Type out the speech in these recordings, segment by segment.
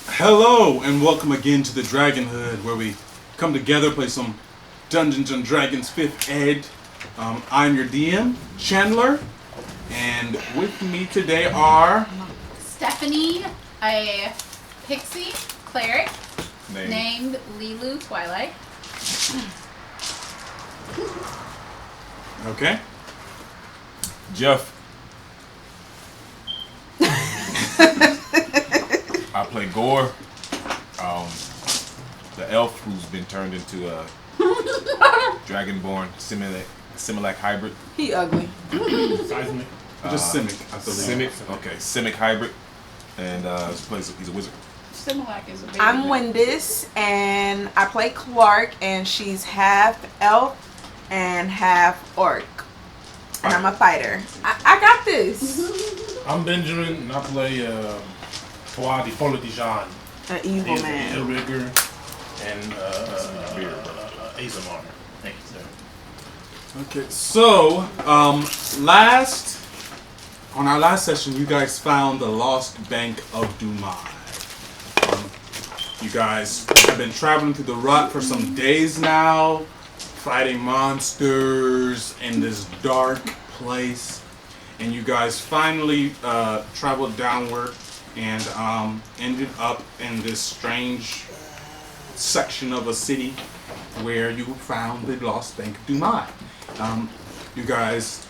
Hello and welcome again to the Dragonhood, where we come together, play some Dungeons and Dragons 5th Ed. I'm your DM, Chandler, and with me today are Stephanie, a pixie cleric named Lilu Twilight. okay. Jeff. I play Gore, the elf who's been turned into a dragonborn Similac hybrid. He ugly. Seismic. Just Simic, I believe. Simic, okay, Simic hybrid, and he's a wizard. Similac is a baby. I'm Windis, and I play Clark, and she's half elf and half orc. And I'm a fighter. I got this. I'm Benjamin, and I play Toa Dijon. An evil He's man. a rigger and Azamar. Thank you, sir. Okay, so, on our last session, you guys found the lost Bank of Dumai. You guys have been traveling through the rut for some days now, fighting monsters in this dark place, and you guys finally traveled downward and ended up in this strange section of a city where you found the lost Bank of Dumai. You guys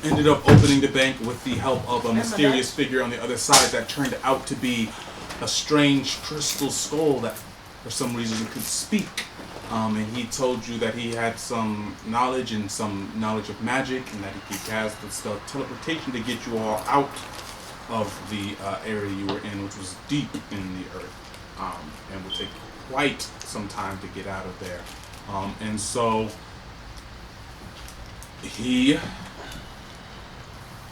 ended up opening the bank with the help of a mysterious figure on the other side that turned out to be a strange crystal skull that for some reason could speak. And he told you that he had some knowledge of magic, and that he could cast the teleportation to get you all out of the area you were in, which was deep in the earth, and would take quite some time to get out of there. And so he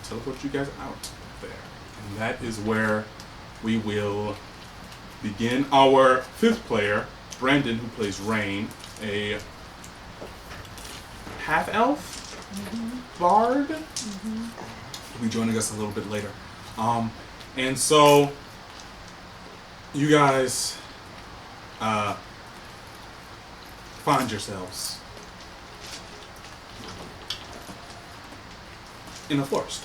teleports you guys out there, and that is where we will begin. Our fifth player, Brandon, who plays Rain, a half-elf bard, will be joining us a little bit later. And so you guys find yourselves in a forest.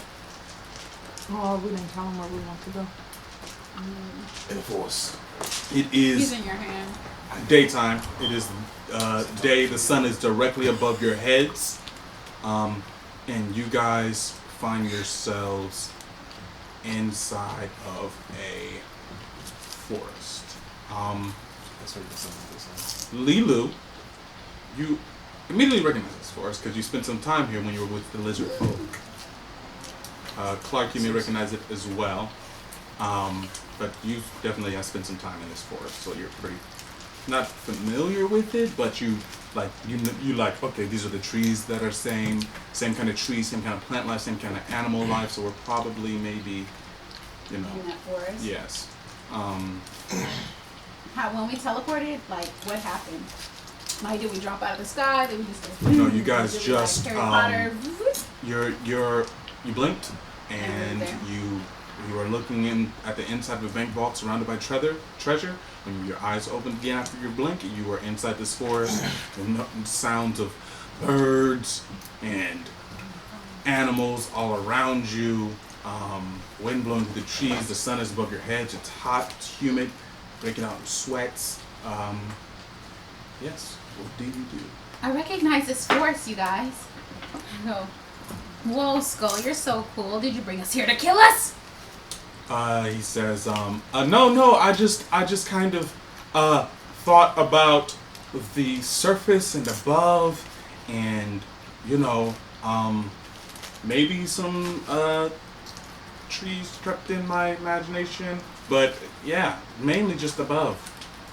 Oh, we didn't tell him where we want to go. In a forest. It He's is in your hand. daytime. It is day. The sun is directly above your heads, and you guys find yourselves inside of a forest. Lilu, you immediately recognize this forest because you spent some time here when you were with the lizard folk. Clark, you may recognize it as well, but you definitely have spent some time in this forest, so you're pretty not familiar with it, but you like, okay, these are the trees that are same kind of trees, same kind of plant life, same kind of animal life, so we're probably maybe, In that forest. yes. When we teleported, like, what happened? Like, did we drop out of the sky? Did we just go? No, you guys Did just, we, like, Harry Potter? You blinked, and And you are looking in at the inside of a bank vault surrounded by treasure. When your eyes opened again after your blink, you are inside this forest with sounds of birds and animals all around you. Wind blowing through the trees. The sun is above your heads. It's hot. It's humid. Breaking out in sweats. Yes. What do you do? I recognize this forest, you guys. I go, whoa, Skull, you're so cool. Did you bring us here to kill us? He says, no, I just kind of, thought about the surface and above and, maybe some, trees crept in my imagination, but yeah, mainly just above.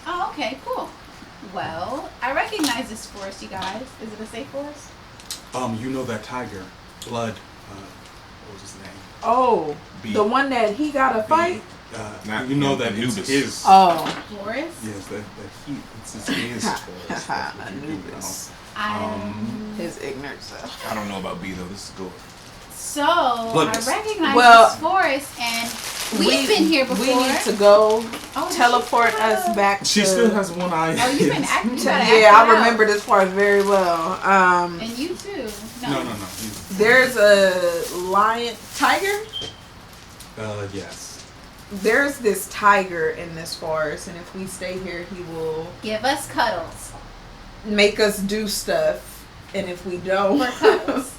Oh, okay, cool. Well, I recognize this forest, you guys. Is it a safe forest? You know that tiger, Blood, what was his name? Oh, B. the one that he got to fight? You know that it's Anubis. his. Oh. Forest? Yes, it's his forest. Anubis. His ignorance. I don't know about B though. This is good. So, Bloodless. I recognize Well- this forest, and We've been here before. We need to go Oh, teleport shut us up. back. She to, still has one eye. Oh, you've been acting. You gotta act Yeah, it I out. remember this part very well. And you too. No. There's a lion, tiger. Yes. There's this tiger in this forest, and if we stay here, he will Give us cuddles. make us do stuff. And if we don't, For cuddles.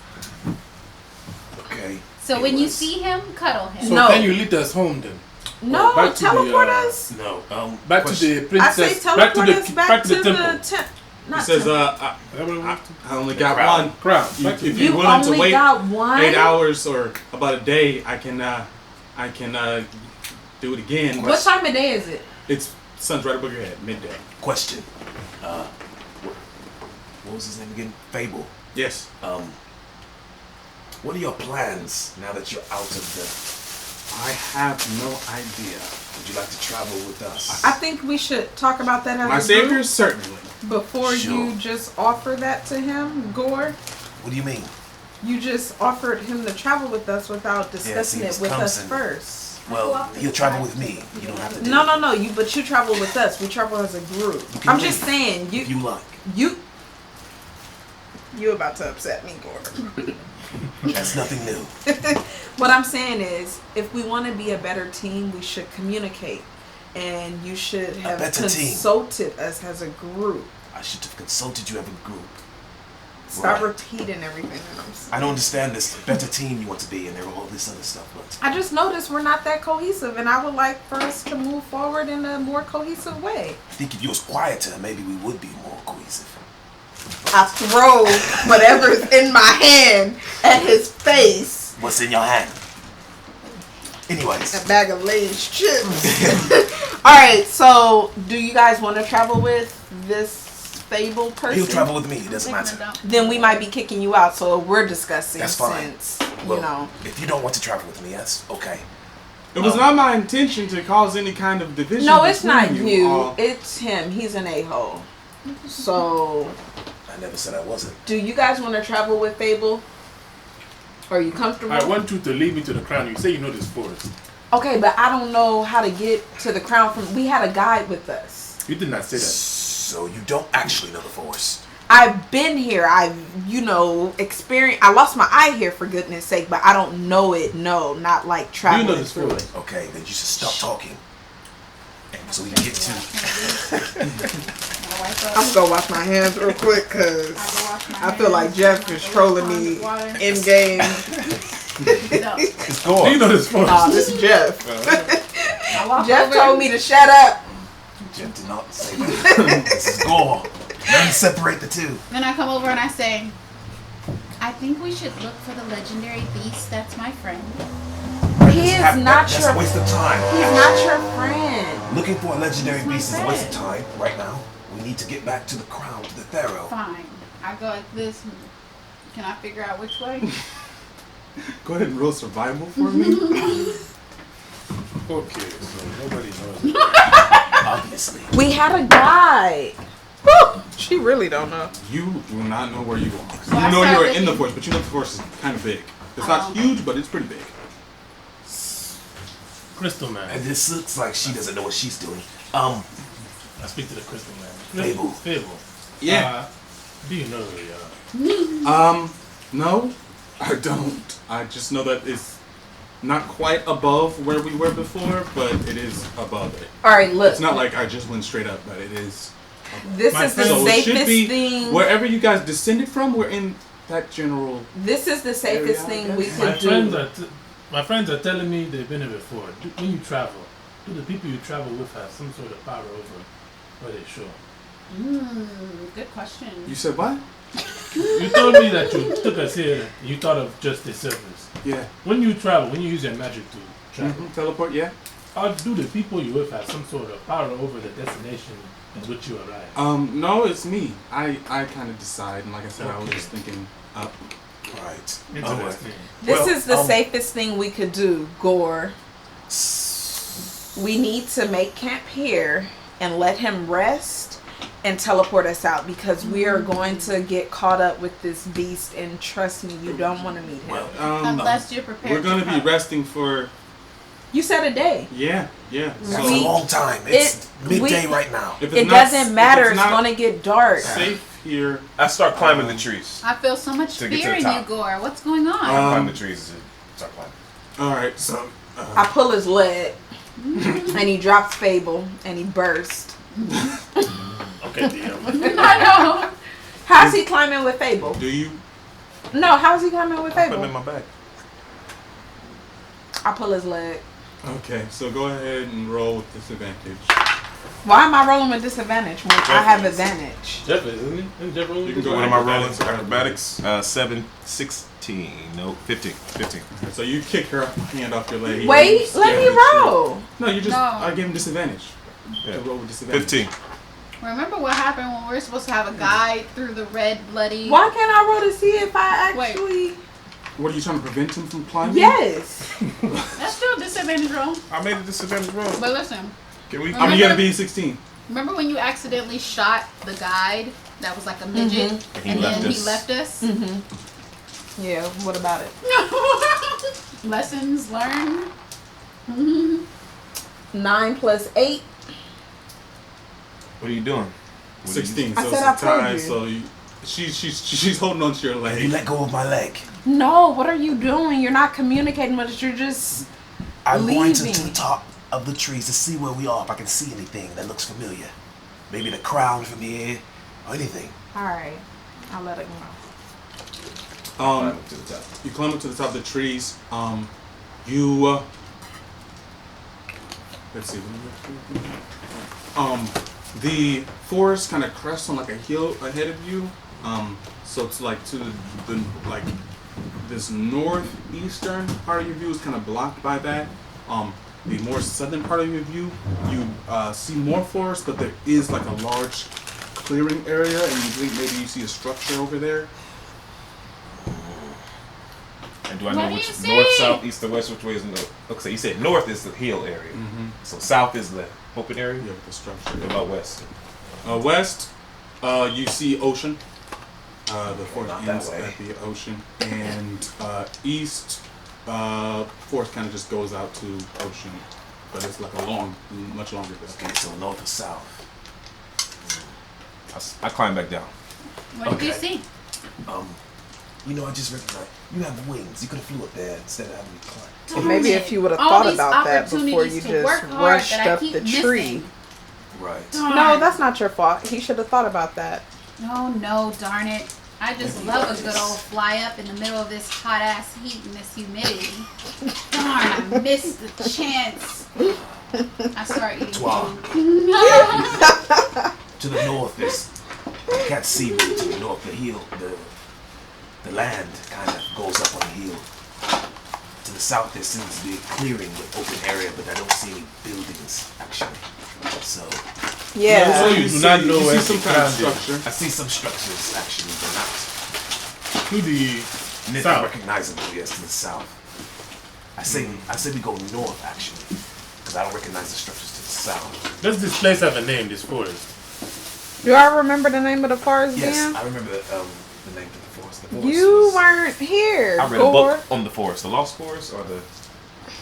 Okay. So when you see him, cuddle him. So No. can you lead us home then? no, back to the, teleport us. No. Back question. to the I princess. say teleport us back to the temple. temple. He says, Is that what it was? I only got Crown. one. Crown. You- Back to if the- you You willing to only wait got one. 8 hours or about a day, I can do it again. What time of day is it? It's sun's right above your head, midday. Question. What was his name again? Fable. Yes. What are your plans now that you're out of the? I have no idea. Would you like to travel with us? I think we should talk about that as My a savior, group certainly. before Sure. you just offer that to him, Gore. What do you mean? You just offered him to travel with us without discussing see, it this with comes us in- first. Well, he'll travel with me. You don't have to do it. No. But you travel with us. We travel as a group. You can I'm just leave saying, If you like. you about to upset me, Gore. That's nothing new. What I'm saying is, if we want to be a better team, we should communicate, and you should have better team. consulted us as a group. I should have consulted you as a group. Stop Right. repeating everything that I'm saying. I don't understand this better team you want to be and all this other stuff, but I just noticed we're not that cohesive, and I would like for us to move forward in a more cohesive way. I think if you was quieter, maybe we would be more cohesive. I throw whatever's in my hand at his face. What's in your hand? Anyways, A bag of Lay's chips. Alright, so do you guys want to travel with this Fable person? he'll travel with me. It doesn't matter. Then we might be kicking you out, so we're discussing That's fine. since, Well, you know. if you don't want to travel with me, that's okay. It was not my intention to cause any kind of division. No, it's not between you. all. It's him. He's an a-hole. So, I never said I wasn't. do you guys want to travel with Fable? Are you comfortable? I want you to lead me to the crown. You say you know this forest. Okay, but I don't know how to get to the crown from. We had a guide with us. You did not say that. So you don't actually know the forest. I've been here. I've, experienced. I lost my eye here for goodness sake, but I don't know it. No, not like traveling You know this through forest. it. Okay, then you should stop talking. So we can get to. I'm gonna wash my hands real quick because I feel like Jeff is trolling me in game. It's Gore. You know this forest. Nah, this is Jeff. Jeff told me to shut up. Jim did not say that. This is Gore. Let me separate the two. Then I come over and I say, I think we should look for the legendary beast that's my friend. He is not That's your. a waste of time. He's not your friend. Looking for a legendary my beast is a waste of friend. time right now. We need to get back to the crown, to the Pharaoh. Fine. I go like this. Can I figure out which way? Go ahead and roll survival for me. Okay, so nobody knows. Obviously. We had a guide. Whew, she really don't know. You do not know where you are. So I You know start you're in the looking. forest, but you know the forest is kind of big. It's not huge, but it's pretty big. Crystal Man. And this looks like she doesn't know what she's doing. I speak to the Crystal Man. Fable. Fable. Yeah. Do you know who we are? No, I don't. I just know that it's not quite above where we were before, but it is above it. All right, look. It's not like I just went straight up, but it is. This My is the friend- So it should safest be thing. wherever you guys descended from. We're in that general. This is the safest Area, I thing we guess. could My friends are telling me they've been here before. When you travel, do the people you travel with have some sort of power over where they show? Good question. You said what? You told me that you took us here and you thought of just the surface. Yeah. When you travel, when you use your magic to travel, Teleport. Yeah. how do the people you with have some sort of power over the destination in which you arrive? No, it's me. I kind of decide, and like I said, I was just thinking up. Right. Interesting. This Well, is the safest thing we could do, Gore. We need to make camp here and let him rest and teleport us out because we are going to get caught up with this beast, and trust me, you don't want to meet him. Well, Unless you're prepared. We're gonna to be come. resting for You said a day. Yeah. That's So a long time. It's midday right now. if it's It not- doesn't if matter. it's It's not gonna get dark. safe here. I start climbing the trees. I feel so much To get to fear the in you, top. Gore. What's going on? Climb the trees and start climbing. All right. So I pull his leg, and he drops Fable, and he bursts. Okay, DM. I know. How's he climbing with Fable? do you? No, how's he climbing with Put them in Fable? my bag. I pull his leg. Okay. So go ahead and roll with disadvantage. Why am I rolling with disadvantage when I have advantage? Jeff is, isn't he? Isn't Jeff rolling? You can go What am I rolling? Acrobatics. Acrobatics. 7, 16. No, 15. 15. So you kick her hand off your leg. Wait, You let me stab the tree. roll. No, you just. No. I gave him disadvantage. Yeah. To roll with disadvantage. 15. Remember what happened when we were supposed to have a guide through the red, bloody... Why can't I roll to see if I Wait. actually? What are you trying to prevent him from climbing? Yes. That's still a disadvantage roll. I made a disadvantage roll. But listen, Can we? I mean, you gotta be 16. remember when you accidentally shot the guide that was like a midget? And he And left then us. he left us? Yeah. What about it? Lessons learned. 9 plus 8. What are you doing? What are you- 16. I So said it's I a told tie. you. So she's holding on to your You leg. let go of my leg. No. What are you doing? You're not communicating with us. You're just. I'm going to Leaving. the top of the trees to see where we are. If I can see anything that looks familiar, maybe the crown from here or anything. All right. I'll let it go. Climb up to the top. You climb up to the top of the trees. You. Let's see. The forest kind of crests on like a hill ahead of you. So it's like to the like this northeastern part of your view is kind of blocked by that. The more southern part of your view, you see more forest, but there is like a large clearing area, and you think maybe you see a structure over there. And do I What know do which you see? north, south, east, or west? Which way is north? Okay, so you said north is the hill area. So south is the open area. Yeah, with the structure. What about west? West, you see ocean. The forest Not that ends way. at the ocean, and east, forest kind of just goes out to ocean, but it's like a much longer Okay, distance. so north or south. I climb back down. What did you Okay. see? You know, I just recognized you have wings. You could have flew up there instead of having me climb. Well, maybe if you would have All thought these about that before opportunities you to just work hard rushed that I up keep the tree. missing. Right. No, that's not your fault. He should have thought about that. No, darn it. I just love a good old fly up in the middle of this hot ass heat and this humidity. Darn, I missed the chance. I start eating Twa. food. To the north is you can't see really to the north. The hill, the land kind of goes up on the hill. To the south there seems to be a clearing with open area, but I don't see any buildings actually. So Yeah. So you do not know you where see some kind of the ground is. structure. I see some structures actually, but not To the not south. recognizable. Yes, to the south. I say we go north actually, because I don't recognize the structures to the south. Does this place have a name, this forest? Do I remember the name of the forest, Yes, Dan? I remember the name of the forest. The forest You was- weren't here. I read a Gore. book on the forest, the Lost Forest, or the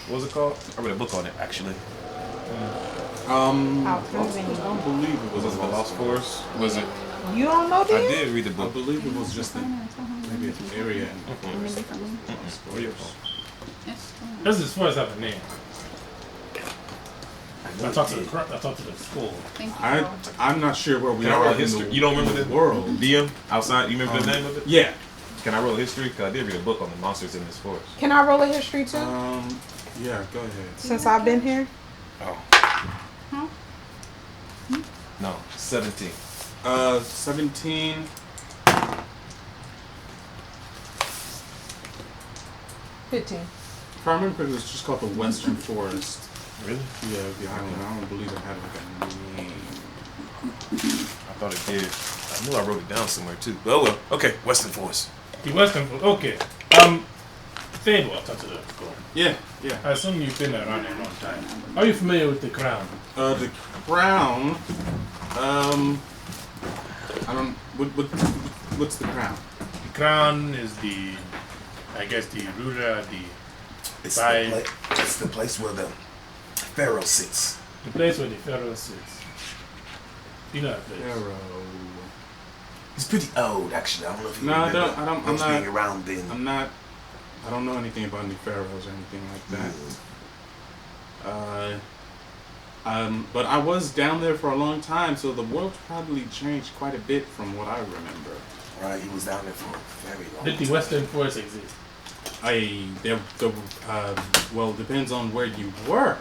what was it called? I read a book on it actually. I don't believe it was Was it the Lost Forest? Was it? You don't know I Dan? did read the I book. believe it was just maybe an area in the forest. Does this forest have a name? I talked to the school. Thank you. I'm not sure where we Can I are roll in history? the You don't remember the world. DM outside? You remember the name of it? Yeah. Can I roll a history? Because I did read a book on the monsters in this forest. Can I roll a history too? Yeah. Go ahead. Since I've been here? Oh. No, 17. 17. If I remember correctly, it was just called the Western Forest. Really? Yeah, the island. I don't believe it had like a name. I thought it did. I knew I wrote it down somewhere too. Oh well. Okay, Western Forest. The Western Forest. Okay. Fable, I talked to the school. Yeah. I assume you've been around a long time. Are you familiar with the crown? The crown. I don't. What's the crown? The crown is the, I guess, the ruler, It's By it's the place where the pharaoh sits. the place where the pharaoh sits. You know that place. Pharaoh. He's pretty old, actually. I don't know if you No, I remember. don't- I don't- I'm those not- being around then. I don't know anything about any pharaohs or anything like that. But I was down there for a long time, so the world's probably changed quite a bit from what I remember. Right, he was down there for a very long Did the time. Western Forest exist? Well, depends on where you were.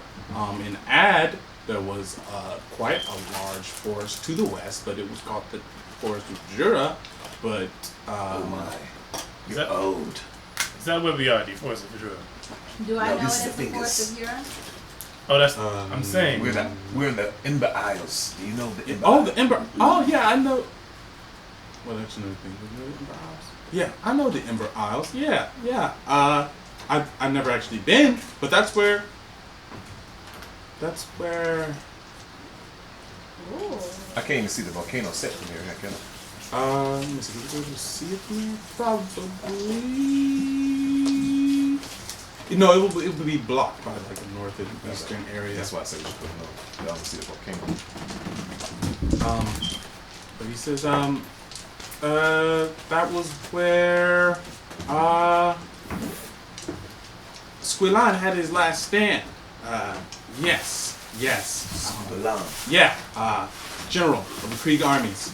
In Ad, there was quite a large forest to the west, but it was called the Forest of Jura. But Oh my. Is You're that- old. Is that where we are, the Forest of Israel? Do I No, know this it is as the the Forest fingers. of Jura? Oh, that's. Um, I'm saying. We're in the Ember Isles. Do you know the Ember oh, Isles? the Ember. Oh, yeah, I know. Well, that's another thing. You know the Ember Isles? Yeah, I know the Ember Isles. Yeah, yeah. I've never actually been, but that's where. Ooh. I can't even see the volcano set from here. Can I? Let me see. Can we go to see it from here? Probably. No, it would be blocked by like the north and eastern area. That's why I said we should put no. I don't see the volcano. But he says, that was where, Squillan had his last stand. Yes. Balam. Yeah, general of the Krieg armies.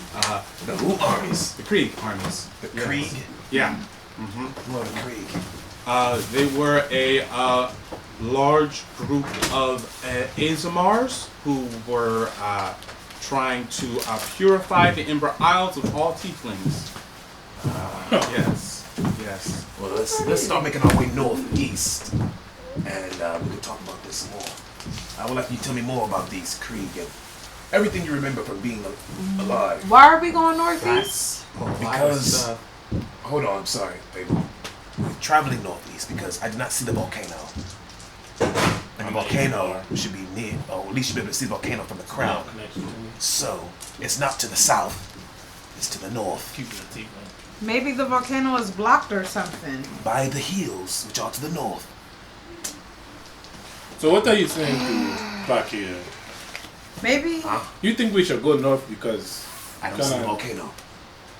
The who armies? The Krieg armies. The Yes. Krieg? Yeah. Who are the Krieg? They were a large group of Azamars who were trying to purify the Ember Isles of all tieflings. Yes. Well, let's start making our way northeast, and we can talk about this more. I would like you to tell me more about these Krieg and everything you remember from being alive. Why are we going northeast? Because hold on, I'm sorry, baby. We're traveling northeast because I did not see the volcano. And the volcano should be near, or at least you should be able to see the volcano from the crown. So it's not to the south; it's to the north, Keep it a deep one. Maybe the volcano is blocked or something. by the hills, which are to the north. So what are you saying to back here? Maybe. You think we should go north because I don't see the Kinda- volcano.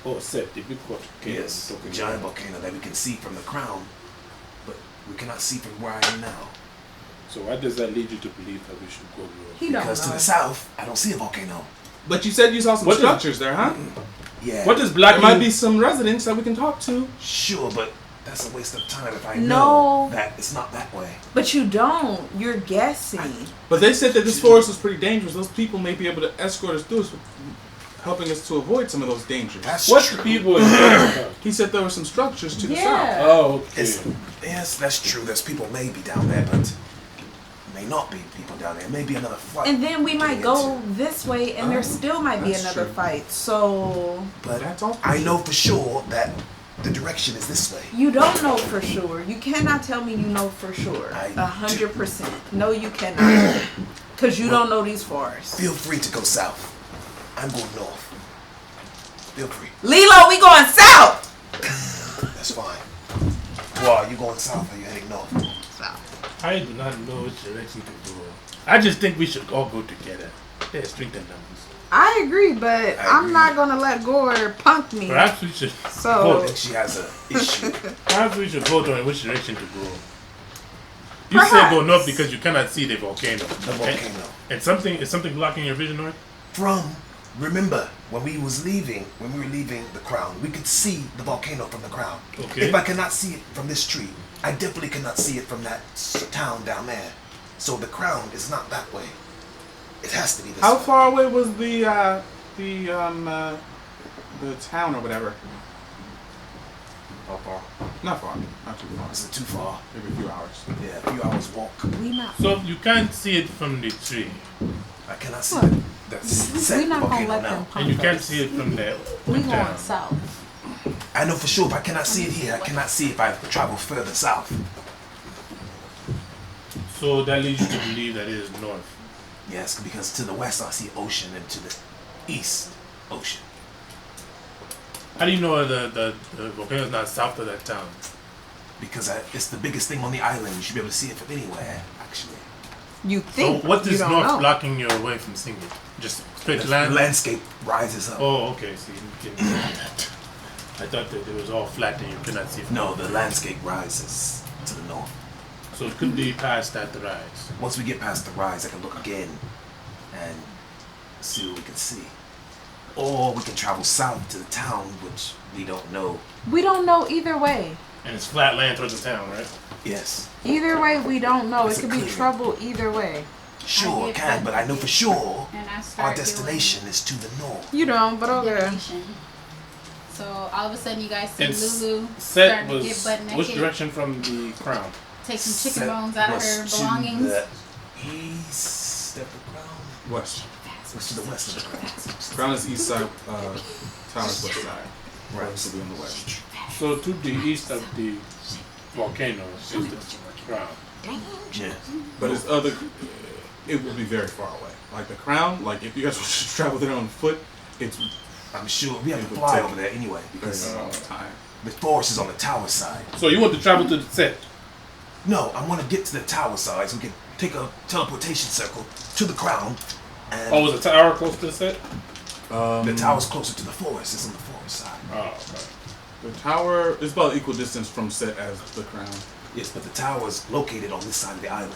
oh, set the big volcano. Yes, we're talking the giant about. volcano that we can see from the crown, but we cannot see from where I am now. So why does that lead you to believe that we should go north? He don't Because to know. the south, I don't see a volcano. But you said you saw some What is- structures there, huh? Yeah. What does There black might be some residents that we can talk to. Sure, but that's a waste of time if I No. know that it's not that way. But you don't. You're guessing. But they said that this forest was pretty dangerous. Those people may be able to escort us through, helping us to avoid some of those dangers. That's What true. people in America? He said there were some structures to the south. Yeah. Oh, okay. Yes, that's true. There's people maybe down there, but may not be people down there. Maybe another flight. And then we might getting go this way and there still might be that's another true. fight. So But That's all. I know for sure that the direction is this way. you don't know for sure. You cannot tell me you know for sure. I 100%. No, you cannot. Because you don't know these forests. Feel free to go south. I'm going north. Feel free. Lilo, we going south! That's fine. Well, are you going south or are you heading north? I do not know which direction to go. I just think we should all go together. There's strength in numbers. I agree, but I'm agree. not going to let Gore punk me. Perhaps we should I So, think she has a issue. perhaps we should vote on which direction to go. You Perhaps. said go north because you cannot see the volcano. The volcano. And is something blocking your vision north? Remember, when we were leaving the crown, we could see the volcano from the crown. Okay. If I cannot see it from this tree, I definitely cannot see it from that town down there. So the crown is not that way. It has to be this How way. far away was the town or whatever? How far? Not far. Not too far. Is it too far? Maybe a few hours. Yeah, a few hours walk. we not. So you can't see it from the tree. I cannot see Look, the We set not going to volcano let now. them punk And you can't us. see it from the We town. going south. I know for sure if I cannot see it here, I cannot see if I travel further south. So that leads you to believe that it is north. Yes, because to the west I see ocean and to the east, ocean. How do you know the volcano is not south of that town? Because it's the biggest thing on the island. You should be able to see it from anywhere, actually. You So think? what you is don't north know. blocking your way from seeing it? Just straight The land? landscape rises up. Oh, okay. So you can. I thought that it was all flat and you could not see from No, the landscape rises to the north. So it could be past at the rise. Once we get past the rise, I can look again and see what we can see. Or we can travel south to the town, which we don't know. We don't know either way. And it's flat land towards the town, right? Yes. Either way, we don't know. It's It a could be clearing. trouble either way. Sure, get can, that. but I know for sure And I our start destination is to the north. You don't, but okay. divination. So all of a sudden, you guys see And Lulu Set starting to get was butt which naked, direction from the crown? take some chicken Set bones out of was her to belongings. the east of the crown. West. Was to the west of the crown. Crown is east side. Town is west side. Right. This will be on the west. So to the east of the volcano is the crown. Yeah. But it's other. It will be very far away. Like the crown. Like if you guys were to travel there on foot, it's I'm sure we have It to would fly take over there anyway very because long time. the forest is on the tower side. So you want to travel to the set? No, I want to get to the tower side so we can take a teleportation circle to the crown. And Oh, was the tower close to the set? the tower's closer to the forest. It's on the forest side. Oh, okay. The tower is about equal distance from Set as the crown. Yes, but the tower is located on this side of the island.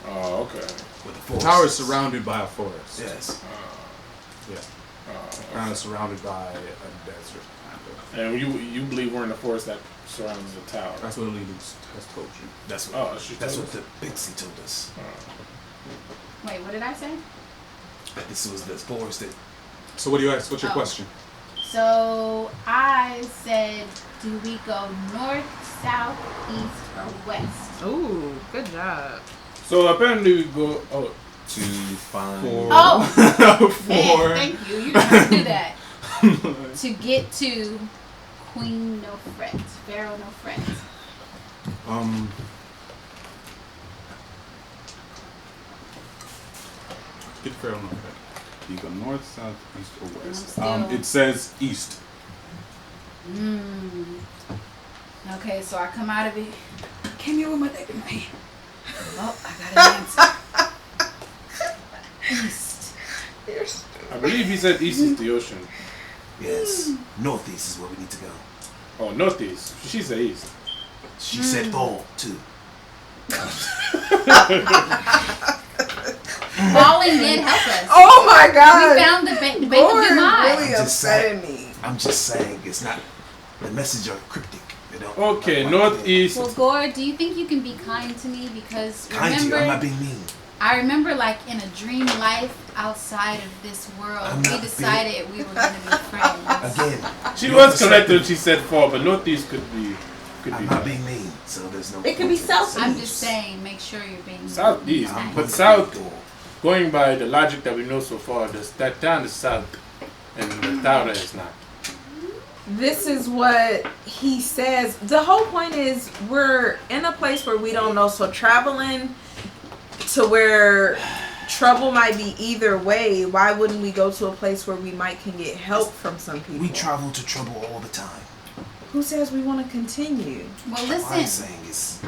Oh, okay. With the The forest. tower is surrounded by a forest. Yes. Yeah. The crown is surrounded by a desert. Kind of. And you believe we're in the forest that surrounds the tower? That's what Elise has told you. That's what. Oh, she that's told what the pixie told us. Wait, what did I say? That this was the forest that. So what do you ask? What's your Oh. question? So I said, do we go north, south, east, or west? Ooh, good job. So apparently we go. Oh, To find. Oh, man, Four. thank you. You didn't have to do that. To get to Queen Nofret, Pharaoh Nofret. Get Pharaoh on that. You go north, south, east, or west. I'm still- It says east. Okay, so I come out of it. Came here with my dick in my hand. Oh, I got an answer. East. I believe he said east is the ocean. Yes. Northeast is where we need to go. Oh, northeast. She said east. She said fall too. Falling did help us. Oh my God! We found the Bank of Lord, Dumai. really Just upsetting me. I'm just saying it's not. The message are cryptic. They don't. Okay, not northeast. Well, Gore, do you think you can be kind to me? Because Kind to you. I'm not remember, being mean. I remember like in a dream life outside of this world, I'm we not decided we were going to be friends. Again. She your was correct perspective- when she said fall, but northeast could be. I'm not being mean, so there's no. It could be point in south- saying I'm this. just saying, make sure you're being Southeast. I'm But looking south, at the door. going by the logic that we know so far, that town is south, and the tower is not. This is what he says. The whole point is we're in a place where we don't know. So traveling to where trouble might be either way, why wouldn't we go to a place where we might can get help from some people? We travel to trouble all the time. Who says we want to continue? Well, What I'm listen, saying is,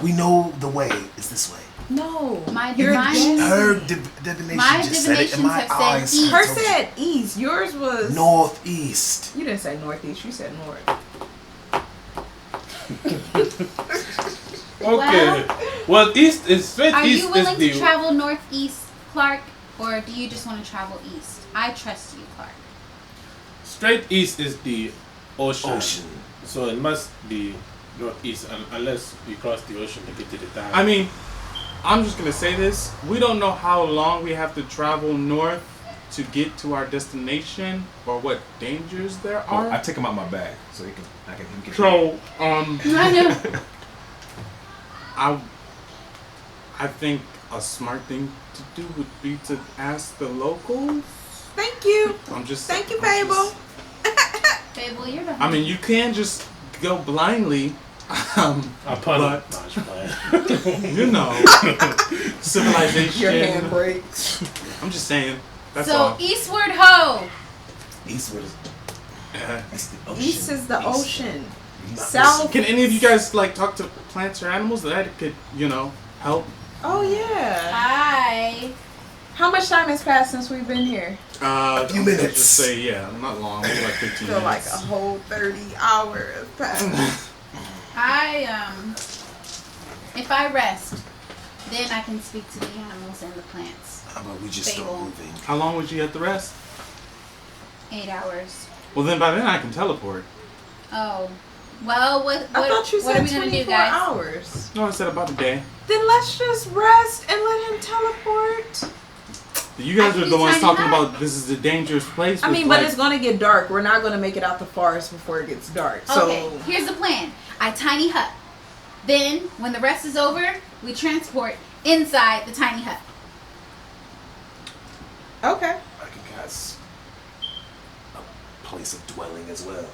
we know the way is this way. No. My You're divine- guessing. Her divination My just said it, and my divinations have said eyes east. Her told you. said east. Yours was Northeast. You didn't say northeast. You said north. Okay. Well, east is straight are east you is willing the. to travel northeast, Clark, or do you just want to travel east? I trust you, Clark. Straight east is the ocean. Ocean. So it must be northeast unless we cross the ocean to get to the town. I mean, I'm just gonna say this. We don't know how long we have to travel north to get to our destination, or what dangers there Oh, I are. take him out my bag so he can. So, I know. I think a smart thing to do would be to ask the locals. Thank you. I'm just. Thank you, I'm just- Fable. Fable, you're the I mean, you can't just go blindly. Upon but- No, just playing. You know, civilization. Your hand breaks. I'm just saying. That's so all. eastward ho. Eastward is Yeah. it's the ocean. East is the East. ocean. South. Can any of you guys like talk to plants or animals that could, help? Oh yeah. Hi. How much time has passed since we've been here? A few minutes. Just say not long, maybe like 15 Feel like minutes. a whole 30 hours passed. If I rest, then I can speak to the animals and the plants. How about we just start Fable. moving? How long would you have to rest? 8 hours. Well, then by then I can teleport. Oh. Well, what I thought you what said are we gonna do, 24 guys? hours. No, I said about a day. Then let's just rest and let him teleport. You guys I are can the ones tiny talking hut. about this is a dangerous place. I with, mean, but like- it's gonna get dark. We're not gonna make it out the forest before it gets dark. So Okay, here's the plan. I tiny hut. Then, when the rest is over, we transport inside the tiny hut. okay. I can cast a place of dwelling as well.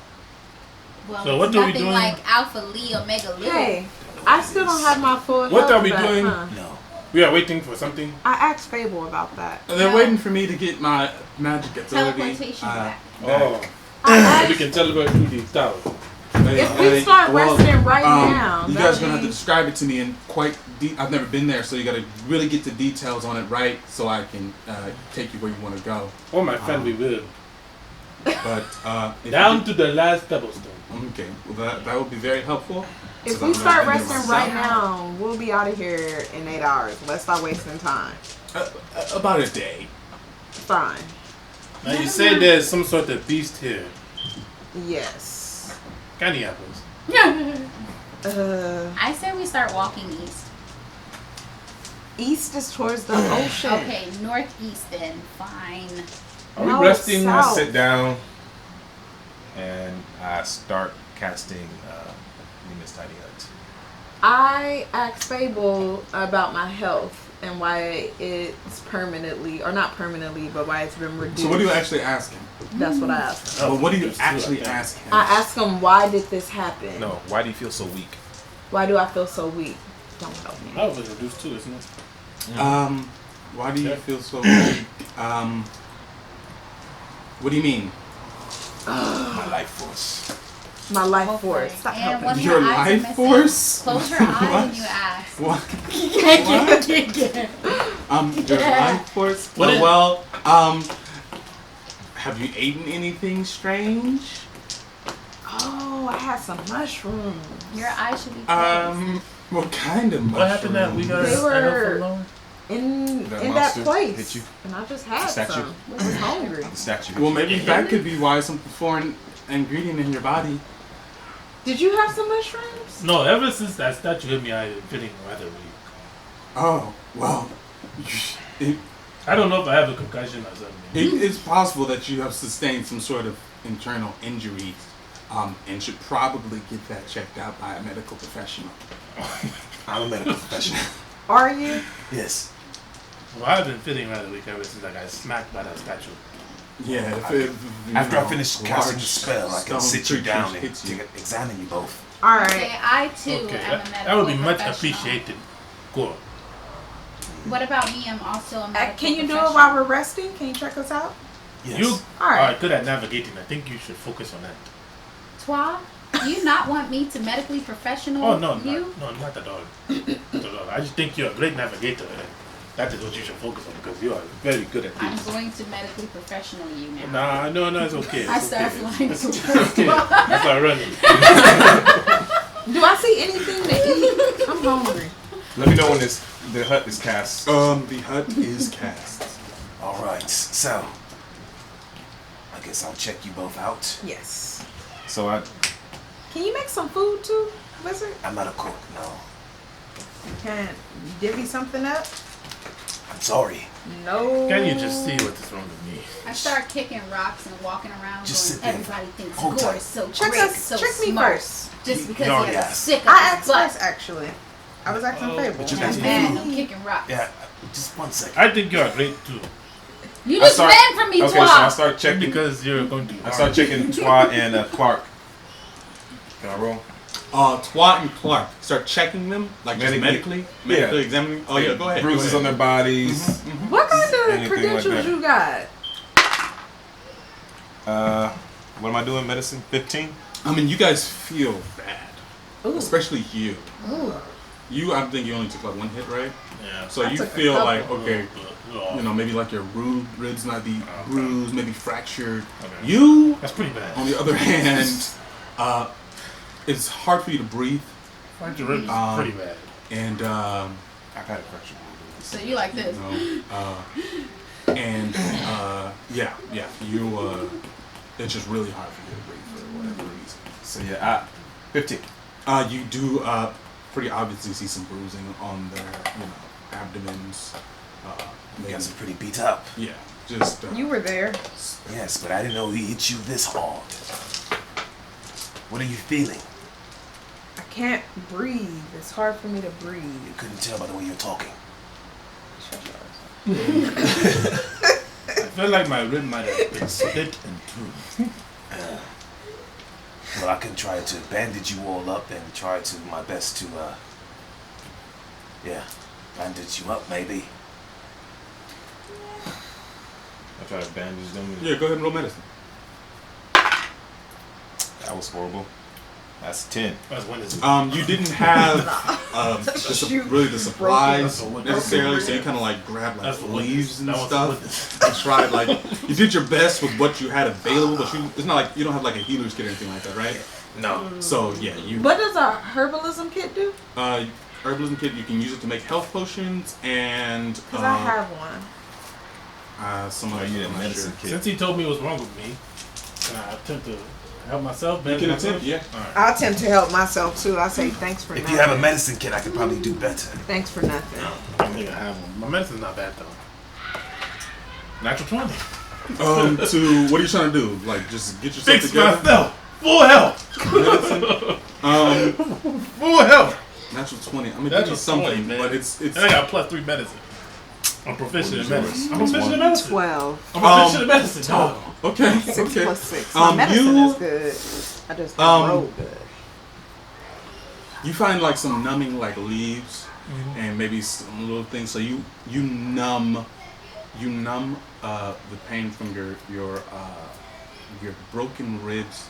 Well, So it's what are we nothing doing? like Alpha Lee, Omega Lou. Hey, I still don't have my full What health are we back, doing? huh? No. We are waiting for something. I asked Fable about that. They're No. waiting for me to get my magic ability. Teleportation back. Oh, I we can celebrate through the tower. If we start resting right now, you that guys are gonna have to means- describe it to me in quite deep. I've never been there, so you gotta really get the details on it right, so I can take you where you want to go. Oh my friend, we will. But if Down you, to the last cobblestone. okay, well, that would be very helpful. If So we I'm start not gonna resting do right myself. now, we'll be out of here in 8 hours. Let's stop wasting time. About a day. Fine. Now you say there's some sort of beast here. Yes. Candy apples. I say we start walking east. East is towards the ocean. Okay, northeast then. Fine. Are No, we resting? south. I sit down and I start casting Nima's Tiny Hut. I asked Fable about my health and why it's permanently, or not permanently, but why it's been reduced. So what do you actually ask him? That's what I asked him. Well, what do you that's true, actually I think. ask him? I asked him, why did this happen? No, why do you feel so weak? Why do I feel so weak? Don't help me. I was reduced too, isn't it? Why do you Yeah. feel so weak? What do you mean? My life force. My life force. Stop And helping one me. of Your her eyes are life missing. force? Close your eye What? and you ask. What? What? Your life force? What is- Well, have you eaten anything strange? Oh, I had some mushrooms. Your eyes should be closed. What kind of What happened that we got They a were- loan? In That that monster place. hit you? And I just had statue? some. I was hungry. The statue. Well, maybe that could be why some foreign ingredient in your body. Did you have some mushrooms? No, ever since that statue hit me, I've been feeling rather weak. Oh, well, it, I don't know if I have a concussion or something. it's possible that you have sustained some sort of internal injury, and should probably get that checked out by a medical professional. I'm a medical professional. Are you? Yes. Well, I've been feeling rather weak ever since I got smacked by that statue. Yeah, After I finish casting the spell, I can sit you down and hit you. examine you both. All Okay, right. I too Okay, am a medical that would be much professional. appreciated. Cool. What about me? I'm also a medical Can you do it professional. while we're resting? Can you check us out? Yes. You All right. are good at navigating. I think you should focus on that. Twa, do you not want me to medically professional Oh no, you? not at all. Not at all. I just think you're a great navigator. And that is what you should focus on because you are very good at I'm this. going to medically professional you now. No, it's okay. It's I start okay. flying It's towards okay. I start running. Do I see anything to eat? I'm hungry. Let me know when the hut is cast. The hut is cast. All right. So, I guess I'll check you both out. Yes. So I Can you make some food too, Wizard? I'm not a cook. No. Can you divvy something up? I'm sorry. No. Can you just see what is wrong with me? I start kicking rocks and walking around Just going, sit there. everybody thinks Hold Gore tight. is so Check great, us. so Check me smart. first. Just because You he already has a asked. stick I up his asked butt. first, actually. I was asking Oh, Fable. but you And I'm guys- mad and I'm kicking rocks. Yeah. Just 1 second. I think you are great too. You I just start- ran from me, Okay, so I Twa. start checking. Because you're going to. I start checking Twa and Clark. Can I roll? Twat and Clark. Start checking them, like just Medically? medically Yeah. examining. Oh yeah, go ahead. Bruises on their bodies. What kind of Anything like credentials that. you got? What am I doing? Medicine? 15? I mean, you guys feel bad, Ooh. especially you. Ooh. You, I think you only took like one hit, right? Yeah. So I you took a feel couple. like, okay, Little you know, maybe like your ribs might be bruised, maybe fractured. Okay. You, That's pretty bad. on the other hand, it's hard for you to breathe, Fracture ribs is pretty bad. and I've had a fracture. So you like this? yeah, you. It's just really hard for you to breathe for whatever reason. So yeah, 15. You do pretty obviously see some bruising on their, abdomens. You Maybe, guys are pretty beat up. yeah, just You were there. Yes, but I didn't know he hit you this hard. What are you feeling? I can't breathe. It's hard for me to breathe. You couldn't tell by the way you're talking. Shut your I feel like my rib might have been split in two. Well, I can try to bandage you all up and try to my best to, bandage you up maybe. I try to bandage them. yeah. Go ahead and roll medicine. That was horrible. That's 10. That's when it's You didn't have really the supplies Broken. necessarily, so you kind of like grabbed like That's the leaves and that was stuff and tried like you did your best with what you had available, but it's not like you don't have like a healer's kit or anything like that, right? No. So yeah, you What does a herbalism kit do? herbalism kit, you can use it to make health potions and Because I have one. some Oh, other you need a I'm not medicine sure. kit. Since he told me what's wrong with me, can I attempt to help myself? You can attempt, yeah. Alright. I attempt to help myself too. I say thanks for If nothing. you have a medicine kit, I could probably do better. Thanks for nothing. I don't think I have one. My medicine's not bad though. Natural 20. To what are you trying to do? Like just get yourself Fix together. myself. Full health. Medicine? Full health. Natural 20. I'm gonna give Natural you something, 20, man. but it's And I got +3 medicine. I'm proficient in What is medicine. yours? I'm proficient in medicine. 12. I'm proficient in medicine, dog. okay. 6 okay. plus 6. My medicine you- is good. I just don't roll good. You find like some numbing like leaves and maybe some little things. So you numb the pain from your broken ribs.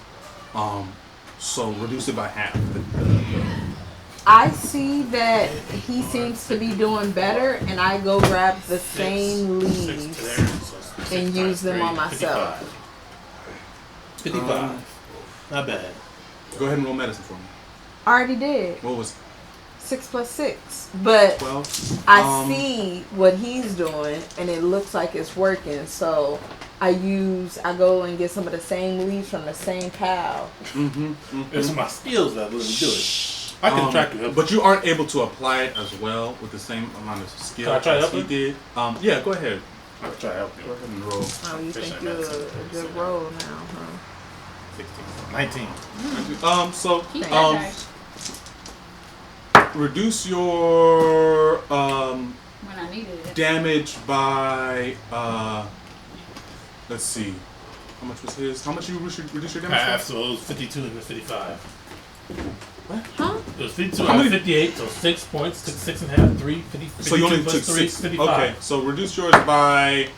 So reduce it by half. I see that he seems to be doing better, and I go grab the same 6 to leaves. there, so 6 and use them on 3, myself. 55. Not bad. Go ahead and roll medicine for me. I already did. What was 6 plus 6. But 12? I see what he's doing, and it looks like it's working. So I go and get some of the same leaves from the same pile. It's my skills that really do it. I can track you. But you aren't able to apply it as well with the same amount of skill Can I try to as help he you? did. Yeah, go ahead. I'll try to help Go you. ahead and roll. Oh, you think Efficient you're medicine. a good roll now, huh? 16. 19. So Keep that dice reduce your when I needed it. damage by let's see. How much was his? How much you reduce your damage Half, by? so it was 52 and 55. Huh? It was 52 How out of many- 58, so 6 points, took 6.5, 3, 50, So you only 52 took plus 3, 6. 55. Okay, so reduce yours by.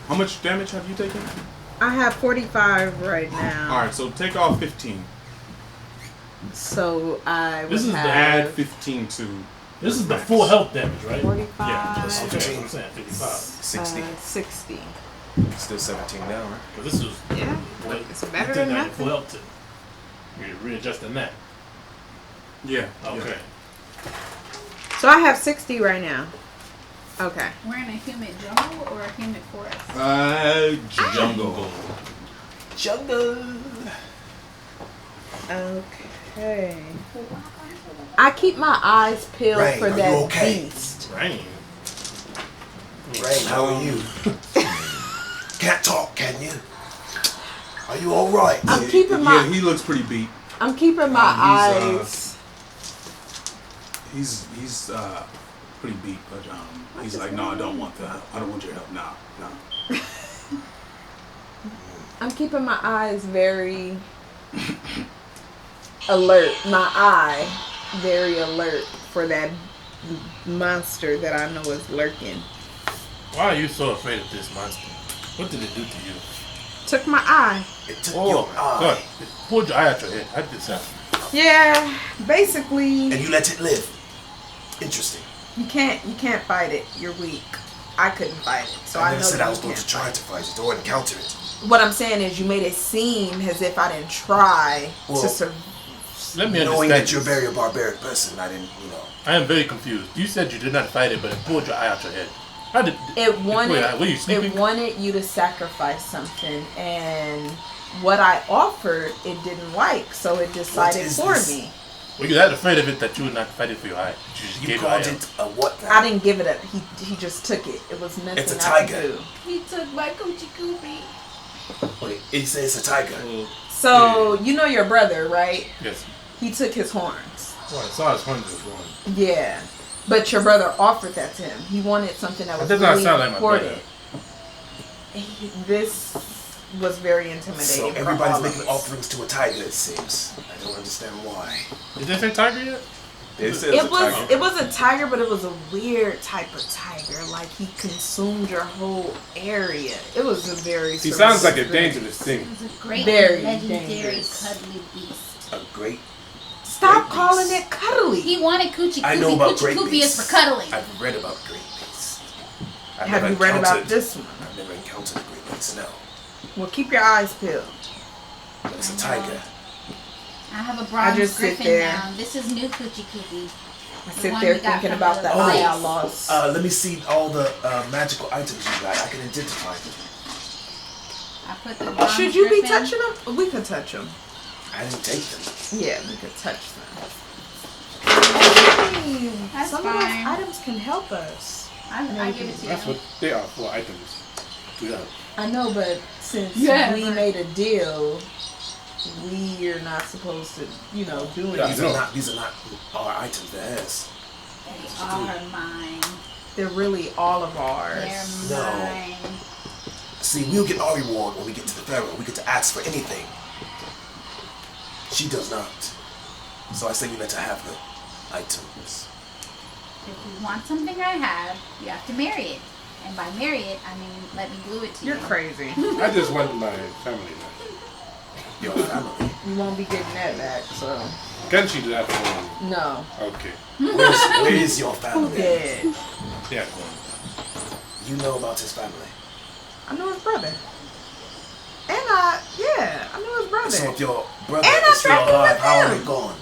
How much damage have you taken? I have 45 right now. All right, so take off 15. So I would This is the Add have 15 to. This is the full health damage, right? 45. Yeah, plus Okay, that's what I'm saying, 55. 60. 60. Still 17 down, right? But this was Yeah. what It's you better took than out your full nothing. health to. You're readjusting that. Yeah. Okay. So I have 60 right now. Okay. We're in a humid jungle or a humid forest? Jungle. Jungle. Okay. I keep my eyes peeled Ray, for are you that okay? beast. Rain. Ray, how are you? Can't talk, can you? Are you all right? I'm keeping Yeah, my he looks pretty beat. I'm keeping my eyes. He's pretty beat, but he's like, no, I don't want the help. I don't want your help. No. I'm keeping my eyes very alert. My eye very alert for that monster that I know is lurking. Why are you so afraid of this monster? What did it do to you? Took my eye. It took Oh your my eye. god. It pulled your eye out your head. How did this happen? Yeah, basically, And you let it live. Interesting. you can't fight it. You're weak. I couldn't fight it, so I I never know said that I you was going can't to try to fight it or encounter it. What I'm saying is, you made it seem as if I didn't try Well, to survive. Let me Knowing understand. that you're this. very a barbaric person, I didn't, I am very confused. You said you did not fight it, but it pulled your eye out your head. How did It wanted. Were you sleeping? It wanted you to sacrifice something, and what I offered, it didn't like, so it decided is for this? me. Were you that afraid of it that you would not fight it for your eye? You just You gave your called eye it a what now? I didn't give it up. He just took it. It was nothing It's a I could tiger. do. He took my coochie coopy. Wait, it says it's a tiger. So you know your brother, right? Yes. He took his horns. Well, I saw his horns was one. Yeah, but your brother offered that to him. He wanted something that was That does not really sound like my important. This was very intimidating. So for everybody's all of making us. offerings to a tiger, it seems. I don't understand why. Did they say tiger yet? They said It a was tiger. it was a tiger, but it was a weird type of tiger. Like he consumed your whole area. It was a very. He sounds like a experience. dangerous thing. It was a great, Very legendary, dangerous. cuddly beast. A great. Stop great calling beast. it cuddly. He wanted coochie I know coopy. about Coochie great coopy beasts. is for cuddling. I've read about great beasts. I've Have never you read about encountered- this one? I've never encountered a great beast, no. Well, keep your eyes peeled. But it's a I know. tiger. I have a bronze just sit griffin there. now. This is new coochie coopy. I The sit one there we got thinking from about the the place. eye I lost. Let me see all the magical items you got. I can identify them. I put the bronze Should you be griffin. touching them? We could touch them. I didn't take them. Yeah, we could touch them. Hey, That's some of those fine. items can help us. I give it to That's you. what they are for items. Yeah. I know, but since Yeah, we but- made a deal, we are not supposed to, do Yeah. anything. These are not our items. They're hers. They are mine. They're really all of ours. They're No. mine. See, we'll get our reward when we get to the pharaoh. We get to ask for anything. She does not. So I say we let her have the items. If you want something I have, you have to marry it. And by marry it, I mean let me glue it to You're you. crazy. I just want my family now. Your family. You won't be getting that back, so Can she do that for me? no. Okay. Where is your Who family? did? Yeah. You know about his family. I know his brother. And I know his brother. So if your brother And I'm is still tracking alive, with how are him. they gone?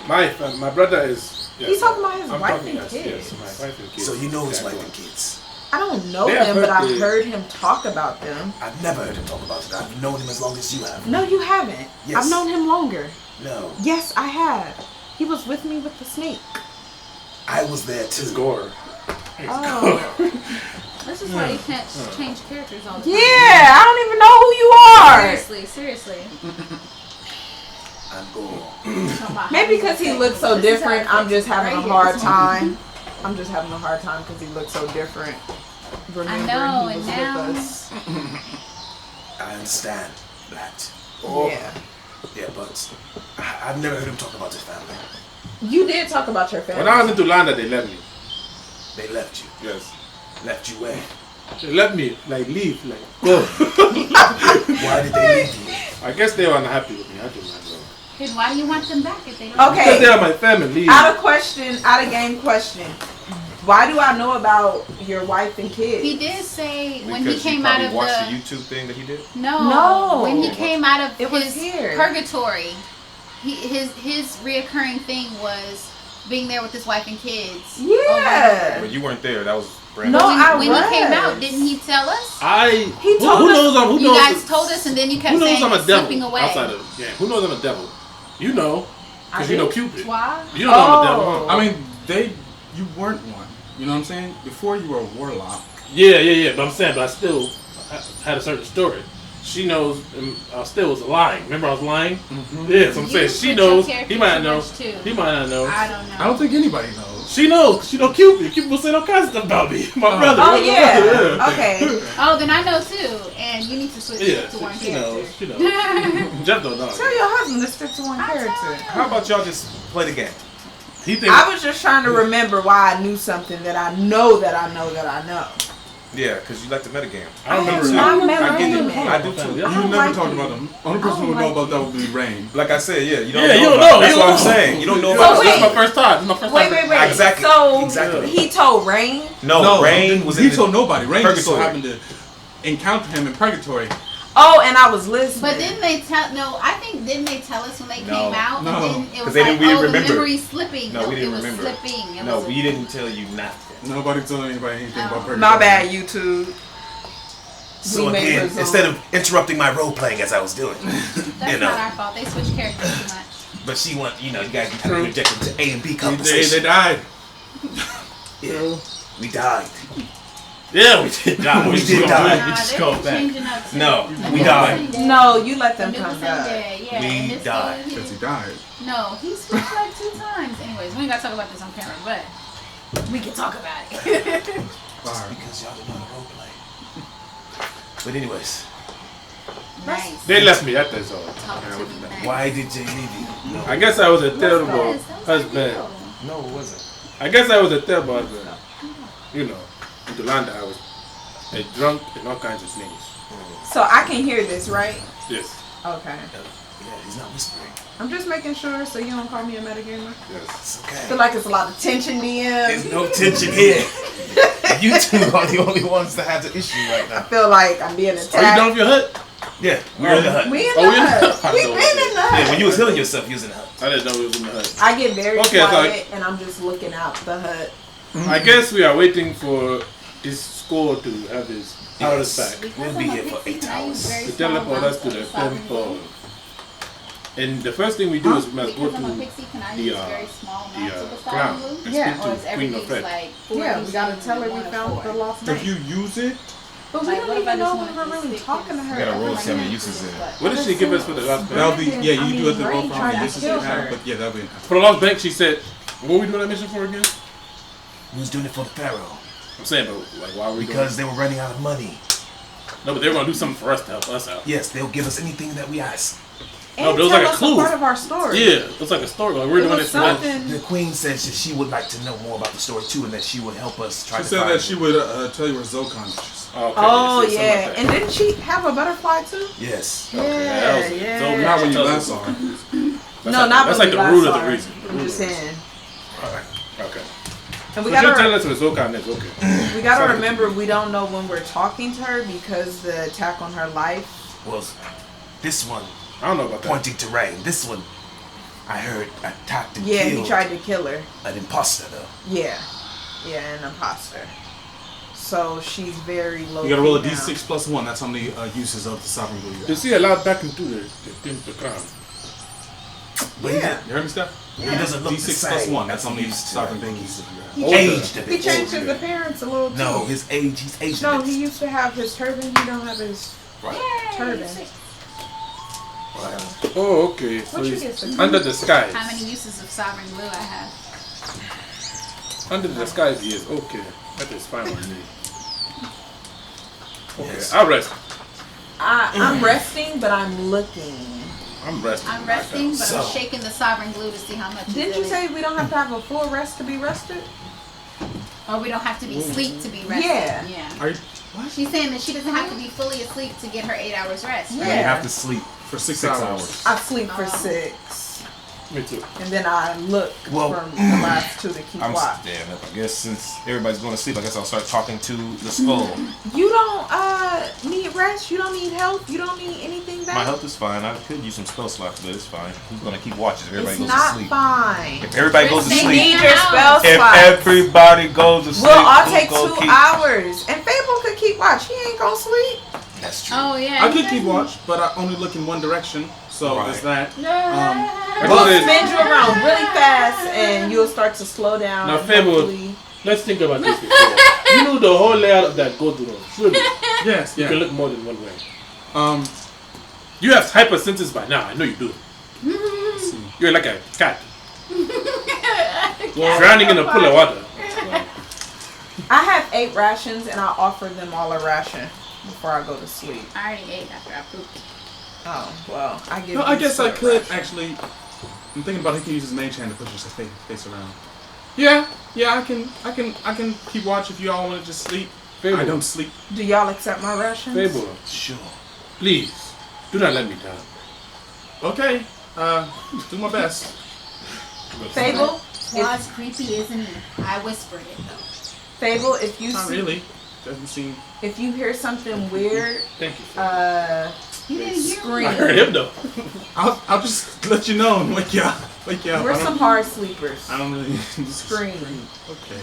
My brother is. Yes, He's talking about his I'm wife talking, and yes, kids. Yes, my wife and kids. So you know his Yeah, wife go and on. kids. I don't know They have them, but heard I've the- heard him talk about them. I've never heard him talk about it. I've known him as long as you have. No, you haven't. Yes. I've known him longer. No. Yes, I have. He was with me with the snake. I was there It's too. gore. Oh. This is why you can't change characters all the time. Yeah, I don't even know who you are. Seriously. I'm Gore. Talking about Maybe how because he you looks so this is how different, it I'm fits just having right a here. hard This one. time. I'm just having a hard time because he looks so different. Remembering know, he and was now- with us. I understand that. Yeah. Yeah, but I've never heard him talk about his family. You did talk about your family. When I was in Tulanda, they left me. They left you. Yes. Left you where? They let me leave, go. Why did they leave you? I guess they were unhappy with me. I don't know. Then why do you want them back if they don't? Okay. Because they are my family. Out of game question. Why do I know about your wife and kids? He did say when he Because you came out probably of watched the YouTube thing that he did. No. when he came out of It was his here. purgatory, his reoccurring thing was being there with his wife and kids. Yeah. But you weren't there. That was brand No, new. I when he came was. out, didn't he tell us? He told who us- knows? Who You knows? guys told us, and then you kept Who knows saying I'm a it's slipping devil away. outside of the game? Who knows I'm a devil? You know, because I you know do. Cupid. Why? You don't know I'm a devil. Oh. Huh? I mean, you weren't one. You know what I'm saying? Before you were a warlock. Yeah. But I'm saying, but I still had a certain story. She knows, and I still was lying. Remember, I was lying. Yeah, so I'm You saying put she your knows. character He might too know. much, too. He might not know. I don't know. I don't think anybody knows. She knows. 'Cause she know Cupid. Cupid will say all kinds of stuff about me. My brother. Oh my yeah. brother, Okay. Oh, then I know too. And you need to switch Yeah, to one she character. knows. She knows. Jeff don't know. Tell your husband to stick to one character. How about y'all just play the game? He thinks. I was just trying to remember why I knew something that I know that I know that I know. Yeah, because you like the metagame. I don't remember. not I get it. metagaming. I do too. You I never don't like talked it. about them. Only person who would know about that would be Rain. Like I said, yeah, you don't Yeah, know. you don't about know. it. That's You what don't I'm know. saying. You don't know So about This it. is my first time. This is my first time. Wait. Exactly. So Exactly. he told Rain. No, Rain was in He the told nobody. Rain just so Purgatory. happened to encounter him in Purgatory. Oh, and I was listening. But didn't they tell? No, I think didn't they tell us when they came out? No. And then it 'Cause was they like, didn't- we didn't oh, remember. the memory's slipping. No, we didn't it was remember. slipping. It No, was we didn't tell you nothing. Nobody told anybody anything about Purgatory. My bad, YouTube. So We made again, results. instead of interrupting my role playing as I was doing, That's you know. not our fault. They switched characters too much. but she want, you guys be kind of interjecting to A and B They conversation. died. Yeah. We died. Yeah, we did die. We did die. We Nah, just they go been back. changing up too. No, we The died. new one No, you let The them new come one back. dead. Yeah, We and this died. one, Because he died. No, he switched like 2 times. Anyways, we ain't gotta talk about this on camera, but we can talk about it. Fire. Because y'all didn't know how to role play. But anyways, Nice. They left me at that zone. Talk to me nice. why did Jay leave you? No, I guess I was a terrible Yes, that was husband. ideal. No, it wasn't. I guess I was a terrible husband. You know, in Yolanda, I was a drunk and all kinds of things. So I can hear this, right? Yes, Okay. Yeah, he's not whispering. I'm just making sure so you don't call me a metagamer. yes. It's I okay. feel like it's a lot of tension, There's DM. no tension here. You two are the only ones that have the issue right I now. feel like I'm being Are you attacked. done with your hut? Yeah, we're in the hut. We in Oh, the we in the hut. hut. We been in the Yeah, when hut. you was healing yourself, you was in the hut. I didn't know we was in the hut. I get very Okay, so quiet and I'm just looking out the hut. I guess we are waiting for this score to have his powers back. We'll be here for 8 hours. To teleport us to the temple. And the first thing we do is we must go Because I'm a to pixie, can I the, use very small amounts of the crown solid blue? and Yeah. speak Or is to Queen of everything's Fed. like Yeah, we gotta tell her we 1 or found 4? the lost If bank. you use it, But we Like, don't what if I even know just when wanted we're to really stick talking to his- her. You gotta roll Like, some I uses in. but- What did she give us for the last bank? that'll be, yeah, you do have to roll Rain from tried the to uses you kill have, her. but yeah, that'll be For the lost bank, she said, what were we doing that mission for again? We was doing it for the Pharaoh. I'm saying, but like, why are we Because they were running out of money. No, but they were gonna do something for us to help us out. Yes, they'll give us anything that we ask. And No, but it was tell like a us clue. part of our story. Yeah, it's like a story. Like we're It doing was this for us. something. The queen said she would like to know more about the story too, and that she would help us try She to said find that she would tell you where Zokon is. Okay, Oh she said something yeah, like and that. didn't she have a butterfly too? Yes. Okay, that Yeah, was- yeah. so Not when you tell last us- saw her. that's No, like, not that's when like we the root last of saw the her. reason. I'm just saying. Okay. And We we so gotta she'll tell us where Zokan is. Okay. we gotta Sorry. remember we don't know when we're talking to her because the attack on her life. Well, this one I don't know about that. pointing to rain. This one, I heard attacked and Yeah, killed he tried to kill her. an imposter though. Yeah, an imposter. So she's very low. You gotta roll a key now. d6 plus 1. That's how many uses of the sovereign blue you You have. see a lot back into the thing to crown. But Yeah. You heard me, Steph? he doesn't look the D6 same plus 1. That's as how he many used to, sovereign I think. blues you have. He Older. aged a He bit. changed his appearance a little too. No, he's aged a No, bit. he used to have his turban. He don't have his turban. Oh, okay. So What you he's get, sir? under the skies. How many uses of sovereign blue I have? Under the skies, he is okay. That is fine with me. Okay, Yes. I'll rest. I'm resting, but I'm looking. I'm resting. I'm resting, but So- I'm shaking the sovereign glue to see how much. Didn't is you in say it. we don't have to have a full rest to be rested? Or we don't have to be asleep to be rested? Yeah. Yeah. Are you, She's saying that she doesn't have to be fully asleep to get her 8 hours rest. Right? Yeah. You have to sleep for 6 6 hours. hours. I sleep for Oh. 6, Me too. and then I look Well, from the last 2 to keep watch. Damn, I guess since everybody's going to sleep, I guess I'll start talking to the skull. You don't need rest. You don't need help. You don't need anything back. My health is fine. I could use some spell slots, but it's fine. Who's going to keep watches if everybody It's goes to not sleep? fine. If everybody goes to They You sleep, need in your the spell house. if slots. everybody goes to sleep, We'll all who's take gonna 2 keep- hours, and Fable could keep watch. He ain't gonna sleep. That's true. Oh yeah. I you could guys- keep watch, but I only look in one direction. So Right. there's that. I We'll just said, spin you around really fast, and you'll start to slow down. Now, and Fable, hopefully- let's think about this before. You knew the whole layout of that gold room. Surely, Yes, you can yeah. look more than one way. Um, You have hypersenses by now. I know you do. You're like a cat well, drowning in a pool of water. I have 8 rations, and I offer them all a ration before I go to sleep. I already ate after I pooped. Oh well, I give. no, I you guess I a could ration. actually. I'm thinking about he can use his mage hand to push his face around. Yeah, I can keep watch if you all want to just sleep. Fable. I don't sleep. Do y'all accept my rations? Fable, Sure. please, do not let me down. Okay. Do my best. Fable? Twa's creepy, isn't he? I whispered it though. Fable, if you Not see, really. Doesn't seem. if you hear something weird, Thank you. Fable. You didn't hear scream. I heard him though. I'll just let you know and wake you up. Wake you up. We're I don't- some hard sleepers. I don't really Scream. Okay.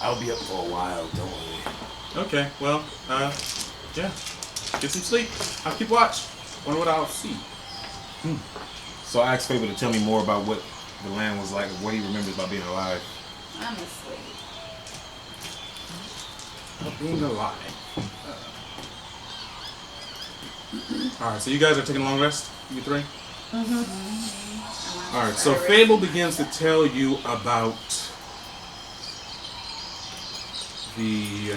I'll be up for a while. Don't worry. Okay. Well. Yeah. Get some sleep. I'll keep watch. Wonder what I'll see. So I asked Fable to tell me more about what the land was like, what he remembers about being alive. I'm asleep. Being alive. All right. So you guys are taking a long rest. You three. All right. So Fable begins to tell you about the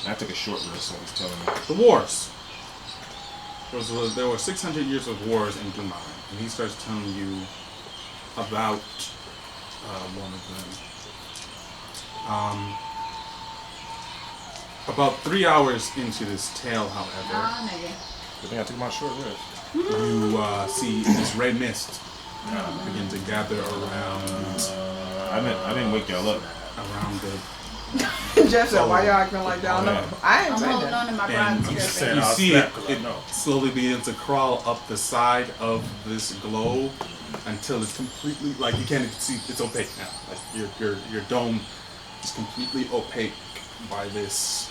I took a short rest, so he's telling me. the wars. There were 600 years of wars in Dumai, and he starts telling you about one of them. About 3 hours into this tale, however, Oh, nigga. I think I took my short rest. you see this red mist begin to gather I didn't wake y'all up. around the. Jeff said, why y'all acting like that? Yeah. I ain't I'm saying holding that. on to my And bronze you griffin. I'll see snap it, 'cause I know. slowly begins to crawl up the side of this globe until it's completely like you can't even see. It's opaque now. Like your dome is completely opaque by this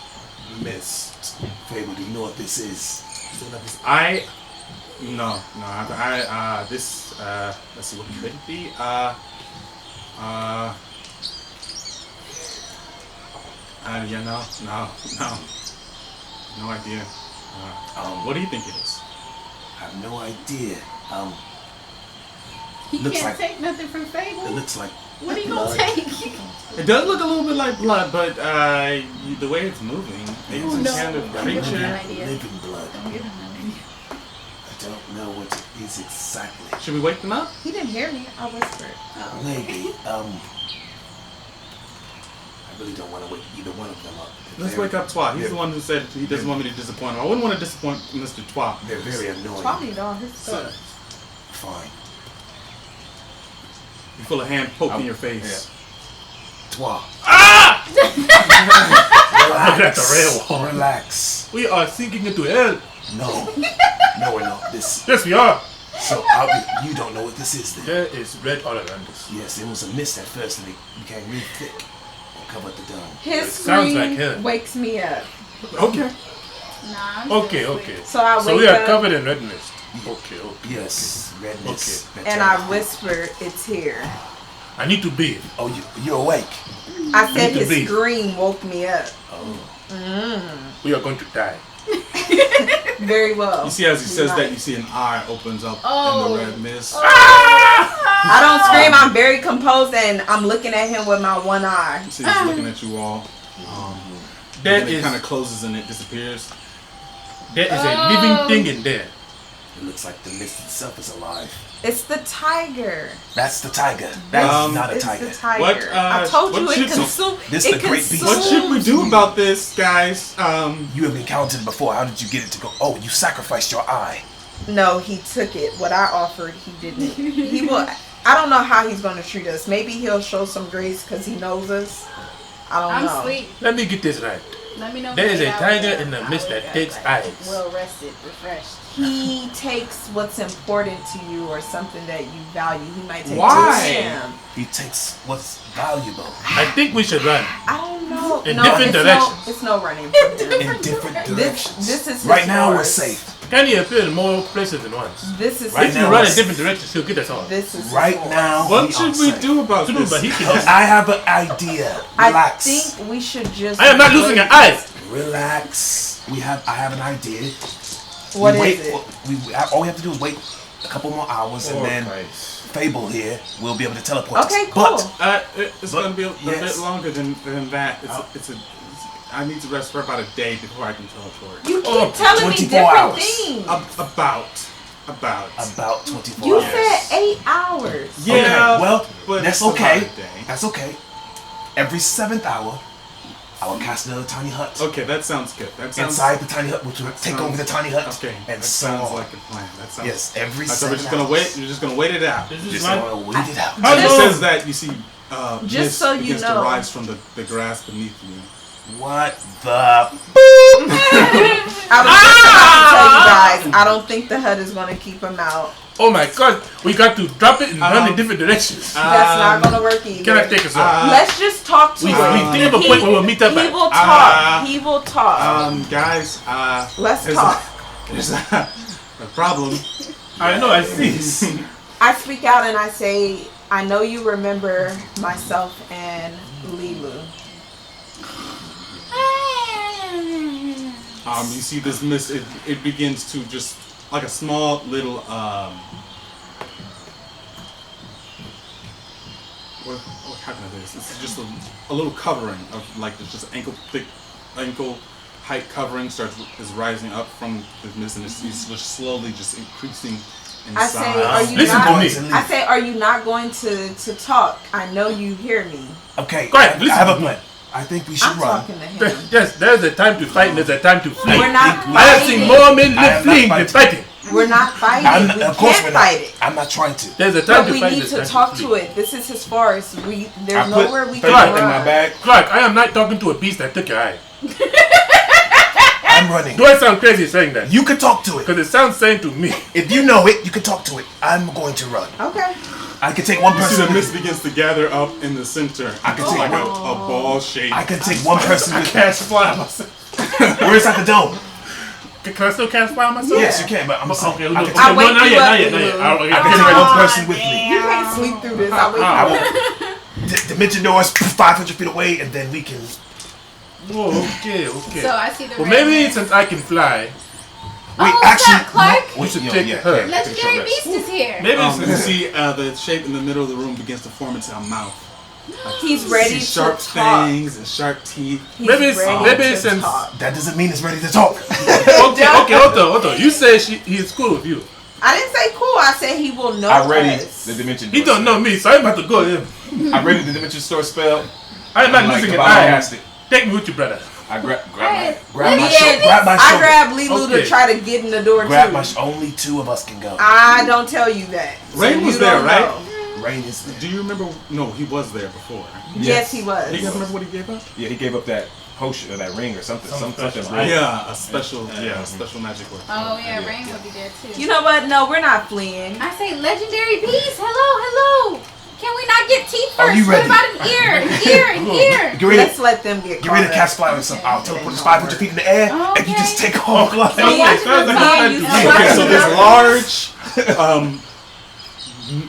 mist. Fable, do you know what this is? This let's see what could it be. Yeah, no idea. What do you think it is? I have no idea. He Looks can't like- take nothing from It Fable. looks like What are you gonna blood. take? It does look a little bit like blood, but the way it's moving, maybe Oh, some no. kind of Don't give him creature. that idea. living blood. Don't give him that idea. I don't know what it is exactly. Should we wake them up? He didn't hear me. I whispered. Oh. Maybe. I really don't want to wake either one of them up. Let's wake up Twa. He's they're- the one who said he doesn't want me to disappoint him. I wouldn't want to disappoint Mr. Twa. They're very annoying. Tommy all his So, stuff. Fine. you feel a hand poke in your face. Twa. That's a real one. Relax. We are sinking into hell. No. No, we're not. This. Yes, we are. So you don't know what this is then? There is red all around us. Yes, it was a mist at first, and it became really thick and covered the dome. His sounds like scream hell. wakes me up. Okay. Nah, I'm Okay, still okay. asleep. So I So wake we are up covered in red mist. Okay, okay. Yes, redness. and I whisper, it's here. I need to bathe. Oh, you're awake. I said to his breathe. scream woke me up. We are going to die. Very well. You see, as he says Right. that, you see an eye opens up Oh. in the red mist. I don't scream. I'm very composed and I'm looking at him with my one eye. You see he's looking at you all. There And it is kind of closes and it disappears. a living thing in there. It looks like the mist itself is alive. It's the tiger. That's the tiger. That's not a It's tiger. the tiger. What, I told what you it should- consumed. This it the great beast. What should we do about this, guys? You have encountered it before. How did you get it to go? Oh, you sacrificed your eye. No, he took it. What I offered, he didn't. He will. I don't know how he's going to treat us. Maybe he'll show some grace because he knows us. I don't I'm know. asleep. Let me get this right. Let me know. There when is we a get out tiger there. in the I'll mist wake that up, takes like, eyes. Well rested, refreshed. He takes what's important to you or something that you value. He might take Why? it to him. He takes what's valuable I think we should run. I don't know. In no, different it's directions. No, it's no running from him. in different directions. This is right his now we're yours. safe. Can he appear in more places than once? This is Right If his you now run in it's- different directions, he'll get us all. This is his Right yours. now, What we should are we safe. do about True, this? but he can. I have an idea. Relax. I think we should just. I am not losing an eye. Relax. I have an idea. What we is wait, it? all we have to do is wait a couple more hours, and then Fable here will be able to teleport Okay, us. cool. It's going to be a yes. bit longer than that. I need to rest for about a day before I can teleport. You keep Oh, telling me 24 different hours. things. About 24 You hours. said 8 hours. Yeah, Okay, well, but that's it's about okay. a day. That's okay. Every 7th hour, I will cast another tiny hut Okay, that sounds good. That sounds inside the tiny hut, which will take sounds- over the tiny hut. Okay, and that so sounds on. like a plan. That sounds. Yes, every So 7 we're just gonna hours. wait. You're just gonna wait it out. This is Just my. gonna wait it out. How It long? says that you see Just mist so you begins know. to rise from the grass beneath you. What the? I was just about to tell you guys, I don't think the hut is gonna keep him out. Oh my God! We got to drop it and run in different directions. That's not gonna work either. Can I take us off? Let's just talk to We him. think of a point where we'll meet up He at. will talk. He will talk. Guys, Let's there's talk. there's a problem. I know. I see. I speak out and I say, I know you remember myself and Lilu. You see this mist. It begins to just like a small little how can I do this? It's just a little covering of like it's just ankle height covering is rising up from the mist and it's just slowly just increasing in I size. say, are you Listen not? to me. I say, are you not going to talk? I know you hear me. Okay, Go ahead, I listen have to a me. plan. I think we should I'm run. talking to him. Yes, there's a time to fight and there's a time to flee. We're not I have seen fighting. more men I live am not fleeing than fighting. We're not fighting. We of course can't we're not. fight it. I'm not trying to. There's a time But to we fight. need there's to time talk flee. to it. This is his forest. There's I nowhere put we third can in my run. bag. Clark, I am not talking to a beast that took your eye. I'm running. Do I sound crazy saying that? You can talk to it. Because it sounds sane to me. If you know it, you can talk to it. I'm going to run. Okay. I can take one You see person. the mist begins to gather up in the center. I can It's take like one. a ball shape. I can take one person with me. Cast fly myself. Where's at the dome? Can I still cast fly myself? Yes, you can, but I'm saying Okay, I no, can okay, take, I'll no, wake not you yet, up, not yet, not yet. Lulu. I'll- I can take one person with me. You can't sleep through this. I'll wake I you will. up. Dimension doors 500 feet away, and then we can. Oh, okay, okay. So I see the Well, red maybe mist. since I can fly, Wait, Oh, actually, what's up, Clark? no, we should yeah, take yeah, her. yeah, take a Legendary short rest. Beast is here. maybe You since see the shape in the middle of the room begins to form into a mouth. He's You ready see to sharp talk. fangs and sharp teeth. He's Maybe- ready maybe to since- talk. That doesn't mean it's ready to talk. okay, hold on. You say he's cool with you. I didn't say cool. I said he will know I ready us. the dimension. He door don't know spell. me, so I'm about to go him. I ready the dimension store spell. I am not I'm like, losing if an I eye. cast it, Take me with you, brother. I grab Hey, Grab my let me shoulder. in. Grab my I shoulder. grabbed Lilu Okay. to try to get in the door Grab too. my. Only 2 of us can go. I don't tell you that. Rain you was there, don't right? know. Rain is there. Do you remember? No, he was there before. Yes, he was. Do you guys remember what he gave up? Yeah, he gave up that potion or that ring or something. Something. special, real. Yeah, a special, a special magic word. Oh yeah, Rain will be there too. You know what? No, we're not fleeing. I say legendary beast. Hello. Can we not get teeth Are first? you ready? What about an ear? An ear? An ear? Get ready. Let's let them get Get ready to caught cast up. fly with something. I'll teleport us 500 feet in the air, and you just take off. Okay, Me and- sounds like me a and plan you to see- me. Okay, so Yeah. this large,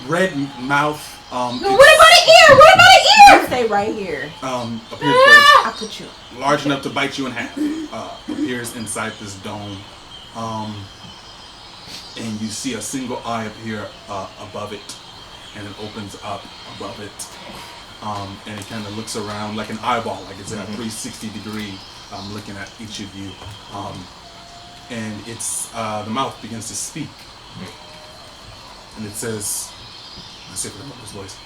red mouth What about an ear? What about an You ear? stay right here. appears very I put you. large enough to bite you in half. Appears inside this dome, and you see a single eye appear above it, and it opens up above it, and it kind of looks around like an eyeball, like it's in a 360 degree, looking at each of you, and it's the mouth begins to speak, and it says, "I say for the mother's voice."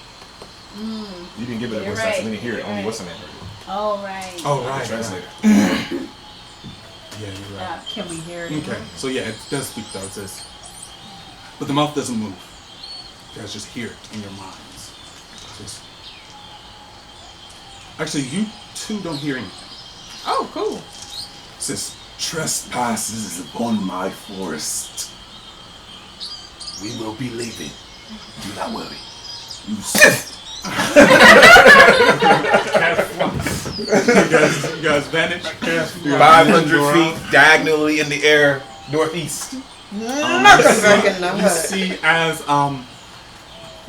You didn't give it a You're voice right, so we didn't hear it. you're Only right. what's the name heard it. Oh right. Oh The right, translator. yeah, you're right. Can we hear it? Okay, so yeah, it does speak though. It says, but the mouth doesn't move. You guys just hear it in your minds. It says, actually, you two don't hear anything. Oh, cool. It says, "Trespasses upon my forest. We will be leaving. Do not worry. You guys vanish. 500 feet diagonally in the air, northeast. Motherfucking in the You hut. see as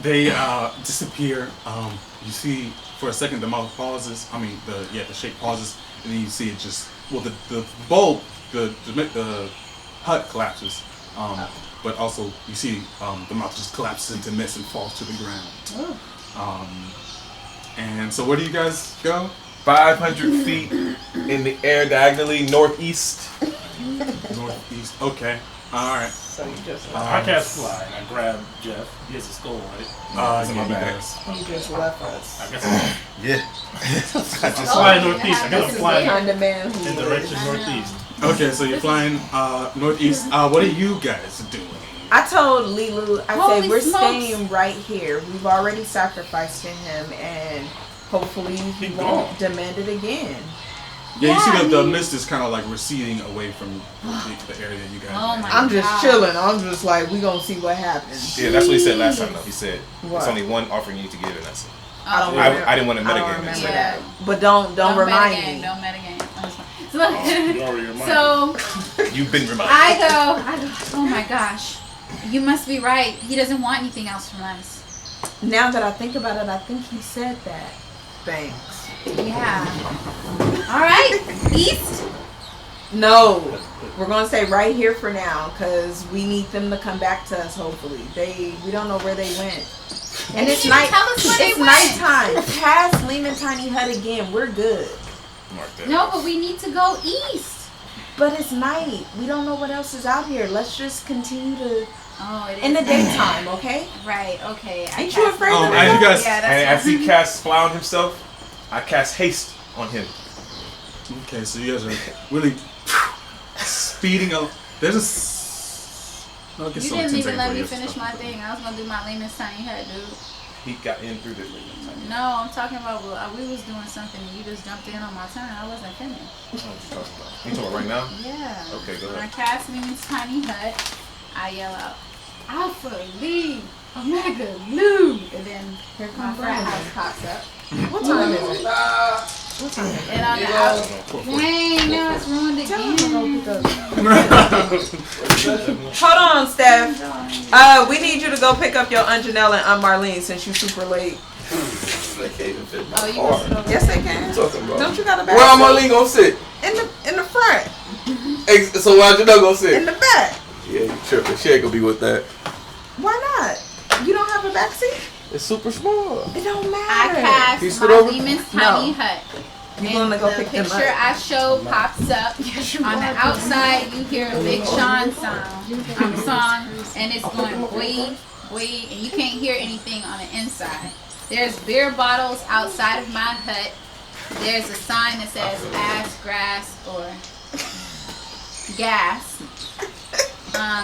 they disappear. You see for a second the mouth pauses. I mean the shape pauses, and then you see it just the bulb the hut collapses. But also you see the mouth just collapses into mist and falls to the ground. And so where do you guys go? 500 feet in the air diagonally northeast. Northeast. Okay. All right. So you just I cast fly and I grab Jeff. He has a skull, right? It's in my he bag. does. you just left us. I guess I'm Yeah. flying northeast. I gotta fly Kind of man in who direction northeast. Okay, so you're flying northeast. What are you guys doing? I told Lilu, I Holy said, we're smokes. staying right here. We've already sacrificed to him, and hopefully he He won't gone. demand it again. Yeah, you see Yeah, that the he- mist is kind of like receding away from the area you guys Oh are in. my I'm just God. chilling. I'm just like, we gonna see what happens. Yeah, that's what he said last time though. He said What? it's only one offering you need to give, and that's it. I don't. Yeah. remember- I didn't want to I don't metagame it. remember So. Yeah. that. But don't remind metagame, me. Don't metagame. So, You already reminded me. so You've been reminded. I go, oh my gosh, you must be right. He doesn't want anything else from us. Now that I think about it, I think he said that. Thanks. Yeah. All right, East. No, we're gonna stay right here for now because we need them to come back to us. Hopefully, we don't know where they went. And They it's didn't even night. tell us where they It's went. nighttime. Past Lehman Tiny Hut again. We're good. Mark that. No, but we need to go east. But it's night. We don't know what else is out here. Let's just continue to Oh, it is in the daytime, okay? Right. Okay. I Ain't you cast- afraid of the as you dark? guys, Yeah, And that's as he casts fly on himself, I cast haste on him. okay, so you guys are really speeding up. There's a. I'll get You some didn't 10 even seconds let for me your finish stuff. my thing. I was gonna do my Lehman's Tiny Hut, dude. He got in through this. No, I'm talking about we was doing something and you just jumped in on my turn. I wasn't finished. What you talking about? You talking about right now? Yeah. Okay, go When I ahead. cast Lehman's Tiny Hut, I yell out, Alpha, Lee, Omega, Lou, and then Here my comes frat Brandon. house pops up. What time is it? What time is it? And on the out, dang, now it's ruined Tell him to again. go pick up. Hold on, Steph. We need you to go pick up your Aunt Janelle and Aunt Marlene since you super late. They can't even fit my Oh, you car. must go. Yes, they can. Talking about. Don't you got a bag? Where am Marlene gonna sit? In the front. So why you not gonna In sit? the back. Yeah, you tripping. She ain't gonna be with that. Why not? You don't have a back seat? It's super small. It don't I matter. cast Can you my sit over? Lehman's Tiny No. Hut. You And gonna go the pick them picture up? I show pops up. On the outside, you hear a Big Sean song, and it's going boy, boy, and you can't hear anything on the inside. There's beer bottles outside of my hut. There's a sign that says ass, grass, or gas.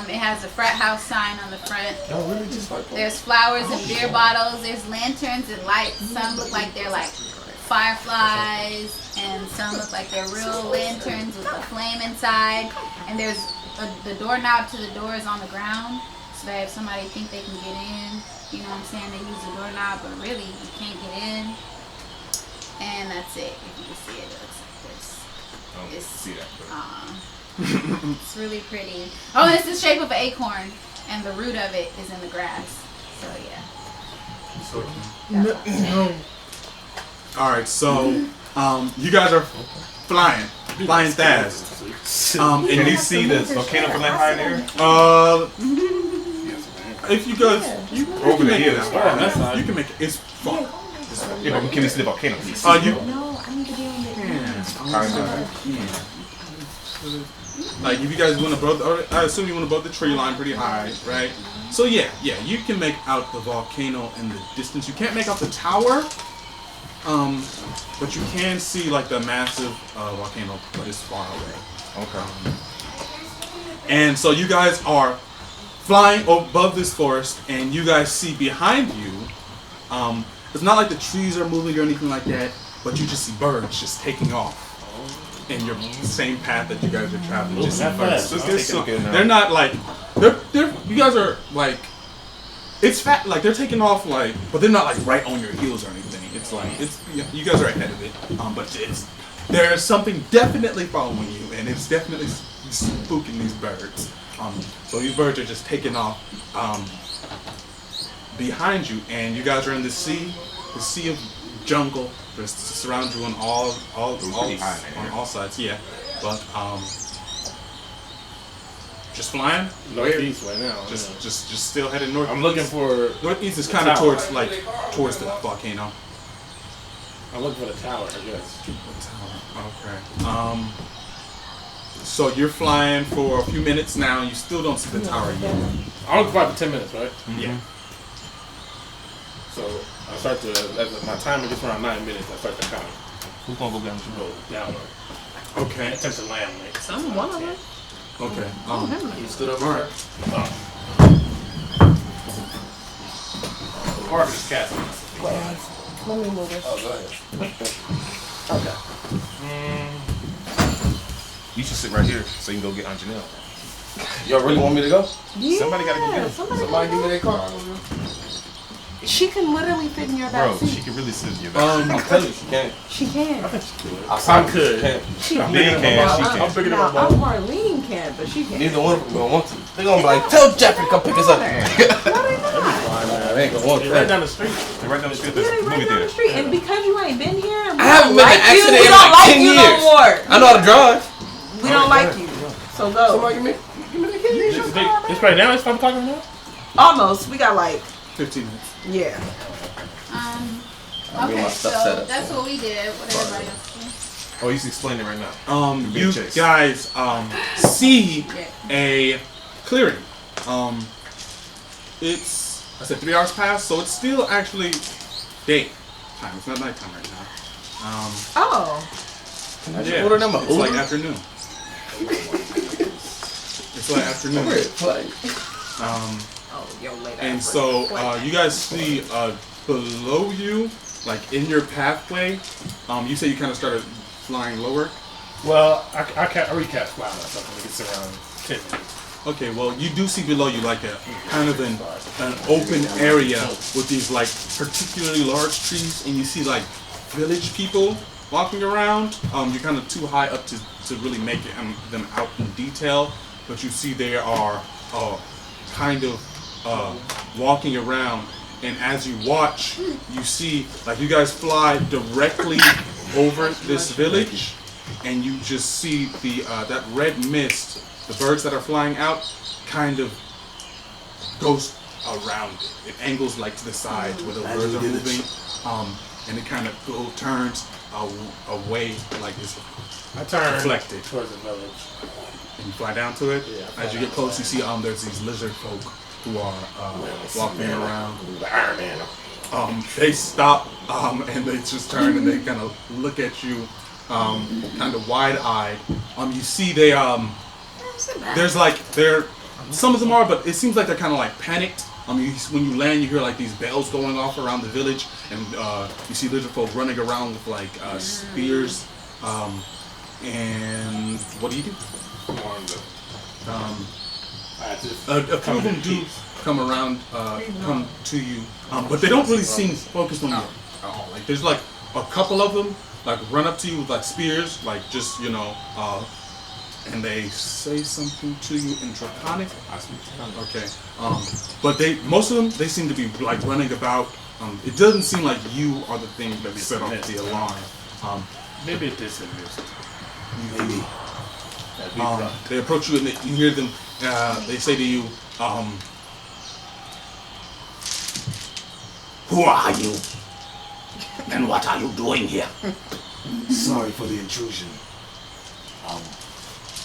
It has a frat house sign on the front. Oh, really? Just like that? There's flowers and beer bottles. There's lanterns and lights. Some look like they're like fireflies, and some look like they're real lanterns with a flame inside. And there's the doorknob to the door is on the ground, so that if somebody think they can get in, you know what I'm saying, they use the doorknob, but really you can't get in. And that's it. If you can see it, it looks like this. I don't It's- see that. But It's really pretty. Oh, it's the shape of an acorn, and the root of it is in the grass. So yeah. All right, so you guys are flying fast. and you see the volcano from that high in the air? If you guys, you Over can the make hill, it it's out. far. That's fine. You can make it. It's far. Yeah, but can we see the volcano? Can you see You No, I need to be on the like if you guys want to above, I assume you want above the tree line pretty high, right? So yeah, you can make out the volcano in the distance. You can't make out the tower, but you can see like the massive volcano, but it's far away. Okay. And so you guys are flying above this forest, and you guys see behind you. It's not like the trees are moving or anything like that, but you just see birds just taking off in your same path that you guys are traveling. Just see Not birds fast. just Let's get taking off. Suki now. They're not like they're you guys are like it's fat like they're taking off like, but they're not like right on your heels or anything. It's like you guys are ahead of it, but there's something definitely following you, and it's definitely spooking these birds. So these birds are just taking off behind you, and you guys are in the sea of jungle. Just surround you on all pretty high in on there. all sides. Yeah, but just flying. Northeast right now. Just still headed north. I'm looking for. northeast is the kind of tower. towards the volcano. I'm looking for the tower. I guess. Okay. So you're flying for a few minutes now, and you still don't see the tower yet. I only fly for 10 minutes, right? Yeah. So I start to, as my timer gets around 9 minutes, I start to count. Who's gonna go down to Go downward. Okay. Attempt to land like Some one of them. Okay. You stood up. All right. Hard is casting. Let me move this. Oh, go ahead. Okay. You should sit right here so you can go get Aunt Janelle. Y'all really want me to go? Yeah, Somebody gotta go get her. Somebody give me that car. She can literally fit in your Bro, back seat. she can really sit in your back. I'm telling you, she can't. She can. I could. Can't. She Nigga can. can, she I'm can. bigger than Now, my ball. Marlene can, but she can't. Neither one of them gonna want to. They gonna be like, tell Jeffrey to come pick us up. No, they not. They ain't gonna want They're right that. down the street. They're right down the street. Yeah, There's they a right movie down the theater. street, and because you ain't been here, and we I haven't don't been to like you, accident we in don't like like 10 you years. no more. I know how to drive. We don't like you. So go. Somebody give me the keys. It's right now. It's 5 o'clock right now. Almost. We got like 15 minutes. yeah. I'll get Okay, my so stuff set up. that's what we did. What everybody else Oh, you should explain it right now. You chased. guys see did. a clearing. It's I said 3 hours past, so it's still actually day time. It's not nighttime right now. Oh. Yeah, order them a it's like Uber? afternoon. It's like afternoon. Oh, yo, later. And so you guys see below you, like in your pathway. You say you kind of started flying lower. Well, I recast fly myself when it gets around 10 minutes. Okay, well, you do see below you like a kind of an open area with these like particularly large trees, and you see like village people walking around. You're kind of too high up to really make them out in detail, but you see they are kind of walking around, and as you watch, you see like you guys fly directly over this village, and you just see the that red mist. The birds that are flying out kind of goes around it. It angles like to the side where the birds are moving, and it kind of turns away like it's I turn deflected. towards the village. And you fly down to it. Yeah, As you get close, you see there's these lizard folk who are walking around. Iron Man. They stop and they just turn and they kind of look at you, kind of wide-eyed. You see they there's like some of them are, but it seems like they're kind of like panicked. When you land, you hear like these bells going off around the village, and you see lizard folk running around with like spears. And what do you do? A few of them do come around, come to you, but they don't really seem focused on you at all. Like there's like a couple of them like run up to you with like spears, like just and they say something to you in Draconic. I speak Draconic. Okay, but most of them they seem to be like running about. It doesn't seem like you are the thing that set off the alarm. Maybe it is missed. Maybe. They approach you and you hear them. They say to you, Who are you? And what are you doing here? Sorry for the intrusion.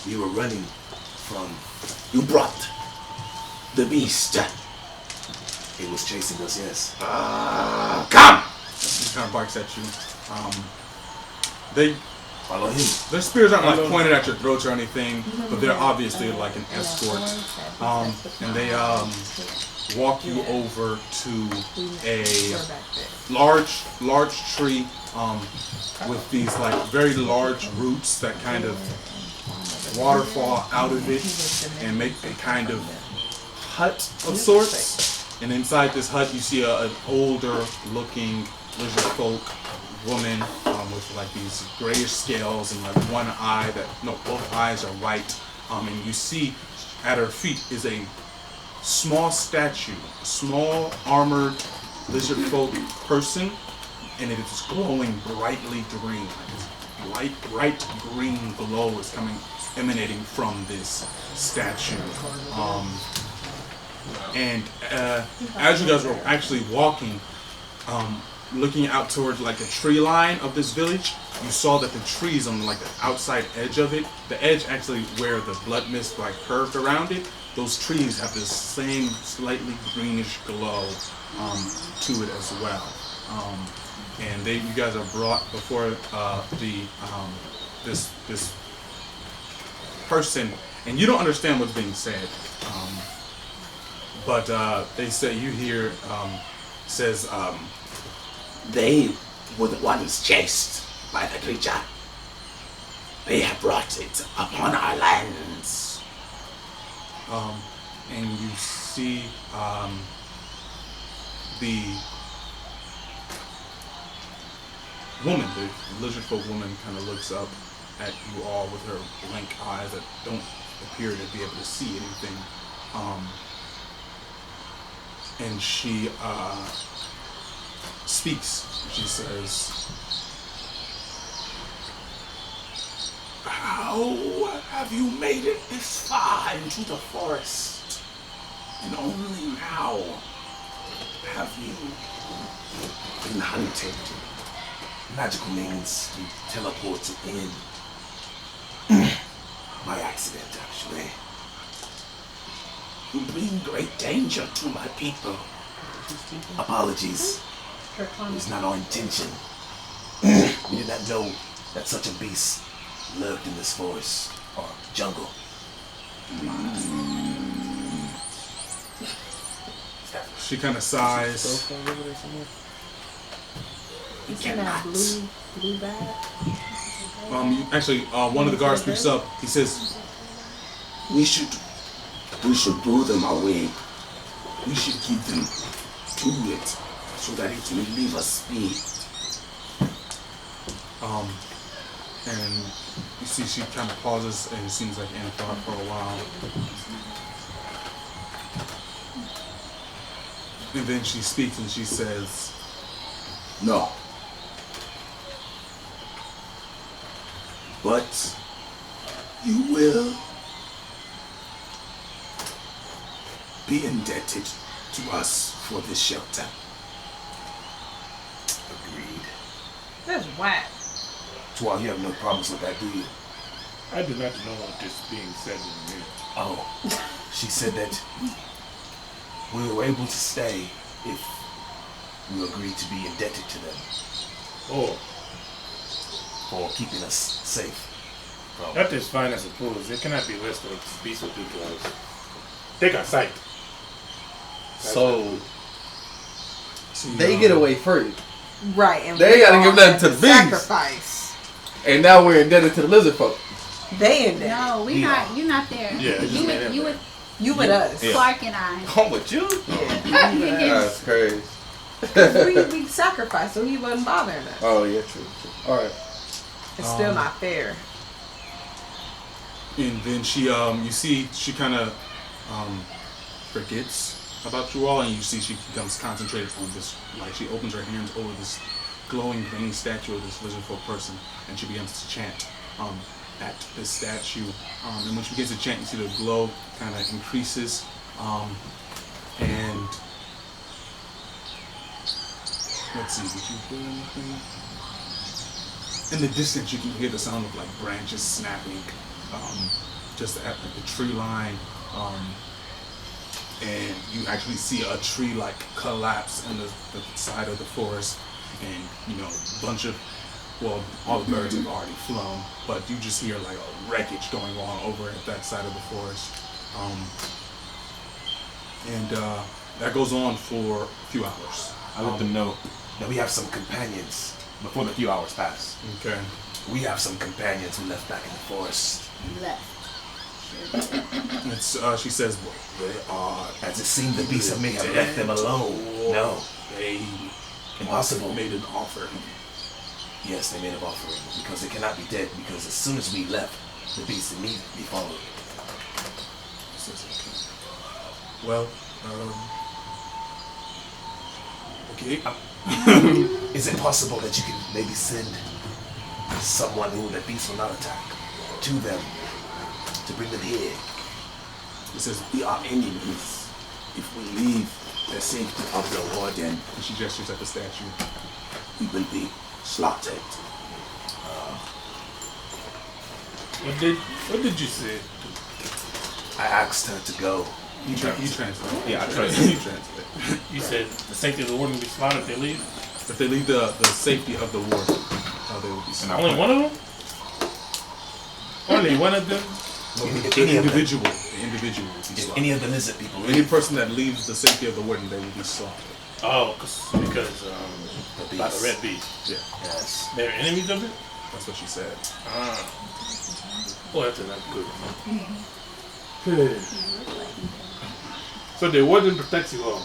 We were running from... You brought the beast. It was chasing us, yes. Come! he kind of barks at you. They Follow him. Their spears aren't like pointed at your throats or anything, but they're obviously like an escort. And they walk you over to a large tree with these like very large roots that kind of waterfall out of it and make a kind of hut of sorts. And inside this hut you see an older looking lizard folk woman with like these grayish scales and like one eye both eyes are white. And you see at her feet is a small statue, a small armored lizard folk person, and it is glowing brightly green. Like this bright green glow is emanating from this statue. And as you guys were actually walking, looking out towards like the tree line of this village, you saw that the trees on like the outside edge of it, the edge actually where the blood mist like curved around it, those trees have this same slightly greenish glow to it as well. And you guys are brought before this person, and you don't understand what's being said, but they say you hear says. They were the ones chased by the creature. They have brought it upon our lands. And you see the woman, the lizardfolk woman, kind of looks up at you all with her blank eyes that don't appear to be able to see anything. And she speaks. She says, How have you made it this far into the forest? And only now have you been hunted. Magical means you teleported in. By accident, actually. You bring great danger to my people. Apologies. It was not our intention. We did not know that such a beast lurked in this forest or jungle. she kind of sighs. You see that blue bag? One of the guards speaks up. He says, We should throw them away. We should keep them to it so that it will leave us speed. and you see she kind of pauses and it seems like in thought for a while. And then she speaks and she says, No. But you will be indebted to us for this shelter. Agreed. That's whack. Tuan, you have no problems with that, do you? I do not know what is being said in here. Oh, she said that we were able to stay if we agreed to be indebted to them Oh, for keeping us safe. From that is fine, I suppose. It cannot be less than what peace will do to us. Take our sight. So see, they get away free, Right, and They we gotta all give that had to the beast. sacrifice. and now we're indebted to the lizard folk. They in there. No, we not. You not there. Yeah, it just you made with it you there. with You with us. Yeah. Clark and I. I'm with you. Yeah. You get- That's crazy. we sacrificed, so he wasn't bothering us. Oh yeah, true. All right. It's still not fair. and then she, you see, she kind of forgets about you all, and you see she becomes concentrated on this. Like she opens her hands over this glowing green statue of this lizardfolk person, and she begins to chant at this statue. And when she begins to chant, you see the glow kind of increases, and let's see, did you hear anything? In the distance, you can hear the sound of like branches snapping, just at like, the tree line, and you actually see a tree like collapse in the side of the forest, and you know, a bunch of, well, all the birds have already flown, but you just hear like a wreckage going on over at that side of the forest, and that goes on for a few hours. I let them know that we have some companions before the few hours pass. Okay. we have some companions who left back in the forest. Left. It's, she says, well, they are. As it seemed the beast may have left them alone. No. They Impossible. made an offer. Yes, they made an offering because they cannot be dead because as soon as we left, the beast immediately followed. Says, okay. Well, okay. Is it possible that you can maybe send someone who the beast will not attack to them to bring them here? It says, We are enemies. If we leave the safety of the warden, and she gestures at the statue. we will be slaughtered. What did you say? I asked her to go. You translate. Yeah, I You translate. translate. You said the sanctity of the warden will be slaughtered if they leave? If they leave the safety of the warden, they will be slaughtered. Only one of them? Only one of them? If The any of them, individual will be if slaughtered. any of the lizard people Any leave, person that leaves the safety of the warden, they will be slaughtered. Oh, because the by the beast. red beast. Yeah, Yes. They're enemies of it? that's what she said. Ah. Oh, that's not good. Good. So the warden protects you all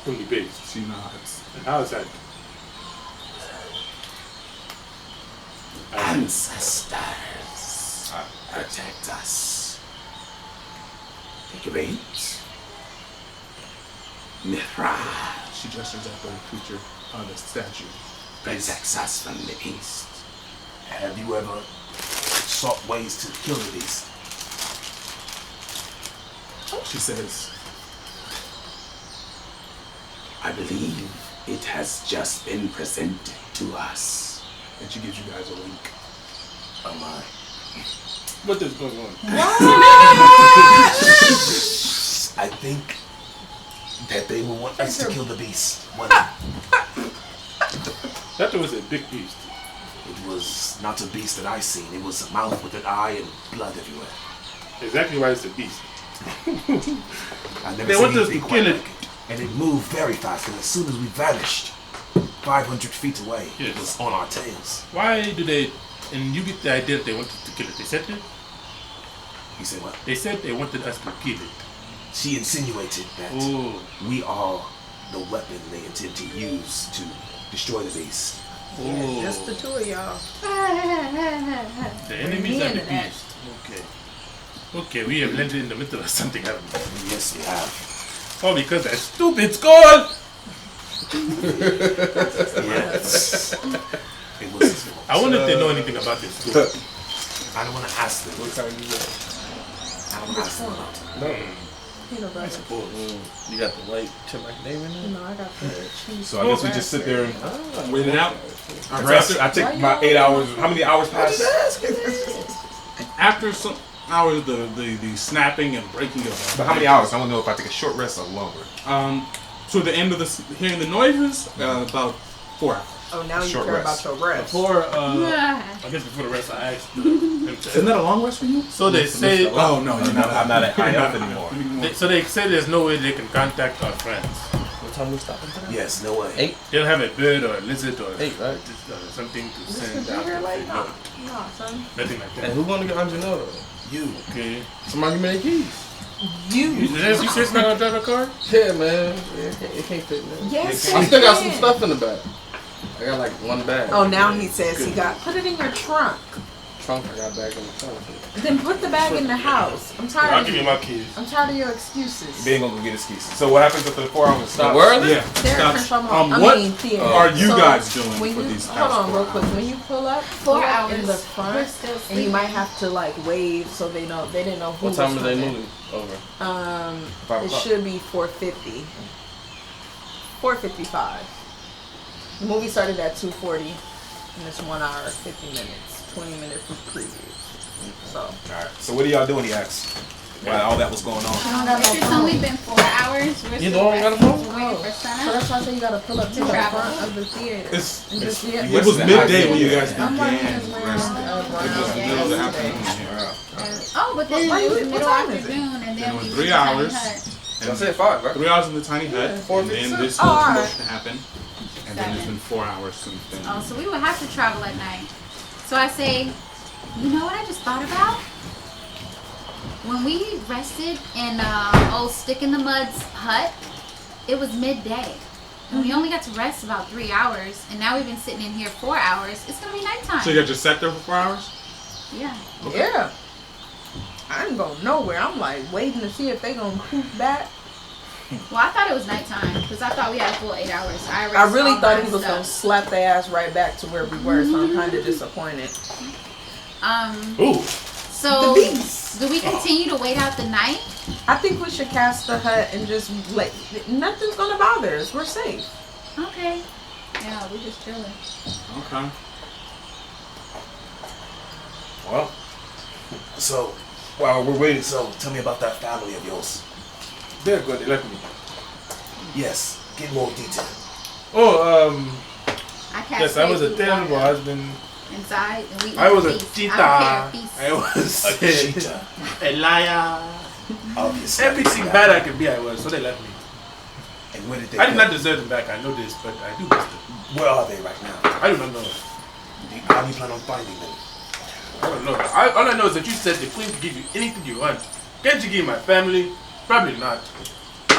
from the beast. She nods. And how is that? Ancestors protect us. The great Mithra She gestures at the creature on the statue. protects us from the east. Have you ever sought ways to kill the beast? She says, I believe it has just been presented to us. and she gives you guys a wink. Oh my. What is going on? I think that they will want us to kill the beast. One, That was a big beast. it was not a beast that I seen. It was a mouth with an eye and blood everywhere. Exactly why it's a beast. I never They seen want us anything to quite kill it. like And it moved very fast, and as soon as we vanished, 500 feet away, Yes. it was on our tails. Why do they, and you get the idea that they wanted to kill it. They said that? You say what? They said they wanted us to kill it. She insinuated that Oh. we are the weapon they intend to use to destroy the beast. Oh. Just the two of y'all. The enemies me are the into that. beast. Okay. Okay, we have landed in the middle of something, haven't we? Yes, we have. Oh, because that stupid skull! Yes. It was his fault. I wonder if they know anything about this school. I don't want to ask them. What time you got? I don't want to ask them about it. No. You know, brother. You got the white chip macadamia in there? No, I got the cheese. So I guess we just sit there and Wait it out. rest. I take my 8 hours. How many hours pass? After some hours, the snapping and breaking of But how many hours? I want to know if I take a short rest or longer. to the end of this, hearing the noises, about 4 hours. Oh, now you Short care rest. about your rest. Before, I guess before the rest, I asked them Isn't that a long rest for you? So they say, Oh no, you're not. I'm not at high health anymore. so they say there's no way they can contact our friends. What time we stopping today? Yes, no way. 8? They don't have a bird or a lizard or 8, right? something to This send could out. be here to like say no, no. no, son. Nothing like And that. who gonna get Angelino though? You. Okay. Somebody give me their keys. You. You say it's not gonna drive a car? Yeah, man. Yeah, it can't fit, man. Yes, I it still got some can. stuff in the bag. I got like one bag. Oh, now he says he got. Put it in your trunk. Trunk, I got bag in the trunk. Then put the bag in the house. I'm I'll tired. give you my keys. I'm tired of your excuses. They ain't gonna go get his keys. So what happens after the 4 hours? The Stop. word? Yeah. They're Stop. from What theater. are you So, guys doing when for you, these hold past on 4 real quick. hours? When you pull up 4 hours. in the We're front, still and you sleeping. might have to like wave so they know they didn't know who What time was are they coming. moving over? 5 It o'clock. should be 4:50. 4:55. The movie started at 2:40, and it's 1 hour 50 minutes. 20 minutes for preview. So Alright. So what are y'all doing? He asked. While all that was going on. If it's only been 4 hours, we're You still don't got a resting. phone? We're waiting for So sunup. that's why I say you gotta pull up to the travel. front of the theater. It's, And just, it yeah, was midday when you guys I'm like, began just wearing resting. a It was brown middle of the yesterday. afternoon. Oh, but then What it was time middle is it? afternoon, and Then then it was we 3 went to hours. Tiny Hut. I said 5, right? 3 hours in the tiny hut, and then this Oh, whole alright. commotion happened, and then it's been 4 hours since then. Oh, so we would have to travel at night. So I say, you know what I just thought about? When we rested in old Stick in the Mud's hut, it was midday. And we only got to rest about 3 hours, and now we've been sitting in here 4 hours. It's gonna be nighttime. So you got your sat there for 4 hours? Yeah. Yeah. I ain't going nowhere. I'm like waiting to see if they gonna poof back. Well, I thought it was nighttime because I thought we had a full 8 hours. I erased really all thought my he was gonna stuff. slap their ass right back to where we were, so I'm kind of disappointed. Ooh. So The beast. do we continue to wait out the night? I think we should cast the hut and just like nothing's gonna bother us. We're safe. Okay. Yeah, we just chilling. Okay. Well, so while we're waiting, so tell me about that family of yours. They're good. They left me. Yes, get more detail. Oh, I can't yes, I was a terrible husband. inside, and we. I was a feast. cheetah. I don't care, feast. I was A cheetah. a liar. Obviously. Everything bad I could be, I was. So they left me. And where did they I did go? not deserve them back. I know this, but I do miss them. Where are they right now? I do not know. How do you plan on finding them? I don't know. All I know is that you said the queen can give you anything you want. Can't you give my family? Probably not.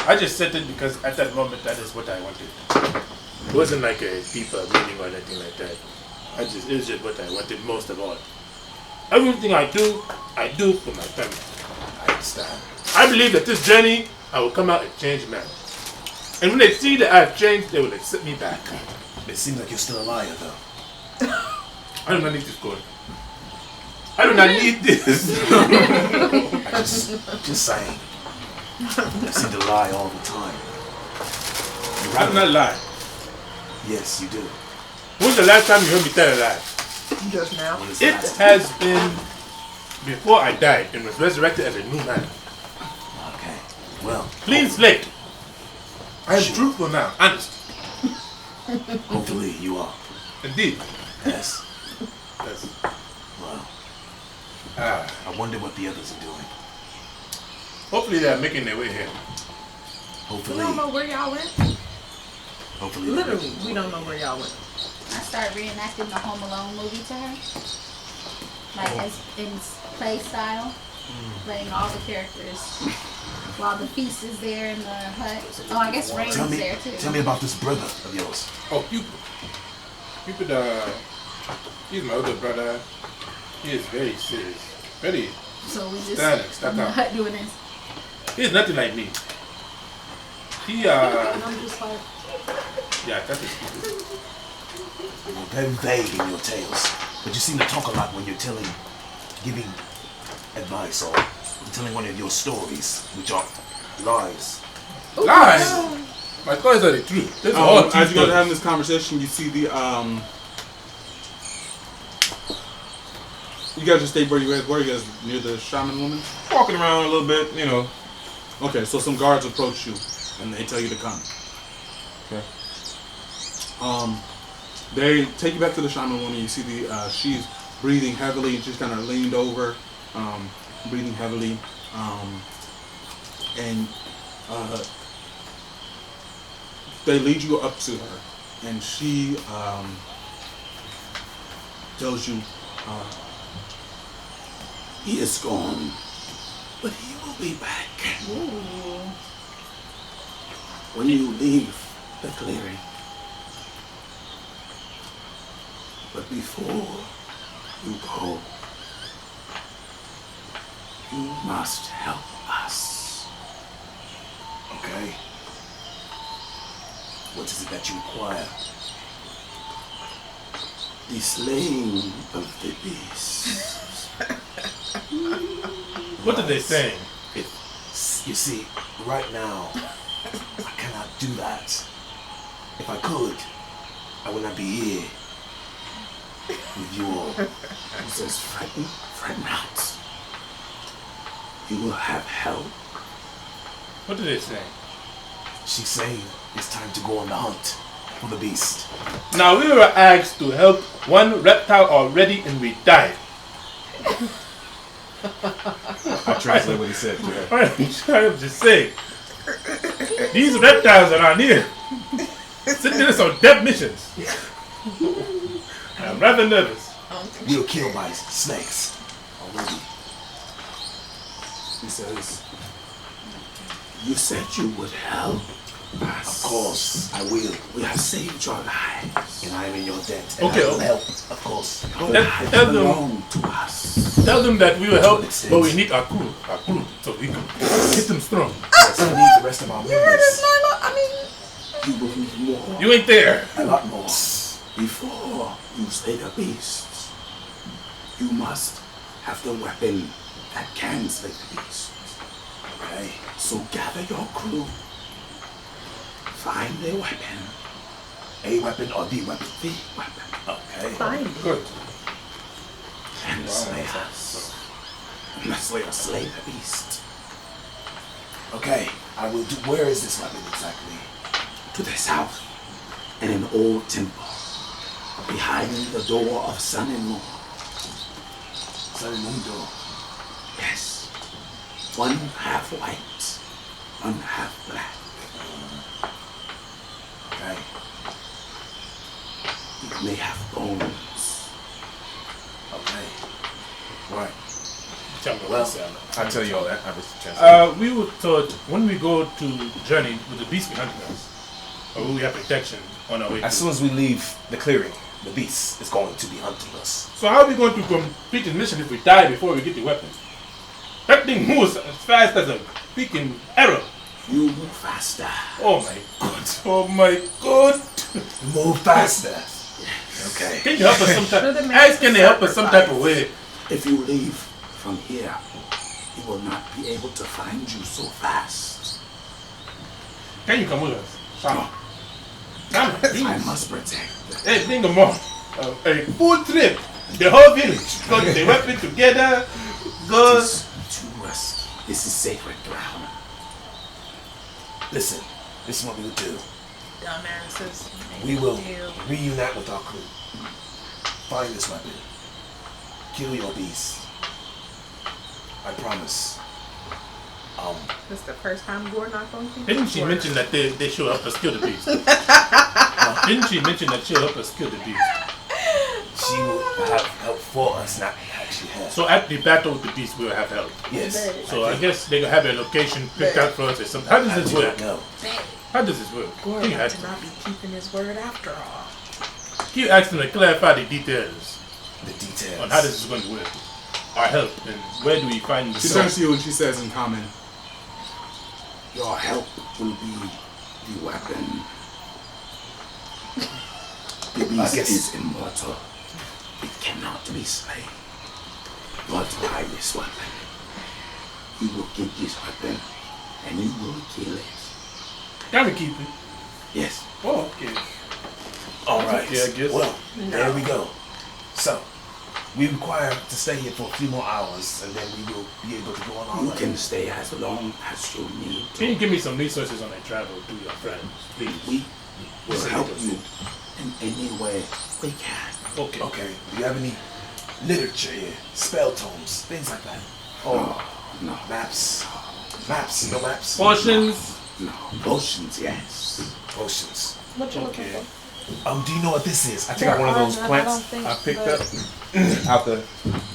I just said it because at that moment that is what I wanted. It wasn't like a deeper meaning or anything like that. It was just what I wanted most of all. Everything I do for my family. I understand. I believe that this journey, I will come out a changed man. And when they see that I've changed, they will accept me back. It seems like you're still a liar, though. I do not need this gold. I do not need this. Just saying. You seem to lie all the time. I do not lie. Yes, you do. When's the last time you heard me tell a lie? Just now. When is the It last- has been before I died and was resurrected as a new man. Okay. Well, Clean slate. I am truthful now, honest. hopefully you are. Indeed. Yes. Yes. Well, Ah, I wonder what the others are doing. hopefully they are making their way here. We Hopefully. don't know where y'all went. Hopefully. Literally, we don't know where y'all went. I start reenacting the Home Alone movie to her, like as in play style, letting all the characters. While the feast is there in the hut. Oh, I guess Rain Tell is me, there too. tell me about this brother of yours. Oh, Cupid. Cupid, he's my older brother. He is very serious. Very. So we just Stand it, step in the out. hut doing this. He's nothing like me. He, And I'm just like, yeah, that is Cupid. You're very vague in your tales, but you seem to talk a lot when you're giving advice or telling one of your stories, which are lies. Lies! My stories are the truth. This is all As true you guys are stories. having this conversation, you see the you guys just stay where you guys were. You guys near the shaman woman. Walking around a little bit, you know. Okay, so some guards approach you, and they tell you to come. Okay. They take you back to the shaman woman. You see the she's breathing heavily, and she's kind of leaned over, breathing heavily, and they lead you up to her, and she tells you, He is gone, but he will be back. When you leave the clearing. But before you go, you must help us. Okay? What is it that you require? The slaying of the beast. What are they saying? You see, right now, I cannot do that. If I could, I would not be here with you all. He says, fret not. You will have help. What are they saying? She's saying it's time to go on the hunt for the beast. Now we were asked to help one reptile already and we died. I translate what he said to her. I'm just saying. These reptiles around here sitting in some death missions. I'm rather nervous. We were killed by snakes already. He says, you said you would help us. Of course, I will. We have saved your lives. And I am in your debt. And Okay, I will okay. help, of course. Your Tell lives them- belong to us. Tell them that we will help, Extent. but we need our crew, so we can get them strong. Yes, we need the rest of our members. You will need more. You ain't there. A lot more. Before you slay the beasts, you must have the weapon that can slay the beast. Okay? So gather your crew, find their weapon, A weapon or the weapon? The weapon. Okay. Fine. Good. And slay us. And slay the beast. Okay. I will do. Where is this weapon exactly? To the south, in an old temple, behind the door of Sun and Moon. Sun and Moon door. Yes. One half white, one half black. Okay. It may have bones. Okay. Right. Tell me Well, what you I'll tell you all that. I was chance. we would thought when we go to journey with the beast behind us, or will we have protection on our way? As soon as we leave the clearing, the beast is going to be hunting us. So how are we going to complete the mission if we die before we get the weapon? That thing moves as fast as a freaking arrow. You move faster. Oh my god. Oh my god. Move faster. Okay. Can you help us some Shoulda type? made Ask, can they help us the some type of way? If you leave from here, he will not be able to find you so fast. Can you come with us? Come on, I please. must protect. Hey, bring them on. A full trip. The whole village. Go to the weapon together. Go. This is too risky. This is sacred ground. Listen, this is what we will do. Dumbasses. We will reunite with our crew. Find this weapon. Kill your beast. I promise. This is the first time Gore not going to. Didn't she mention that they should help us kill the beast? Didn't she mention that she'll help us kill the beast? She will have help for us, not actually have. So at the battle with the beast, we'll have help. Yes. So I guess they will have a location picked out for us or something. How does I this do work? not know. How does this work? Gore Can you got ask to them? not be keeping his word after all. Can you ask them to clarify the details The details. on how this is going to work? Our help and where do we find the She source? turns to you and she says in common, Your help will be the weapon. The beast guess- is immortal. It cannot be slain. But by this weapon, you will get this weapon and you will kill it. Can we keep it? Yes. Oh, okay. All right. Yeah, I guess. Well, there we go. So, we require to stay here for a few more hours, and then we will be able to go on our You way. can stay as long as you need Can you to. give me some resources on that travel to your friends, please? We will Send help it to you us. in any way we can. Okay. Okay. Do you have any literature here? Spell tomes, things like that. Oh, No, maps. Maps. No maps. Potions. no. Potions, yes. Potions. What you looking Okay. for? Do you know what this is? I took out one of those There are none, I plants don't think, I picked but- up out the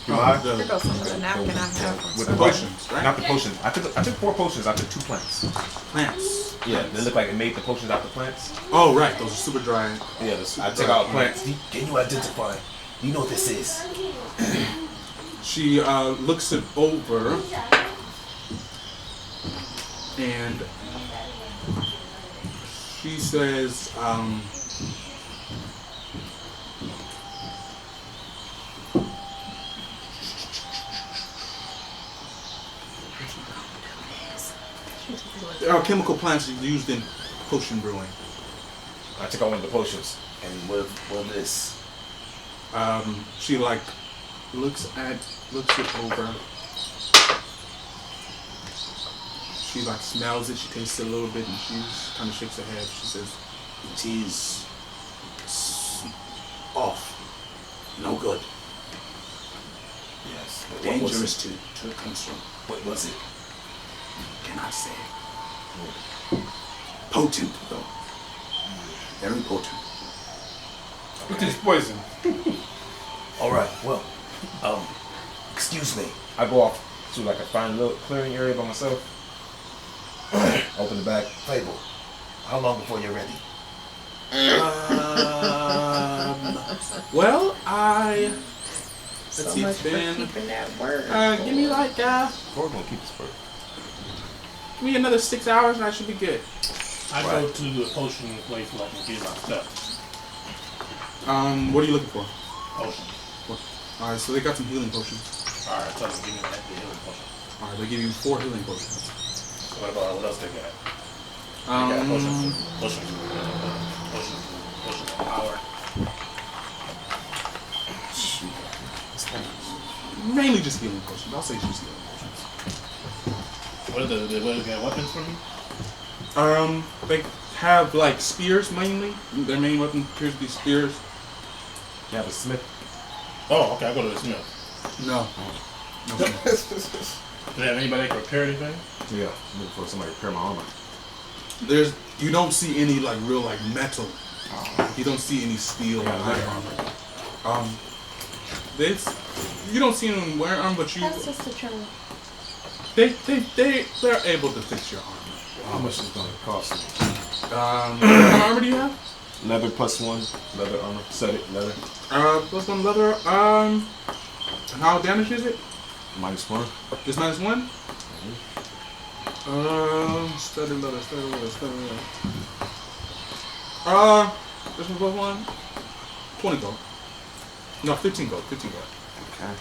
Dumai. There goes some of the napkin I have. With the potions, right? Not the potions. I took 4 potions out of 2 plants. plants. Yeah, they look like they made the potions out the plants. Oh, right. Those are super dry. Yeah, I took out plants. Can you identify? Do you know what this is? She looks it over and she says, there are chemical plants used in potion brewing. I took out one of the potions. And what this? She like looks it over. She like smells it. She tastes it a little bit, and she kind of shakes her head. She says, It is off. No good. Yes. But what was Dangerous it? to consume. What was it? Cannot say. Potent, though. Very potent. It is poison. All right. Well, excuse me. I go off to like a fine little clearing area by myself. Open the bag. Fable. How long before you're ready? well, let's So see, much it's for been, keeping that word. give me like, We're gonna keep this bird. give me another 6 hours and I should be good. I go to the potion place so I can get my stuff. What are you looking for? Potion. Alright, so they got some healing potions. Alright, tell them give me that the healing potion. Alright, they give you 4 healing potions. What else they got? They got potions. Um, Potions. Potions. potion of power. Mainly just healing potions. I'll say just healing potions. What are the weapons for me? They have like spears mainly. Their main weapon appears to be spears. You have a smith. Oh, okay, I go to the smith. No. Do they have anybody that can repair anything? Yeah, I'm looking for somebody to repair my armor. You don't see any like real like metal. You don't see any steel or leather armor. You don't see them wearing armor, but That's just a trend. they're able to fix your armor. How much is it going to cost me? What kind of armor do you have? Leather +1, leather armor, set it, leather. +1 leather. How damage is it? -1. Just -1. Studded leather. This one +1. 20 gold. No, 15 gold. 15 gold. Okay.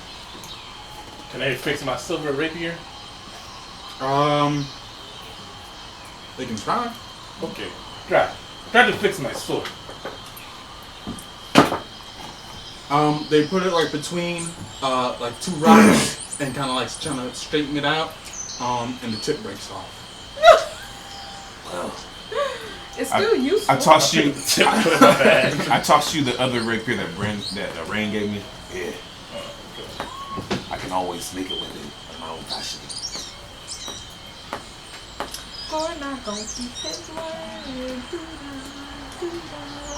Can they fix my silver rapier? They can try. Okay, try to fix my sword. They put it like between like two rocks and kind of like trying to straighten it out. And the tip breaks off. It's still useful. I tossed you. Put it in my bag. I tossed you the other rapier that Rain gave me. Yeah. I can always make it with it in my own fashion. We're not gonna keep his word.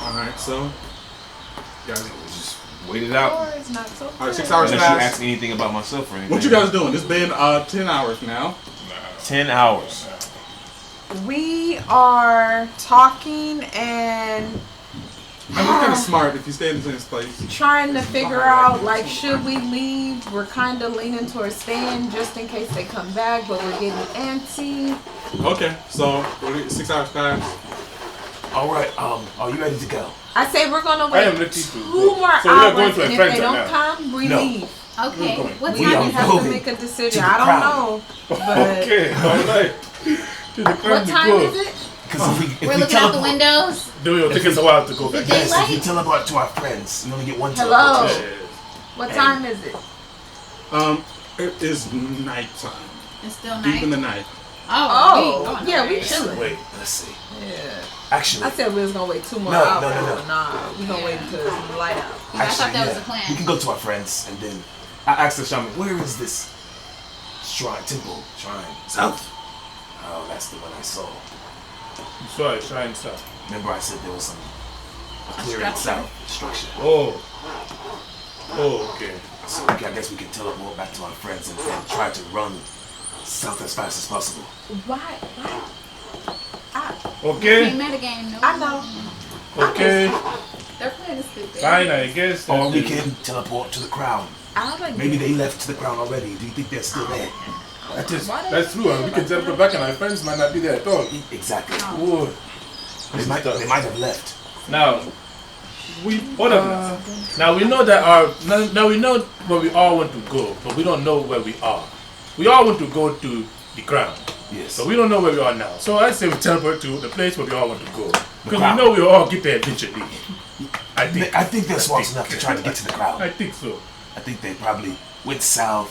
Alright, so you guys, Just wait it out. Or it's not so alright, 6 good. hours Unless you passed. ask me anything about myself or anything. What you guys doing? It's been 10 hours now. 10 hours. We are talking and I mean, it's kind of smart if you stay in the same place. trying to figure out, like, should we leave? We're kind of leaning towards staying just in case they come back, but we're getting antsy. Okay, so 6 hours passed. All right. Are you ready to go? I say we're gonna I wait am ready to 2 go. more So we are going hours, to a and if friend's they don't right now. come, we No. leave. Okay. What We We are time have going to make a to decision. the I don't crown. know, but Okay, alright. what time is it? Because if We're we looking out the teleport, windows. It'll take us a while to go back. Did yes, if we Daylight? teleport to our friends, we only get one Hello. teleport. What time is it? It is nighttime. It's still Deep in night. the night. Oh, yeah, we chilling. Wait, let's see. Yeah. Actually, I said we was gonna wait 2 more No, hours. no, no, no. but Nah, we gonna wait until it's light out. Yeah, I thought that was the plan. We can go to our friends and then I asked the shaman, where is this shrine, shrine? South. Oh, that's the one I saw. You saw it, shine stuff. Remember I said there was some clearing structure. south structure. Oh, okay. So I guess we can teleport back to our friends and try to run south as fast as possible. Why? Okay, Ain't metagame, no. I know. okay. They're playing stupid. Fine, I guess. Or we can teleport to the crown. I like Maybe they left to the crown already. Do you think they're still there? That's true. And we can teleport back, and our friends might not be there at all. Exactly. Whoa. They might have left. Now, hold up. Now we know that now we know where we all want to go, but we don't know where we are. We all want to go to the crown, Yes. but we don't know where we are now. So I say we teleport to the place where we all want to go, because we crown. know we all get there eventually. I think they're smart enough to try to get to the crown. I think so. I think they probably went south,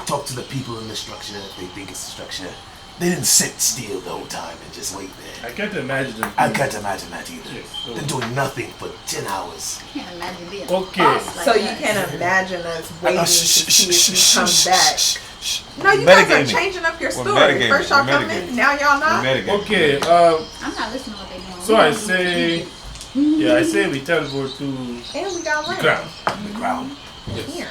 talked to the people in the structure if they think it's the structure. They didn't sit still the whole time and just wait there. I can't imagine them. I can't imagine that either. Yes, so- They're doing nothing for 10 hours. Can't imagine being Okay. boss like So you that. can imagine us waiting to see if shh, you come shh, back. shh, shh. No, you guys are Metagaming. changing up your We're story. metagaming. First y'all We're come metagaming. in, now y'all not. Metagame. Okay. I'm not listening to what they're doing. So I say, yeah, I say we teleport to And we got the land. crown. The crown. Here,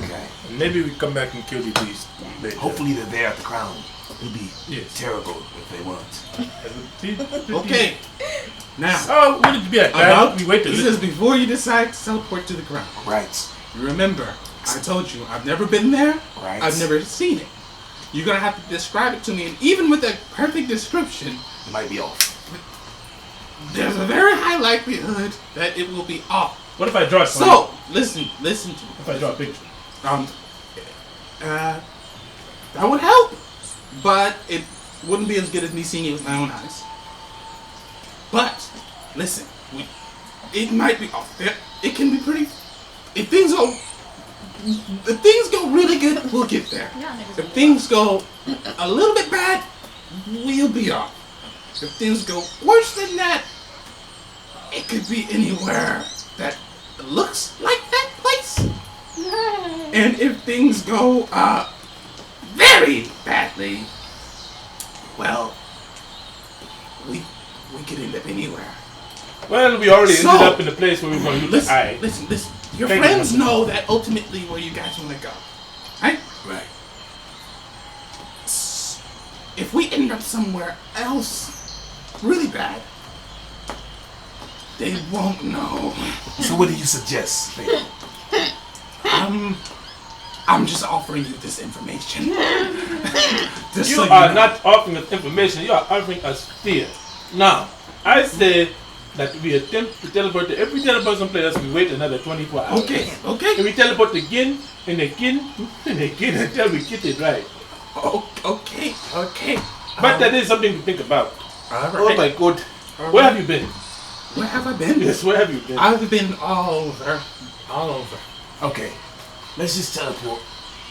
Okay. And maybe we come back and kill the beast later. Hopefully they're there at the crown. It'd be Yes. terrible if they weren't. Okay. Now, Oh, would it be a about we wait to this is before you decide to teleport to the ground. Right. Remember, I told you I've never been there. Right. I've never seen it. You're gonna have to describe it to me, and even with a perfect description, It might be off. there's a very high likelihood that it will be off. What if I draw it for you? So, listen to me. If I draw a picture? That would help, but it wouldn't be as good as me seeing it with my own eyes. But listen, it might be off. It can be pretty. If things go really good, we'll get there. If things go a little bit bad, we'll be off. If things go worse than that, it could be anywhere that looks like that place. And if things go very badly, well, we could end up anywhere. Well, we already ended up in the place where we're going to use the eye. Listen. Your Thank friends you. know that ultimately where you guys want to go, right? Right. If we end up somewhere else really bad, they won't know. So what do you suggest, baby? I'm just offering you this information. Just You so are know. not offering us information, you are offering us fear. Now, I say that we attempt to teleport to every teleport someplace else, we wait another 24 hours. Okay. And we teleport again and again and again until we get it right. Okay. But that is something to think about. All Oh right. my God. Where have you been? Where have I been? Yes, where have you been? I've been all over. Okay, let's just teleport.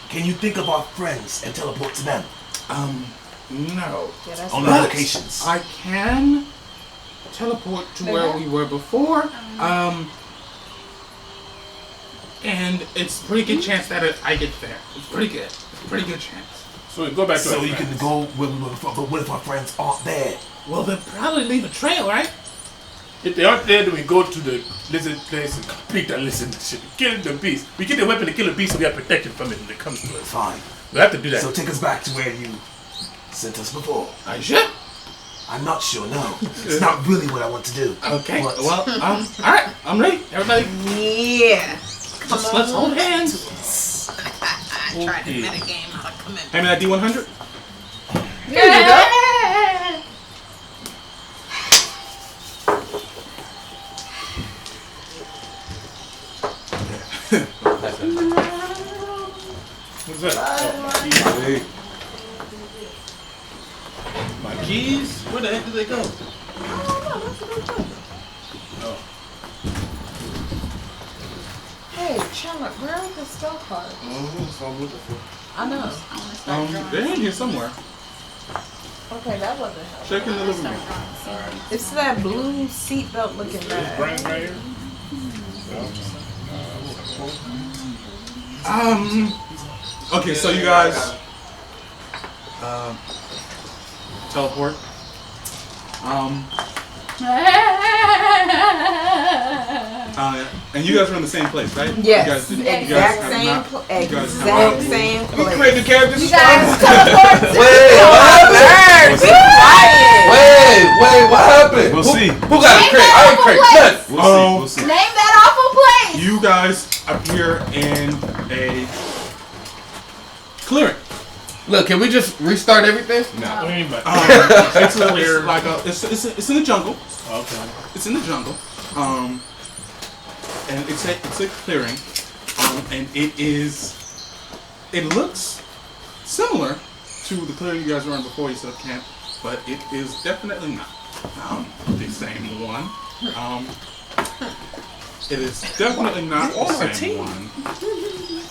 Can you think of our friends and teleport to them? No. Yeah, that's On But locations. I can teleport to where we were before. And it's a pretty good chance that I get there. It's pretty good. It's a pretty good chance. So we go back to So our you can friends. go where we were before, but what if our friends aren't there? Well, they'll probably leave a trail, right? If they aren't there, then we go to the lizard place and complete that lizard shit. Kill the beast. We get the weapon to kill the beast so we are protected from it when it comes to us. Fine. We have to do that. So take us back to where you sent us before. Are you sure? I'm not sure, no. It's not really what I want to do. Okay. But- Well, all right. I'm ready. Everybody, Yeah. let's hold hands. Try to metagame how to come in. Hand me that D100. Here you go. What's that? My keys? Where the heck did they go? Hey, Chandler, where are the spell cards? That's what I'm looking for. I know. They're in here somewhere. Okay, that wasn't helpful. Check in the living room. It's that blue seatbelt looking bag. Brain right here. Okay, so you guys teleport. And you guys are in the same place, right? Yes, You guys did- you guys exact have same, not- you guys have exact not- same place. Creative characters. You guys teleport to Nerds, be quiet. Wait, what happened? We'll see. Who got a Name crate? that I ain't awful crate place. nothing. We'll see. Name that awful place. You guys appear in a clearing. Look, can we just restart everything? What do you mean by It's like it's in the jungle. Okay. It's in the jungle. And it's a clearing. And it looks similar to the clearing you guys were in before you set up camp, but it is definitely not the same one. It is definitely not the same one.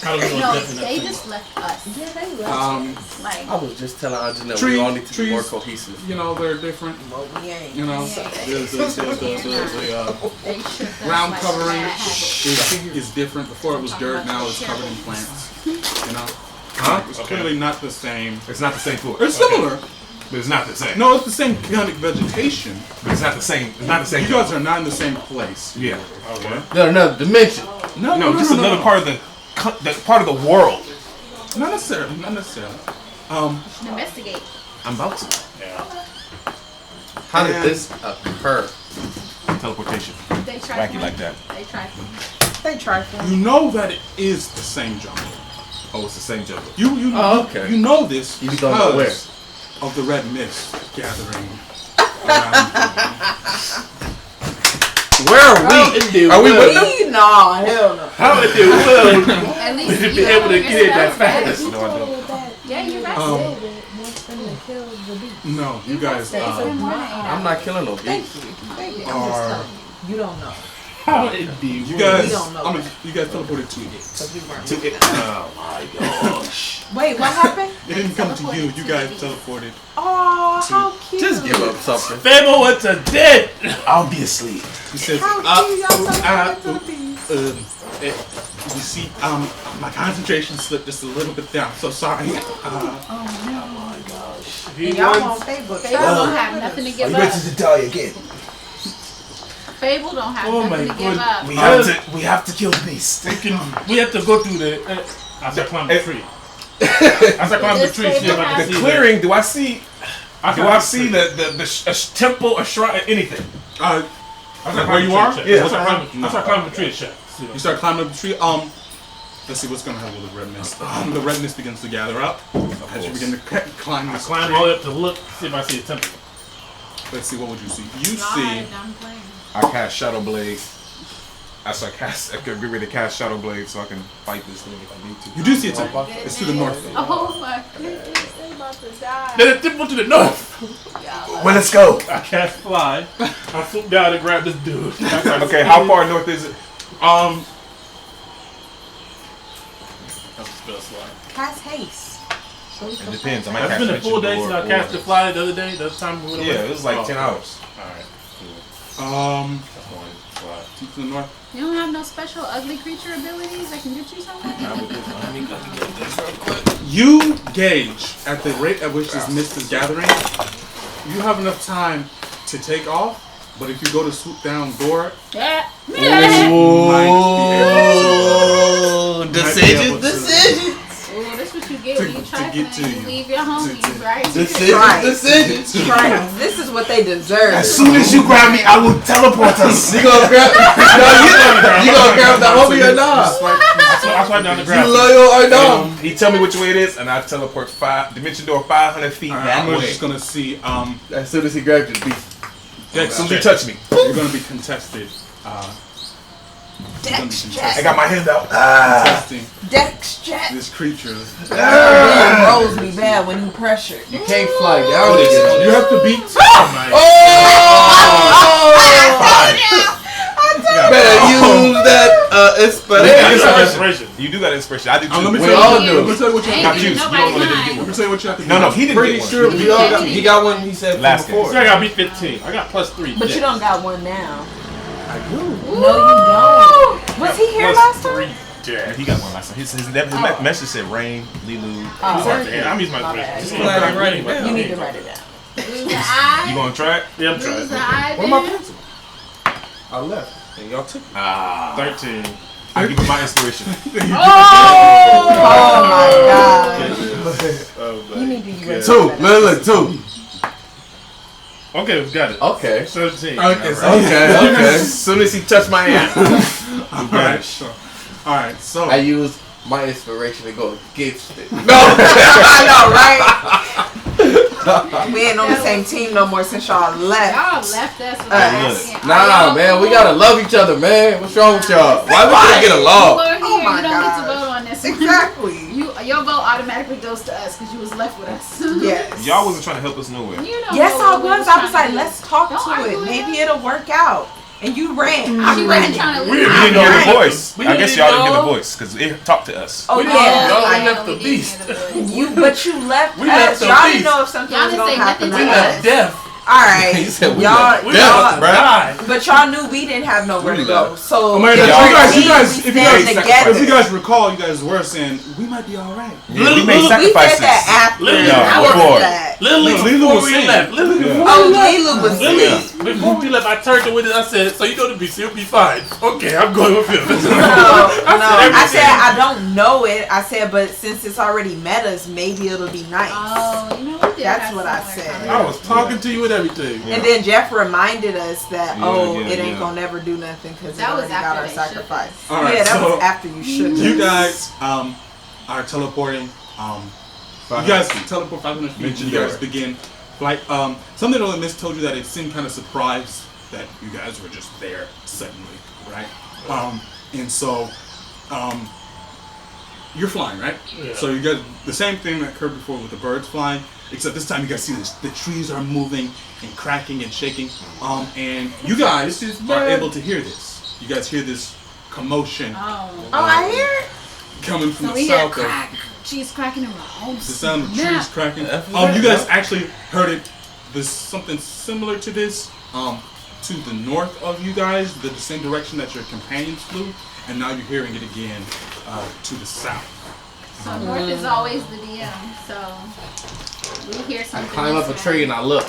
How do we know No, it's definitely they not just left us. Like, I was just telling Anjanette Tree- we all need to be more trees. cohesive. You know, they're different. Well, we ain't. You know, Yeah. the they shook us ground like covering that. is different. Before it was dirt, now it's covered in plants. You know, Huh? it's clearly not the same. It's not the same floor. It's similar. But it's not the same. No, it's the same kind of vegetation. But it's not the same. It's not the same. You guys are not in the same place. Yeah. Okay. They're another dimension. No, just another part of the part of the world. Not necessarily. Not necessarily. Investigate. I'm about to. Yeah. How did And- this occur? Teleportation. They tried Wacky to- like that. They tried to. They trifling. You know that it is the same jungle. Oh, it's the same jungle. You Oh, okay. You know this You don't know where. because of the red mist gathering around. Where are we? Are we with them? Nah, hell no. How in the world At least would you you be know able to your get it that spells, right? fast? No, I don't. Yeah, you're right. No, you guys I'm not killing no beast. Thank you. I'm just are telling you. You don't know. How in the You world? guys, don't know you guys teleported to it. Oh my gosh. Wait, what happened? It didn't come to you. You guys teleported. Oh, how cute. Just give up something. Fable went to dead. Obviously. He says, How cute y'all teleported to the beast. you see, my concentration slipped just a little bit there. I'm so sorry. He And y'all wants. want Facebook. Fable don't have nothing to Are give you up. ready to die again? Fable don't have Oh nothing my to give up. We have to kill the beast. We have to go through the. As I climb the tree. As I climb the Does tree, see if I Fable can have- see The clearing, do I see the temple, a shrine, anything? As I Where climb you the are? tree, Yeah. As I climb the tree, check. You start climbing up the tree. Let's see what's gonna happen with the red mist. The red mist begins to gather up as you begin to climb this Climb tree. all the way up to look, see if I see a temple. Let's see, what would you see? You God, see. I'm playing. I cast Shadow Blade. I could get ready to cast Shadow Blade so I can fight this thing if I need to. You do see a temple. It's to the north. Oh my goodness, they about to die. There's a temple to the north. Well, let's go. I cast fly. I swoop down and grab this dude. Okay, how far north is it? Cast haste. It depends. I might It's cast been a full day Dimension since I Door cast the fly the other day. The other time we went away. Yeah, it was like 10 hours. Alright. That's one fly. To the north. You don't have no special ugly creature abilities that can get you somewhere? You gauge at the rate at which this mist is gathering. You have enough time to take off, but if you go to swoop down Gore, Yeah. you might be able to. Decisions. Oh, that's what you get when you try get to to you. leave your homies, right? Decisions. Right. This is what they deserve. As soon as you grab me, I will teleport us. You gonna grab? You gonna grab the homie or not? I swipe down the You ground. loyal or not? He tell me which way it is, and I teleport Dimension Door 500 feet that I'm way. just gonna see. As soon as he grabs you, the beast. As soon as he touch me, You're gonna be contested. Dex I check. got my hand out. Contesting Dex check. this creature. Man, rolls me bad when he pressured. You can't fly down again. You have to beat. Better use that inspiration. You do got inspiration. I do too. Let me We tell you. all Let do. me tell you what you Ain't have to you. do. getting You don't nobody want to mine. get Let one. me tell you what you have to do. No, he didn't Pretty get one. sure we all got. He got one. He said from Last before. See, I got beat 15. I got plus 3. But you don't got one now. I do. No, you don't. Was he here last time? 3. Yeah, he got one last time. His message said Rain, Lilu. I'm using my My bad. inspiration. Glad you write it down. You need to write it down. Lose the eye. You gonna try it? Yeah, I'm Lose trying. the eye. Where my then. pencil? I left. And y'all took it. 13. I give him my inspiration. Oh my god. Oh, You need to use Two. Look, 2. okay, we got it. Okay. 17. Okay, so Okay. As soon as he touched my hand, Alright, sure. Alright, so I used my inspiration to go against it. I know, right? We ain't on the same team no more since y'all left. Y'all left us. with Us. us. Nah, man, we gotta love each other, man. What's wrong with y'all? Why we can't get You along? were here. Oh my you don't get to gosh. vote on this. one. Exactly. Your vote automatically goes to us because you was left with us. Yes. Y'all wasn't trying to help us nowhere. You don't Yes, know I what we was. I was trying like, to do. let's talk Don't to argue it. with Maybe her. it'll work out. And you ran. She I wasn't ran. trying to We leave. You didn't didn't hear the know. voice. We I guess didn't y'all didn't hear the know. voice because it talked to us. Oh We yeah. didn't know. I We know. left the we beast. didn't hear the voice. But you left We us. left the Y'all beast. didn't know if something Y'all was didn't gonna say happen. nothing We to to us. left death. All right. He said we y'all, left We y'all, left bruh. die. but y'all knew we didn't have nowhere to go. So I mean, if you guys, we if you stand guys, together. if you guys recall, you guys were saying we might be all right. Yeah, we made We sacrifices. said that after. Literally, No, Before before. that. Literally, No, Lilu before was we saying. left. Literally, Yeah. before Oh, we left. Lilu was Literally, asleep. before we left, I turned to Winnie. I said, "So you know the beast, you'll be fine." Okay, I'm going with him. No, I everything. said I don't know it. I said, but since it's already met us, maybe it'll be nice. Oh, you know we did. That's have what I similar said. comments. I was talking to you and everything. And then Jeff reminded us that, Yeah, it ain't yeah. gonna never do nothing because it That was already got after our they sacrifice. shook All right, Yeah, that so was after you should. you guys are teleporting. You guys teleport 500 feet. You guys begin flight. Something on the mist told you that it seemed kind of surprised that you guys were just there suddenly, right? And so you're flying, right? Yeah. So you guys, the same thing that occurred before with the birds flying, except this time you guys see this, the trees are moving and cracking and shaking, and you guys are able to hear this. you guys hear this commotion Oh, I hear it. coming from so the we hear south. crack. Cheese cracking in my home. The sound of Snap. trees cracking. Yeah. You guys actually heard it. There's something similar to this. To the north of you guys, the same direction that your companions flew, and now you're hearing it again to the south. So north is always the DM. So we hear I something. climb up a this tree way. and I look.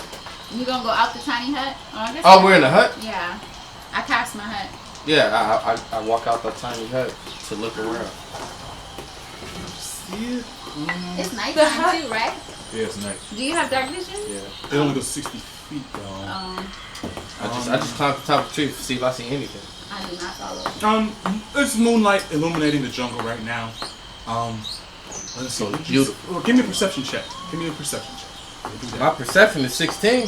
You gonna go out the tiny hut? I guess Oh, we're in the hut? Yeah. I passed my hut. Yeah, I walk out the tiny hut to look around. See it? It's nighttime hut- too, right? Yeah, it's nice. Do you have dark vision? Yeah. It only goes 60 feet though. I just climb to the top of the tree to see if I see anything. I do not follow. It's moonlight illuminating the jungle right now. Let's see. It's beautiful. Well, give me a perception check. Give me a perception check. We'll do that. My perception is 16.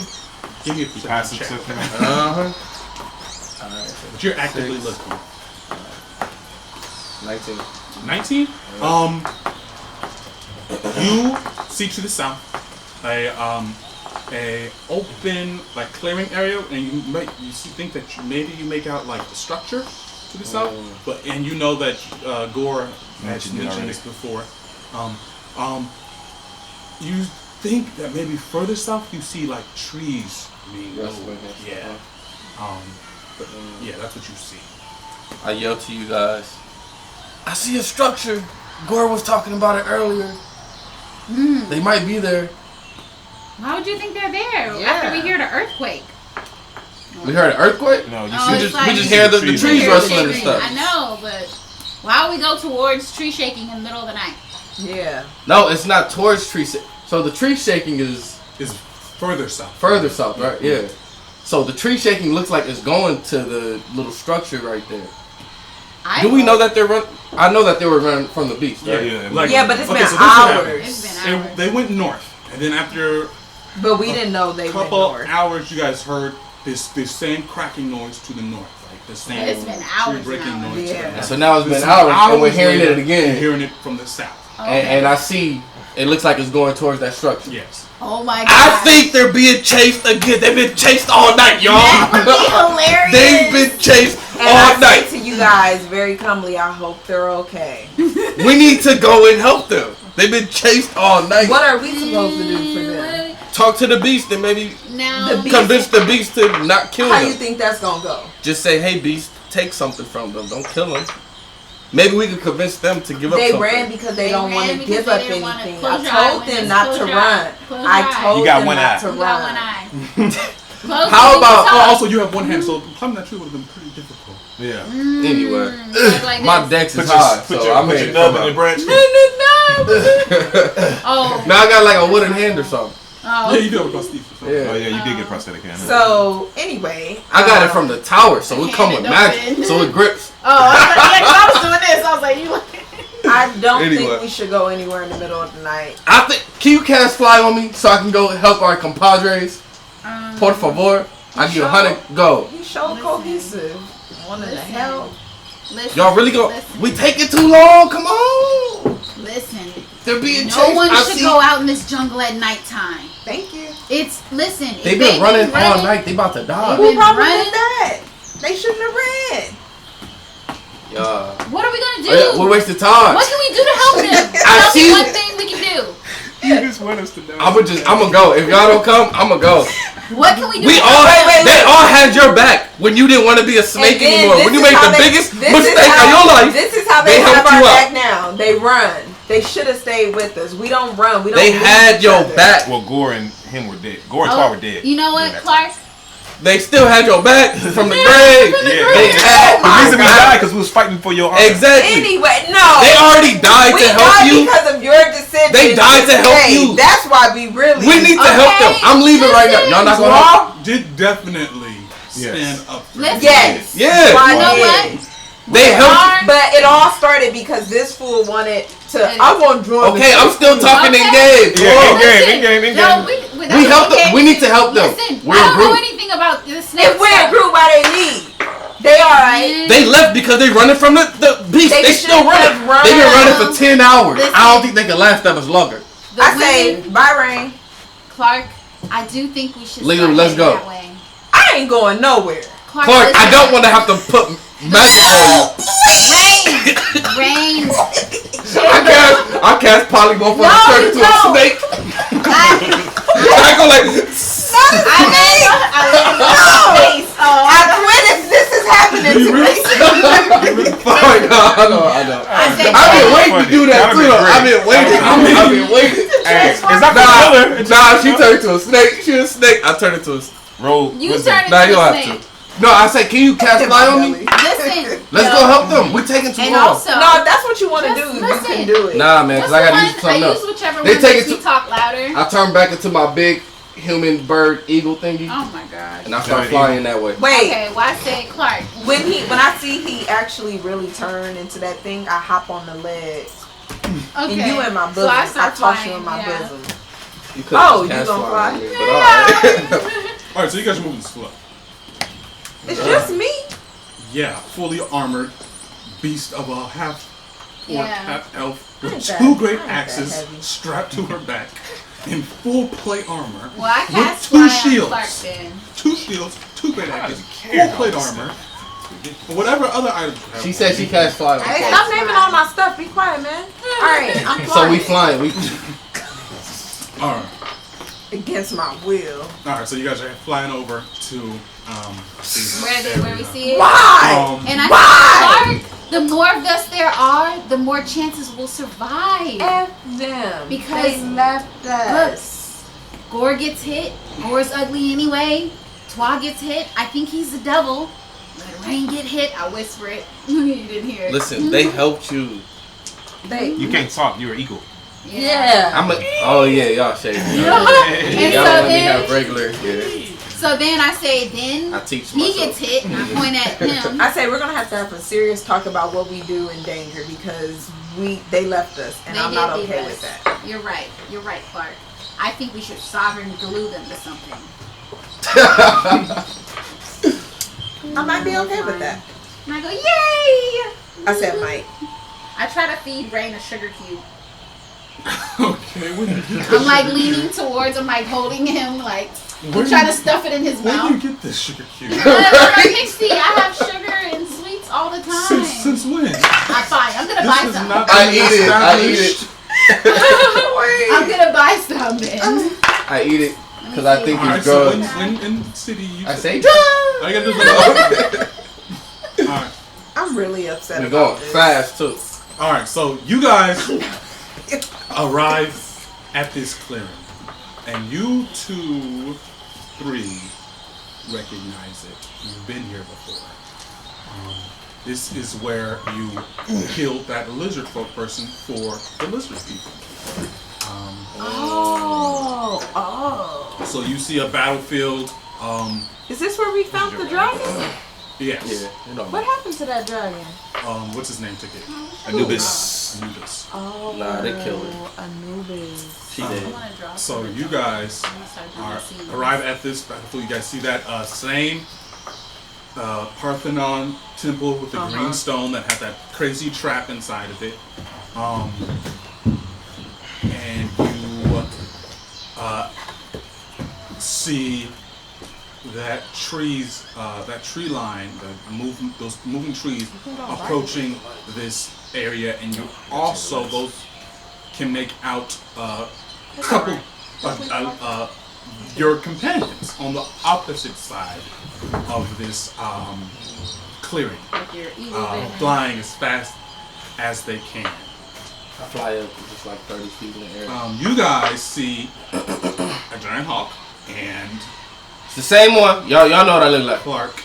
Give me a perception Passive check. system. Uh-huh. Alright, But you're actively 6, looking. 19. 19. You see to the south a open like clearing area, and think that maybe you make out like a structure to the south, and you know that Gore has Mentioned it mentioned already. this before. You think that maybe further south you see like trees being Rustling moved. and Yeah. stuff, But yeah, that's what you see. I yell to you guys. I see a structure. Gore was talking about it earlier. They might be there. Why would you think they're there? Yeah. After we hear the earthquake. We heard an earthquake? No, you Oh, see it's just like- We just hear the trees moving. rustling and stuff. I know, but why would we go towards tree shaking in the middle of the night? Yeah. No, it's not towards tree. So the tree shaking is Is further south. further south, right? Yeah. So the tree shaking looks like it's going to the little structure right there. Do we know that they're run? I know that they were running from the beach, right? Yeah, Like, Yeah, but it's okay, been so this is what hours. happened. It's been hours. They went north, and then after But we didn't know they went couple north. hours, you guys heard this same cracking noise to the north, like the same It's been hours tree breaking now. noise. To the Yeah. north. So now it's This been is hours, and we're hearing later, it again. You're hearing it from the south. And I see it looks like it's going towards that structure. Yes. Oh my god. I think they're being chased again. They've been chased all night, y'all. That would be hilarious. They've been chased And all I night. say to you guys very calmly, I hope they're okay. We need to go and help them. They've been chased all night. What are we supposed to do for them? Talk to the beast and maybe Now, The beast- convince the beast to not kill How them. you think that's gonna go? Just say, hey, beast, take something from them. Don't kill them. Maybe we could convince them to give up They something. ran because they don't ran want to because give they up didn't wanna- anything. close I your eye, told them Winston, not close to your eye. run. Close your I eye. told You got them one not eye. to you got one run. eye. How about- Oh, also you have one hand, so climbing that tree would have been pretty difficult. Yeah. Anyway, Like my this. dex Put is your, high, put so your, I put made your it nub come in the out. branch. Oh. Now I got like a wooden hand or something. Oh. Yeah, you do have a prosthesis. Oh yeah, you did get prosthetic hand. So anyway, I got it from the tower, so it come with Hand magic, open. so it grips. Oh, I was like, yeah, 'cause I was doing this. I was like, you. I don't Anyway. think we should go anywhere in the middle of the night. I think. Can you cast fly on me so I can go help our compadres? Por favor. I give you 100 gold. You show cohesive. Wanted to Listen. help. Listen, Y'all really go? Listen, We taking too long. Come on. listen. They're being No chased. one I should see. go out in this jungle at nighttime. Thank you. Listen. if They've been running all night. They about to die. They've Who been probably running. did that? They shouldn't have ran. Yeah. What are we gonna do? Oh, yeah, we're wasting time. What can we do to help them? I Tell see- me one thing we can do. You just want us to know. I'm gonna go. If y'all don't come, I'm gonna go. What can we do? We to all, help them? they all had your back when you didn't want to be a snake And then anymore. this When you is made how the they- biggest this is mistake how- of your life, This is how they they have helped our you back out. now. They run. They should have stayed with us. We don't run. We don't. They leave had each your other. back. Well, Gore and him were dead. Gore and Oh, Twa were dead. You know what, during that Clark? They still had your back from the Yeah, grave. from the Yeah, grave. They had The reason we my died back. because we was fighting for your honor. Exactly. Anyway, no. They already died we to help died you. because of your decision. They died to help Hey, you. That's why we really. We need to help them. I'm leaving right now. Y'all not gonna help? Law did definitely stand up for Listen. you. Yes. Yeah. Why You know did. what? They helped. But it all started because this fool wanted to. I want to join. Okay, I'm still talking in Okay. game. Yeah, Come on. in game. No, We help them. We need to help them. Listen, We're I a don't know group. anything about the snake If we're a stuff. group, why they leave? They alright. They left because they running from the beast. They They still shouldn't running. have run. They've been running for 10 hours. Listen. I don't think they can last that much longer. The I say, women- bye, Rain. Clark, I do think we should Leave start them, let's heading go. that way. I ain't going nowhere. Clark, I listen. don't want to have to put Rain. I cast polymorph on and turn into a snake. I go like. I quit if this is happening to me. I know. I've been waiting to do that too. I've been waiting. Hey, it's not Nah, she turned into a snake. She was a snake. I turned into a roll. You turned into Nah, you a don't snake. have to. No, I said, can you cast fly on me? Listen. Let's go help them. We're taking too And long. also, No, if that's what you want to do, Just you can listen. do it. Nah, man, because I got to use something I else. use whichever They one take makes it me to- talk louder. I turn back into my big human bird eagle thingy, Oh my gosh. and I start flying that way. Wait, Okay, why say Clark? when I see he actually really turn into that thing, I hop on the legs. Okay. And you in my bosom. So I I start toss you flying, in my yeah. bosom. You could've Oh, just you cast gonna fly fly? on me, but alright. Alright, so you guys are moving slow. It's just me. Yeah, fully armored beast of a half orc, Yeah. half elf I with ain't two that- great I ain't that axes heavy. strapped to her back in full plate armor. Well, I with cast two fly on shields. Clark then. Two shields, two great axes, care full plate about armor. Whatever other items you have. She said she cast fly on Hey, me. stop naming all my stuff. Be quiet, man. All right, I'm So we flying. flying. Alright. Against my will. Alright, so you guys are flying over to this Where we area. see it. Why? And I Why? said, Clark, the more of us there are, the more chances we'll survive. F them. Because- they left us. Gore gets hit. Gore's ugly anyway. Twa gets hit. I think he's the devil. Let Rain get hit. I whisper it. You didn't hear it. Listen, they helped you. You can't talk. You're equal. Yeah. Oh yeah, y'all shady. And Y'all so let me have then, regular. Yeah. so then I say, then I teach he myself. gets hit, and I point at him. I say we're gonna have to have a serious talk about what we do in danger because they left us and They I'm did not leave okay us. with that. You're right, Clark. I think we should sovereign glue them to something. I might be okay with that. And I go, yay! I said Mike. I try to feed Rain a sugar cube. Okay, when you get I'm like leaning towards him, like holding him, like I'm trying to stuff it in his where do mouth. you get this sugar cube? Pixie, I have sugar and sweets all the time. Since when? I'm fine. I'm gonna This buy has some. not I been eat it. I eat established. it. I'm gonna buy some then. I eat it because I think Alright, it's so drugs. when in the city you I say I gotta do the Alright. I'm really upset we're about going this. fast too. Alright, so you guys arrive at this clearing. And you 2, 3 recognize it. You've been here before. This is where you killed that lizard folk person for the lizard people. Oh. So you see a battlefield. Is this where we found the dragon? Yes. Yeah, you know. What happened to that dragon? What's his name took it? Anubis. Anubis. Oh. Nah, they killed her. Anubis. She did. So you guys arrive at this battlefield. You guys see that same Parthenon temple with the green stone that had that crazy trap inside of it. And you see that that tree line, those moving trees approaching this area, and you also both can make out a couple your companions on the opposite side of this clearing, flying as fast as they can. I fly up just like 30 feet in the air. You guys see a giant hawk and It's the same one. Y'all know what I look like. Clark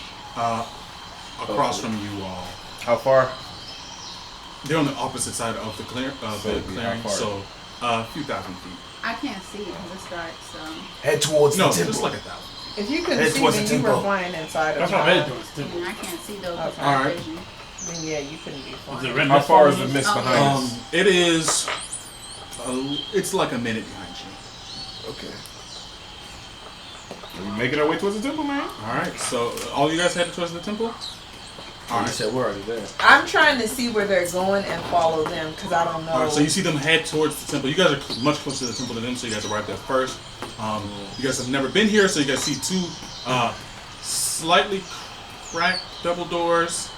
across from you all. How far? They're on the opposite side of the clearing, So it'd be how far? so a few thousand feet. I can't see it because it's dark, so. Head towards No, the temple. just like 1,000. If you couldn't Head see, towards then the you were temple. flying inside of That's what I'm headed towards. I can't see those. Okay. All right. vision. Then yeah, you couldn't be Is flying. it red How mist far is following the us? mist Oh, behind us? It is. It's like a minute behind you. Okay. Are we making our way towards the temple, man? All right. So all you guys headed towards the temple. All You right. said we're already there. I'm trying to see where they're going and follow them because I don't know. All right. So you see them head towards the temple. You guys are much closer to the temple than them, so you guys arrived there first. You guys have never been here, so you guys see two slightly cracked double doors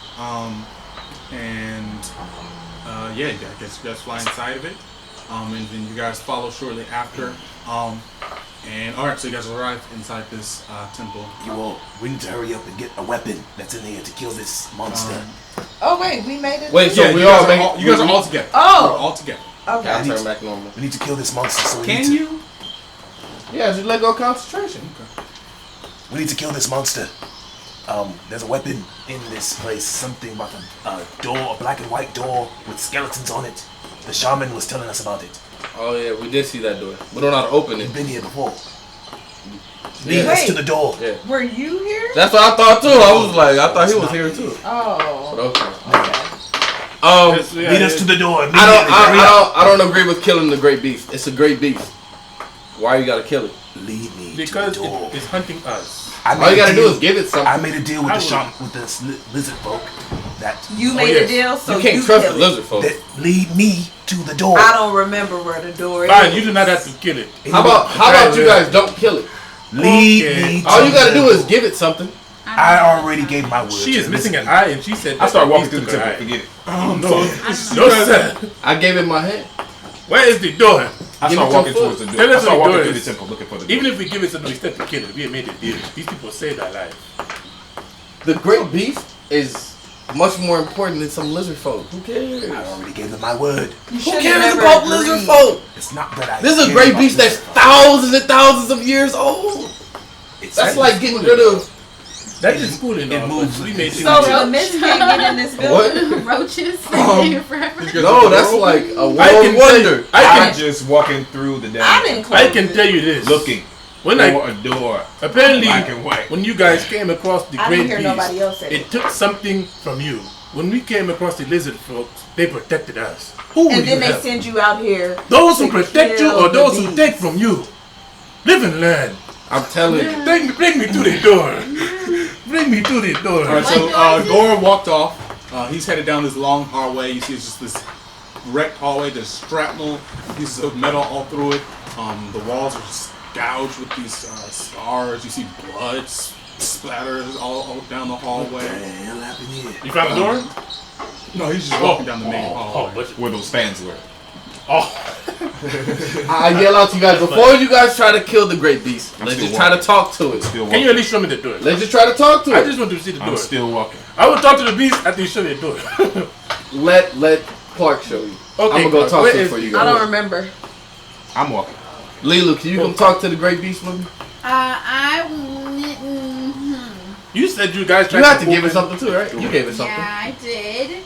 Yeah, I guess you guys fly inside of it. And then you guys follow shortly after. And alright, so you guys arrive inside this temple. We need to hurry up and get a weapon that's in here to kill this monster. Oh wait, we made it. Wait, so Yeah, we you all guys are make. you guys are all together. Oh. You're all together. Okay. I'll turn back normal. We need to kill this monster. So Can you? Yeah, just let go of concentration. We need to kill this monster. There's a weapon in this place. Something about a door, a black and white door with skeletons on it. The shaman was telling us about it. Oh yeah, we did see that door. We don't know how to open We've it. been here before. Lead us Wait. to the door. Yeah. Were you here? That's what I thought too. I was like, I thought he was here too. Oh. But okay. Lead us to the door. I don't agree with killing the great beast. It's a great beast. Why you gotta kill it? Lead me Because to the door. it's hunting us. All you gotta do is give it something. I made a deal with the shaman, with the lizard folk that You made a deal, so you can't trust kill the it. lizard folk. that lead me to the door. I don't remember where the door is. Fine, you do not have to kill it. How about you guys don't kill it? Lead Okay. me. To All you gotta the do door. is give it something. I already gave my word. She to is the missing lizard an eye, and she said I start walking through beast the took her temple. eye. Forget it. No, sir. I gave it my hand. Where is the door? I Give start it walking your towards the foot. door. Tell I us start what the walking door through the is. temple looking for the door. Even if we give it something, we still have to kill it. We have made a deal. These people saved our life. The great beast is much more important than some lizard folk. Who cares? I already gave them my word. Who cares about lizard folk? It's not that I. This is a care great about beast that's lizard folk. thousands and thousands of years old. It's That's like getting rid of That is cool enough. moves. But we made it. So the mist can't get in this building. what? Roaches stay here forever. No, that's like a world can tell wonder. you- I I'm can, just walking through the I'm damn in I can tell you this. looking When for I a door. apparently Black and white. when you guys came across the I great didn't hear beast, nobody else say it. it took something from you. When we came across the lizard folks, they protected us. Who will And then you they help? send you out here. Those who to protect you kill or the those who beast. take from you? Live and learn. I'm telling you. Bring me to the door. Bring me to the door. Alright, so Gore walked off. He's headed down this long hallway. You see it's just this wrecked hallway. There's shrapnel, pieces of metal all through it. The walls are just gouged with these scars. You see blood splatters all down the hallway. What the hell happened here? You found the door? No, he's just walking down the main hallway. but Where those fans were. I yell out to you guys before you guys try to kill the great beast. Let's still just try to talk to it. Still Can walking. you at least show me the door? Let's just try to talk to I it. just want to see the door. I'm still walking. I will talk to the beast after you show me the door. Let Clark show you. Okay, I'm gonna go talk where to it is for you I guys. don't remember. I'm walking. Lilu, can you come talk to the great beast with me? You said you guys tried You have to give it open- something too, right? You gave it something. Yeah, I did.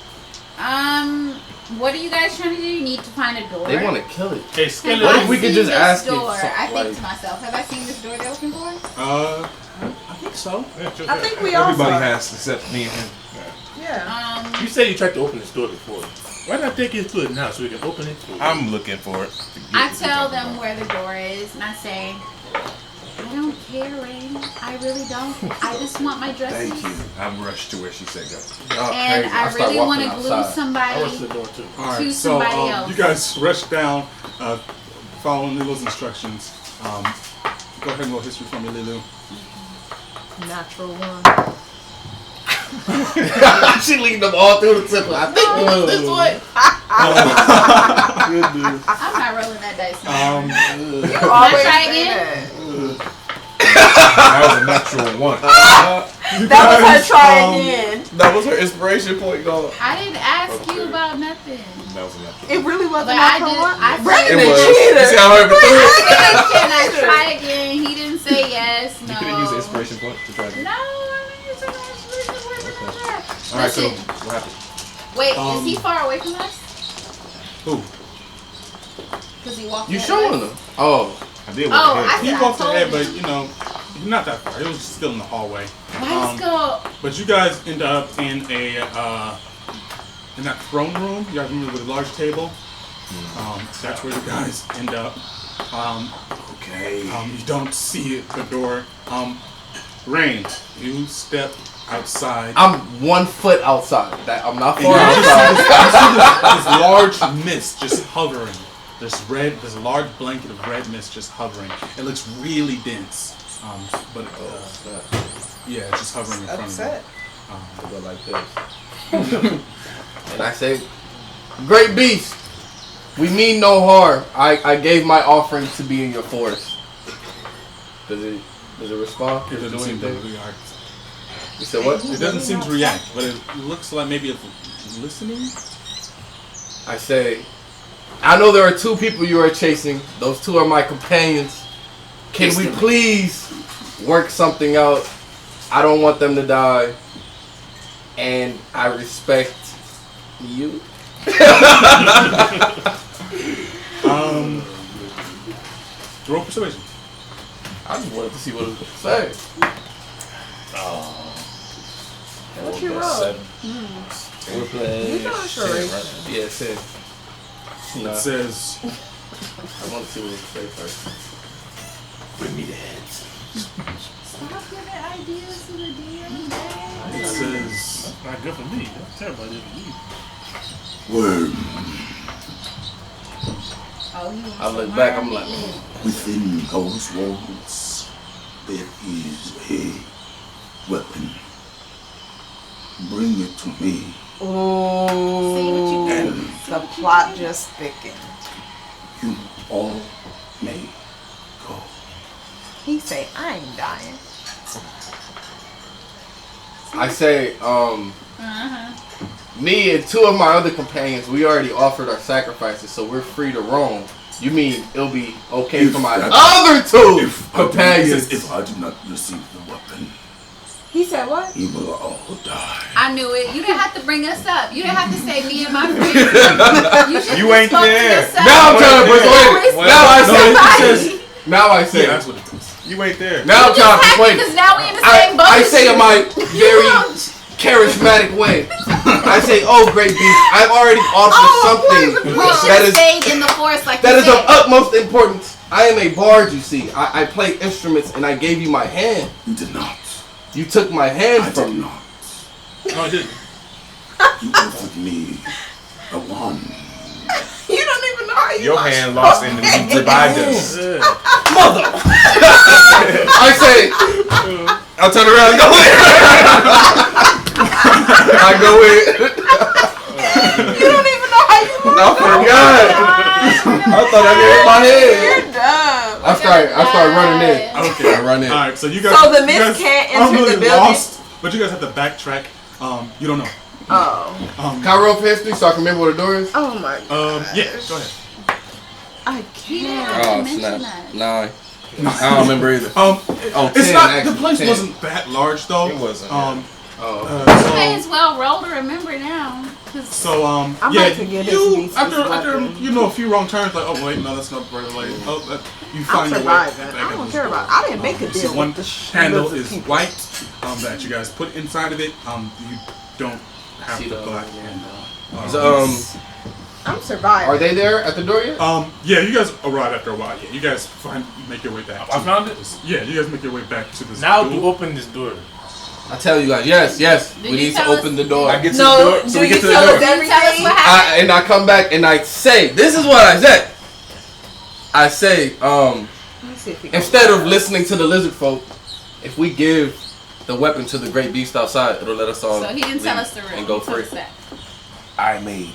What are you guys trying to do? You need to find a door. They want to kill it. Hey, Have skeleton. What I if we could seen just this ask it door? something I think like- to myself, have I seen this door they're looking for? I think so. I think we all Everybody saw it. has except me and him. Yeah. You said you tried to open this door before. Why not take it to it now so we can open it? I'm looking for it. I tell them where the door is, and I say, I don't care, Rain. I really don't. I just want my dresses. Thank you. I'm rushed to where she said go. Oh, And crazy. I start really want walking to glue outside. I somebody. went to the door too. Alright, To so somebody else. you guys rush down, following Lilu's instructions. Go ahead and roll history for me, Lilu. Natural one. She leading them all through the temple. I think it was this way. I'm not rolling that dice. You Can I always try say again? that. That was a natural one. That was her try again. That was her inspiration point, dog. I didn't ask you about nothing. That was a natural. It really wasn't But I natural did. one. I Brandon It a was. cheater. You see how her Can I try again? He didn't say yes. No. You could have used the inspiration point to try to. No, I didn't use an inspiration point for that. Alright, so Listen, what happened? wait, is he far away from us? Who? Because he walked You ahead showing of us? them? Oh, I did Oh, walk I ahead. He said walked I told ahead, him. but you know, not that far. It was still in the hallway. Let's go. But you guys end up in a in that throne room. You guys remember with a large table. That's where you guys end up. Okay. You don't see the door. Rain, you step outside. I'm 1 foot outside. I'm not And far you outside. see this large mist just hovering. There's a large blanket of red mist just hovering. It looks really dense. But yeah, it's just hovering in front Upset. of Go like this. And I say, Great Beast, we mean no harm. I gave my offering to be in your forest. Does it respond? It doesn't seem to react. You said what? It doesn't seem to react, but it looks like maybe it's listening. I say, I know there are 2 people you are chasing. Those 2 are my companions. Can we please work something out? I don't want them to die. And I respect you. Roll persuasion. I just wanted to see what it was going to say. What you roll? We're You know inspiration. Yeah, it says. It says, I want to see what it say first. Bring me the heads. Stop giving ideas to the DM, man. it says, That's not good for me. That's terrible idea for you. Worm Oh, you I look back, I'm like, within those walls, there is a weapon. Bring it to me. Ooh. See what you And The plot just thickened. you all may go. He say, I ain't dying. I say, Uh-huh. me and 2 of my other companions, we already offered our sacrifices, so we're free to roam. You mean it'll be okay for my other 2 companions? If I do not receive the weapon, He said what? you will all die. I knew it. You didn't have to bring us up. You didn't have to say me and my friends. You ain't there. Now I'm trying to persuade it. Now I say, now I say, yeah, that's what it is. You ain't there. now I'm trying to persuade Because it. now we in the same boat. I say in my very don't. charismatic way, I say, oh, Great Beast, I've already offered something We should that have is stayed in the forest like that you is of said. utmost importance. I am a bard, you see. I play instruments, and I gave you my hand. You did not. You took my hand I from did me. not. No, I didn't. You offered me a wand. You don't even know how you Your hand lost and you revived us. Mother! I say, I'll turn around and go in. I go in. You don't even know how you I forgot. I thought I gave my head. You're dumb. I start running in. Okay. I run in. All right, so you guys. So the you mist guys can't aren't enter the really building? lost, but you guys have to backtrack. You don't know. Oh. Can I roll for history so I can remember what the door is? Oh my god. Yeah, go ahead. I He didn't can't. have to Oh, mention snap. that. Nah. I don't remember either. Oh, it's 10, not. actually, The place 10. wasn't that large though. It wasn't, Oh. You may as well roll to remember now. 'Cause So I'm yeah, about to get you this after weapon. you know a few wrong turns, like oh wait, no, that's not right. Like oh, you I'm find your way surviving. back I into don't the care store. about. I didn't make a You see deal one with the handle lizard is people. white that you guys put inside of it. You don't have See the the black other handle. So, I'm surviving. are they there at the door yet? Yeah, you guys arrive after a while. Yeah, you guys make your way back. I found it. Yeah, you guys make your way back to this. Now door. to open this door. I tell you guys, yes, Did we you need to tell us- open the door. I get to No, the door. So do we get you to the tell door. us Can you tell us everything? what happened? And I come back and I say, this is what I said. I say, Let me see if he goes instead of back. listening to the lizard folk, if we give the weapon to the great beast outside, it'll let us all So he didn't tell leave us the real. and go He told free. us that. I made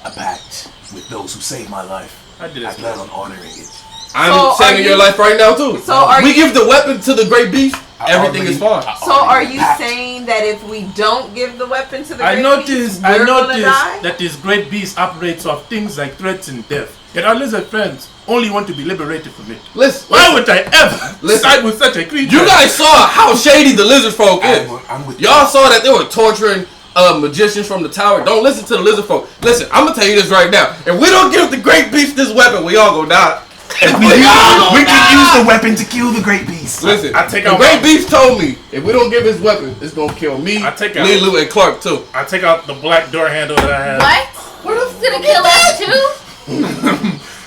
a pact with those who saved my life. I did I it. plan on honoring it. I'm So are saving your you- life right now too. So are we you- give the weapon to the great beast, I everything already- is fine. I So already are made a you pact. saying that if we don't give the weapon to the I great noticed beast, we're gonna die? that this great beast operates off things like threats and death. Yet our lizard friends only want to be liberated from it. Listen, Why would I ever Listen. side with such a creature? you guys saw how shady the lizard folk is. I'm with Y'all saw that they were torturing magicians from the tower. Don't listen to the lizard folk. Listen, I'm gonna tell you this right now. If we don't give the great beast this weapon, we all gonna die. we can use the weapon to kill the great beast. Listen, I take the out great my- beast told me if we don't give his weapon, it's gonna kill me, I take out- Lilu, and Clark too. I take out the black door handle that I have. What? We're gonna kill us too?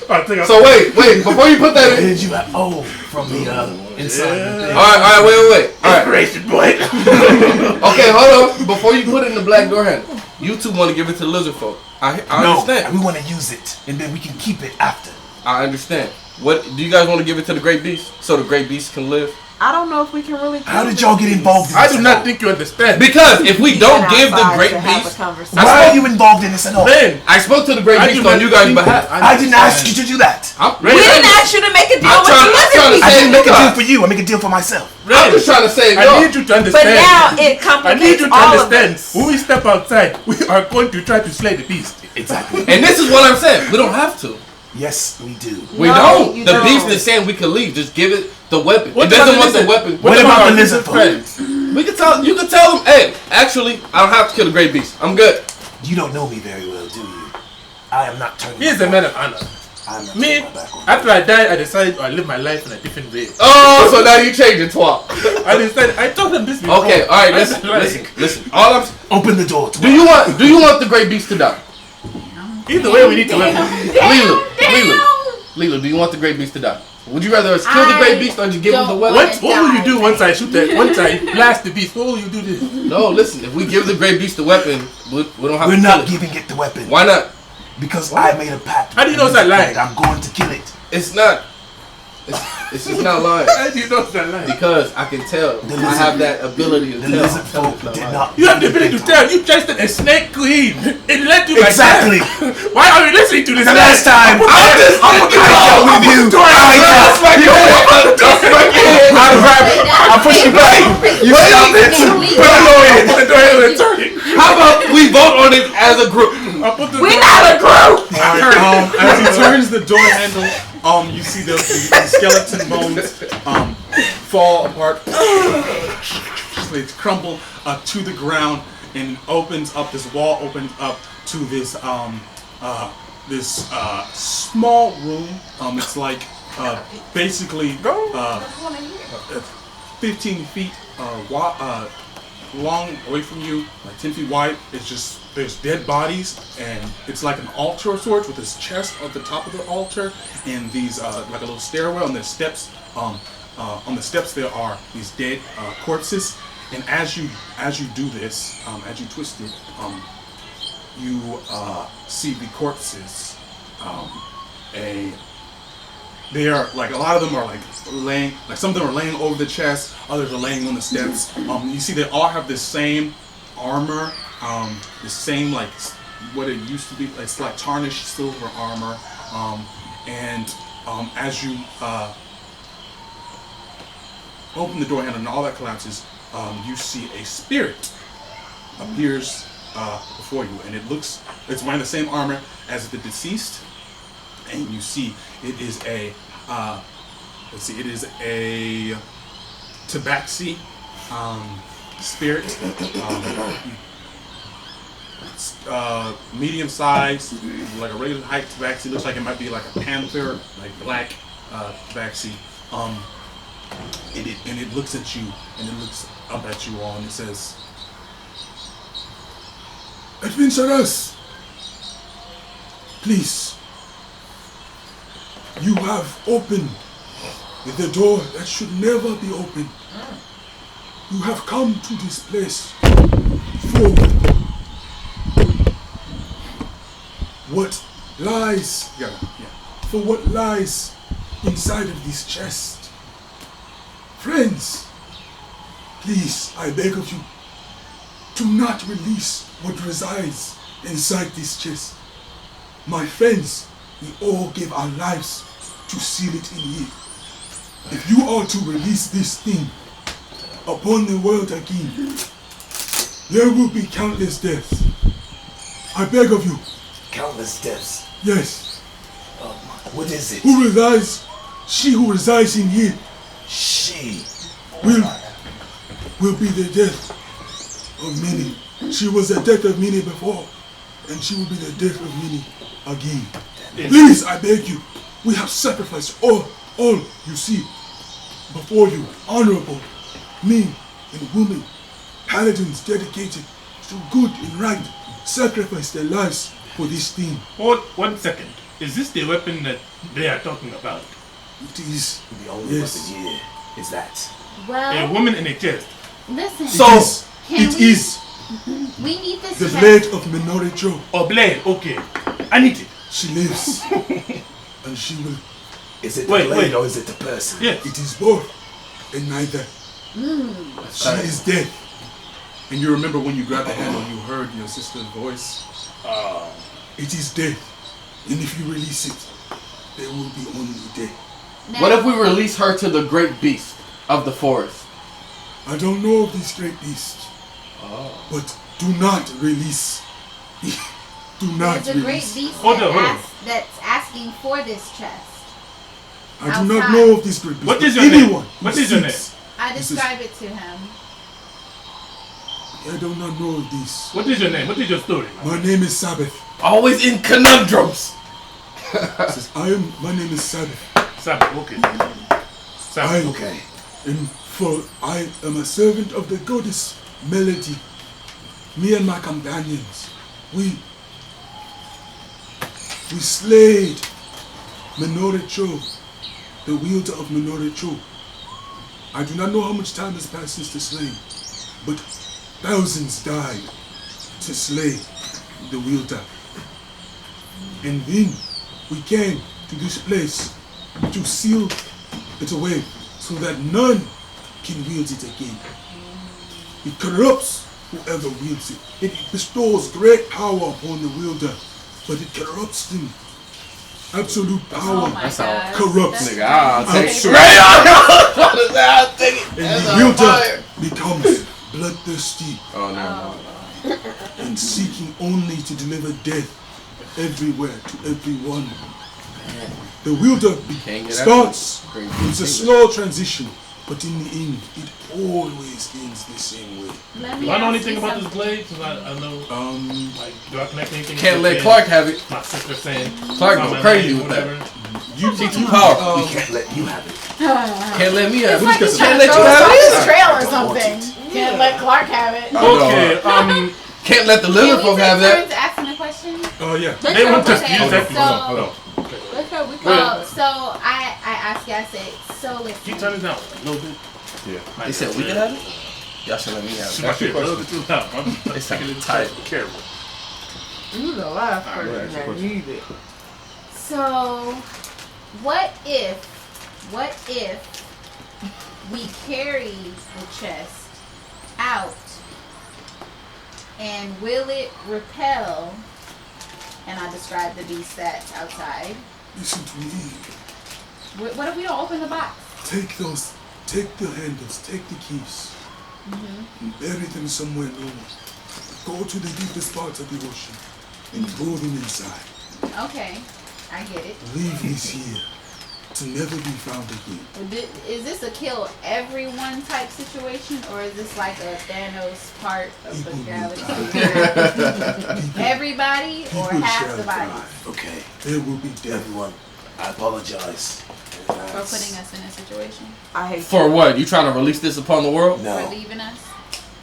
I take out So wait, before you put that Where in. did you have? Oh, from the inside the thing. All right, wait. All right, Inspiration, boy. okay, hold on. Before you put it in the black door handle, you two want to give it to the lizard folk. I No, understand. we want to use it, and then we can keep it after. I understand. What do you guys want to give it to the great beast so the great beast can live? I don't know if we can really. How did y'all get involved in I this? do at not all? think you understand. Because if we don't Get give the outside great to have a beast, conversation. Why are you involved in this at all? Ben, I spoke to the great I beast do on not you guys' think behalf. that I didn't ask you to do that. We didn't ask you to make a deal I'm with trying- the I'm trying lizard to I say- didn't make a God. deal for you. I make a deal for myself. I'm just trying to save I y'all. need you to But understand. now it I need complicates you to all of understand. us. When we step outside, we are going to try to slay the beast. Exactly. And this is what I'm saying. We don't have to. Yes, we do. We No, don't. you The don't. beast is saying we can leave. Just give it the weapon. What It doesn't about want the the weapon. What about our the lizard folk? friends? We can tell. You can tell them. Hey, actually, I don't have to kill the great beast. I'm good. You don't know me very well, do you? I am not turning. He is a man of honor. I'm not Me, turning my back on you. after I die, I decided I live my life in a different way. Oh, so now you changing, twat. I decided. I told him this before. Okay, all right. I Listen, said, like, listen. All I'm. Open the door. Do you want the great beast to die? Either way, we need to weapon. Leela, do you want the great beast to die? Would you rather us kill the great beast or just give him the don't weapon? want- What will you do once I shoot that? Once I blast the beast, what will you do then? No, listen. If we give the great beast the weapon, we don't have We're to not kill it. giving it the weapon. Why not? Because I made a pact. How do you know it's not lying? I'm going to kill it. It's not. It's just not lying. How do you know it's not lying? Because I can tell. The I have that ability to The tell. lizard I'm telling folk it's not did lying. not. You have the ability to tell. You trusted a snake queen. It led you like Exactly. that. Why are you listening to this? The last time I dealt with you, I'll push you back. You stop it. Put the door in. Put the door in and turn it. How about we vote on it as a group? I'll put the We're door not a group. As he turns the door handle, you see the skeleton bones fall apart. They crumble to the ground, and it opens up. This wall opens up to this small room. It's like basically 15 feet long away from you, like 10 feet wide. It's just there's dead bodies, and it's like an altar of sorts with this chest at the top of the altar, and these like a little stairwell, and there's steps. On the steps there are these dead corpses, and as you do this, as you twist it, you see the corpses. They are like a lot of them are like laying, like some of them are laying over the chest, others are laying on the steps. You see they all have the same armor, the same like what it used to be. It's like tarnished silver armor, and as you open the door handle and all that collapses, you see a spirit appears before you, and it's wearing the same armor as the deceased. And you see, it is a tabaxi spirit, medium size, like a regular height tabaxi. Looks like it might be like a panther, like black tabaxi. And it looks at you, and it looks up at you all, and it says, "Adventurers, please. You have opened the door that should never be opened. You have come to this place for what lies, for what lies inside of this chest. Friends, please, I beg of you, do not release what resides inside this chest. My friends, we all gave our lives to seal it in here. If you are to release this thing upon the world again, there will be countless deaths. I beg of you. Countless deaths. Yes. What is it? She who resides in here She. will be the death of many. She was the death of many before, and she will be the death of many again. Please, I beg you, we have sacrificed all you see before you, honorable men and women, paladins dedicated to good and right, sacrifice their lives for this thing. Hold 1 second. Is this the weapon that they are talking about? It is. The only Yes. weapon here is that. A Well, woman in a chest. listen. It is We need this the chest. blade of Minori Joe. Or blade. Okay. I need it. She lives, and she will. Is it the Wait, blade wait. or is it the person? Yes. It is both. and neither. That's She right. is dead. And you remember when you grabbed the handle, you heard your sister's voice. It is dead. And if you release it, there will be only death. Now, What if we release her to the great beast of the forest? I don't know of this great beast. But do not release. Do not there's a great release. beast Hold on. that's asking for this chest. I do not outside. know of this great beast. What but is your name? anyone who What is your seeks- I This is- describe it to him. I do not know of this. What is your name? What is your story? My name is Sabbath. Always in conundrums. Says, my name is Sabbath. Sabbath, okay. Sabbath, I Okay. I am a servant of the goddess Melody. Me and my companions, we slayed Minore Cho, the wielder of Minore Cho. I do not know how much time has passed since the slaying, but thousands died to slay the wielder. And then we came to this place to seal it away so that none can wield it again. It corrupts whoever wields it. It bestows great power upon the wielder, but it corrupts them. Absolute power Oh my That's god. corrupts. Nigga, I'll take it. Absolute. I'll take it. And That's the on wielder fire. becomes bloodthirsty Oh no. and seeking only to deliver death everywhere to everyone. The wielder Can't get starts. Great It's a beast. slow transition, but in the end, it always ends the same way. Let me Do I know ask anything you about this something. blade? Cause I know, like, do I connect anything? Can't with let it? Clark have it. My sister saying Clark something go crazy like with that. whatever. She too powerful. We can't let you have it. Can't let me have It's like it. he's trying Can't to let throw you us have off it. this trail or I don't want something. Can't let Clark have it. Okay, Can't let the Can lizard we folk take have that. turns asking a question? Oh yeah. they want to Okay, use that. so- Hold on. So I ask you, I say, so Keep listen. turning down a little bit. Yeah. They said we can have it. Y'all should let me have it. That's your A little question. bit too loud. I'm They sound taking it tight. careful. You the last Alright, person that question. need it. So what if we carry the chest out and will it repel? And I describe the beast that's outside. Listen to me. What if we don't open the box? Take the handles, take the keys, and bury them somewhere low. Go to the deepest parts of the ocean and throw them inside. Okay, I get it. Leave this here to never be found again. Is this a kill everyone type situation, or is this like a Thanos part of the People galaxy? will die. Everybody or People half shall the die. bodies? Okay, There will be death. everyone, I apologize. For putting us in a situation? I hate For what? You trying to release this upon the world? For No, leaving us?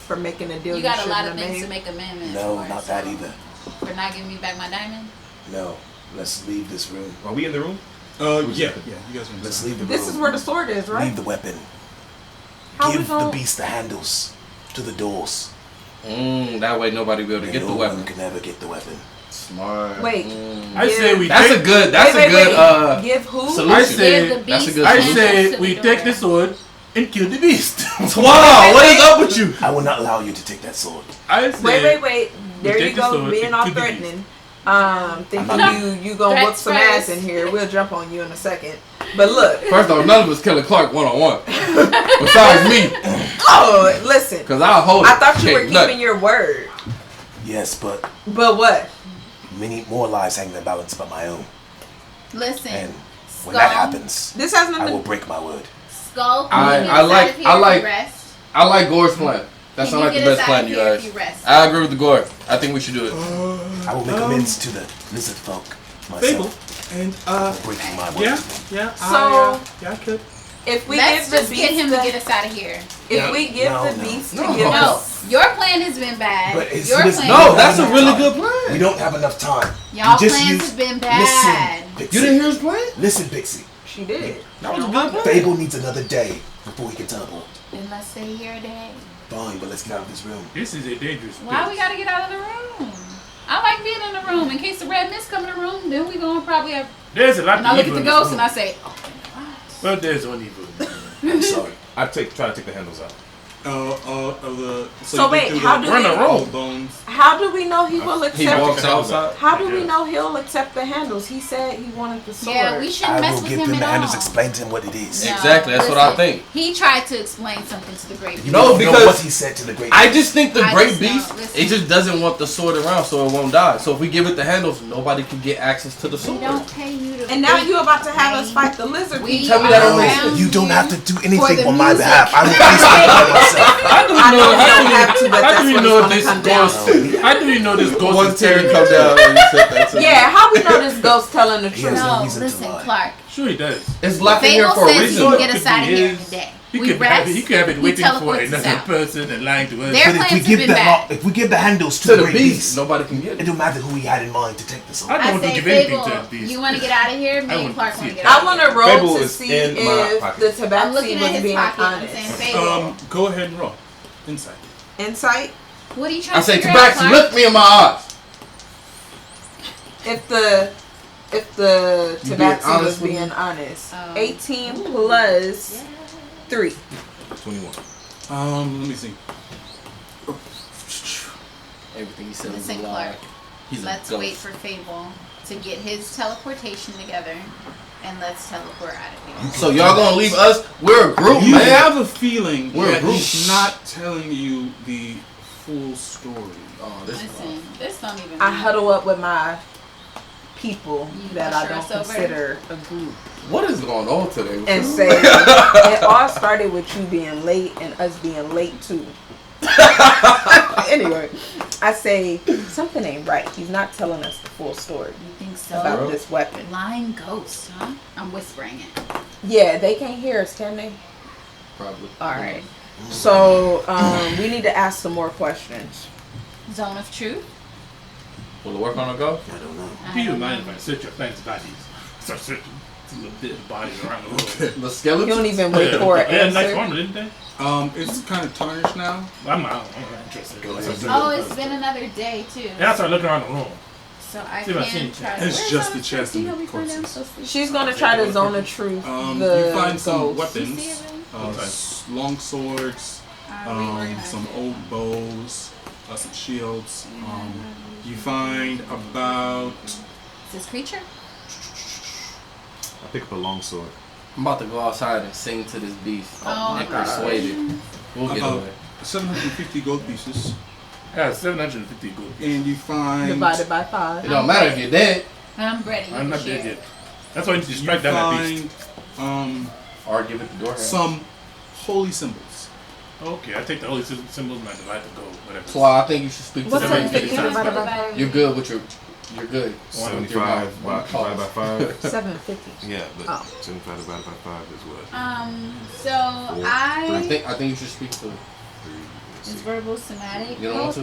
for making a deal You got a lot of shouldn't have things to made. make amendments no, for. not that so- either. For not giving me back my diamond? No, let's leave this room. Are we in the room? Yeah, you guys are Let's leave the room. This is where the sword is, right? Leave the weapon. How we Give the gonna- beast the handles to the doors. That way nobody will be able to And get the no weapon. one can ever get the weapon. Smart. Wait. I say we That's take, a good. That's Wait, a good. wait. Give who? solution. I say- Give the That's a beast good the I solution. handles say to we the take door. the sword and kill the beast. Wow, what is up with you? I will not allow you to take that sword. I say Wait. There take you the go, sword being and all kill the beast. threatening. Thinking not- you gonna whoop Threats some ass first. in here. We'll jump on you in a second. But look, First off, none of us killing Clark one-on-one. Besides me, oh, listen. because I'll hold it. I thought you were Can't keeping nut. your word. Yes, but But what? many more lives hang in the balance but my own. Listen. And when that Skull. happens, This has I nothing will to break my word. Skull, can I- you get I us like- out of here I if like- you rest? I like Gore's plan. That Can sounds you like the get us best out plan, of you here if guys. you rest? I agree with the Gore. I think we should do it. I will make amends to the lizard folk Fable. myself And for breaking my word. yeah. So- I could. if we Let's give the just beast get him the, to get us out of here. if we give No, the no. beast No. to give No, us your plan has been bad. But it's- Your it is- plan. No, We that's a don't have really enough good time. plan. We don't have enough time. Y'all We just plans use- has been bad. Listen, Pixie. You didn't hear his plan? Listen, Pixie. she did. That was a good plan. Fable needs another day before he can teleport. Then let's stay here a day. Fine, but let's get out of this room. This is a dangerous Why place. we gotta get out of the room? I like being in the room. In case the red mist come in the room, then we gonna probably have. There's a lot And of I look evil at the in this ghost and room. I say, Well, there's one evil. I'm sorry. I try to take the handles out. So wait, how do Run the we roll. bones? how do we know he will He accept? walks outside. How do we know he'll accept the handles? He said he wanted the sword. Yeah, we I shouldn't mess will with give him him at the handles, all. explain to him what it is. No, Exactly, that's what I listen, think. He tried to explain something to the great beast. You No, don't know because what he said to the great. I just think the I great just know, beast, listen. it just doesn't want the sword around so it won't die. So if we give it the handles, nobody can get access to the We sword. don't pay you to. And now you about to have us fight the lizard We people. Tell me that are on around this. You don't have to do for anything the on my music. behalf. I will face it by myself. I know you don't have to, but How that's do we what know it's this gonna come down ghost? to. How do we know this ghost One is tear telling come the down truth? and you said that to me. Yeah, how we know this ghost telling the He truth? has no No, reason to listen, lie. Clark. Sure he does. It's locked in here Fable for a says he reason. can get us Could out of be here his. today. He We could rest. have been he waiting for teleports us another out. person and lying to us. Their But if we plans give have the been bad. if we give the handles To to the great beast, beast, nobody can get it it. don't matter who he had in mind to take this I on. don't I want to say, give anything Fable, to that beast. you want to get out of here? Me I and want Clark to want see to it. get out I of want here. to roll Fable to is see in my if pocket. the I'm tabaxi looking was at his being pocket. I'm honest. saying, Fable, Go ahead and roll. Insight. Insight. what are you trying I to say, figure out, Tabaxi, Clark? look me in my eyes. If the You being tabaxi honest was with me? being honest, Oh. 18 plus 3. 21. Let me see. Everything he said was a Listen, lie. Clark. He's a Let's ghost. wait for Fable to get his teleportation together, and let's teleport out of here. So y'all gonna leave us? We're a group, You man. have a feeling We're a that group. he's not telling you the full story. Oh, this Listen, this don't even. I huddle up with my people You that I usher don't us over? consider a group What is going on today? with and you? say it all started with you being late and us being late too. Anyway, I say something ain't right. He's not telling us the full story You think so? about this weapon. Lying ghost, huh? I'm whispering it. Yeah, they can't hear us, can they? Probably. All right. So we need to ask some more questions. Zone of truth. Will it work on a go? I don't know. Do you mind if I search your fancy bodies? Start searching some little bit of bodies around the world. The You skeleton? don't even wait for an They had nice answer. armor, didn't they? It's kind of tarnished now. I'm not interested. Go ahead. Oh, it's been another day too. And I started looking around the room. So I See if I can see try. anything. It's Where's just Zone the of chest Truth? and Do the you know we find corpses. them so She's gonna try to zone of truth. The You find some ghost. You see weapons, it, long swords, reorganize some it. old bows, some shields. You find about Is this creature? I pick up a long sword. I'm about to go outside and sing to this beast. Oh and my God. persuade it. We'll get about away. 750 gold pieces, I have 750 gold. and you find Divided by 5. It don't matter if you're dead. I'm ready. I'm not dead yet. That's why I need to you strike down that beast. find Or give it the door. some holy symbols. Okay, I take the holy symbols and I divide the gold, whatever. So I think you should speak to What's the that great figure beast. divided by 5? You're good with your. You're good. One with your 75 mouth. divided by 5. 750. Yeah, but Oh. 75 divided by 5 is what? So I I think you should speak to it. is verbal somatic. You don't want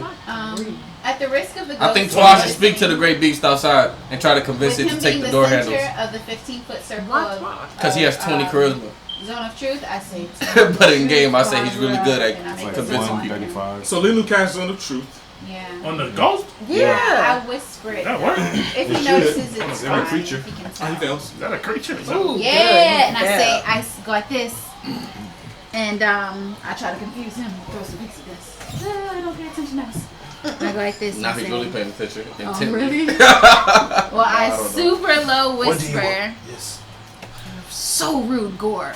to? At the risk of the ghost I think Twa should speak to the great beast outside and try to convince with it to him take being the door center handles. of the 15-foot circle Why of Because he has 20 charisma. Zone of truth. I say. But in game, I say he's really good at And I make Like a convincing zone. people. 135. So Lilu casts Zone of Truth. Yeah. On the ghost? Yeah. I whisper it. That works. If he It notices should. it's Every fine. creature. If he can He tell. fails. Is that a creature? Is that Ooh, Yeah, good. and I Yeah. say go like this, and I try to confuse him. Throw some pics of this. I don't pay attention to us. And I go like this. Now and he's say, really paying attention. Oh, Intently. really? Well, I don't know. super low What do you whisper, want? Yes. so rude, gore,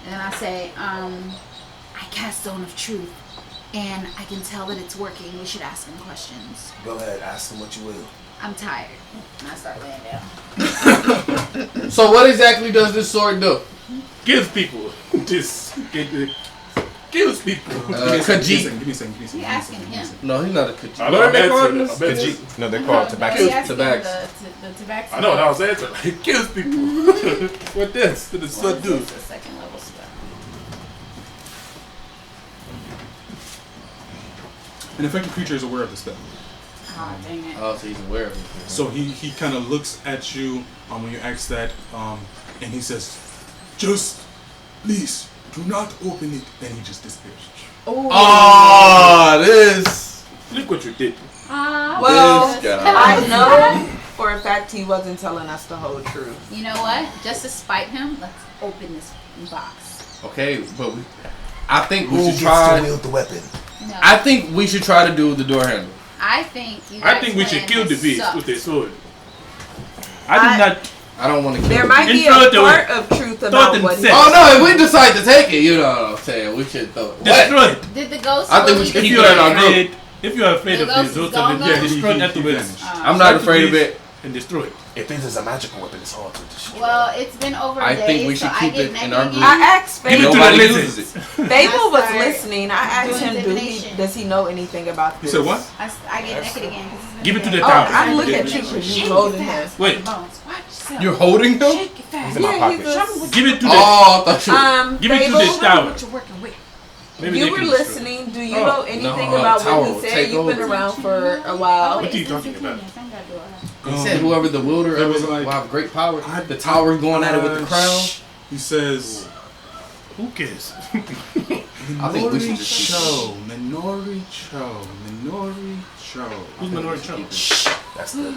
and I say, I cast Zone of Truth, and I can tell that it's working. We should ask him questions. Go ahead. Ask him what you will. I'm tired, and I start laying down. So what exactly does this sword do? Gives people this. Gives people. Khajiit. Give me a second. You asking him? No, he's not a Khajiit. I What are they know calling the this? answer. Khajiit. No, they're called tobacco. You asking Tabaxi. the tabaxi? I know what I was answering. It kills people. What this? What does What sun is do? this, a second level spell? An affected creature is aware of the spell. Ah, dang it. Oh, so he's aware of it. So he kind of looks at you when you ask that, and he says, "Just please do not open it." Then he just disappears. Oh, this. Look what you did. Well, This guy. I know for a fact he wasn't telling us the whole truth. You know what? Just to spite him, let's open this box. Okay, but I think Who we gets should to try. wield the weapon? No. I think we should try to do the door handle. I think you I guys think we should plan kill the has beast sucked. with a sword. I did not. I don't want to kill. There the might beast. be a throw it away. part of truth Throw about it what in he. set. Oh no! If we decide to take it, you know what I'm saying. We should throw it. Destroy it. Did the ghost I think we really should If keep you it in are our group. afraid, if you are afraid The of ghost the is ghost, gone, yeah, gone? destroy it afterwards. I'm not afraid of it. And destroy it. If this is a magical weapon, it's hard to destroy. Well, it's been over a I day, think we so should I keep get it naked in our again. group. I asked Give it Fable. to Nobody the uses lizards. it. Fable was start listening. I asked doing him, divination. does he know anything about You this? said what? I get naked again. 'cause it's been Give a it to day. the Oh, tower. I'm looking Yeah. at you because Shake you it holding him. fast. Wait. Bones. Watch yourself. You're holding him? Shake it fast. He's in my Yeah, pocket. he's Give it to the. Oh, I thought you. Give it to Fable, the tower. What you're working with. Maybe you they were can destroy it. listening. Do you Oh, know anything no, about tower what will he said? take You've been over. around for a while. What are you talking about? He said whoever the wielder It of was it like- will have great power. I- The tower's going at it with the crown. He says, Who cares? I think we should Minori just Cho, Minori Cho, Minori Cho. Who's Minori Cho? That's the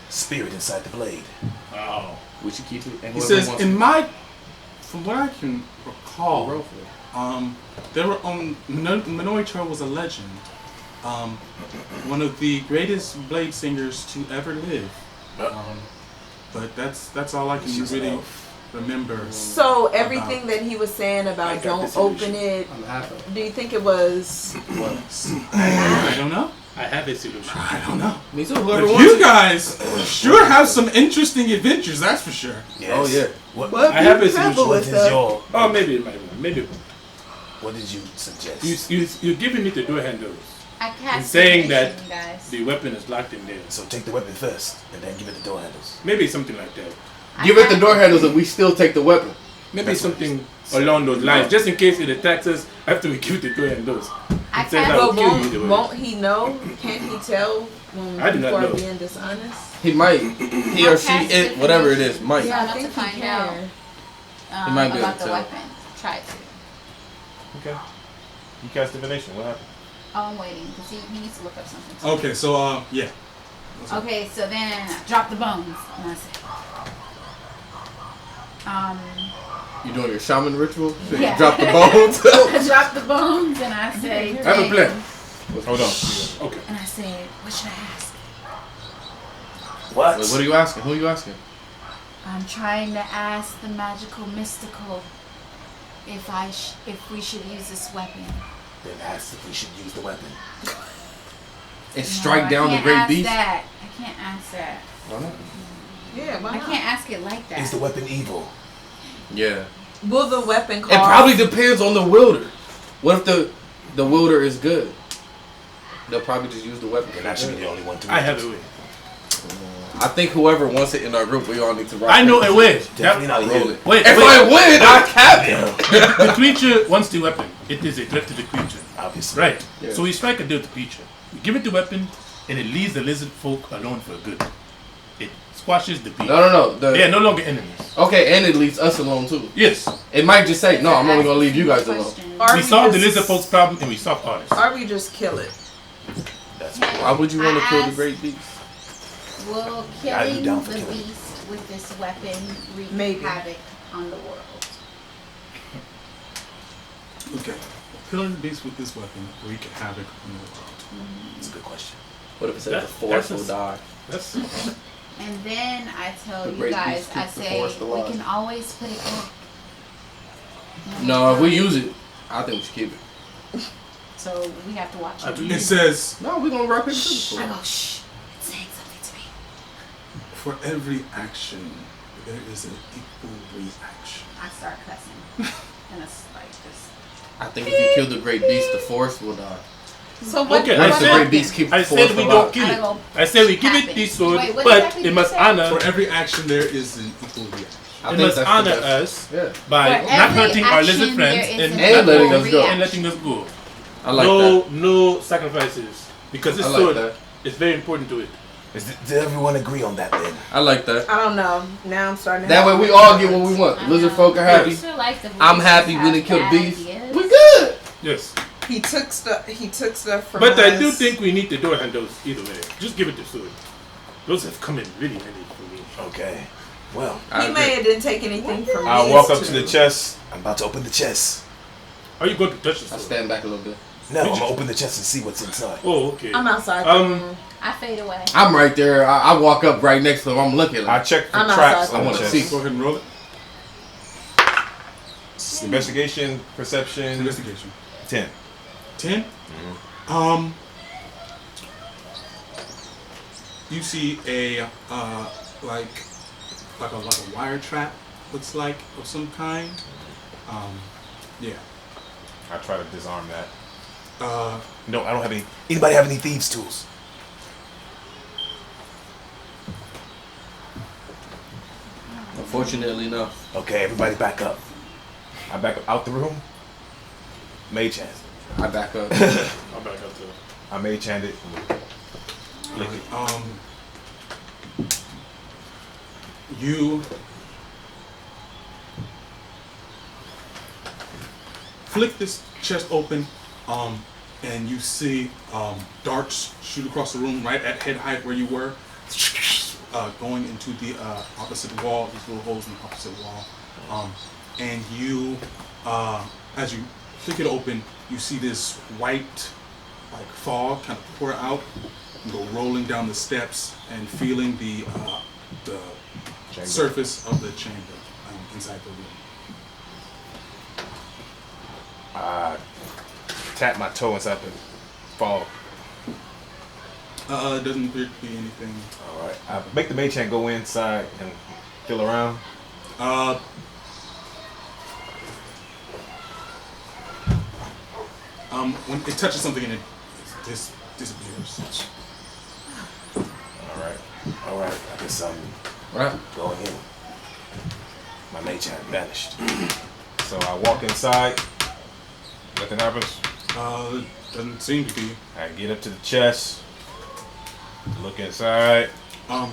spirit inside the blade. Oh. We should keep it. And He whoever says, wants in to- my, from what I can recall, Roll for it. there were Minori Cho was a legend, one of the greatest blade singers to ever live. But that's all I can She's an really elf. remember. So everything that he was saying I about got don't this open illusion. it. I'm half of it. Do you think it was? I don't know. I have a solution. I don't know. Me too. But Whoever wants you it. guys sure have some interesting adventures, that's for sure. Yes. Oh, yeah. What, What I have be a solution. careful what with is that. your? Oh, maybe it might. Maybe What did you suggest? you're giving me the door handles. I cast He's saying that divination, guys. the weapon is locked in there. So take the weapon first, and then give it the door handles. Maybe something like that. Give it the door handles and we still take the weapon. Maybe That's what something along those lines, just in case it attacks us after we give it the door handles. I It says cast I will But kill you either way. won't he know? Can't he tell when I do not people are know. being dishonest? He might. He or she, it, whatever it is, might. Yeah, I enough think to he find can. out He might be able about to the tell. weapon. Try to. Okay. You cast divination. What happened? Oh, I'm waiting because he needs to look up something. too. Okay, so yeah. Okay, so then I drop the bones and I say, You doing your shaman ritual? So you Yeah. drop the bones. I drop the bones and I say, I have a plan. Hold on. Okay. and I say, what should I ask? What? Wait, what are you asking? Who are you asking? I'm trying to ask the magical mystical if we should use this weapon. Then ask if we should use the weapon. And strike No, down I the can't great ask beast? That. I can't ask that. Yeah, why I not? can't ask it like that. Is the weapon evil? Yeah. Will the weapon cause? It probably depends on the wielder. What if the wielder is good? They'll probably just use the weapon. Then I should be the only one to. I have a way. I think whoever wants it in our group, we all need to rock. I know a way. Definitely not Roll you. it. Wait, If wait. I win, I cap it. The creature wants the weapon. It is a threat to the creature. Obviously. Right. Yeah. So we strike a deal to the creature. We give it the weapon, and it leaves the lizard folk alone for good. It squashes the beast. No. They are no longer enemies. Okay, and it leaves us alone too. Yes. It might just say, no, I'm only gonna leave you guys alone. Or We solved the lizard folks' problem, and we solved ours. Or we just kill it. That's Why would you want to I kill the asked- great beast? Will Yeah, I'd be killing down for the killing. beast with this weapon wreak Maybe. havoc on the world? Okay. Killing the beast with this weapon wreak havoc on the world. That's a good question. What if it says That- the force will that's die? That's And then I tell The you great guys, beast I keeps the say forest we alive. can always put it back. No, if we use it, I think we should keep it. So we have to watch I it. believe- It says, No, we're gonna rock paper scissors. I go, shh, it's saying something to me. for every action, there is an equal reaction. I start cussing. And it's like just. I think if you kill the great beast, the forest will die. So what? Okay, What I if the said- great beast keeps I the forest said we alive? don't kill I it. go, I said we give it happen. this sword, Wait, what but exactly it did must you say? honor. For every action, there is an equal reaction. I It think must that's the honor best. us Yeah, by For not every hurting our lizard action, friends there is and, an And letting equal us go. and letting us go. I like no, that. no sacrifices because this I like sword that. is very important to it. Did everyone agree on that then? I like that. I don't know. Now I'm starting to That way have we questions. all get what we want. I Lizard know. folk are I happy. feel like the I'm voices happy we have didn't kill the bad beast. ideas. We good. Yes, He took stuff. He took stuff from but us. I do think we need the door handles either way. Just give it the sword. Those have come in really handy for me. Okay. Well, He may have didn't take anything from me. I'll walk up to the chest. I'm about to open the chest. Are you going to touch the I sword? stand back a little bit. No, I'm gonna open the chest and see what's inside. Oh, okay. I'm outside. I fade away. I'm right there. I walk up right next to him. I'm looking. I Like, check for I'm traps outside. on I the wanna chest. see. Go ahead and roll it. Investigation, perception, Investigation. 10. 10. You see a like a wire trap. Looks like of some kind. Yeah. I try to disarm that. No, I don't have any. Anybody have any thieves' tools? unfortunately, no. Okay, everybody back up. I back up out the room. Mage hand. I back up. I'll back up too. I mage hand it. Lick it. You flick this chest open, and you see darts shoot across the room right at head height where you were, going into the opposite wall. These little holes in the opposite wall, and you, as you flick it open, you see this white, like fog, kind of pour out and go rolling down the steps and feeling the Chamber. surface of the chamber inside the room. I tap my toe inside the fog. It doesn't appear to be anything. All right. I make the mage hand go inside and feel around. When it touches something and it disappears. All right. I guess I'm Right. going in. My mage hand vanished. So I walk inside. Nothing happens. Doesn't seem to be. I get up to the chest. Look inside.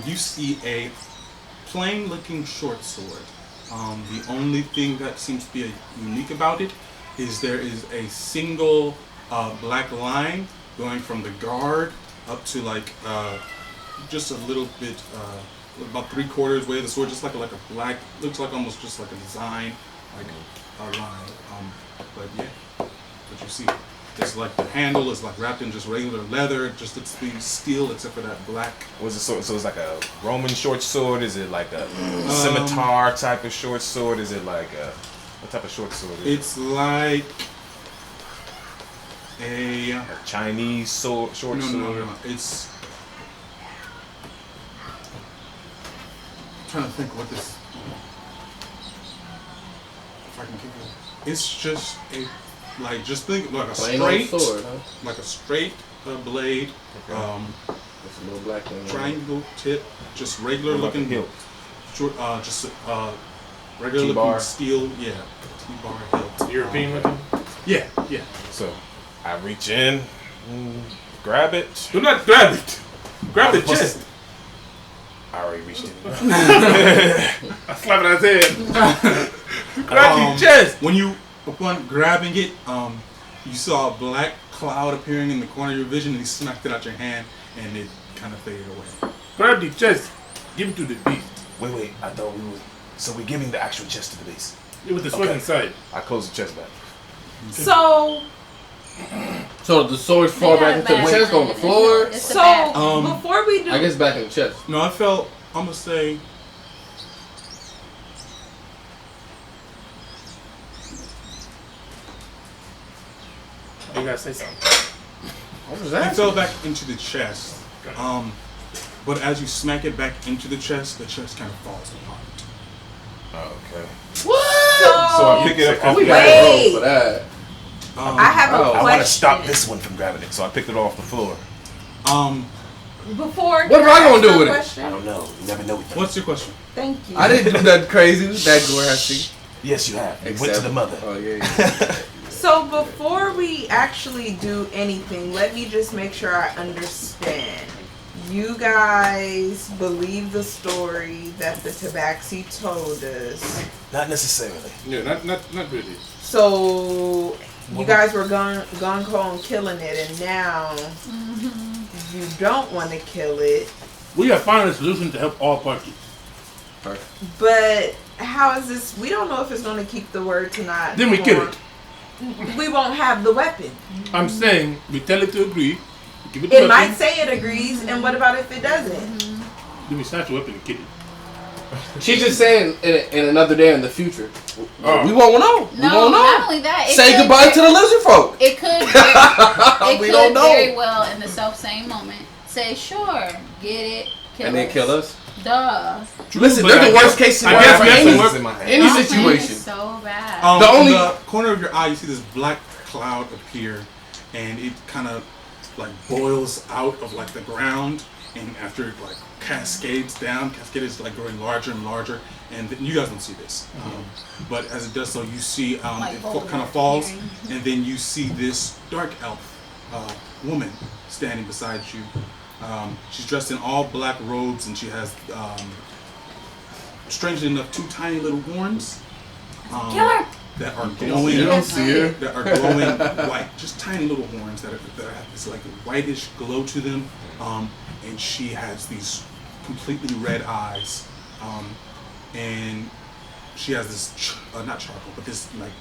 You see a plain-looking short sword. The only thing that seems to be unique about it is there is a single black line going from the guard up to like just a little bit, about 3/4 way of the sword, just like a black, looks like almost just like a design, like a line. But yeah, what you see. It's like the handle is like wrapped in just regular leather, it just looks to be steel except for that black. What's the sword? So it's like a Roman short sword? Is it like a scimitar type of short sword? Is it like a what type of short sword is It's like a it? A Chinese sword, short sword? no. It's I'm trying to think what this. If I can give you, it's just a just think like a Plain old straight, sword, huh? like a straight blade, It's a little black thing. triangle tip, just regular Like a looking, hilt. short, just regular T-bar. looking steel, yeah, T-bar hilt. European looking? Yeah. So I reach in, grab it. Do not grab it. Grab the What's chest. I already reached in. I slap it on his head. Grab the chest. When you, upon grabbing it, you saw a black cloud appearing in the corner of your vision, and you smacked it out your hand, and it kind of faded away. Grab the chest. Give it to the beast. Wait. I thought we were. So we're giving the actual chest to the beast. With the sword Okay. inside. I close the chest back. So the swords fall back into the chest on the floor. It's the back. before we do, I guess back in the chest. No, I felt, I'm gonna say, You gotta say something. What was it that? fell back into the chest. But as you smack it back into the chest kind of falls apart. Oh, okay. what? So I pick it up. We Off got the to roll for that. I have a Oh, question. I want to stop this one from grabbing it. So I picked it off the floor. Before, What am I gonna do with it? I don't know. You never know. What's your question? Thank you. I didn't do nothing crazy. That gore has to. Yes, you have. You went to the mother. Oh yeah. So before we actually do anything, let me just make sure I understand. You guys believe the story that the Tabaxi told us. Not necessarily. Yeah, not really. So you guys were gung ho on killing it, and now you don't want to kill it. We have found a solution to help all parties. Perfect. But how is this? We don't know if it's going to keep the word to not. Then we kill it. We won't have the weapon. I'm saying we tell it to agree. Give it It to might weapon. say it agrees, and what about if it doesn't? Then we snatch a weapon and kill it. She's just saying in another day in the future. Oh. We won't know. We No, won't know. not only that. It Say could goodbye ve- to the lizard folk. It could. It We could don't know. very well, in the self same moment, say sure, get it, kill And then us. kill us. Duh. Listen, but they're I the guess- worst case I scenario guess for we have any, to work- in my hand. any Our plan is situation. so bad. The In only- the corner of your eye, you see this black cloud appear, and it kind of like boils out of like the ground, and after it like cascades down, is like growing larger and larger, and you guys don't see this, but as it does so, you see Like it Voldemort kind of falls, appearing. and then you see this dark elf woman standing beside you. She's dressed in all black robes, and she has, strangely enough, two tiny little horns. Kill her. That are glowing. You don't see her. That are glowing white, just tiny little horns that have this like whitish glow to them, and she has these completely red eyes, and she has this not charcoal, but this like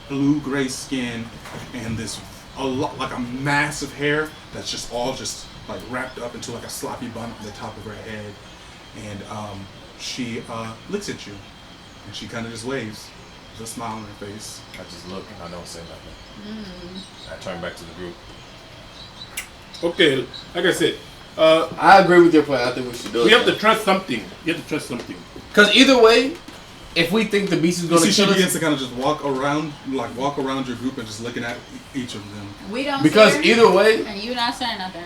blue-gray skin, and this like a massive hair that's just all just like wrapped up into like a sloppy bun on the top of her head, and she looks at you, and she kind of just waves. There's a smile on her face. I just look and I don't say nothing. I turn back to the group. Okay, like I said, I agree with your plan. I think we should do it. we have to trust something. You have to trust something. Because either way, if we think the beast is You going see, to she kill begins us, to kind of just walk around your group and just looking at each of them. We don't. because see her, either way, and you not saying nothing.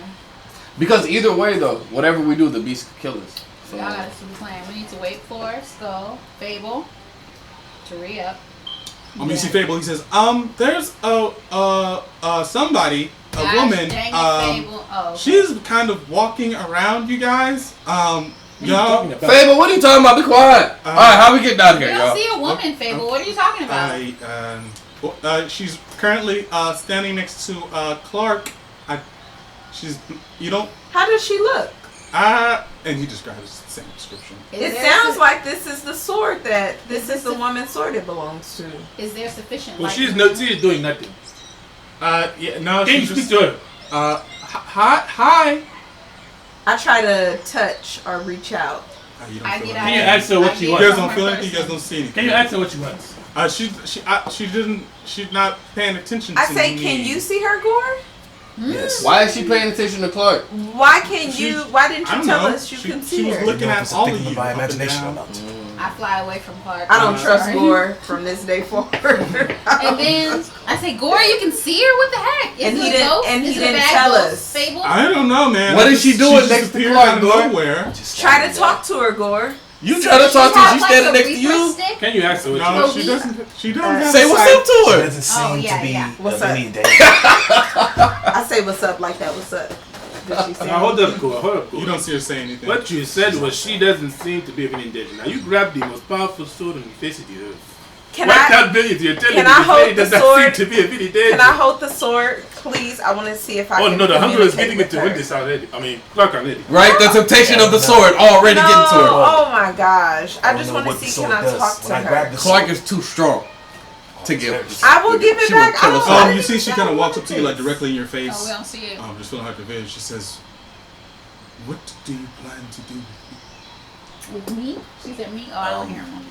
though, whatever we do, the beast could kill us. So, Y'all got a super plan. We need to wait for Skull, Fable, to re-up. You see Fable. He says, there's somebody, a Gosh, woman. dang it, Fable. Oh, okay. She's kind of walking around you guys. What are you Y'all. talking about? Fable, what are you talking about? Be quiet. All right, how we get down We here, don't y'all? see a woman, Fable. What are you talking about? She's currently standing next to Clark. You don't. How does she look? And he describes the same description. It sounds like this is the sword that this is the woman's sword it belongs to. Is there sufficient? Well, light? she's doing nothing. Yeah, no, Can you she's speak just. to her? Hi. I try to touch or reach out. You don't I feel get anything. Can you ask her what she You wants? guys don't feel anything. You guys don't see anything. Can you ask her what she wants? She's not paying attention to I say, me. can you see her, Gore? Yes. Why is she paying attention to Clark? Why didn't you I tell don't know. us you She can see was her? looking at all of thinking you. of my up and imagination down. or not. I fly away from Clark. I don't trust Sorry. Gore from this day forward. And then I say, Gore, you can see her. What the heck? Is And it he a didn't- ghost? and he Is it a didn't bad tell ghost, us. Fable? I don't know, man. What is she doing She next to disappeared Clark, out of Gore? nowhere. Try to talk to her, Gore. You try to talk to her, she's standing next to you. Stick? Can you ask her what she No, wants? she doesn't. She doesn't have Say a what's sight. up to She her. doesn't seem yeah, to be yeah. What's of up? any danger. I say what's up like that. What's up? Did she say? Now hold up, Gore. You don't see her say anything. What you said was she doesn't seem to be of any danger. Now you grabbed the most powerful sword on the face of the earth. Can What I? that means you're telling can me I this hold lady the does not sword? seem to be of any danger. Can I hold the sword, please? I want to see if I Oh can. no, the hunger is communicate getting with into her. Wendy's already. I mean, Clark already. Right? The temptation of the sword already No, getting to her. oh my gosh! I don't just know want to what the see. sword Can I does. talk to When I grab her? the Clark sword, is too strong to give. I will give it She will back. kill I us don't all. know. You see, she kind of walks up to you like directly in your Oh, face. we don't see it. Just feeling like a vision. She says, "What do you plan to do?" With me? She said me? Oh, I don't hear him.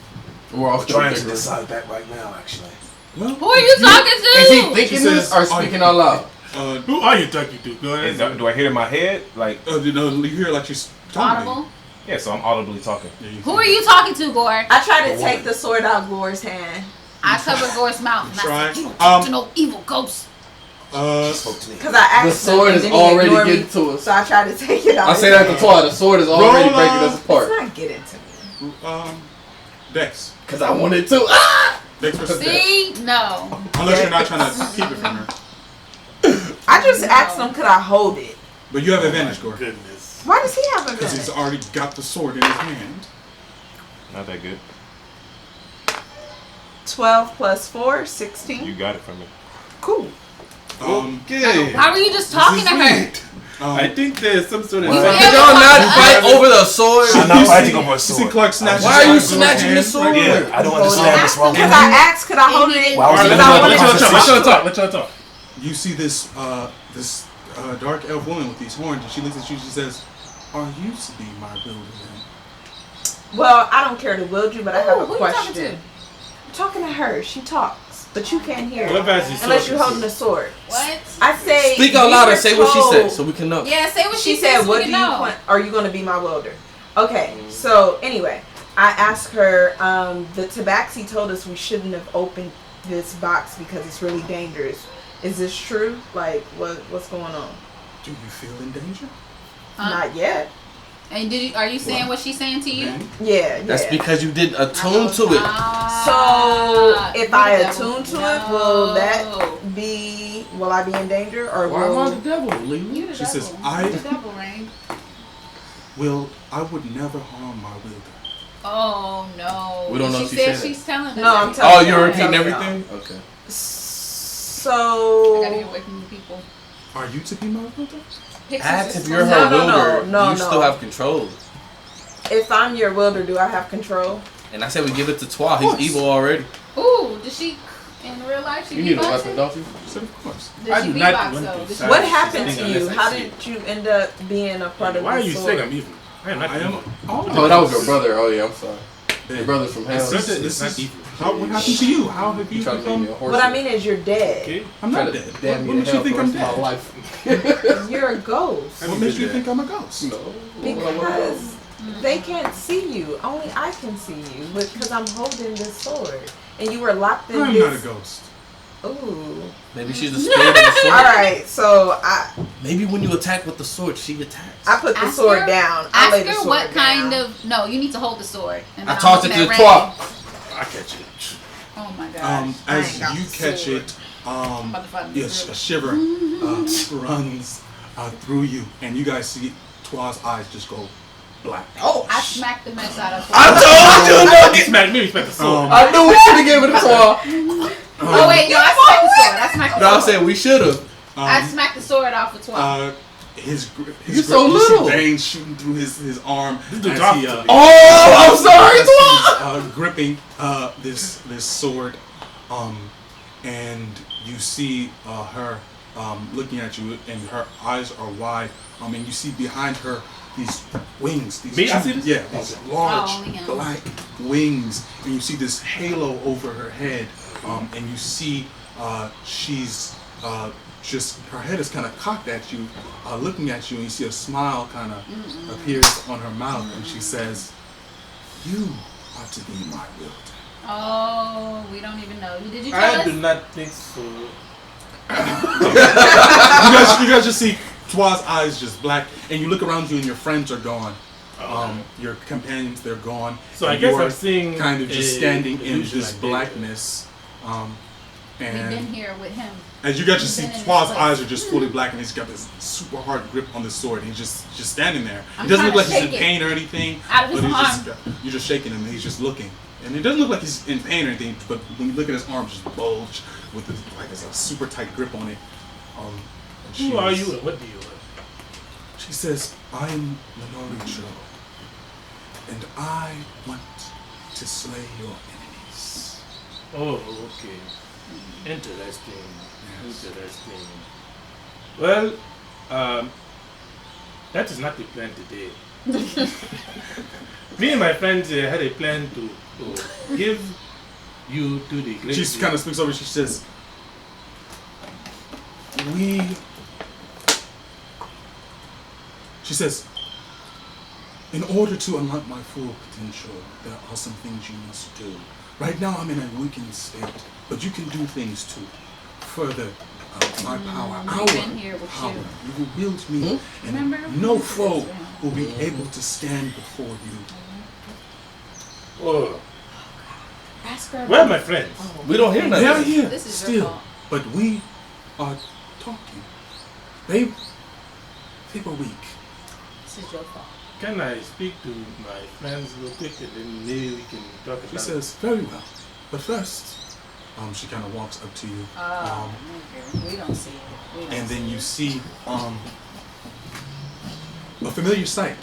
We're all I'm trying to thinking this. decide that right now, actually. Well, Who are you talking to? Is he thinking She this says, or "Are speaking you- out loud? Who are you talking to? Go ahead. Do I hear it in my head? Like, you hear like she's talking. Audible? yeah, so I'm audibly talking. Yeah, Who are you talking to, Gore? I try to take the sword out Gore's hand I cover Gore's mouth. And Try. I said, you don't talk to no evil ghost. She spoke to me. because I asked The him sword and is then he already ignored getting me, to us. So I try to take it out. I say that to Todd. The sword is already Roll breaking on. us apart. It's not getting to me. Dex. Because I wanted to. Ah! Dex versus Dex. See? No. Unless you're not trying to keep it from her. I just asked him, could I hold it? But you have advantage, Gore. Goodness. Why does he have a Because he's gun? already got the sword in his hand. Not that good. 12 plus 4, 16. You got it from me. Cool. Um, Okay. Why were you just talking to her? I think there's some sort of. Did y'all not fight over the sword? I'm not fighting over a You see sword. Clark snatch. Why are you snatching the sword? Yeah, I don't understand what's wrong with Because it. I asked, could I hold it? Why was Alright, it let y'all talk. conversation? Let y'all talk. You see this dark elf woman with these horns, and she looks at you. She says, "Are you to be my builder then?" Well, I don't care to wield you, but I have a Who you talking question. I'm talking to her. She talks, but you can't hear What her about your unless sword? you're holding a sword. What? I say. Speak out we louder. were Say what she told- said so we can know. Yeah, say what She she said, said. "What do you know. want? Are you going to be my welder?" Okay, so anyway, I asked her. The Tabaxi told us we shouldn't have opened this box because it's really dangerous. Is this true? Like, what's going on? Do you feel in danger? Not yet. And are you saying what she's saying to you? Yeah, That's yeah. because you didn't attune to it. Ah, So if you I the devil. attune to it, will No. that be? Will I be in danger or Why am I will? the devil, Lee? You the She says, devil. "I- You the devil, Rain. I would never harm my wielder." Oh no. We don't know if she she said said she's telling us. No, I'm that. telling Oh, you. you're I'm repeating telling y'all. everything? Okay. I So gotta get away from the people. Are you to be my wielder? Pixels Act is if you're fun. her No, no, wielder. no, You no. still have control. if I'm your wielder, do I have control? And I said we give it to Twa. He's evil already. Ooh, did she in real life? She You need a beatboxing? weapon, don't you? She said, "Of course." Did I she do not beatbox want though? this. Did she- I- What she's happened saying to you? unless I How see did it. you end up being a part of Why are the you sword? saying I'm evil? I am not I am evil. all Oh, that was your brother. Oh yeah, I'm sorry. Babe, Your brother's from hell. This It's not is evil. what happened to you? How have You you trying to make me become? a horse? What I mean is you're dead. Okay. I'm Trying not to dead. damn What me to makes you hell think for I'm the rest of dead? my life. You're a ghost. What makes you think I'm a ghost? No. Because they can't see you. Only I can see you because I'm holding this sword. And you were locked in I'm this. not a ghost. Ooh. Maybe she's the spirit of the sword. Alright, so Maybe when you attack with the sword, she attacks. I put the Ask sword her- down. I lay Ask the her sword what kind down. of. No, you need to hold the sword. And I then tossed I'm it to looking the at Rain. Twa. I catch it. Oh my gosh. I As ain't got you the catch sword. it, about to find the yes, drill. a shiver runs through you, and you guys see Twa's eyes just go black. Oh, I smacked the mess out of her. I told you, He nugget. smacked me. He smacked the sword. I knew we should have given it to Twa. Oh wait, no, I smacked the sword. I smacked the No, I sword. said we should have. I smacked the sword off of 12. His grip, You're so you see little. veins shooting through his arm This dude's as he off to me. Oh, I'm sorry, as Twa. he's gripping this sword, and you see her looking at you, and her eyes are wide, and you see behind her these wings. These Me? I see this? Yeah, these large Oh, yeah. black wings, and you see this halo over her head, and you see she's just her head is kind of cocked at you, looking at you, and you see a smile kind of appears on her mouth, and she says, "You are to be my wielder." Oh, we don't even know. Did you tell I us? do not think so. You guys just see Twa's eyes just black, and you look around you, and your friends are gone. Your companions, they're gone. So I And guess you are I'm seeing kind of just a standing in illusion this like blackness. We've been And here with him. as you guys just see, We've been in Twa's this eyes place. are just fully black, and he's got this super hard grip on the sword. He's just standing there. I'm He doesn't trying look to like he's in shake it pain or anything. out of his but he's arm. just, you're just shaking him, and he's just looking. And it doesn't look like he's in pain or anything, but when you look at his arms, just bulge with this, like it's a super tight grip on it. And Who are you and what do you want? She says, "I'm Minori Joe, and I want to slay your enemies." Oh, okay. Interesting. Interesting. Well, that is not the plan today. Me and my friends had a plan to give you to the great. She kind of speaks over. She says, She says, "In order to unlock my full potential, there are some things you must do. Right now I'm in a weakened state, but you can do things to further my power, our been here with power. you. You will wield me, Remember? and no foe will be able to stand before you." Oh, Ask her. where are my friends? We don't hear They are nothing. here This is your still, fault. but we are talking. They were weak. This is your fault. Can I speak to my friends real quick and then maybe we can talk about She says, "Very well, but first," she kind of walks up to you, Okay. We don't see it. We don't and see then you it. see a familiar sight.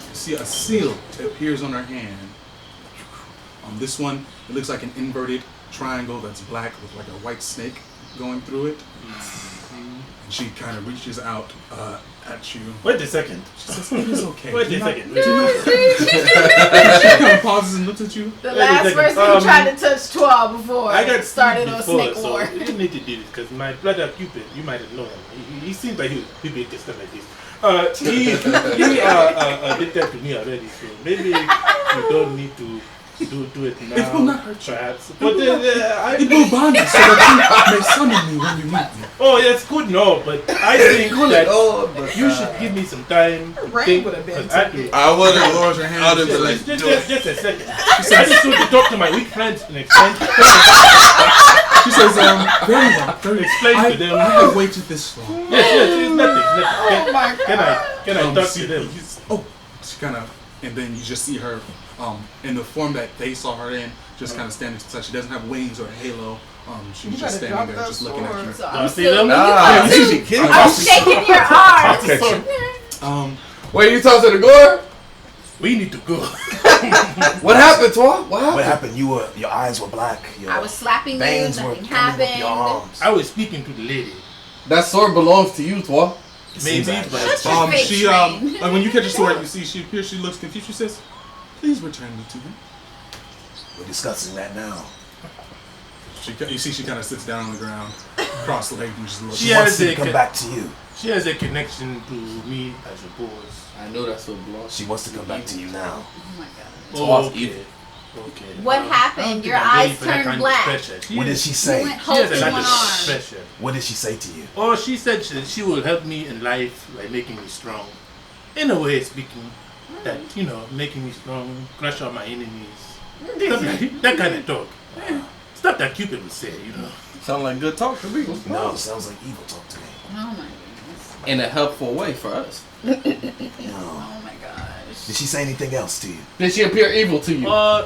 You see a seal appears on her hand. On this one, it looks like an inverted triangle that's black with like a white snake going through it. And she kind of reaches out at you. Wait a second. She says, "It is okay." Wait a second. She kind of pauses and looks at you. The Wait a last second. person who tried to touch 12 before I got started Steve a before, snake so war. you didn't need to do this because my brother Cupid, you might have known him. He seems like he'd be into stuff like this. He did that to me already, so maybe you don't need to do it now. It will not hurt you. Perhaps. It But will bond us so that you may summon me when you need me. oh, that's good, no. But I think that you should give me some time to Rain think. would have been 'cause I do. I would have. Lowers her hand. I would have been like, Just a second. I just want to talk to my weak friends and explain. She says, very well. Very Explain to them. I have waited this long. Yes, it's nothing. Can I talk to them? Oh, she kind of, and then you just see her in the form that they saw her in, just kind of standing to the side. She doesn't have wings or a halo. She's just standing there, just looking at you. So I I'm see still, them? nah, Yeah, you be kidding. I'm shaking your arms. Wait, you talking to the gore? We need to go. What happened, Twa? What happened? What happened? Your eyes were black. Your I was slapping you, veins were nothing coming up your happened. arms. I was speaking to the lady. That sword belongs to you, Twa. Maybe, Seems but Shut your fake She train. like when you catch a sword, you see she appears. She looks confused. She says, "Please return me to him." We're discussing that now. You see, she kind of sits down on the ground, cross-legged, and just looks. She She wants has to a come con- back to you. she has a connection to me, I suppose. I know that sword belongs. She wants to come back to you now. Oh my god. Twa's okay. evil. Okay. What I don't happened? think Your I'm ready eyes for that turned kind of black. pressure. What did she You say? went She hope has in a lot one of arm. pressure. What did she say to you? Oh, she said she will help me in life by making me strong. In a way, speaking, that, making me strong, crush out my enemies. Stuff like that kind of talk. Stuff that Cupid would say, Sound like good talk to me. No, it sounds like evil talk to me. Oh my goodness. In a helpful way for us. No. Oh my gosh. Did she say anything else to you? Did she appear evil to you?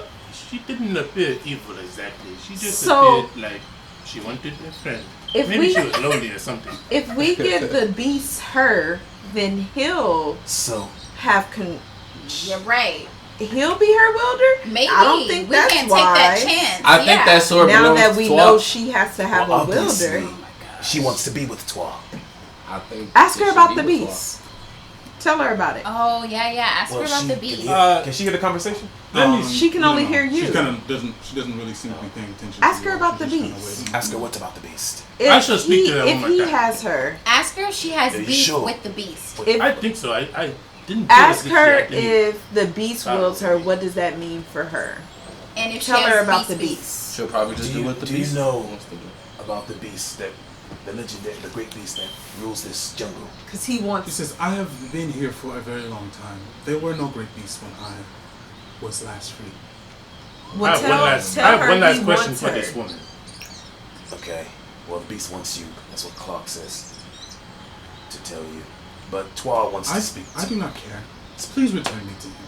She didn't appear evil exactly. She just So- appeared like she wanted a friend. If Maybe we- she was lonely or something. If we give the beast her, then he'll So, have You're right. he'll be her wielder. Maybe. I don't think we that's can't wise. take that chance. I think that sword Now belongs that to we Twa. know she has to have well, a wielder, obviously, she wants to be with Twa. I think ask it her should about be the with Twa. beast. Tell her about it. Oh yeah. Ask her about the can beast. Can she hear the conversation? She can only hear you. She kind of doesn't. She doesn't really seem to be paying attention. Ask to her you. about She's the just kinda beast. waiting. Ask her what about the beast. If I should speak to her if one more he time. has her, Ask her if she has Are you beef sure? with the beast. if I think so. I didn't ask feel as her if she had any- if the beast wields her, what does that mean for her? And if Tell she her has about the beef. beast. She'll probably just do, what the do you beast know wants to do. about the beast that the legendary, the great beast that rules this jungle? Because he She wants. says, "I have been here for a very long time. There were no great beasts when I was last free." Well, I have one last, tell I have her one last he question wants for her. this woman. Okay. Well, the beast wants you. That's what Clark says to tell you. But Twa wants to speak. I do not care. Please return me to him.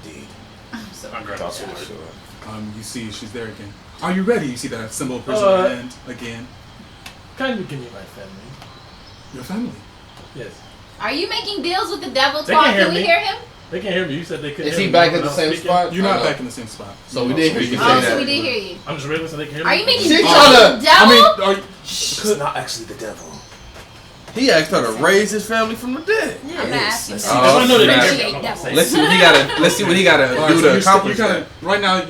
Indeed. So I'm glad I saw her. You see, she's there again. Are you ready? You see that symbol appears on her hand again. Can you give me my family? Your family. Yes. Are you making deals with the devil? They Twa? can hear Can we me. hear him? They can hear me. You said they couldn't Is hear he me back when at the I was same speaking. spot? You're I not know. back in the same spot. So we did hear you say Oh, that. so we did hear you. I'm just regular so they can hear me. Are you making She deals tryna- with the devil? Are you, It's not actually the devil. He asked her to raise his family from the dead. I'm gonna ask you. Let's to see. Oh, I know they can snap. hear me. I'm not gonna say Let's see what he gotta. Let's see what he gotta all right, do so to you're accomplish kind that. of right now.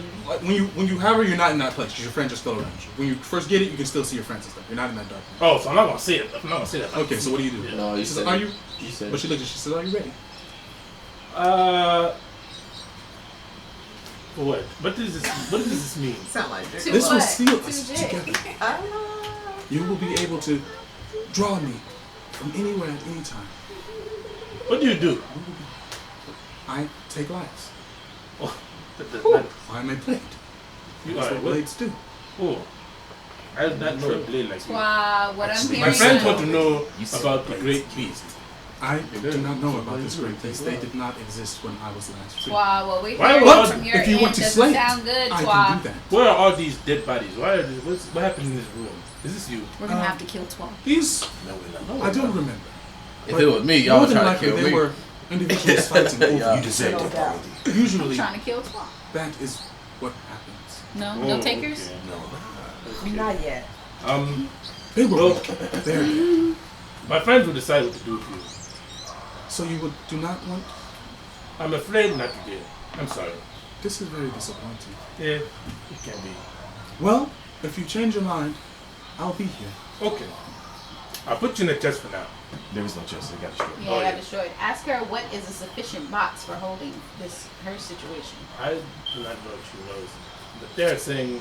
When you have her, you're not in that place because your friends are still around you. When you first get it, you can still see your friends and stuff. You're not in that dark. Oh, so I'm not gonna say it. I'm not gonna say that. Okay, so what do you do? No, you She said. says, "Are you?" You said. But she looked at. She says, "Are you ready?" For what? What does this mean? Sound like To This will what? seal us To together. Ah. You will be able to draw me from anywhere at any time. What do you do? I take lives. That- I'm a blade. You That's are what what? blades do. Oh, I did not know a blade like you. Wow, what I'm Actually, hearing. My friends now. want to know You said about the blades. great beast. I do not know about this great beast. They did not exist when I was last free. Wow, what we Why heard would- from your If you end want to doesn't slay it, sound good, I Twa. can do that. Where are all these dead bodies? What happened in this room? Is this you? We're gonna have to kill Twa. These, No, we're not. I don't remember. If it was me, y'all More would than try to likely, kill they me. were individuals fighting over You you. deserve No that doubt. already. Usually, Trying to kill Twa. that is what happens. No, Oh, no takers. okay. No. Not yet. They were Well, weak. Very. my friends will decide what to do with you. So you do not want. I'm afraid not to get. I'm sorry. This is very disappointing. Yeah, it can be. Well, if you change your mind, I'll be here. Okay. I'll put you in a chest for now. There is no chance. They got destroyed. Yeah, Oh, I got yeah. destroyed. Ask her what is a sufficient box for holding her situation. I do not know if she knows, but they're saying,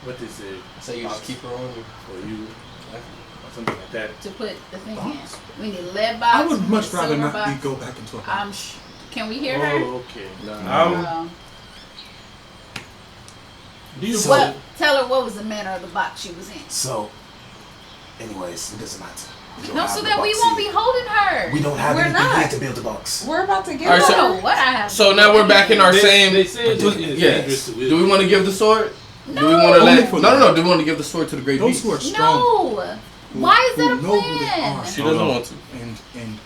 what is it? So you just box keep her on you. for you, or something like that. To put the thing in. We need a lead box. I would we much need a rather silver not be box. go back into a box. Can we hear her? Oh, okay. No. Do you What? Tell her what was the manner of the box she was in. So, anyways, it doesn't matter. We don't No, have so the that we box won't here. be holding her. We don't have We're anything not. here to build a box. We're about to get All right, I so- don't know what I have. So now we're back in our They same. say it's dangerous Yes. to Do we want to give the sword? Do we want to Only let? for No, them. no, no. Do we want to give the sword to the great Those beast? who are strong, No. Why is that a who know who they plan? are, She doesn't want to. and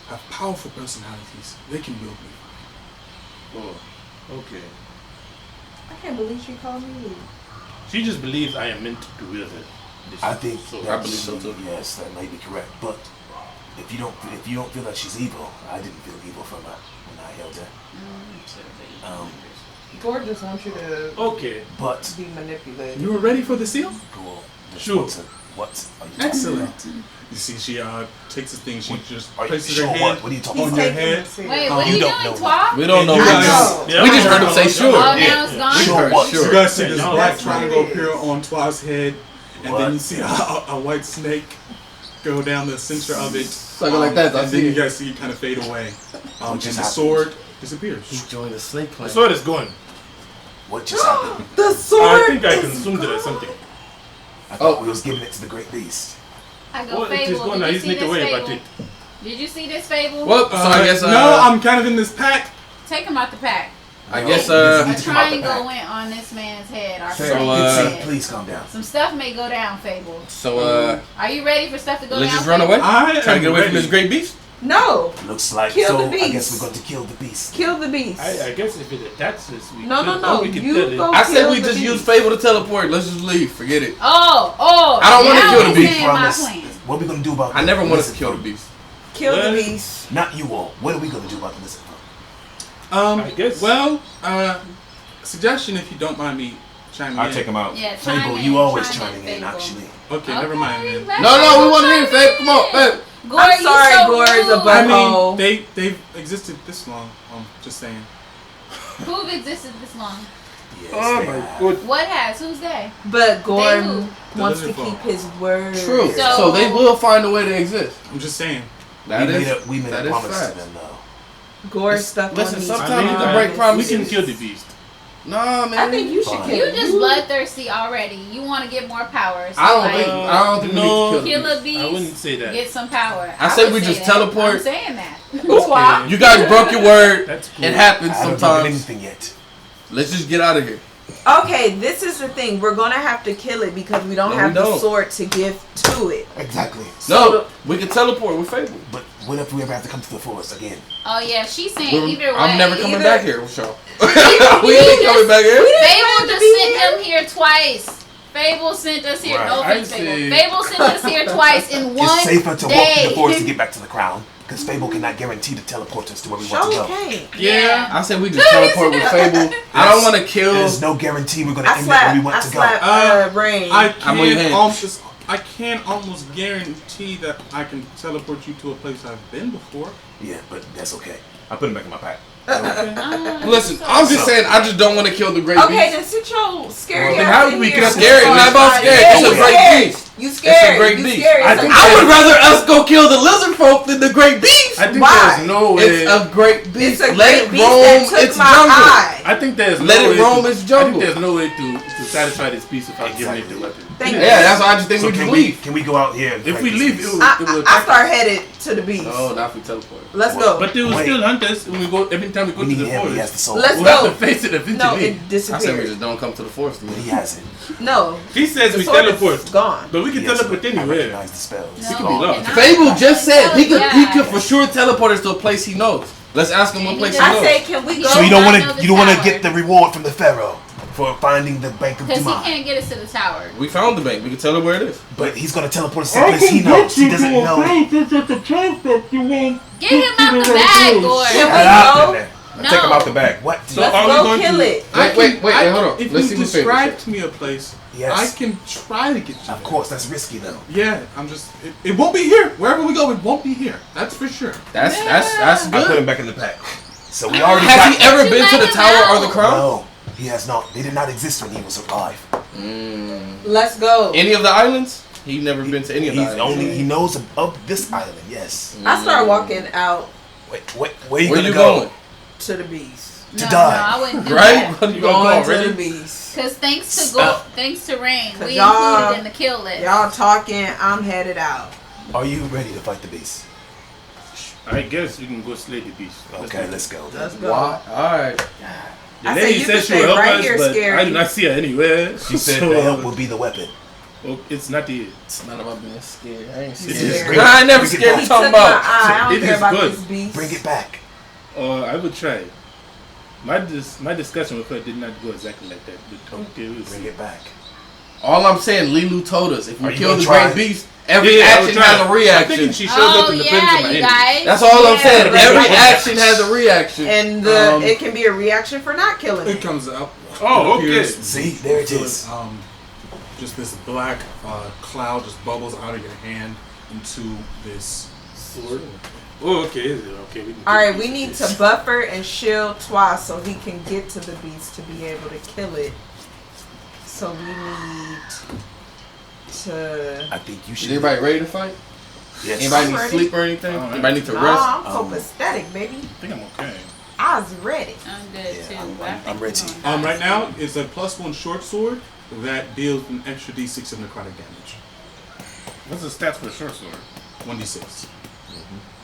have powerful personalities, they can wield me. Oh, okay. I can't believe she called me weak. She just believes I am meant to wield it. This I think sword. I believe so too. Yes, that may be correct. But if you don't feel that she's evil, I didn't feel evil from her when I held her. Gord just wants you to Okay. But be manipulated. You are ready for the seal? cool. Just Sure. What are you talking Excellent. You see, she takes this thing, she just Are you places sure her what? hand What are you talking on about? your taking head. it serious. Wait, what are You you don't doing, know Twa? We don't know. You We guys- just, Yeah, we just heard him say Oh, sure. now it's gone? Sure what? Sure. You guys see this Yeah, black that's what triangle it is. appear on Twa's head, and What? then you see a white snake go down the center of it. Something like that. I And then you see. guys see it kind of fade away. And just the happened? sword disappears. Join the snake The clan. sword is gone. What just happened? The sword I think I is consumed it or something. I thought we was giving it to the great beast. I go Well, it is Fable. gone now. Did You you see sneak this away Fable? about it. Did you see this Fable? Well, so I guess. no, I'm kind of in this pack. Take him out the pack. I guess. A Need to come out the triangle pack. went on this man's head. Our Fair. friend's So, head. Please calm down. Some stuff may go down, Fable. So Are you ready for stuff to go let's down? just run Fable? away. I Try to am get away from ready. this great beast. No, Looks like Kill so. the I beast. guess we're going to kill the beast. kill the beast. I guess if it attaches, we No, could, no, no. or we could You kill it. go- I said kill we the just beast. use Fable to teleport. Let's just leave. Forget it. Oh. I don't wanna now kill the he's beast. saying my Promise. plan. What are we going to do about I never wanted to lizard kill the folk? beast. Kill the Well- beast. Not you all. What are we going to do about the lizard folk? I guess. Well, suggestion if you don't mind me chiming I'll in. take him out. Yeah, chime Fable, in, you always chime chiming in, Fable. actually. Okay, never mind then. let No, no, Fable we want to hear chime Fable. Come on, in. babe. Gore, I'm you sorry, so Gore is a rude. I butthole. mean, they've existed this long. Just saying. Who've existed this long? Yes, Oh they my have. god. What has? Who's they? But Gordon who? wants The to lizard keep folk. his word. True. So- So they will find a way to exist. I'm just saying. That we is. made that a is promise fact. to them, though. Gore stuck Listen, on these sometimes I mean, you can I- break We promises. can kill the beast. Nah, man. I think you should Fine. kill. You just bloodthirsty already. You want to get more power. So I don't like, think. I don't think we No. need to kill kill the a beast. beast. I wouldn't say that. Get some power. I say would we say just that. teleport. I'm saying that. Okay. You guys broke your word. That's cool. It happens I haven't broken sometimes. anything yet. Let's just get out of here. Okay, this is the thing. We're gonna have to kill it because we don't No, have we the don't. sword to give to it. Exactly. No, we can teleport with Fable. But what if we ever have to come to the forest again? Oh yeah, she's saying We're- either way. I'm never coming either- back here with y'all. We ain't coming back here. Fable just be sent here. him here twice. Fable sent us here. Right. No I offense, see. Fable. Fable sent us here twice in one It's safer to walk day. through the forest to get back to the crown, because Fable cannot guarantee to teleport us to where we want to go. Okay. Yeah. I said we just teleport with Fable. I don't want to kill. There's no guarantee we're going to I end up where we slap. want I to slap. go. Rain. I'm on your hands. I can almost guarantee that I can teleport you to a place I've been before. Yeah, but that's okay. I put him back in my pack. Listen, I'm just saying. I just don't want to kill the great Okay, beast. then sit your scary Well, then ass how in we here. get Scary. We're not both scared. Yeah, It's a you great scared. beast. You scared. It's a great you beast. Scared. I It's think a- I would rather us go kill the lizard folk than the great beast. I think Why? there's no way. It's a great beast. It's a Let great it beast roam that took its my jungle. eye. I think there's Let no it way roam to, its jungle. I think there's no way to satisfy this beast without giving it the weapon. Thank you. Yeah, that's why I just think So we can just we leave. can we go out here? And If fight we this leave, beast? it will I attack start us. headed to the beast. No, not if we teleport. Let's go. But they will Wait. still hunt us when we go. Every time we go we to need the him. He has the forest, soul. Let's we'll go. have to face it eventually. No, it I said we disappeared. just don't come to the forest. But he Man. hasn't. No, He says the we sword is teleport, gone. but we can Yes, teleport but I anywhere. recognize the spells. No, He could be lost. cannot. Fable just said he could Yeah. for sure teleport us to a place he knows. Let's ask him what place he I I knows. say, can we go? So you don't I want know to the you don't want to tower. get the reward from the pharaoh for finding the Bank of Because he Dumai. can't get us to the tower. We found the bank. We can tell her where it is. But he's gonna teleport us to a place he knows. He doesn't know. Get him out the bag, Gore. Can we Shut up go? in there. No. Take him out the bag. What? So Let's are we go going kill to? it. Wait, hold on. If Let's you see what Fable describe said. to me a place, Yes. I can try to get you Of there. course, that's risky though. Yeah, I'm just. It won't be here. Wherever we go, it won't be here. That's for sure. That's I put good. him back in the pack. So we already Has got he ever You been to let the him tower or out. the crown? No, he has not. They did not exist when he was alive. Let's go. Any of the islands? He never been to any of the He's islands. only he knows of this island. Yes. I start walking out Wait, where you Where gonna you go? going? to the beast. To No, die. I wouldn't do Right? that. What you gonna Going go to the already? beast. Because thanks to Rain, 'Cause we y'all- included in the kill list. Y'all talking, I'm headed out. Are you ready to fight the beast? I guess we can go slay the beast. Okay, let's go. Let's go. Why? Alright. The I say lady you said can she will stay help right us, here, but Scary. I do not see her anywhere. She said So, the help will be the weapon. oh, it's not the. It's not about being scared. I ain't It's scared. just Scared. Nah, I ain't never Bring it scared. back. You talking Took my about? eye. I don't It care is about good. this beast. Bring it back. I would try. My discussion with her did not go exactly like that. But okay, we'll see. Bring it back. All I'm saying, Lilu told us if Are we you kill gonna the try? great beast, every Yeah, I would action try. has a I'm reaction. thinking she shows up Oh, in the defense of yeah, my you enemy. guys. That's all I'm Yeah. saying. Right. Every action has a reaction. And it can be a reaction for not killing It it. comes up. Oh, it okay. appears- See, there it so is. just this black cloud just bubbles out of your hand into this sword. Oh, okay. Okay. We can All right, do we this. need to buffer and shield twice so he can get to the beast to be able to kill it. So we need to. I think you Is should. everybody ready to fight? Yes. Anybody need ready. sleep or anything? Alright. Anybody need to rest? Nah, I'm copacetic, baby. I think I'm okay. I was ready. I'm good Yeah, too. I'm- but I I'm think ready. we're gonna die. Right now, it's a +1 short sword that deals an extra d6 of necrotic damage. What's the stats for the short sword? 1d6.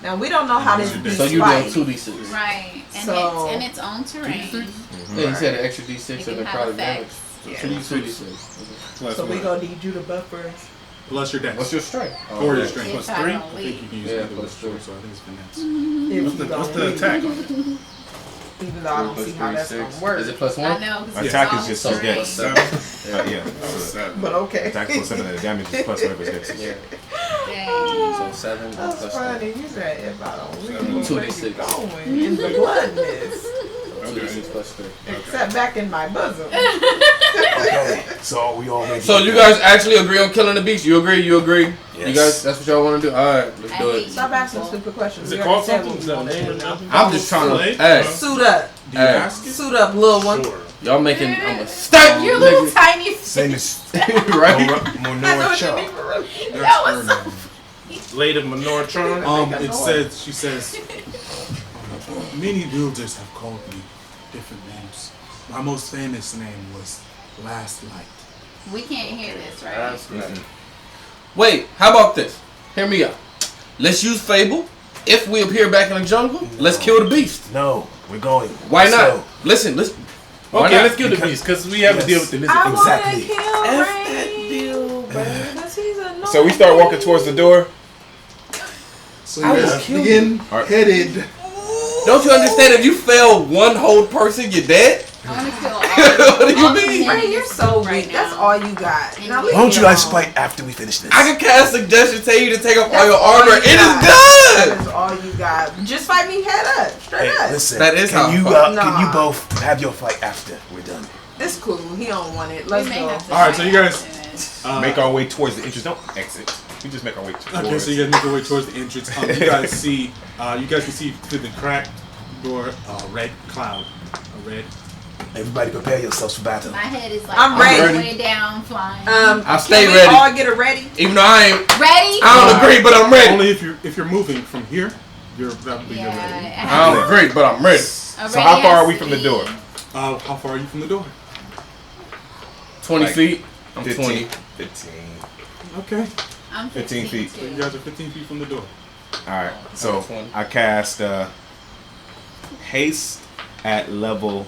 Now we don't know how this beast So you fight. doing 2d6. Right, and So- it's in its own terrain. Yeah, he said an extra d6 It and can have necrotic damage. effects. So 2d6. Plus So we what? gonna need you to buffer us. Plus your dex. What's your strength? or your yeah. strength. If Plus I 3? don't I think you can use Yeah, either plus with short, 3. so I think it's finesse. If What's you the gonna attack leave. on it? Even though I don't see how that's gonna work. Is it plus I 1? know. 'cause it's Attack all is just terrain. dex. 7? Yeah. Seven. But okay. Attack plus 7 and the damage is plus whatever his dex. Yeah. Dang. So 7 That's plus funny. You said if I don't Seven. leave, where you 2d6. going in the bloodness. 2d6 plus 3. Except back in my bosom. Okay, so are we all ready? So you guys actually agree on killing the beast? You agree? You agree? Yes. You guys, that's what y'all want to do? Alright, let's do it. Stop asking stupid questions. Is We it called already said something? what Is we that a wanna name do or now. nothing? I'm just trying to. Slay? Hey, Suit up. Do you Hey. ask it? Suit up, little one. Sure. y'all making. I'm a stack. Your little tiny Same as right? That's Monroe what you Shaw. mean for real. That was so Lady Menor Charm. It says, she says, many builders have called me different names. My most famous name was Last Light. We can't hear this, right? Wait, how about this? Hear me out. Let's use Fable. If we appear back in the jungle, let's kill the beast. No, we're going. Why Let's not? go. Listen. Why Okay, not? let's kill the Because- beast because we have to deal with the lizard. I Exactly. wanna kill F Rain, that deal, because he's annoying. So we start walking towards the door. So I you will guys kill begin Alright. headed. Don't you understand? If you fail one whole person, you're dead. I want to kill all What do you all the mean? men Rain, you're so right weak. now. That's all you got. Now leave Why don't me you guys alone. fight after we finish this? I can cast suggestion, tell you to take off all That's your all armor. you It is got. good. That is all you got. Just fight me head up. Straight Hey, up. listen. That is how can I you fight. can you Nah. both have your fight after we're done? It's cool. He don't want it. We Let's may go. have to Alright, so fight you guys- after. Make our way towards the entrance. Don't exit. We just make our way towards. Okay, so you guys make your way towards the entrance. You guys see, you guys can see through the cracked door a red cloud. A red. Everybody prepare yourselves for battle. My head is like I'm all ready. the way down, flying. I'll stay can we ready. all get a ready? Even though I ain't, Ready? I don't agree, but I'm ready. Only if you're moving from here, you're probably you're ready. I don't agree, but I'm ready. So how far are we from the door? How far are you from the door? 20 Like feet. I'm 15. 20. 15. Okay. I'm 15 feet. So you too. guys are 15 feet from the door. Alright, so I cast haste at level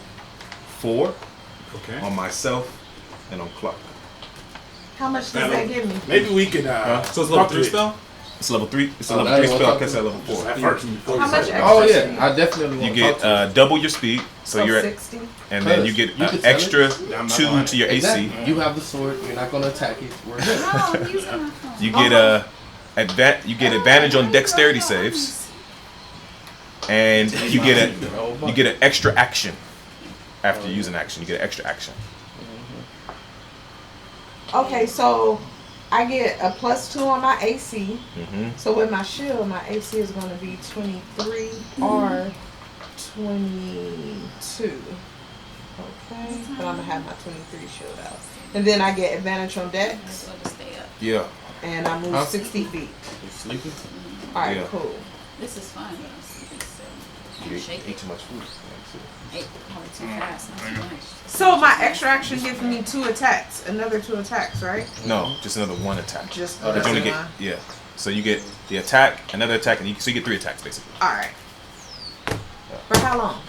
4 Okay. on myself and on Clark. How much does that give me? Maybe we could. So it's level talk 3 to it. spell? It's level 3. It's a Oh, level now 3 you wanna spell. I talk cast to at level 4. At first. How much extra? Oh yeah, I definitely You want to get talk to you. double your speed, so you're at, 60. and then you get You can tell extra it. I'm not 2 gonna- to your Exactly. AC. You have the sword. You're not gonna attack it. We're good. No, I'm using my phone. You get you get advantage on dexterity saves, and you get an extra action after you use an action. You get an extra action. Okay, so I get a +2 on my AC. Mm-hmm. So with my shield, my AC is going to be 23 or 22. Okay, but I'm gonna have my 23 shield out, and then I get advantage on dex, So to stay up. Yeah. and I move Huh? 60 feet. You sleeping? All right, Yeah. cool. This is fun. But I'm sleeping still. You Can't shake ate it. too much food. Ate probably too fast. Not too much. So my extra action gives me 2 attacks, another 2 attacks, right? No, just another 1 attack. Just Oh, But you only another get one. yeah. So you get the attack, another attack, and so you get 3 attacks basically All right. For how long?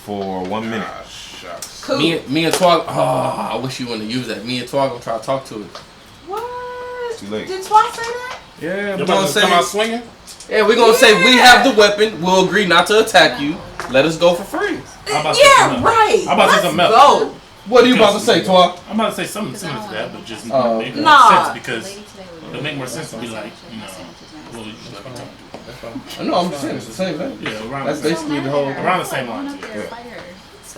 for 1 minute. Ah, shucks. Cool. Me and Twog. Oh, I wish you wouldn't have used that. Me and Twog gonna try to talk to it. What? Too late. Did Twan say that? Yeah, You're we're about gonna to say. come out swinging? Yeah, we're gonna say we have the weapon. We'll agree not to attack you. Let us go for free. I'm about to say Yeah, something else. right. I'm about to say Let's something else. go. What are you about to say, Twog? I'm about to say something similar to that, but just make more Nah. sense because Lady today would it'll make more sense to be like, you know, sandwiches well, you just let me talk. I know. I'm just saying it's the same thing. Yeah, around That's the same. basically the whole. Around the same lines,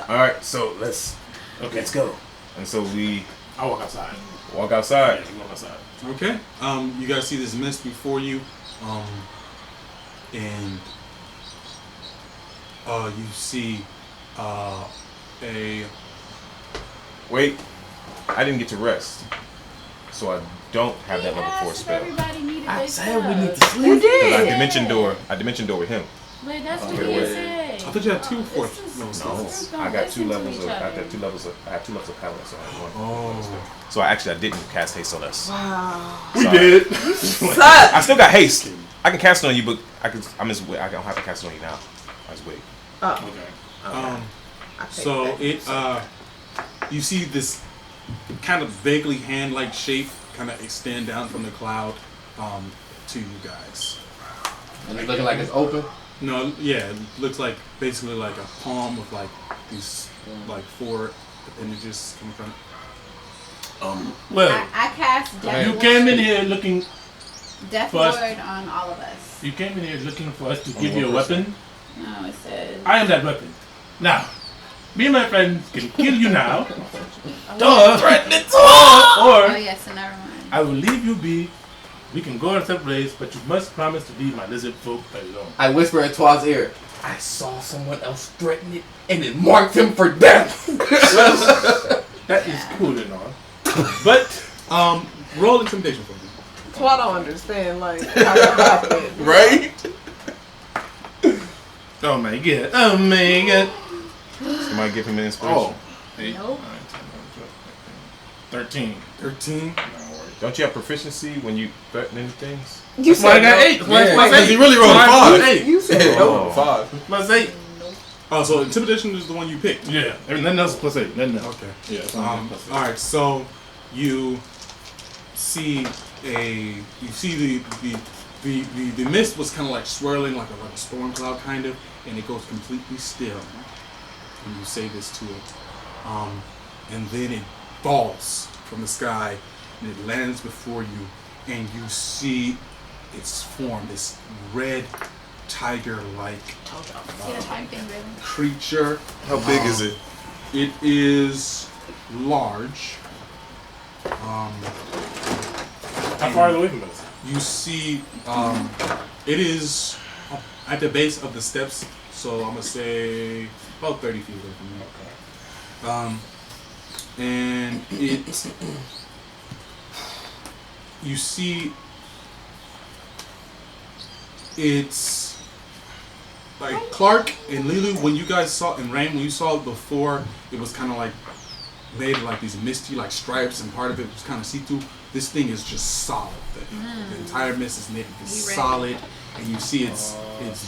All right, so let's Okay, go. And so we I walk outside. walk Yeah, outside. you walk outside. Okay. You guys see this mist before you, and you see a Wait, I didn't get to rest, so I don't have that level 4 spell. Everybody needed I their said we stuff. need to sleep. You Because I did. dimension door with him. Wait, that's what Okay, you wait. said. I thought you had 2 fourth This is- level No, spells. I got 2 levels of. I have 2 levels of. I have 2 levels of power, so I have 1. Oh. So I didn't cast haste on us. Wow. We Sorry. did. Suck. I still got haste. I can cast it on you, but I don't have to cast it on you now. I just wait. Oh, Okay. I take So that. it you see this kind of vaguely hand-like shape kind of extend down from the cloud to you guys. And it's looking like it's open. No, yeah, it looks like basically like a palm with like these like 4 appendages coming from it. Well, I cast Death you Ward. came in here looking. Death first- Ward on all of us. You came in here looking for us to give you a weapon. No, it says. I am that weapon. Now, me and my friends can kill you now, Oh or yes, so never mind. I will leave you be. We can go our separate ways, but you must promise to leave my lizard folk alone. I whisper in Twog's ear. I saw someone else threaten it, and it marked him for death. That is cool and all, but Roll intimidation for me. Twan don't understand, like, how that happened. Right? oh my god, oh my god. Somebody give him an inspiration. Oh, 8, 9, 10, Nope. 11, 13. 13. Don't you have proficiency when you threaten any things? You That's why I said got no. 8. That's why Yeah, I because got he 8. really rolled a That's why I 5. got 8. You said no. Oh. 5. Plus 8. Oh, so intimidation is the one you picked. Yeah, nothing else is plus 8. Nothing else. Okay. Yeah, it's not plus 8. All right. So you see the mist was kind of like swirling like a storm cloud kind of, and it goes completely still when you say this to it, and then it falls from the sky and it lands before you, and you see its form, this red tiger-like See the time thing, really? creature. How big is it? It is large. How far away from us? You see, it is at the base of the steps, so I'm gonna say about 30 feet away from you. And it, you see, it's like Clark and Lulu. When you guys saw and Rain, when you saw it before, it was kind of like made of like these misty like stripes, and part of it was kind of see-through. this thing is just solid. The entire mist is made of this solid, and you see its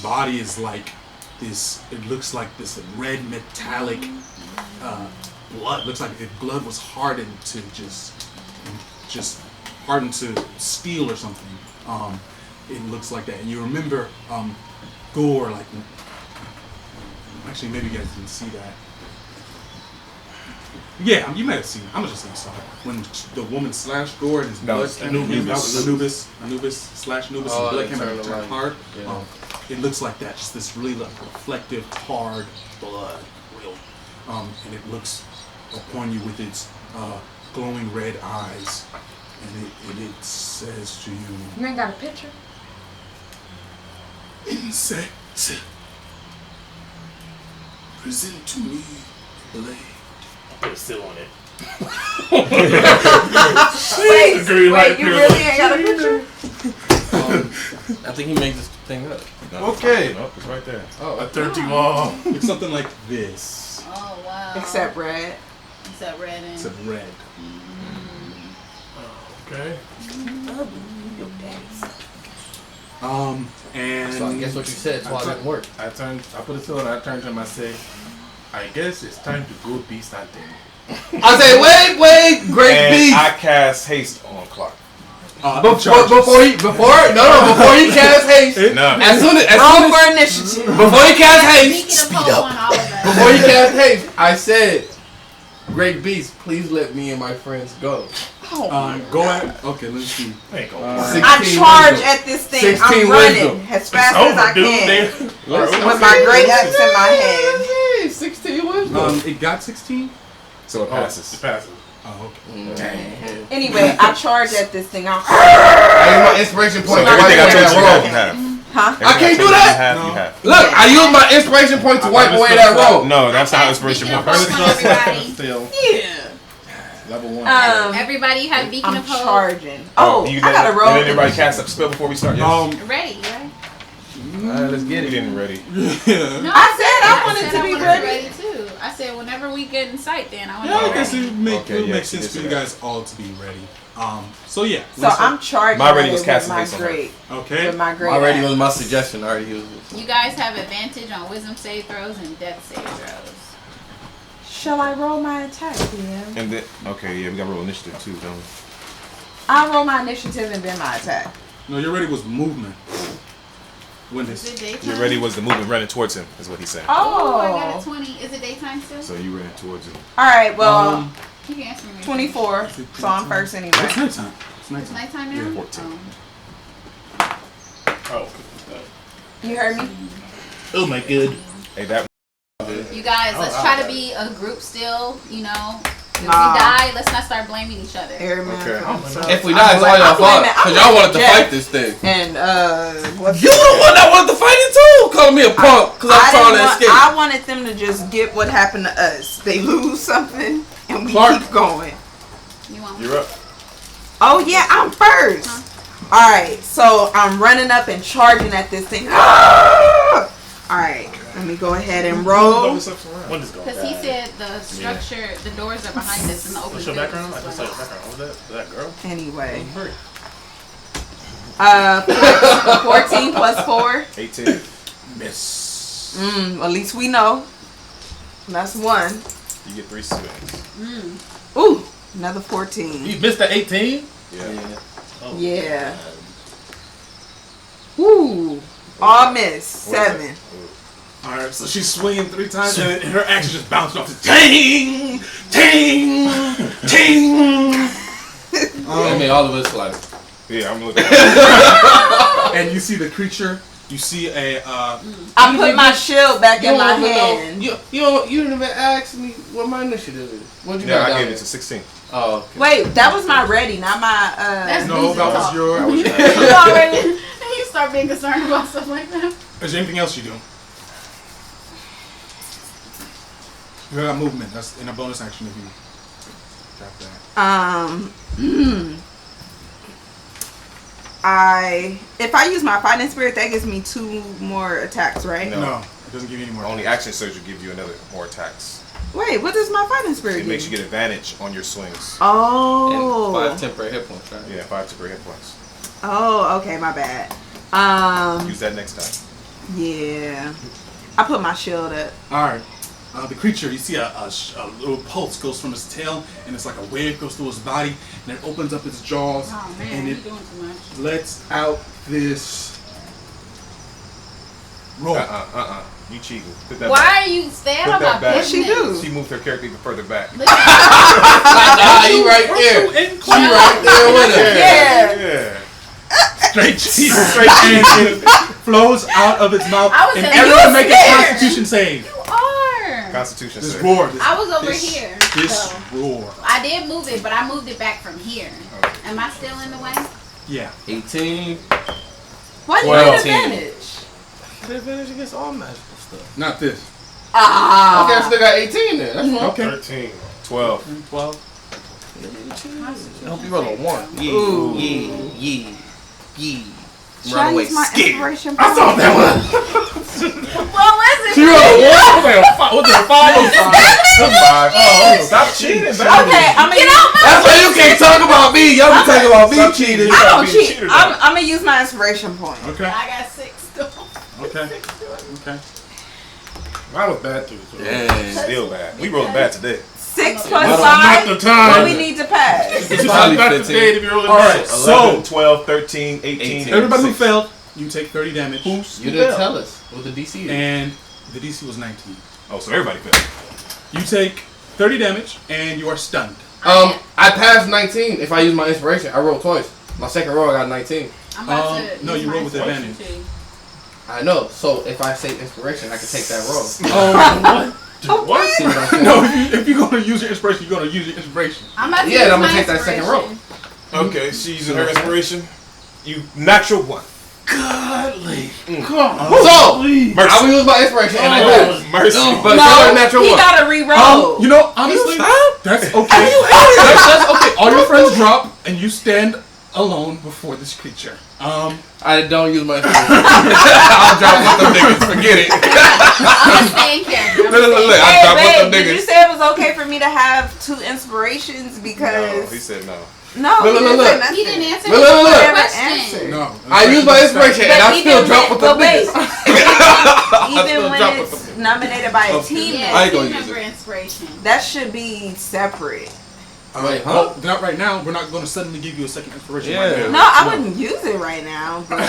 body is like this. It looks like this red metallic blood. Looks like if blood was hardened to just hardened to steel or something. It looks like that, and you remember Gore. Like, actually, maybe you guys didn't see that. Yeah, you might have seen it. I'm just saying sorry. When the woman slashed Gore and his blood, Anubis slash Anubis, and blood came out and turned hard. Yeah. It looks like that, just this really like reflective, hard blood, real, and it looks upon you with its glowing red eyes, and it says to you, You ain't got a picture? Insect, present to me blade. Put a seal on it. Wait, you really ain't got a picture? I think he made this thing up. Okay. Nope, it's right there. I turned you off. it's something like this. Oh wow. Except red. Except red and. It's a red. Okay. And So I guess what you said, that's why it didn't work. I put a seal on. I turned to him. I say, I guess it's time to go beast hunting. I say, wait, great And beast. I cast haste on Clark. Before he cast haste. No. Roll for initiative. Before he cast haste, Speaking of hope on all of us. before he cast haste, I said, great beast, please let me and my friends go. go ahead. Okay, let's see. Ain't go. I charge at this thing. 16 I'm running wisdom. as fast as I can with my great axe in my hand. Hey, 16 wisdom. It got 16. So it passes. It passes. Oh, okay. Anyway, I charge at this thing. I use my inspiration So point to wipe everything I away told that you, roll. you have. Huh? I can't do that. You have. Look, I use my inspiration point to wipe away that roll. No, that's not Okay, inspiration speaking point. of hope on everybody. Still. Yeah. Level 1. Everybody, you have beacon I'm of hope. charging. Oh, you I gotta roll. Did everybody cast a spell before we start? Yes. Ready, right? Let's get We it. didn't ready. No, I said I wanted said to I be wanted ready. too. I said whenever we get in sight, then I want Yeah, to I be guess ready. it would make, Okay, it would yeah, make she sense did for say you that. guys all to be ready. So yeah. So I'm charging My ready at was it casting with my haste on her. great. Okay. With my great. Already axe. was my suggestion. I already used it. You guys have advantage on wisdom save throws and death save throws. Shall I roll my attack, yeah? And then, okay, yeah, we got to roll initiative too, don't we? I'll roll my initiative and then my attack. No, your ready was movement. When Is this it daytime? Your ready was the movement running towards him, is what he's saying. Oh, I got a Oh. 20. Is it daytime still? So you ran towards him. All right. Well, You can answer me. 24. So I'm first anyway. it's nighttime. It's It's nighttime. nighttime now? Yeah, 14. Oh. You heard me? Oh my god. Hey, that. You guys, let's try to be a group still, you know. If Nah. we die, let's not start blaming each other. Airman. Okay. If we die, it's all y'all fault. Because y'all wanted to fight this thing. And what's You the one that wanted to fight it too. Calling me a punk because I'm trying to escape. I wanted them to just get what happened to us. They lose something and we Clark. keep going. You want You're up. Oh yeah, I'm first. All right, so I'm running up and charging at this thing. All right, let me go ahead and roll. When is going? Because he said the structure, the doors are behind us in the open What's your field. background? I just saw your background. What was that? That girl? Anyway, Hurry. 14 plus 4. 18. Miss. At least we know. That's 1. You get 3 swings. Ooh, another 14. You missed the 18? Yeah. Oh. Yeah. Ooh, all miss. 7. All right, so she's swinging 3 times, and her action just bounced off. The ting, ting, ting. I mean, all of us like. Yeah, I'm looking at And you see the creature. You see a. I put my shield back in my hand. You didn't even ask me what my initiative is. What'd you Yeah, got I down gave there? it to 16. Oh, okay. Wait, that was my ready, not my. That's No, decent that was talk. your. You already, you start being concerned about stuff like that. Is there anything else you do? You got movement. That's in a bonus action if you got that. If I use my fighting spirit, that gives me 2 more attacks, right? No. No, it doesn't give you any more. Only action surge will give you another more attacks. Wait, what does my fighting spirit It do? makes you get advantage on your swings. Oh. And 5 temporary hit points, right? Yeah, 5 temporary hit points. Oh, okay, my bad. Use that next time. Yeah. I put my shield up. All right. The creature, you see a little pulse goes from his tail, and it's like a wave goes through his body, and it opens up its jaws, Oh man, and you're it doing too much. lets out this roar. You cheating. Put that Why back. are you staying Put on that my back. business? She do. She moved her character even further back. Listen, You right there. She right there with her. Yeah. Straight cheese, straight and it flows out of its mouth, I was and in- everyone You make a scared. Constitution save. you are. Constitution This save. roar. I was over here. This So roar. I did move it, but I moved it back from here. Am I still in the way? Yeah. 18. Why do you 12. get advantage? The advantage against all magical stuff. Not this. Ah. Okay, I still got 18 there. That's fine. Okay. 13. 12. 12. I hope you roll a 1. Ooh. Yeah. Should I use my inspiration I saw point? that one. What was it? She rolled a 1. Was it a 5? Stop cheating, man. Okay, I'm gonna That's why you can't talk about me. Y'all be talking about me cheating. I don't Being a cheat. cheater, I'm gonna use my inspiration point. Okay. I got 6 still. Okay. Okay. Mine was bad too. So. Dang. Still bad. We rolled bad today. 6 plus Not 5. the time. What we need to pass? It's Probably not the 15. day to be rolling All right. dice. 11, 12, 13, 18. Everybody who 6. failed, you take 30 damage. You didn't tell us what the DC is. And the DC was 19. Oh, so everybody failed. You take 30 damage, and you are stunned. I passed 19 if I use my inspiration. I rolled twice. My second roll, I got 19. I'm about to no, use you my roll with inspiration advantage. too. I know. So if I say inspiration, I can take that roll. What? See what I'm saying? No, if you're going to use your inspiration, you're going to use your inspiration. I'm about to Yeah, use and I'm my gonna take that second roll. inspiration. Okay, she's using her inspiration. You natural 1. Godly. So Mercy. I will use my inspiration and I pass. Mercy. But No, no, natural he 1. gotta re-roll. You know, honestly, that's okay. That's okay. All your friends drop, and you stand alone before this creature. I don't use my inspiration. I'll drop with them niggas. Forget it. I'm gonna stay in character. I'm gonna stay in Look, character. I drop with Hey, them babe, did you niggas. say it was okay for me to have 2 inspirations? No, Because he said no. no, Look, he look, didn't say look. nothing. He didn't answer Look, look, look. the Never question. answered. No. I use my inspiration and I But still drop with them wait, niggas. even still when drop with it's nominated by a teammate, Yeah, I ain't gonna team use member it. inspiration. that should be separate. Wait, huh? Well, not right now. We're not going to suddenly give you a second inspiration. Yeah. Right No, now. I wouldn't use it right now. But No,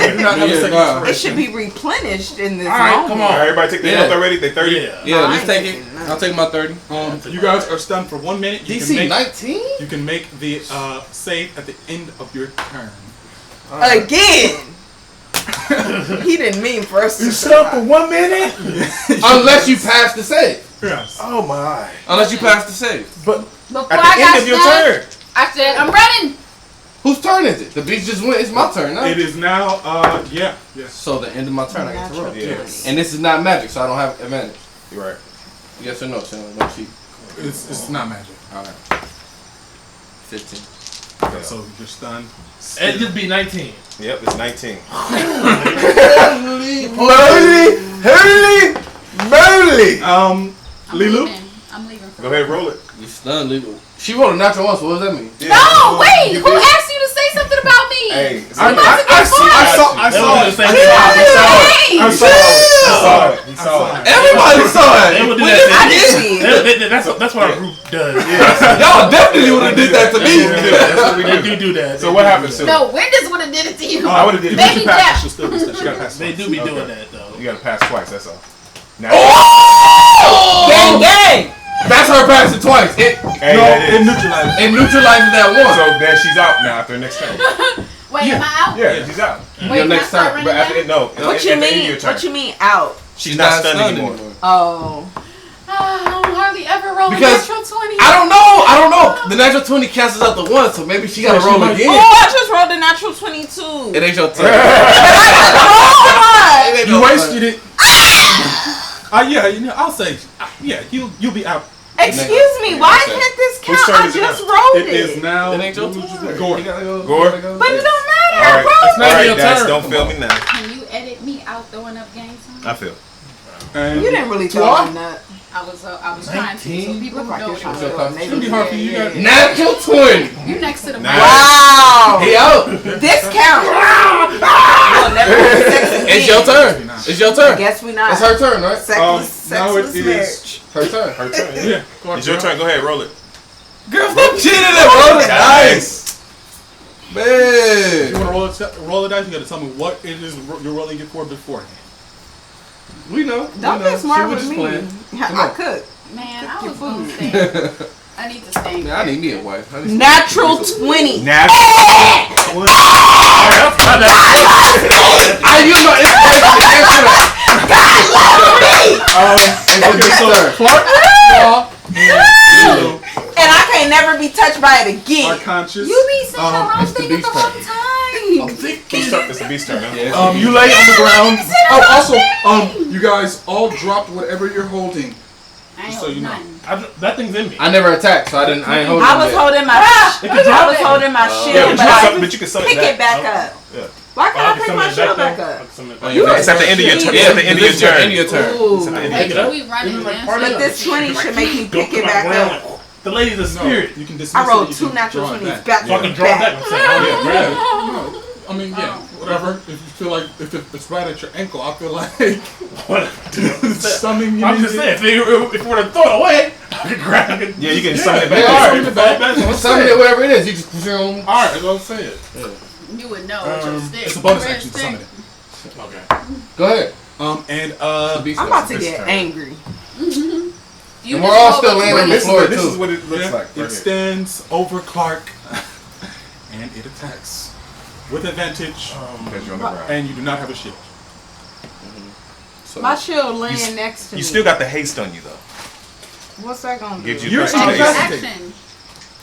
you do not have a Yeah, second nah. inspiration. it should be replenished in this All right, moment. come All on. right, everybody take their Yeah. health already? They 30? Yeah. Yeah, I just ain't take it. taking none. I'll take my 30. You guys are stunned for 1 minute. You DC can make 19? you can make the save at the end of your turn. Again. He didn't mean for us to You stunned for 1 minute? Unless you pass the save. Yes. Oh my. Unless you pass the save. But Before at I the got end of your stunned, turn. I said, I'm running. Whose turn is it? The beast just went. It's my turn now. It is now. Yeah. Yes. So the end of my turn, I get to roll. Natural Yeah. 20. And this is not magic, so I don't have advantage. You're right. Yes or no, Shannon? No cheat. It's not magic. Alright. 15. Yeah. So you're stunned. It'd just be 19. Yep, it's 19. Holy. I'm Lilu. leaving. I'm leaving. Go ahead, roll it. You stunned, legal. She rolled a natural 1, so what does that mean? Yeah. No, wait. You Who did. asked you to say something about me? Hey, I saw That was it. the same Hey. I saw it. He saw it. Everybody saw They it! would do I that did see it. That's what our group does. Y'all definitely would have did that to me! That's what we They do. do that. So what happened, Sue? No, Wendy's would have did it to you. I would have did it. Baby Pass. Jeff. She'll still be stunned. She gotta pass. They twice. do be Okay. doing that though. You gotta pass twice, that's all. Now, Gang, gang. That's her passing twice. It hey, No, that it is. neutralizes. neutralizes that one. So then she's out now after her next turn. Wait, am I out? Yeah, she's out. Wait, Your can I next start turn, But running after now? it, no. What at you the end of mean? your turn. What you mean out? She's not stunned anymore. Oh. I don't hardly ever roll Because a natural 20. I don't know. The natural 20 cancels out the 1, so maybe she gotta roll Oh, again. I just rolled a natural 22. It ain't your turn. Oh, It ain't You your wasted turn. it. Yeah, you know, I'll say, yeah, you'll be out. excuse me, why can't this Whose count? turn I is it just now? rolled It is now. It ain't your turn. Gore. You gotta go. Gore? You gotta go. But it don't matter. All I right, rolled. not all your right, guys, turn. don't fail me now. Can you edit me out throwing up gang signs? I feel. And You didn't really Twa? throw a nut. I was trying to. So 19? people who Like know you're what trying it to was. do a Shouldn't be hard for you guys. Natural 20. You next to the Nice. mic. Wow. He out. Discount. We'll never have sex again. It's your turn. It's your turn. Guess we not. It's her turn, right? Now Sexless it marriage. is Her turn. Her turn. yeah. Go on, It's your girl. turn. Go ahead, roll it. Girl, stop cheating and roll it. Nice. If you Man. want to roll it dice, you got to tell me what it is you're rolling it for beforehand. We know. Don't we know. be smart She was with just me. playing. Come I on. could. Man, Cook I your was gonna food. stay. I need to stay. Man, I need me a wife. I need some- Natural 20. Natural. I use my inspiration Okay, so Clark, And I can't never be touched by it are again. conscious. You be saying the wrong it's the thing at the beast wrong turn. time. It's the beast turn, huh? Yeah, You lay on the ground. Oh, also, you guys all dropped whatever you're holding. I ain't So you know. nothing. That thing's in me. I never attacked, so I ain't hold I was holding my shield, Yeah, but I but you can summon pick it it back up. Yeah. Why can't I pick my shield back up? It's at the end of your turn. It's at the end of your turn. End of your turn. Ooh. Like, can we run Even it like down? part of But this 20 should make me pick it back up. The lady's a spirit. You can dismiss I rolled it. You 2 can natural draw it 20s back. back So I to can draw it back back. and say, oh, yeah, grab it. No, I mean, yeah, whatever. If you feel like if it's right at your ankle, I feel like something you I'm need just to- saying, if we were to throw it away, I could grab it. Yeah, you can summon it back. Yeah, Alright, summon it back. that's what I'm Summon saying. it wherever it is. You just zoom. Alright, that's what I'm saying. You would know what your stick. It's a bonus Red action to stick. summon it. Okay. Go ahead. And I'm about to get angry. You And we're just all roll still the laying on 20. the floor, This too. is what it looks yeah, like. it stands over Clark, and it attacks with advantage. Because you're on the ground. And you do not have a shield. So My shield you laying s- next to me. you still got the haste on you though. What's that gonna do? Gives you You're plus 2 haste. incapacitated. Action.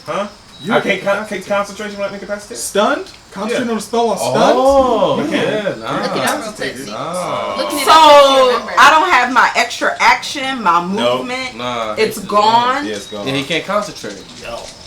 Huh? You're I can't take concentration when I'm incapacitated. Stunned? Concentrating Yeah. on a spell while stunned? Oh, Okay. yeah. Look it Nah. up real quick. See? Ah. Looking it So up, remember. I don't have my extra action, my No. movement. Nah. It's gone. Yeah, it's gone. Yeah, he can't concentrate.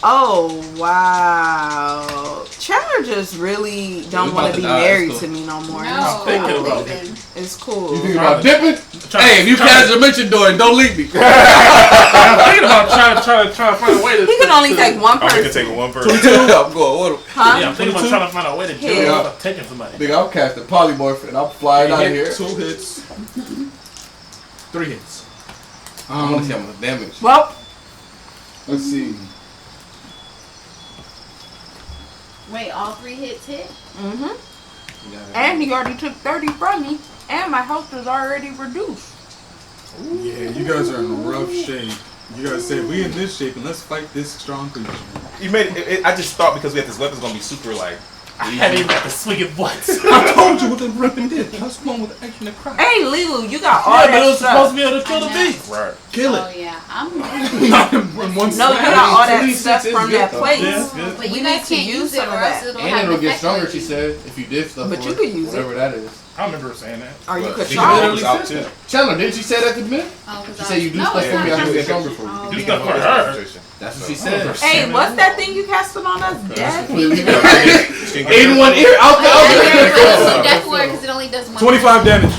Oh wow! Chandler just really don't We want about to to be die. married It's to cool. me no more. No, thinking I'm about leaving. It's cool. You think about dipping? Hey, if you catch a mention door, don't leave me. I'm thinking about trying to find a way to. He can only take one I can person. take one person. I'm going with him. Huh? Yeah, I'm thinking about trying to find a way to do it Yeah. without taking somebody. Nigga, I'm casting polymorph and I'm flying out of here. 2 hits. 3 hits. I want to see how much damage. Well, Let's see. Wait, all 3 hits hit? and he already took 30 from me, and my health is already reduced. Yeah, you guys are in rough shape. You guys said, we in this shape and let's fight this strong creature. You made it, I just thought because we had this weapon's gonna be super like. I haven't even got to swing it once. I told you what the ripping did. Plus 1 with action to cry. Hey, Lilu, you got all Yeah, but it that was supposed to stuff. be able to kill the I know. beast. Right. Kill Oh it. yeah, I'm. Not in one No, you smash. got all that 26 stuff is from good, that though. place. Yeah, it's good. But We you need guys to can't use use it some or of else that. it'll And have it'll an get effect stronger, on she you. said, if you did stuff. But for you it. could use Whatever it. that is. I remember saying that. Or you But could she try. literally out too. Chandler, didn't she say that at the beginning? Oh, 'cause She I said was- you do no, stuff it's for me, not I do true. get stronger for you. Oh, Do yeah. stuff for her. That's what she said. Hey, what's that thing you casted on us? Death? 81 ear out the Oh, yeah, other. so death ward because it only does 1. 25 damage.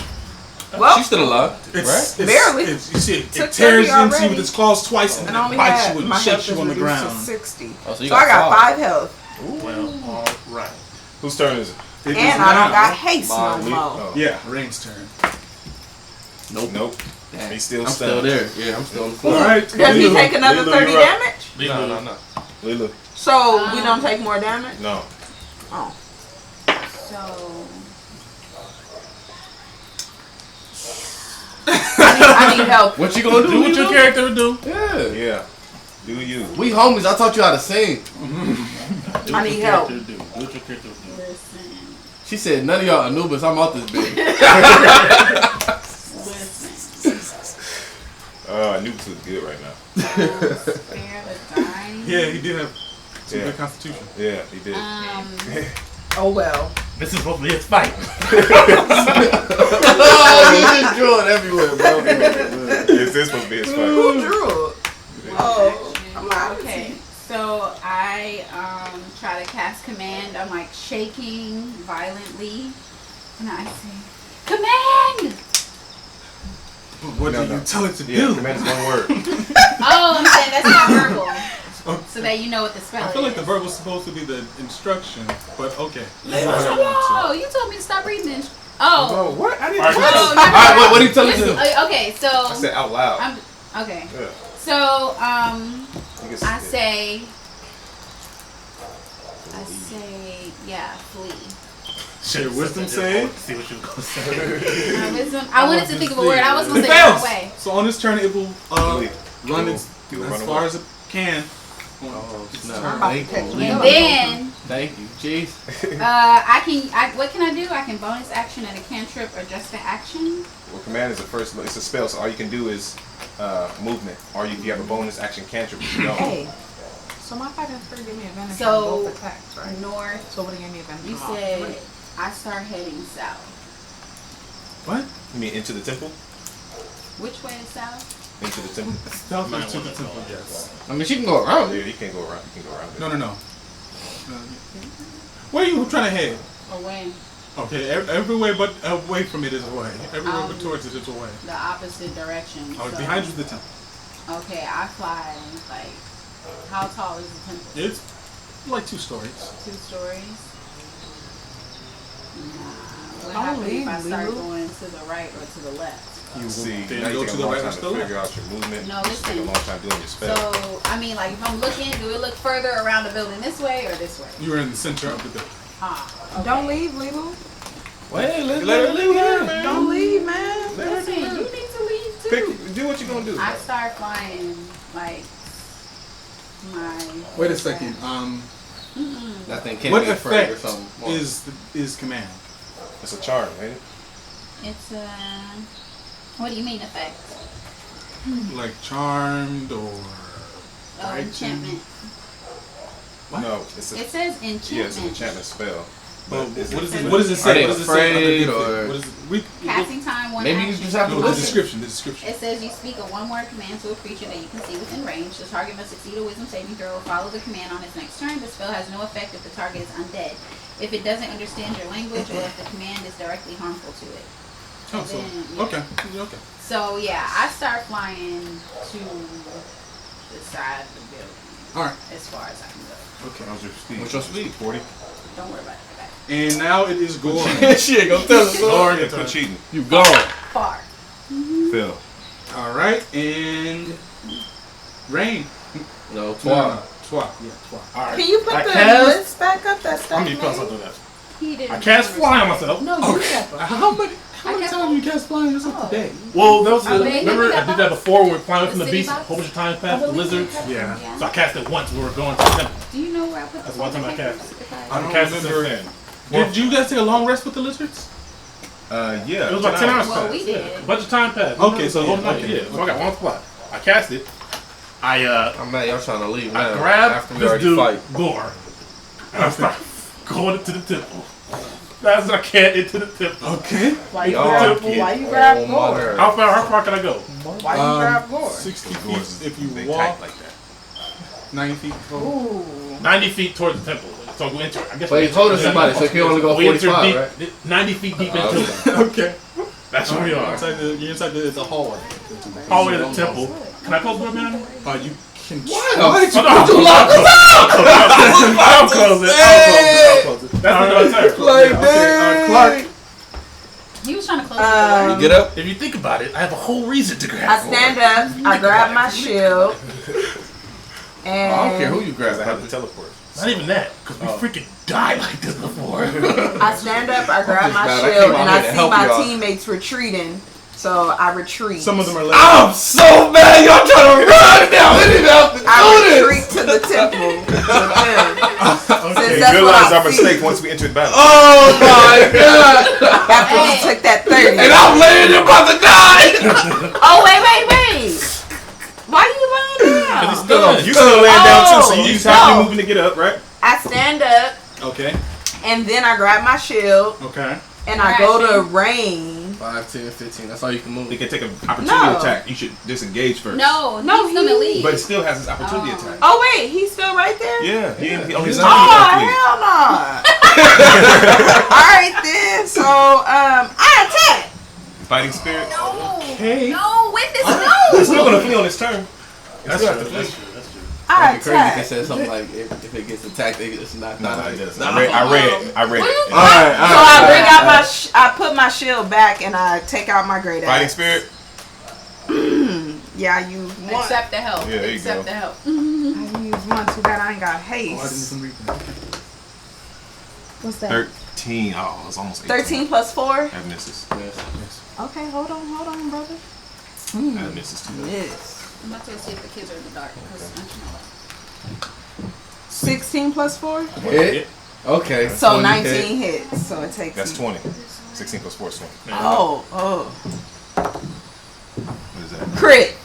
Well, She's still alive, It's, right? Barely. you see, it Took tears 30 into you already. with its claws twice and and then I only bites had you and my shakes health you is on the reduced to ground. 60. Oh, so you So I got 5 health, Well, all right. Whose turn is it? It is and I don't now- got haste no Mine. more. Oh. Yeah, Rain's turn. Nope. Damn. He's still I'm stunned. still there. Yeah, I'm still on the floor. Alright. Does he take another Lilu, 30 you're up. damage? No. Lulu. So we don't take more damage? No. Oh. So I need help. What you gonna do? Do what your character would do. Yeah. Yeah. Do you? We homies. I taught you how to sing. Do I what need your help. character would do. Do what your character would do. listen, She said, none of y'all Anubis. I'm out this bitch. listen. Newt's is good right now. Spare the dying. Yeah, he did have some Yeah. good constitution. Yeah, he did. Oh well. This is supposed to be his fight. Oh, you just drew it everywhere, bro. This is supposed to be his fight. Who drew it? Oh, I'm out. Okay, so I try to cast command. I'm like shaking violently, and I say, "Command!" What No, do you no. tell it to Yeah, do? command is one word. Oh, I'm saying that's not verbal. So that you know what the spell I is. feel like the verb was supposed to be the instruction, but okay. Oh, you told me to stop reading it. Oh. Oh, what? I didn't. Alright, Oh, so- never mind. what do you tell us to do? Okay, so I said out loud. okay. Yeah. So You can I say- say yeah, flee. Shit, Your wisdom just save? See what you were gonna say. My wisdom. I wanted to think of a word. I was gonna It say the fails. wrong way. So on this turn, it will run It as will run far away. as it can. Oh, It's no. turn. I'm about to Thank catch you. you. And then Thank you. Jeez. what can I do? I can bonus action and a cantrip or just an action. Well, command is the first. It's a spell, so all you can do is movement. Or if you have a bonus action cantrip, you don't. Hey. So my fighting spirit gave me advantage So, on both attacks, right? North. So what do you give me advantage You on all said three? I start heading south. What? You mean into the temple? Which way is south? Into the temple? South is to the temple, yes. I mean, she can go around Yeah, it. you can't go around. You can go around it. No. Where are you trying to head? Away. Okay, everywhere but away from it is away. Everywhere but Um, towards it is away. The opposite direction. Oh, so- behind you is the temple. Okay, I fly like. How tall is the temple? It's like 2 stories. 2 stories. Nah. What Don't happens if I leave, start Lulu. going to the right or to the left? You will See, then now go you to take the a long right or time to to the left. figure out your movement. No, You take a listen. long time doing your spell. So, I mean, like, if I'm looking, do it look further around the building this way or this way? You are in the center of the building. Okay. Don't leave, Lilo. Wait, Let her leave her, man. Don't leave, man. Listen, you need to leave too. Pick, do what you're gonna do. I start flying like my. Wait a second. That thing can't What be afraid or effect something. is command? It's a charm, ain't it? It's a. What do you mean effect? Like charmed or Oh, frightened? enchantment. What? No, it's a It says enchantment. yeah, it's an enchantment spell. But But is what it- does it? What does it Are say? they What does it say? under afraid the or- thing? What is it? Read, Casting time, one Maybe you action. just have to no, the listen. description. The description. It says you speak a one-word command to a creature that you can see within range. The target must succeed a wisdom saving throw or follow the command on its next turn. The spell has no effect if the target is undead, if it doesn't understand your language, or if the command is directly harmful to it. Oh, so Then, yeah. okay, okay. So yeah, I start flying to the side of the building All right. as far as I can go. Okay. How's your speed? What's your speed? 40. Don't worry about it. And now it is Gore. Shit, go tell us. Sorry, quit cheating. You gone. Far. Phil. All right, and Rain. No, No, twice. Twa. Yeah, Twa. Alright. Can you put I the cast. list back up? That How stuff. many spells I do that? He didn't. I cast fly on myself. No, you got How many cast times you cast flying yourself today? Well, that was Oh, the, man, remember you I got did that box? before when we were flying from The the city beast a box? whole bunch of times past the lizards. Yeah. So I cast it once when we were going to the temple. Do you know where I put That's the one time I papers? cast. If I don't cast it remember. since then. Did you guys take a long rest with the lizards? Yeah. It was like 10 hours Well, past. we did. Yeah. A bunch of time passed. Okay, so the whole yeah, night, okay. yeah. So I got one spot. I cast it. I'm mad y'all trying to leave I now. grabbed After we this already dude, fight. Gore, and I started going into the temple. Fast as I can into the temple. Okay. Why you Oh, grab? kid. Why you grab Oh, my Gore? nerve. How far can I go? Why you grab Gore? 60 Doors feet if you they walk, tight like that. 90 feet total. Ooh. 90 feet towards the temple. So we enter. I guess But we he told us enter- somebody, so he can only go we enter 45, deep, 90 feet deep into it. Okay. That's where we are. You're inside the, it's a hallway. Hallway to the temple. Can I close the door behind me? You can. What? Oh, no, Why did you I'll lock us out? I'll close it. I'll close it. That's the turn. Like, Okay, Clark. He was trying to close the door. You get up. If you think about it, I have a whole reason to grab. I stand up. I grab my shield. And I don't care who you grab. Because I have to teleport. Not even that, because we freaking died like this before. I stand up. I grab my glad I shield, came out and here I to see help my y'all. teammates retreating. So I retreat. Some of them are late. I'm so mad y'all trying to run now. We didn't have to I do retreat this. to the temple. with them. Okay. Since that's what Realize I our see. mistake once we entered battle. Oh my god. After we took that 30. And I'm laying there about to die. Oh wait. Why you laying down? Still You still laying down too, so you Oh, just have to no. moving to get up, right? I stand up, Okay. and then I grab my shield, Okay. and I go to rain. 5, 10, 15. That's all you can move. He can take an opportunity No. attack. You should disengage first. No, No, he's gonna leave. But it still has his opportunity Oh. attack. Oh wait, he's still right there? Yeah, he on his Oh, turn. Oh he got hell no! Alright then, so I attack. Fighting spirit. Okay. No, with this It's no. still gonna flee on its turn. That's true. That's true. That's true. I That'd be crazy if attack. it said something like if it gets attacked, it's not. No, not it doesn't. Nah. I read it. Alright, So I bring out my, I put my shield back and I take out my great Fighting axe. spirit. Yeah, I use one. Accept the help. Yeah, there you Accept go. the help. I use one. Too bad I ain't got Oh, I didn't haste. even read that. What's that? 13. Oh, it's almost 18. 13 plus 4? That misses. Okay, hold on, brother. That misses too. Yes. I'm about to go see if the kids are in the dark. 'Cause I don't know. 16 plus 4? Hit. Okay. So 20 19 hit. hits. So it takes That's me. 20. 16 plus 4 is 20. Oh. What is that? Crit.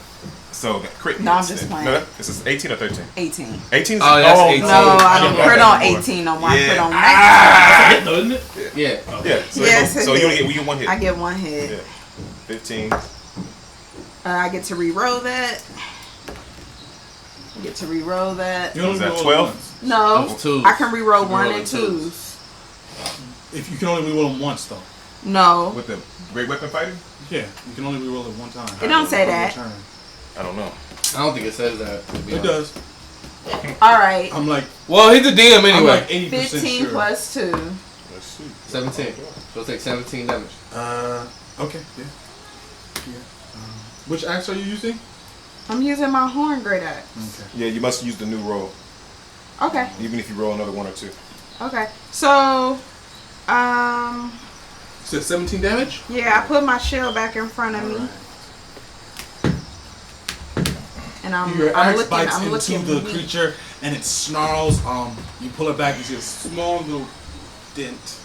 So that crit. No, I'm hits just then. playing. No, this is 18 or 13. 18. 18 is Oh, that's 18. No, I don't Yeah. crit on Yeah. 18 no more. I Yeah. crit on 19. That's a hit though, isn't it? Yeah. Yeah. So, Yes, so it you is. only get one hit. I get one hit. Yeah. 15. I get to re-roll that. I get to re-roll that. You only Was that roll 12? once. No, It's twos. I can re-roll You can one roll and in twos. twos. If you can only reroll them once, though. No. With the great weapon fighting? Yeah, you can only reroll it one time. It don't say On your that. turn. I don't know. I don't think it says that. To be It honest. does. All right. I'm like, Well, he's the DM I'm anyway. like 80% 15 sure. plus 2. Let's see. 17. So it'll take 17 damage. Okay, yeah. Which axe are you using? I'm using my horn great axe. Okay. Yeah, you must use the new roll. Okay. Even if you roll another 1 or 2. Okay. So, So 17 damage? yeah, I put my shield back in front of me. Alright. And I'm Your axe looking, bites I'm into looking the weak. creature and it snarls. You pull it back, you see a small little dent.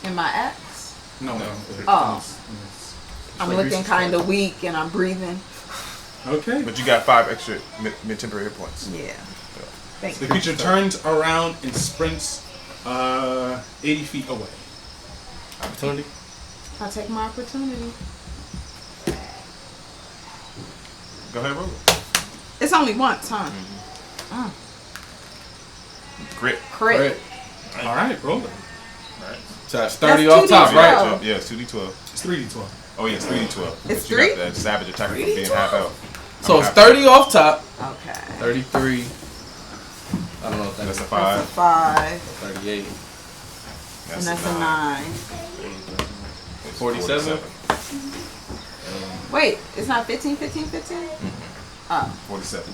in my axe. No. Oh. It's I'm like looking reaching kind for of weak and I'm breathing. it. Okay. But you got 5 extra mid-temporary hit points. Yeah. Thank The you. creature turns around and sprints 80 feet away. Opportunity. I'll take my opportunity. Go ahead, roll it. It's only once, huh? Crit. Crit. All right, roll it. So that's 30 That's off top, 2d12. right? Yeah, it's 2d12. It's 3d12. Oh, yeah, it's 3d12. It's But you 3? got that savage attacker from being half out. So it's 30 off top. Okay. 33. I don't know if That's that's a That's a 5. 5. 38. And that's a 9. 47. Wait, it's not 15, 15, 15? Oh. 47.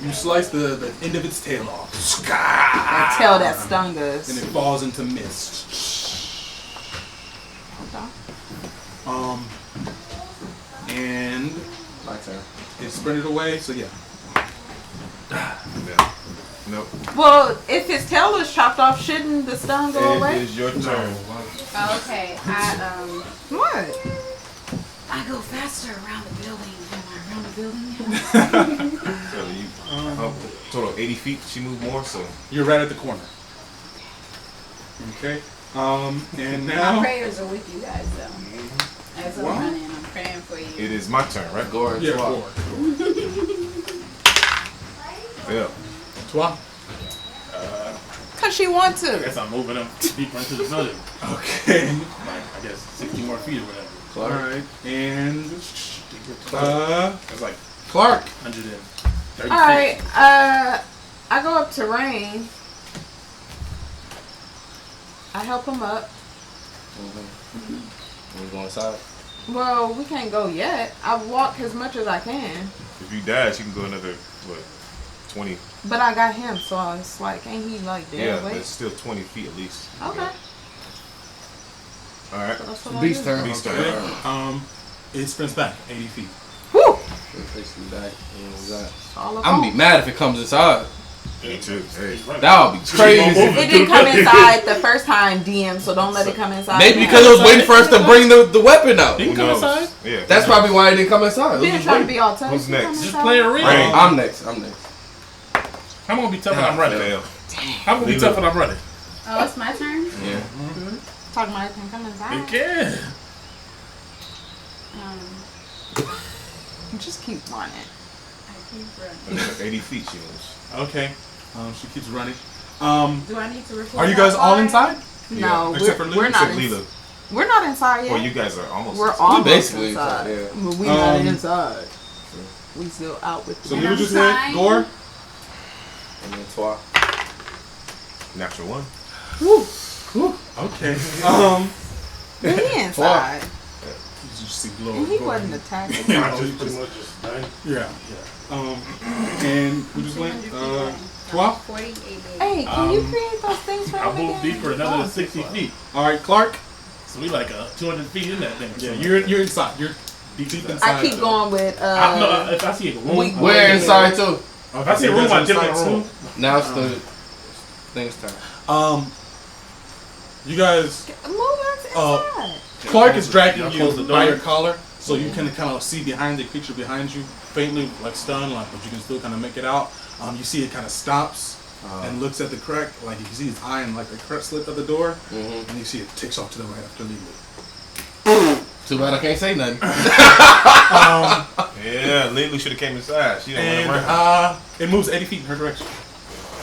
You slice the end of its tail off. That tail that stung us. And it falls into mist. Okay. And My turn. it sprinted away, so yeah. Yeah. Nope. Well, if his tail was chopped off, shouldn't the stun go It away? is your turn. Okay. What? I go faster around the building. Am I around the building? So you, total 80 feet. She moved more, so You're right at the corner. Okay. And My now prayers are with you guys, though. As I'm running, I'm praying for you. it is my turn, right? Gore and yeah, swap. 4. Yeah. Twa. Because she wants I to. guess I'm moving them deeper into the building. Okay. Like, I guess 60 more feet or whatever. All right. And It's like Clark. 130 All right. I go up to Rain. I help him up. We go inside. Well, we can't go yet. I walk as much as I can. If you dash, you can go another, what, 20. But I got him, so it's like, ain't he like Yeah, there? but Wait. it's still 20 feet at least. Okay. All right. That's what I Beast do. turn. Beast Okay. turn. It sprints back 80 feet. Whew. Basically back. All I'm gonna be mad if it comes inside. Me too. Hey. That would be crazy. It didn't come inside the first time, DM, so don't let it come inside. Maybe now. because it was waiting for us to bring the weapon out. He can Who come knows? inside. Yeah. That's probably why it didn't come inside. It was Being just trying to waiting. be all tough. Who's You come next? Just inside. play a real. Rain. I'm next. I'm next. I'm gonna be tough when I'm running. Fail. I'm gonna be tough when I'm running. Oh, it's my turn? Yeah. Talking about it can come inside. You can. You just keep running. I keep running. Another 80 feet she moves. Okay. She keeps running. Do I need to report? Are you guys how all far? inside? No, Except for Lou? we're not. Except Lila. We're not inside yet. Well, you guys are almost. We're inside. almost basically inside. inside, yeah. But we not Um, inside. We still out with So the you I'm just went trying. Gore. And then Twa. Natural one. Okay. We inside. You just see glow. And he Gore. wasn't attacking. Yeah, Just just- pretty much just dying. yeah. And who just went? 12. 40, 80. Hey, can you create those things for I him moved again? deep for another 60 feet. All right, Clark. So we like 200 feet in that thing. Yeah, you're inside. You're deep inside. I keep going with No, if I see a room, we- We're inside too. if I see a room, I dip in inside the room. Now it's the thing's turn. You guys. move us inside. Clark is dragging I'll you close the by door. your collar, so you can kind of see behind the creature behind you, faintly like stunned, like, but you can still kind of make it out. You see it kind of stops and looks at the crack, like you can see his eye in like the crack slit of the door, and you see it takes off to the right after leaving. Too bad I can't say nothing. Yeah, Lily should have came inside. She didn't want to run. And it moves 80 feet in her direction.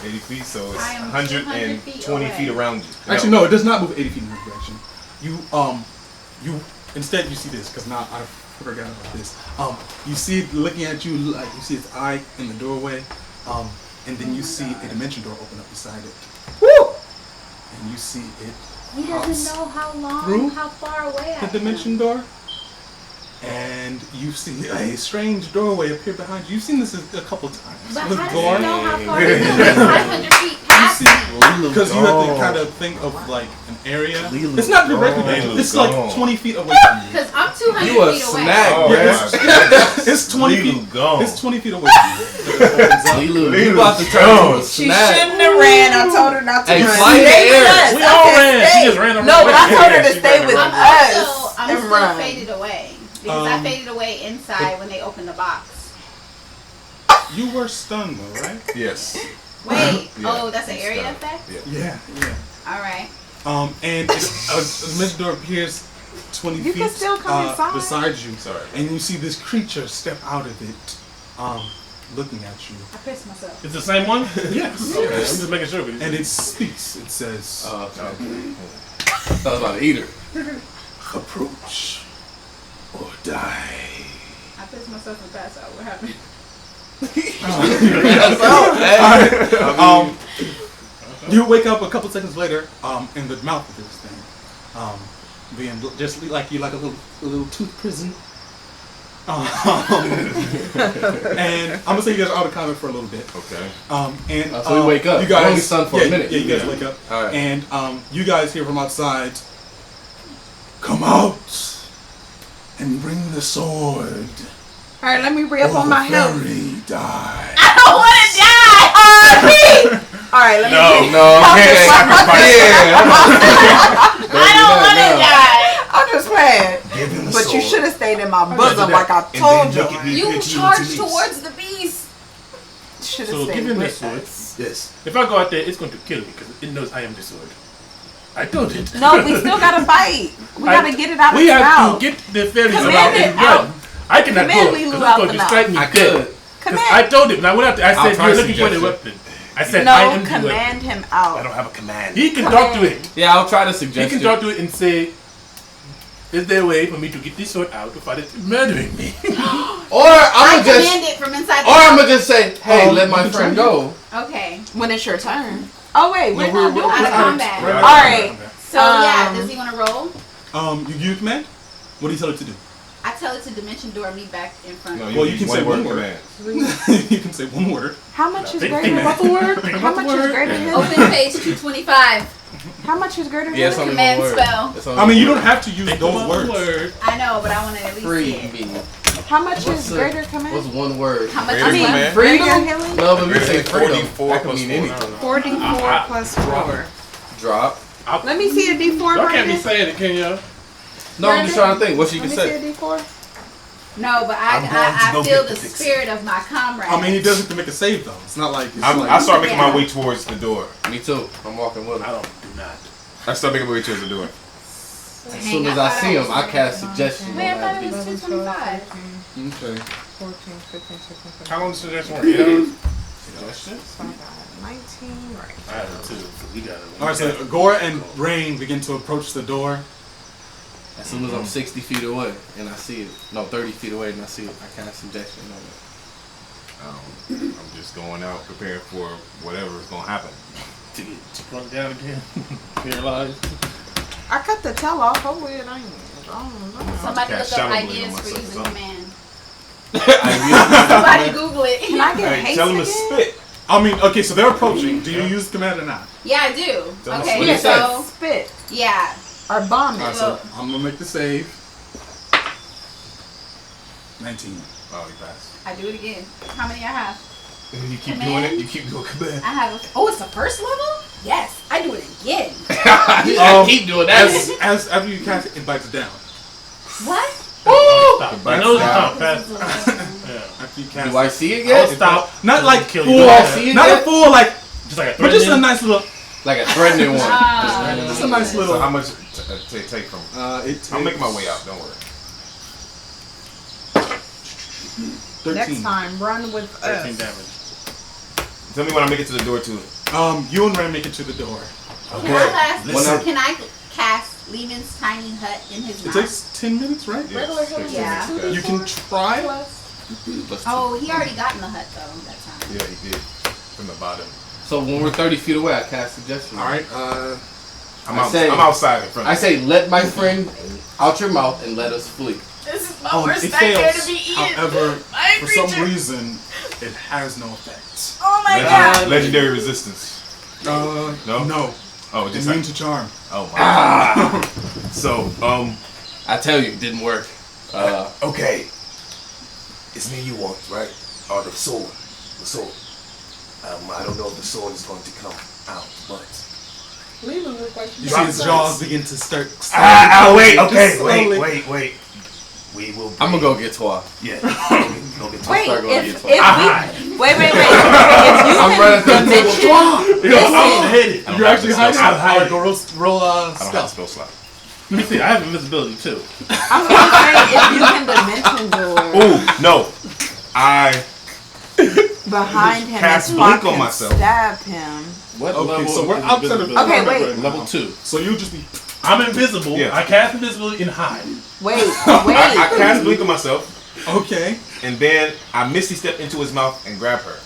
80 feet, so it's I am 120 200 feet feet around you. Actually, no, it does not move 80 feet in her direction. You instead you see this because now I forgot about this. You see it looking at you, like you see its eye in the doorway, and then you see a dimension door open up beside it. Woo! And you see it He doesn't know how long, Through how far away I the dimension door, and you see a strange doorway appear behind you. You've seen this a couple times. But with how does Gore. he know how far he is? 500 feet past me. Because you have to kind of think of like an area. Lilu It's not directly gone. behind you. It's Lilu like gone. 20 feet away from you. Because I'm 200 You a feet away. snack, Oh, bro. yeah. It's 20 Lilu feet. gone. It's 20 feet away from you. Lilu, you about to turn into a She snack. shouldn't have ran. I told her not to Hey, run. fly in the Stay with air. us. We I all said ran. She stay. just ran around. No, but I told her to She stay ran with around. us I'm and still run. faded away. Because I faded away inside when they opened the box. You were stunned though, right? Yes. Wait. Yeah, Oh, that's an he's area stunned. effect? Yeah. Alright. And a dimension door appears 20 You feet can still come inside. beside you. Sorry. And you see this creature step out of it, looking at you. I pissed myself. It's the same one? Yes. Okay, I'm just making sure. And it speaks. It says, Okay. I was about to eat her. approach or die. I pissed myself and passed out. What happened? You wake up a couple seconds later in the mouth of this thing, being just like you, like a little tooth prison. And I'm gonna say you guys are out of comment for a little bit. Okay. And So we wake up. You guys, We're only stunned for a minute. Yeah, you guys Yeah. wake up, All right. and you guys hear from outside. Come out and bring the sword. All right, let me re-up or on my the health. fairy die. I don't want to die! All right, let me. No, Okay. I don't want to die! I'm just playing. Give him the But you sword. should have stayed in my bosom like I And then told make you. it be You put charge into leaves. towards the beast! Should have So stayed give him with this sword. us. Yes. If I go out there, it's going to kill me because it knows I am the sword. I told it. No, we still gotta fight. We gotta get it out of We his have mouth. to get the fairies Command out it and run. out. I cannot Command go Lilu because out it's going the to strike me I dead. could. 'Cause Command. I told him. Now when I I'll said try you're to looking for the suggest weapon. I said I No, am the weapon. command him I out. don't have a command. He can talk to it. Yeah, I'll try to He suggest can it. talk to it and say, "Is there a way for me to get this sword out without it murdering me?" Or I I'm command just, it from inside the or I'm house. gonna just say, hey, let my you can friend try go. Okay. When it's your turn. Oh wait, we're we're- not doing Out of that. combat. Right. All right. So yeah, does he want to roll? You command. What do you tell it to do? I tell it to dimension door me back in front. No, of Well, you you use can say one word. command. You can say one word. How much is Think greater? about the word. How much is greater than him? Open page 225. How much is greater than Yeah, it's him? only Command one word. spell. It's only I mean, you one don't have to use Think those about words. the word. I know, but I want to at least Free see it. me. How much What's is the- greater What's command? one word? How much Greater is command? one? Greater Freedom? healing? No, but we Greater say than freedom. 44 That could plus mean 4. anything. 44 plus 4. Drop. Let me see a D4, Y'all can't be Brandon. saying it, can y'all? No, I'm just trying to think what she Let can me see say. a D4. No, but I'm going to I go feel get the the fix. spirit of my comrade. I mean, he doesn't have to make a save though. It's not like it's like. I start making my Yeah. way towards the door. Me too. I'm walking with I him. do not. I start making my way towards the door. As soon as I see him, I cast suggestion. Wait, I on thought that it was beat. 225. Okay. 14, 15, 16, 17, How long does suggestion work? 8 hours? Suggestion? 19, right. I have 2, so we got it. All right. So Gore and Rain begin to approach the door, As soon as I'm 60 feet away and I see it, no, 30 feet away and I see it, I cast suggestion on it. I'm just going out preparing for whatever is gonna happen. To get struck down again, paralyzed. I cut the tail off. Hopefully it ain't. I don't know. Somebody look Cast up Shadow Blade ideas on for myself or using something. command. I Somebody Google it. Can I get Hey, haste tell him to again? spit. I mean, okay, so they're approaching. Do you use command or not? Yeah, I do. Tell us Okay, what Yeah, it so spit yeah. or bomb it. Alright, so I'm gonna make the save. 19. Oh, he passed. I do it again. How many I have? You keep Command? doing it. You keep doing command. I have. Oh, it's the first level. Yes, I do it again. I keep doing that. As after you cast it, it bites down. What? Stop. I know it's not fast. Yeah. After you cast Do I it. see it I'll yet? stop. Not like Kill full, you. Do I see it not yet? a full like, Just like a but just a threatening. nice little, Like a threatening one. just a nice So little. how much take from? I'm making my way out. Don't worry. 13. Next time, run with 13 us. damage. Tell me when I make it to the door too. You and Ren make it to the door. Can I Listen. can I cast Lehman's tiny hut in his It mouth? takes 10 minutes, right? Regular healing Yeah. is You can try. Oh, he already got in the hut though that time. Yeah, he did. From the bottom. So when we're 30 feet away, I cast suggestion. All right. I'm outside in front I of say, let my friend out your mouth and let us flee. This is my It fails. However, for some reason, it has no effect. Oh my you. Legendary resistance. No. Oh, it just Immune to charm. oh my. So, I tell you, it didn't work. Okay. It's me you want, right? Or the sword. The sword. I don't know if the sword is going to come out, but... You see his jaws begin to start. wait, Just okay, slowly. wait. We will... I'm gonna go get Twa. Yeah. Go get Wait, start going to if get we wait. If I'm you running can through the dimension, I'm hidden. I don't You're have actually the hiding. spell slot. Alright, go roll I don't have a stealth. spell slot. Let me see. I have invisibility too. I'm gonna say if you can dimension door Ooh, no. I behind him and Cast Spock blink on can myself. stab him. What Okay, level? so we're is outside of- invisibility? Okay, wait. Level 2. So you'll just be. I'm invisible. Yeah. I cast invisibility and hide. Wait. I cast blink on myself, Okay. and then I misty step into his mouth and grab her.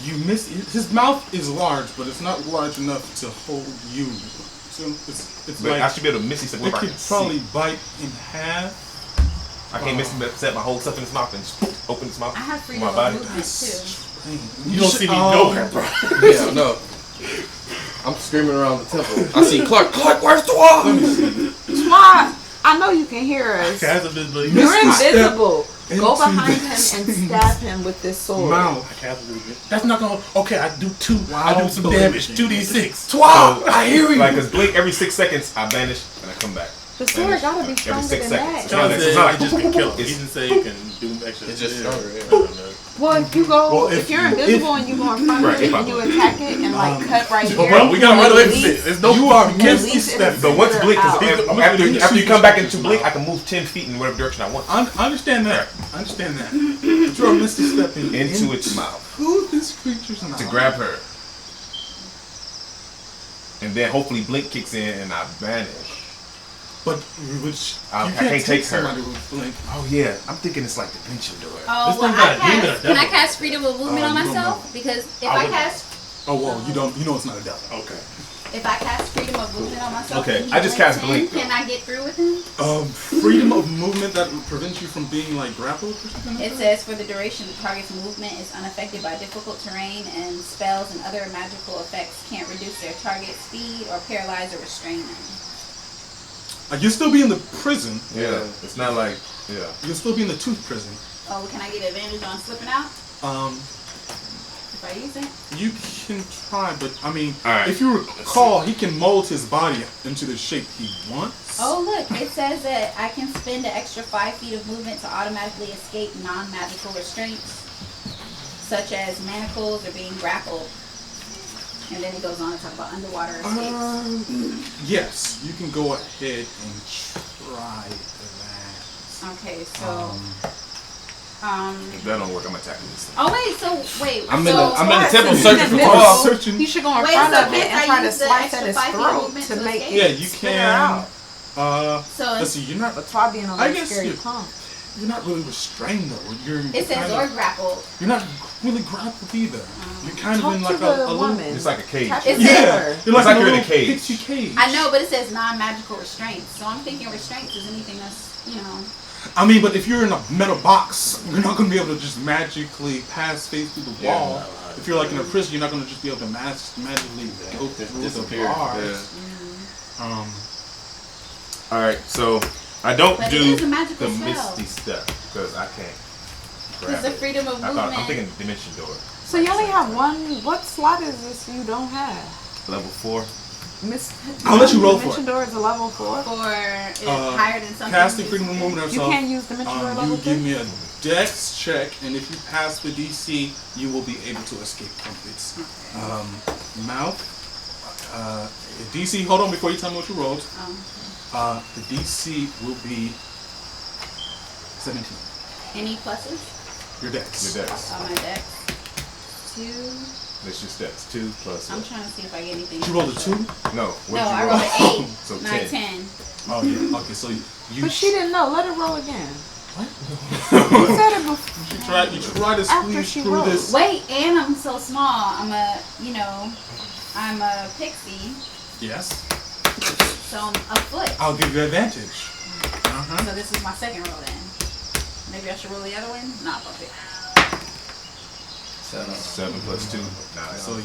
You miss. His mouth is large, but it's not large enough to hold you. So it's But like I should be able to misty step it where I could can probably see. bite in half. I can't misty step my whole stuff in his mouth and just open his mouth. I have with freedom my of body. movement too. You don't see me nowhere, bro. Yeah, no. I'm screaming around the temple. I see Clark. Clark, where's Twa? Twa, I know you can hear us. Cast invisibility. You're Misty step invisible. Go into behind him this and stab him with this sword. Mouth. I cast invisibility. That's not gonna. Okay, I do 2. I Wow. do some damage. 2d6. Twa! I hear you! Like, cause blink every 6 seconds, I vanish and I come back. The sword gotta be Every stronger 6 than seconds. that. John it's said not it just can kill him. He it's- didn't say it can do extra. It's just yeah. stronger, yeah. I don't know. Well, if you go, Well, if you're invisible and you go in front Right, of it if I and you attack it and like cut right Well, here, bro, we gotta run away from at it. least- There's no. You are at misty least step. it's But once further blink is out. after you come back into blink, I can move 10 feet in whatever direction I want. I understand that. I understand that. But you're misty stepping Into its mouth Who this creature's mouth? to grab her. And then hopefully blink kicks in and I vanish. But which I you can't take her. somebody with blink. Oh yeah, I'm thinking it's like dimension door. Oh, This well, thing got a demon, can I devil. cast freedom of movement on you don't myself? Because if I I wouldn't. cast Oh well, you don't. You know it's not a devil. Okay. if I cast freedom of movement on myself, Okay, and he I just blinks cast in, blink, Can I get through with him? Freedom of movement that prevents you from being like grappled or something. Like It says for the duration, the target's movement is unaffected by difficult terrain, and spells and other magical effects can't reduce their target's speed or paralyze or restrain them. You'll still be in the prison. Yeah, it's not like You'll still be in the tooth prison. Oh, can I get advantage on slipping out if I use it? You can try, but I mean, Alright, if you recall, he can mold his body into the shape he wants. Oh, look, it says that I can spend an extra 5 feet of movement to automatically escape non-magical restraints, such as manacles or being grappled. And then it goes on to talk about underwater escapes. Yes, you can go ahead and try that. Okay, so if that don't work, I'm attacking this thing. oh wait, I'm so in the temple Since searching he's for invisible, Twa. Searching. You should go in Wait, front so of it can't and I try to use the slice extra at his 5 feet throat movement to to make escape? it Yeah, you spit her can. out. So let's see. You're not. But try being a I little guess scary you're- punk. You're not really restrained though. it says kind or of, grappled. You're not really grappled either. You're kind Talk of in to like the a little. woman. It's like a cage. Tap It's into Yeah, her. you're like, like a you're in a little cage. pixie cage. I know, but it says non-magical restraints. So I'm thinking restraints is anything that's, I mean, but if you're in a metal box, you're not going to be able to just magically pass face through the wall. If you're like in a prison, you're not going to just be able to magically go through the Disappear. bars. All right, so I don't But it do is a magical the spell. misty stuff because I can't. Because grab the it. freedom of I'm movement. thinking dimension door. So you only have one. What slot is this you don't have? Level 4. I'll let you roll for Dimension it. door is a level 4. for it's higher than something. Casting you freedom of movement You yourself. can't use Dimension door You level give 2. me a dex check, and if you pass the DC, you will be able to escape from its mouth. DC, hold on before you tell me what you rolled. The DC will be 17. Any pluses Your dex. Your dex. on my deck? 2. That's your stats. 2 plus. I'm trying to see if I get anything. You rolled a 2? No. No, I rolled an 8. So Not 10. 10. Oh yeah. Okay, so you. But she didn't know. Let her roll again. What? You said it before. You try to After squeeze she through rolled. this. Wait, and I'm so small. I'm a pixie, Yes. so I'm a foot. I'll give you advantage. So this is my second roll then. Maybe I should roll the other one? Nah, fuck it. 7 plus 2. 9. So yeah,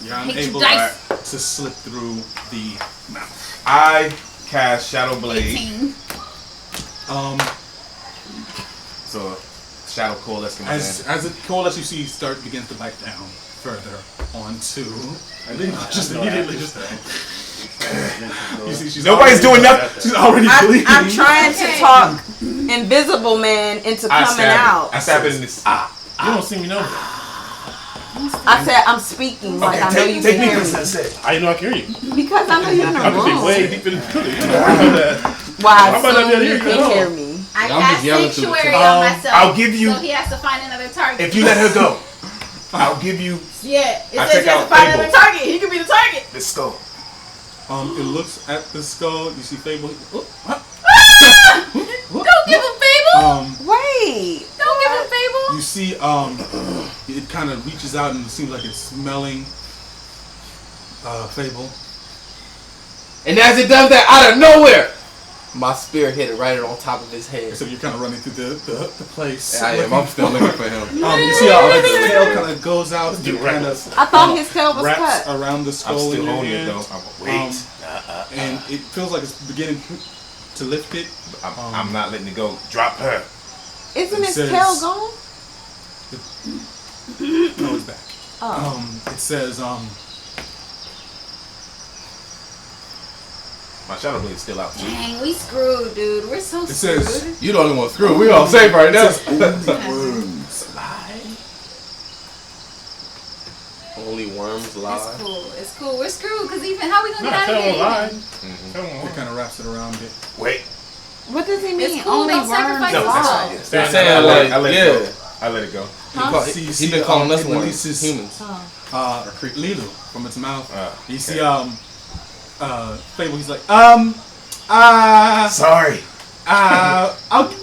you're Hate you, unable dice. to slip through the mouth. I cast Shadow Blade. 18. So Shadow Coalesce comes in. As it coalesces, you see start begins to bite down further onto. And then just immediately just. You see, she's Nobody's already- doing nothing. She's already bleeding. I'm trying to Okay. talk Invisible Man into I coming stab out. it. I stab it in this. You don't see me know. I said I'm speaking like I know you take can me, hear me. Sensei. I know I can hear you. Because I know you're in I'm the just room. way deep in the cooler. You know, I know that. Why I'm about to so be you here, can you know. hear me. I I'm just cast yelling through the sanctuary TV. on myself. I'll give you- So he has to find another target. If you let her go, I'll give you Yeah, it I says take he has out to find Fable. another target. He could be the target. the skull. It looks at the skull. You see Fable. Oh, what? Don't give him Fable. Wait. Don't give him Fable. You see, it kind of reaches out and it seems like it's smelling Fable. And as it does that, out of nowhere, my spear hit it right on top of his head. So you're kind of running through the place. I am. I'm still looking for him. You see how like, the tail kind of goes out and kind of I thought his tail was wraps cut. around the I'm skull in still your holding it hand. though. Wait. And it feels like it's beginning to lift it. I'm not letting it go. Drop her. Isn't It his says- tail gone? No, it's back. Oh. It says, My Shadow Blade's still out too. Dang, we screwed, dude. We're so it screwed. says, You the only one screwed. We all safe right now. Worms lie. Only worms It's lie. cool. It's cool. We're screwed because even how we gonna No, get out tell of him here? lie. even? Tell him it kind of wraps it around it. Wait. What does he mean? It's cool. Only Don't sacrifice worms No, that's lie. fine. Yes. They're I saying let like, it yeah. go. I let it go. He been calling us it worms, releases, humans. Lilu from its mouth. You see, okay. Fable, he's like, Sorry.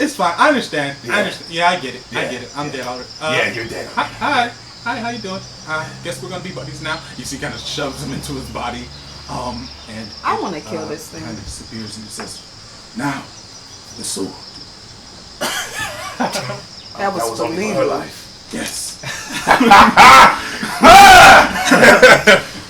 it's fine. I understand. Yeah. I understand. Yeah, I get it. I Yeah, get it. I'm yeah. dead already. Yeah, you're dead. Hi, how you doing? Guess we're gonna be buddies now. You see, kind of shoves him into his body, and I wanna kill this thing. Kind of disappears, and he says, "Now, the sword." That was, That was only for her believable. life. Yes.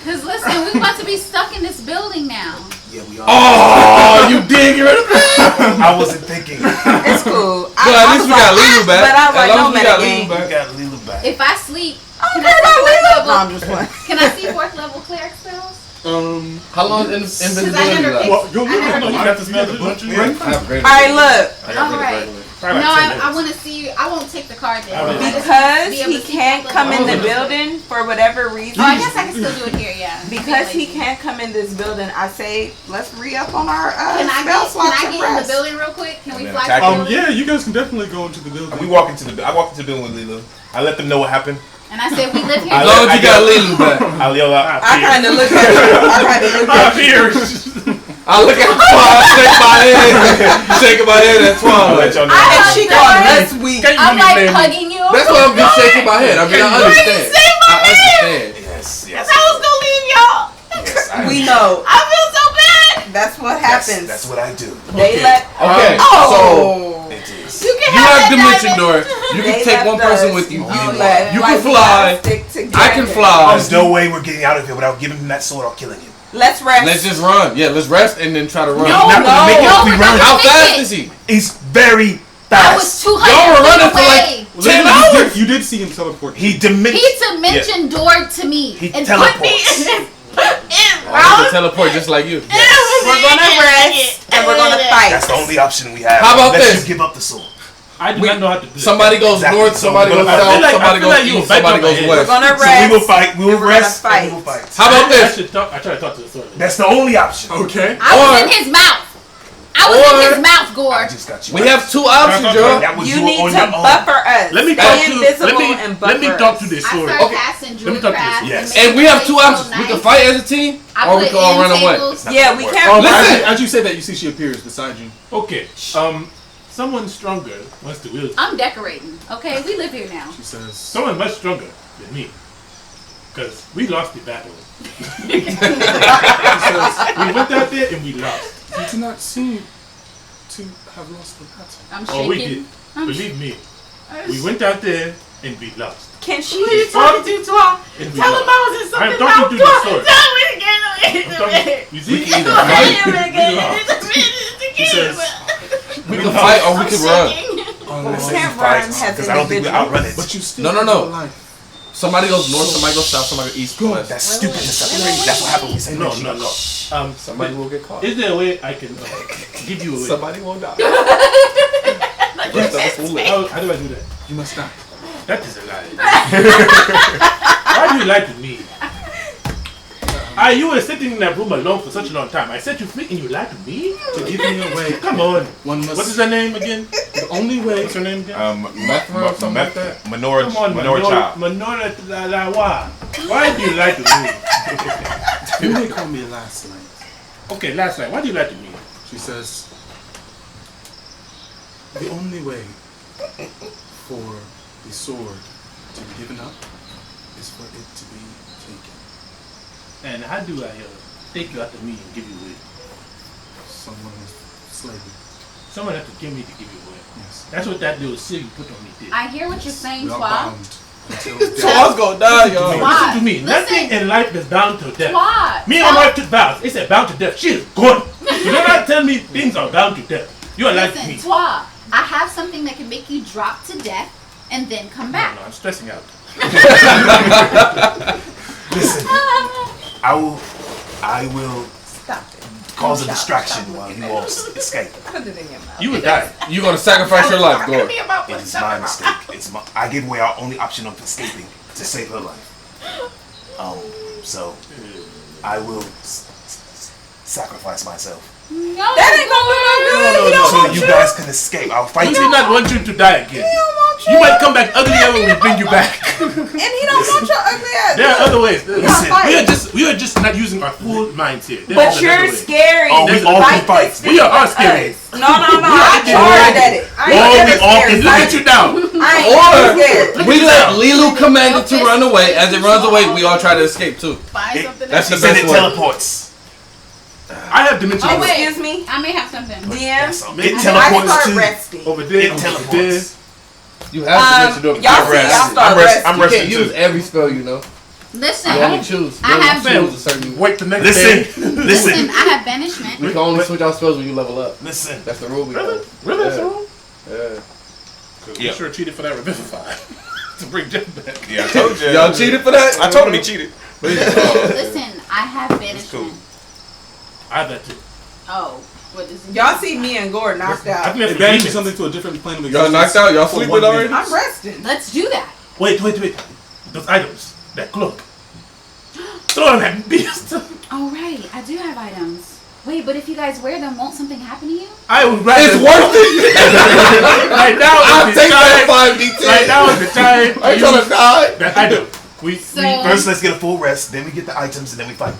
Cause listen, we about to be stuck in this building now. Yeah, we are. Oh, you did get rid of it? I wasn't thinking. It's cool. But at least we got Lilu back. But I was like, At no least we got metagame. Lilu I back. got Lila back. If I sleep, I can don't care about I see Lilu. fourth No, I'm level? just playing. Can I see fourth level cleric spells? How long is Cause I invisibility never left? Well, go I never You got the smell, don't you? I have great. All right, look. I got All right. regular. Probably No, like 10 I minutes. want to see. I won't take the card then. I would- Because Be able he to see can't fourth come in level. the building for whatever reason. Oh, I guess I can still do it here. Yeah. Because Be he lazy. can't come in this building, I say let's re-up on our Can I spell get? slots Can I and get in the rest. building real quick? Can we then fly attack to the him? building? Yeah, you guys can definitely go into the building. I walked into the building with Lilu. I let them know what happened. And I said we live here. I As long as you got I- Lilu back. I yell out. I kind of look at him. I kind of look at him. Cheers. I look at Twan, shake my head, shaking my head at Twan. I'll let y'all know. And she gone next week. Can you I'm really like blame me? hugging you. That's why I'm just shaking my head. I mean, I understand. I understand. Yes, I yes. was gonna leave y'all. Yes, I We know. I feel so bad. That's what Yes, happens. that's what I do. They let. Okay, Oh. It is. You can you have that dimension diamond. door. You They can take one left person us. with you. You left. You Like, can we gotta fly. stick I can together. fly. There's no way we're getting out of here without giving him that sword or killing him. Let's rest. Let's just run. Yeah, let's rest and then try to run. No, not gonna make it if we we're run. not How gonna make fast it. is he? He's very I was fast. 200 Y'all were running feet for like away. 10 You hours. did, you did see him teleport. He He dimension doored to me He and teleports. put me in I can teleport just like you. We're gonna rest and we're gonna fight. That's the only option we have. How about Unless this? you give up the sword. I do not know how to do that. Somebody goes Exactly. north, So somebody we're goes gonna- I south, feel like- somebody I feel goes like you east, back somebody on my goes head. We're west. gonna So rest. we will fight. We will and we're gonna rest. And we will fight. fight. How about I this? should talk. I try to talk to the sword. That's the only option. Okay. I was Or- in his mouth. I was or- in his mouth, Gore. I just got you. We have two options, Joe. That was You you need on to your own. buffer us. Let me Stay talk to. invisible Let and me buffer talk to us. this I sword. started Okay. passing Let me druid talk to craft. this. Yes. And we have two so options. We can nice. fight as a team, I or we put can all end run away. tables. Yeah, we can't. Oh, Listen. As you say that, you see she appears beside you. Okay. Someone stronger wants to wield. I'm decorating. Okay, we live here now. She says, Someone much stronger than me. Because we lost the battle. We went out there and we lost. "You do not seem to have lost the battle." I'm Oh, we did. shaking. I'm Believe me. We went out there and we lost. Can she? And we lost. I'm talking to the sword. I'm talking. You see? We can either fight, We lost. She says, we can fight, or we can run. Can't run as Because I don't think we individuals. outrun it. "But you still No, no, have no. your life." Somebody goes north, somebody goes south, somebody goes east, west. That's stupid to separate. That's what happened. We said No, no, no. Somebody will get caught. Is there a way I can give you a way? Somebody will die. How do I do that? You must die. That is a lie. Why do you lie to me? You were sitting in that room alone for such a long time. I set you free and you lied to me? To give me a way, Come on. one must. What is her name again? the only way? What's her name again? Methra or something like that. Menora, Come on, Menora Child. Manora Lawa. Why do you lie to me? You may call me last night. Okay, last night. Why do you lie to me? She says, "The only way for the sword to be given up is for it to be taken. And how do I take you out of me and give you away? Someone has slayed me." Someone has to kill me to give you away. Yes. That's what that little seal you put on me did. I hear what you're saying, We are Twa. bound until So death. I was gonna die, y'all. Why? Listen to me. Listen. Nothing in life is bound to death. Twa. Me and my wife took vows. They said bound to death. She is gone. You do not tell me things are bound to death. You are like Listen, me. Twa. I have something that can make you drop to death and then come back. No, I'm stressing out. Listen, I will Stop it. cause a distraction while you all escape. Put it in your mouth. You would die. You're gonna sacrifice your life, Gore. It is my mistake. I gave away our only option of escaping to save her life. So I will sacrifice myself No. That ain't gonna look no good. He don't so want you guys can escape. I'll fight We you. do not want you to die again. He don't want You might come back uglier when we bring you back. And he don't want your ugly ass. There are other ways. Listen, We are just not using our full minds here. There's But another you're way. scary. Oh, we all can fight. We are scary. No, I charged at it. I Oh, we ain't all never can scared. look at you now. I ain't Or never scared. we let Lilu command it to run away. As it runs away, we all try to escape too. Find something That's She the said best it way. teleports. I have dimension. Oh, doors. wait. Excuse me? I may have something. DM. It I teleports start too. resting. Over there. It over there. teleports. You have to do it. Y'all I'm see, resting. y'all start resting. I'm You resting can't use too. every spell, you know. Listen. You only choose. You I only have- choose a certain. Wait the next Listen, day. Listen, listen, I have banishment. We can only switch out spells when you level up. listen. That's the rule we Really? have. Really? That's Yeah. the rule? Yeah. We Yeah. sure cheated for that revivify. To bring Jeff back. Yeah, I told you. Y'all cheated for that? I told him he cheated. Listen, I have banishment. cool. I have that too. Oh, what is it? Y'all see me and Gore knocked I out. think that's It banishes demons. something to a different plane of Y'all existence. knocked out? Y'all for sleeping 1 minute. already? I'm resting. Let's do that. Wait. Those items. That cloak. Throw on that beast. Oh, right. I do have items. Wait, but if you guys wear them, won't something happen to you? I would rather. It's worth it. Right now I'll is the take that time. 5d10. Right now is the time. Are you trying to die? That item. So, First, let's get a full rest. Then we get the items, and then we fight.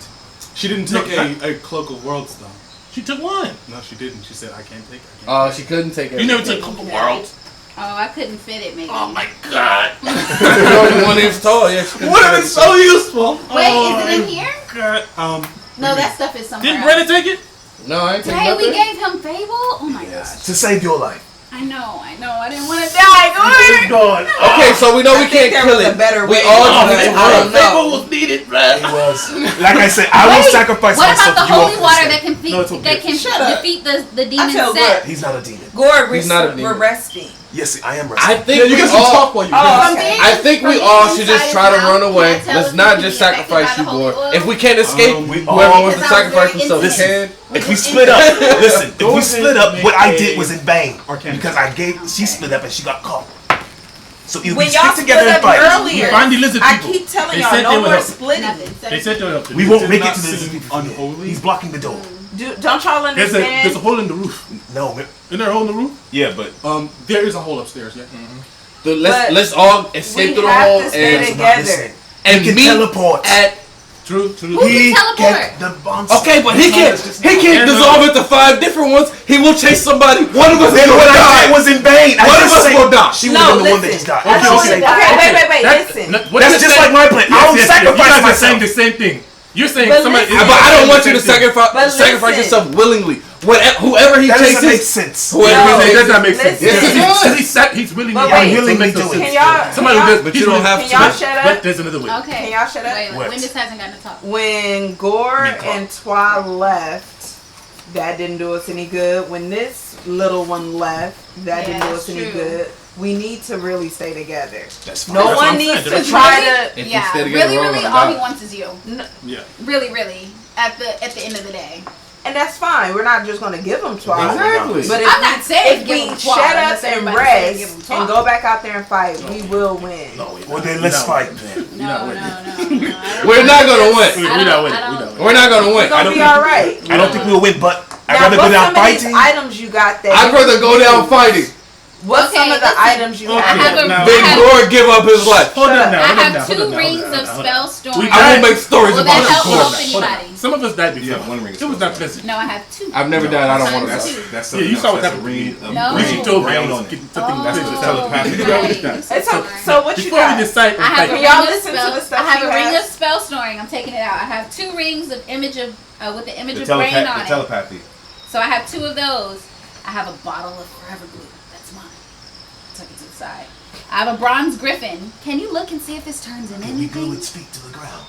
She didn't take a cloak of worlds though. She took one. No, she didn't. She said, I can't take it. Oh, she couldn't take it. You never took a couple worlds. Oh, I couldn't fit it, maybe. Oh my god. The only one inch tall. Yeah, she couldn't Would take have been it. so useful. Wait, is it in here? God. No, that stuff is somewhere. Didn't Brennan take it? No, I ain't taking Hey, we nothing. gave him Fable? Oh my Yes. gosh. To save your life. I know. I didn't want to die. Gordon. Okay, so we know we I think can't there kill was it. a better We way. all Oh, do that. I don't know. was needed, It bruh. was. Like I said, I will Wait, sacrifice what myself about the to you holy all water for that this can, No, it's okay. that can Shut up. defeat the I demon tell set? He's not a demon. Gord, He's not a we're demon. resting. Yes, I am I resting. think You we get some all. talk while you Oh, guys. okay. I think we From all the should just inside try to out, run can away. I tell Let's if not we just can be affected sacrifice by you, the holy Gord. oil? If we can't escape, we whoever all- wants to Because I was sacrifice very himself intimate. can. If we split up, listen, if Go we ahead split up, and what I make did a was in vain. Arcana Because I gave, she split up and she got caught. So either When we y'all stick together split and up fight. earlier, Find the lizard I people. keep telling They y'all said they no would more help. splitting. Nothing. They said they would help. We won't did make it not to the seem people. unholy. He's blocking the door. Don't y'all There's understand? a hole in the roof. No, man. Isn't there a hole in the roof? Yeah, but There is a hole upstairs. Yeah. Let's But all escape we through the have hole to stay and together. and can meet teleport. at. True. Who can teleport? The bonds. Okay, but he can't Yeah, dissolve into 5 different ones. He will chase somebody. One of us is Then what gonna I did die. was in vain. I One of just us say- will die. She was No, the one that listen. just died. I Okay, don't wanna okay. die. Okay, wait, listen. That's just like my plan. I don't sacrifice You guys are myself. saying the same thing. You're saying But somebody. listen. But I don't want you to Same thing. But sacrifice listen. yourself willingly. Whoever he That doesn't make chases, sense. whoever No. he It does chases. not make sense. Listen. He's really But needing wait. it, so it makes no Can sense. y'all- Somebody can who y'all- does, But he's you don't really- have Can to. y'all shut But up? there's another way. Okay. Can y'all shut up? Wait, What? Windus hasn't gotten to talk. When Gore Me call. and Twa left, that didn't do us any good. When this little one left, that Yeah, didn't do that's us any true. good. We need to really stay together. That's fine. No That's what one I'm needs saying. to try to. If you Yeah, stay together, really, we're all really, gonna all die. he wants is you. Yeah. Really, at the end of the day. And that's fine. We're not just going to give them 12. Exactly. But I'm not saying if give we them 12, shut I'm up just saying and everybody say give rest them 12. and go back out there and fight, we will win. Well, then let's fight then. No. We're not gonna win. We're not winning. We're not gonna It's win. going to be all right. I don't think we'll win, but I'd Now, rather go what's down some of these fighting. items you got that? I'd rather go down fighting What's some Okay, of the listen. items you I have? have a, Now- I than have, Gore give up his life. Hold on now. I hold on have now, hold two on now, rings hold on of now, hold on. spell storm. We I will make stories Will about that you, help Gore. help Hold on. anybody? Some of us died before. Yeah, one ring is It was still not pleasant. No, I have two. I've never died. I don't want to That's die. two. that's Yeah, you saw what happened. ring of No. When she told me I Brain was on it. getting something Oh, That's pleasant. the telepathic. right. It's okay. So what you Before we got? decide I have a on ring Can y'all of listen to spell. the stuff I have she a ring has? of spell storing. I'm taking it out. I have two rings of image of with the image The of brain on it. telepathy. So I have two of those. I have a bottle of forever glue. That's mine. Tuck it to the side. I have a bronze griffin. Can you look and see if this turns in Can we glue anything? its feet to the ground?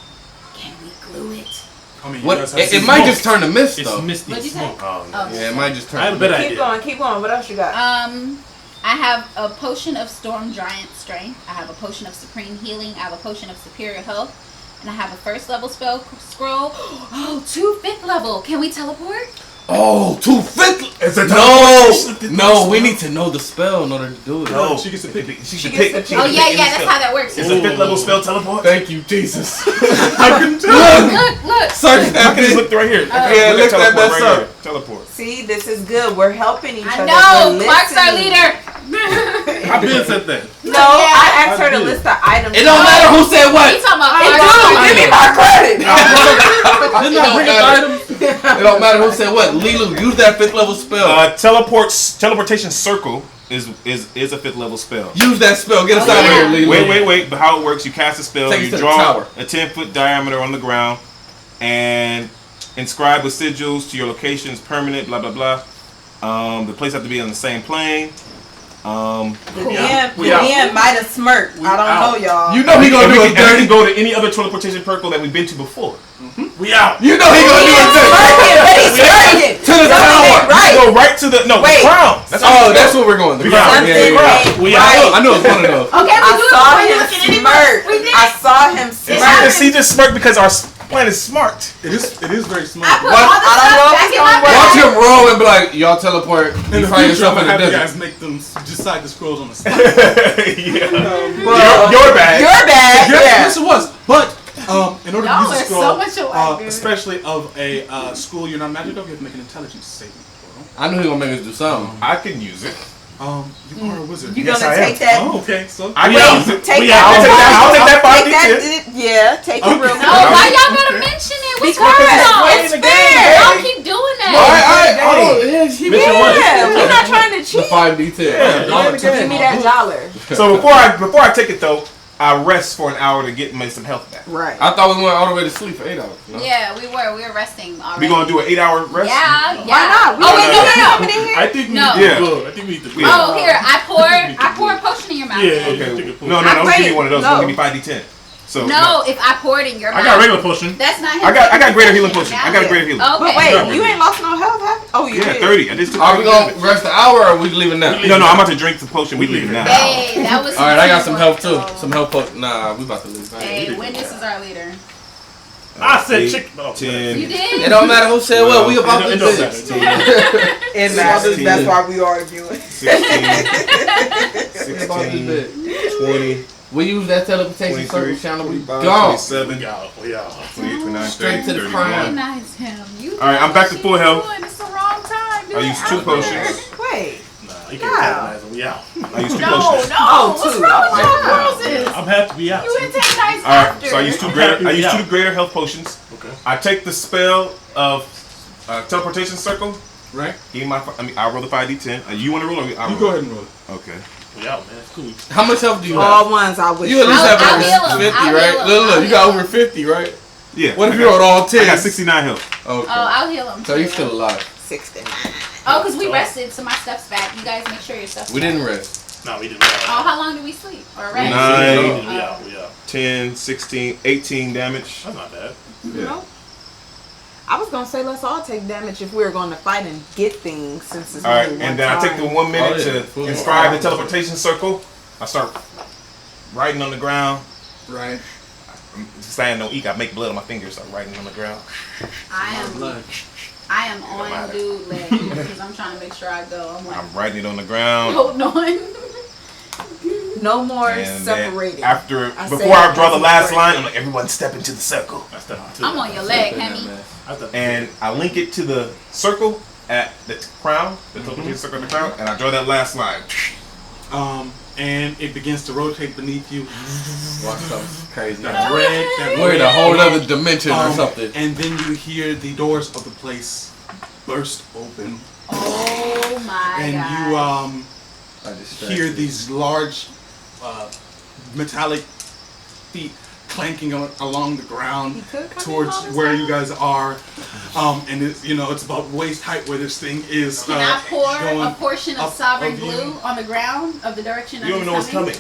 Can we glue it? I mean, you What? guys have It seen might smoke. just turn to mist It's though. misty What'd you say? smoke. Oh, Yeah, it might just turn. I have a to better mist. idea. Keep going. What else you got? I have a potion of storm giant strength. I have a potion of supreme healing. I have a potion of superior health. And I have a first level spell scroll. Oh, 2 5th level. Can we teleport? Oh, 2/5. It's a No, we need to know the spell in order to do it. No, She gets to pick. She can gets pick. to she Oh can yeah, pick yeah, any that's spell. how that works. It's a 5th level spell teleport. Thank you, Jesus. Look. Search I that can just bitch. look right here. Yeah, look that mess right up. here. Teleport. See, this is good. We're helping each I other. know. We're Clark's our listening. leader. I been said that. No, I asked her to did. list the items. It don't matter who said We what. talking about Hey, Clark's dude, our give me leader. my credit. Didn't I bring up items? It don't matter who said what. Lilu, use that 5th level spell. Teleportation circle is a 5th level spell. Use that spell. Get us Oh, out yeah. of here, Lilu. Wait. But how it works, you cast a spell, Take us you to the draw tower. a 10-foot diameter on the ground, and inscribe with sigils to your locations, permanent, blah, blah, blah. The place have to be on the same plane. The We DM might have smirked. I don't know, y'all. You know he gonna And do we it can dirty. go to any other teleportation circle that we've been to before. We out. You know he gonna do it dirty. To the tower. Right. Go right to the Wait. crown. That's Oh, that's where we're going. The crown. Something Yeah, yeah. ain't We right. I know it's one of those. Okay, we I do it saw before you him look at any smirk. We did. I saw him smirk. He just smirked because our plan is smart. It is very smart. I put What? all the I don't know stuff if back it's in my gonna work. Watch bag. him roll and be like, y'all teleport. In You the find future, I'm yourself in gonna the have you desert. guys make them decide the scrolls on the spot. Well, Your bag. You're bad. Yes, Yeah. it was. But in order Y'all to use a are scroll, so much alike, dude. especially of a school you're not magic of, you have to make an intelligence saving throw. I knew he gonna make us do something. I can use it. You are a wizard. You Yes, gonna I take am. that? Oh, okay. So I We can out. use it. Take We that. out. I'll take that 5d10. Yeah, take it real No, quick. why y'all gotta mention it? What's Because going on? it's fair. Y'all keep doing that. we're not trying to cheat. The 5D10. Give me that dollar. So before I take it though, I rest for an hour to get me some health back. Right. I thought we went all the way to sleep for 8 hours. No? Yeah, we were resting already. We gonna do an 8-hour rest? Yeah. Why not? Oh wait, no. I think we No. need to go. I think we need to go. Oh, here, I pour a potion in your mouth. Yeah. Okay. No. Don't give me one of those. Don't give me 5D10. So No, if I pour it in your mouth. I got a regular potion. That's not his. I got greater healing potion. I got a greater healing. Okay. But wait, you ain't lost no health, have you? Oh, you Yeah, did. 30. I just took Are we 30 gonna rest an hour or are we leaving now? No, I'm about to drink the potion. We leaving now. Hey, that was. Alright, I got some teamwork, help too. though. Some help. Nah, we about to leave. Hey, Witness is our leader. I said 8, chicken. Oh, 10. You It did? don't matter who said what. We about to It do don't this. matter. It matters. 16. That's why we arguing. 16, 20, We use that teleportation 23, circle channel. We 25, gone. 27, We out. 28, 29, Straight 30, to the 31. crown. Recognize him. You Alright, I'm back to full health. It's the wrong time. I used 2 potions. Wait. Nah, you can't recognize him. We out. I used 2 No, potions. no. Oh, What's two. wrong with your roses? I'm happy to be out. You antagonize Alright, after. so I used 2 I'm greater. happy I used we 2 out. greater health potions. Okay. I take the spell of teleportation circle. Right. Give me I roll the 5d10. You want to roll or I roll? You go ahead and roll it. Okay. We out, man. It's cool. How much health do you have? All ones I wish. You at least I'll have heal him. over 50, I'll right? heal him. Look, I'll you got heal over him. 50, right? Yeah. What if I you got- rolled all 10? I got 69 health. Okay. Oh, I'll heal him. So he's too. still alive. 69. Oh, because we rested, so my stuff's back. You guys make sure your stuff's We back. didn't rest. No, we didn't. Oh, how long did we sleep? Or rest? 9, We out. We out. 10, 16, 18 damage. That's not bad. Yeah. No. I was gonna say let's all take damage if we were going to fight and get things since it's Alright, only one and then I take the time. 1 minute Oh, yeah. to Full inscribe the on. teleportation circle. I start writing on the ground. Right. Saying no ink, I make blood on my fingers. Start writing on the ground. I am on matter. dude leg because I'm trying to make sure I go. I'm like, I'm writing it on the ground. holding on. No more And then separating. after, I before say I draw the that's last great. line, I'm like, everyone step into the circle. That's the. I'm on your leg, Hemi. And I link it to the circle at the crown, the teleportation circle at the crown, and I draw that last line. And it begins to rotate beneath you. Watch something crazy. That red, that We're in a red whole glow. other dimension or something. And then you hear the doors of the place burst open, Oh my and god. you I just hear these large metallic feet clanking along the ground He could come towards in all where this you guys are. And it's, it's about waist height where this thing is. Can I pour going a portion of up sovereign of you. glue on the ground of the direction You don't of even know what's coming.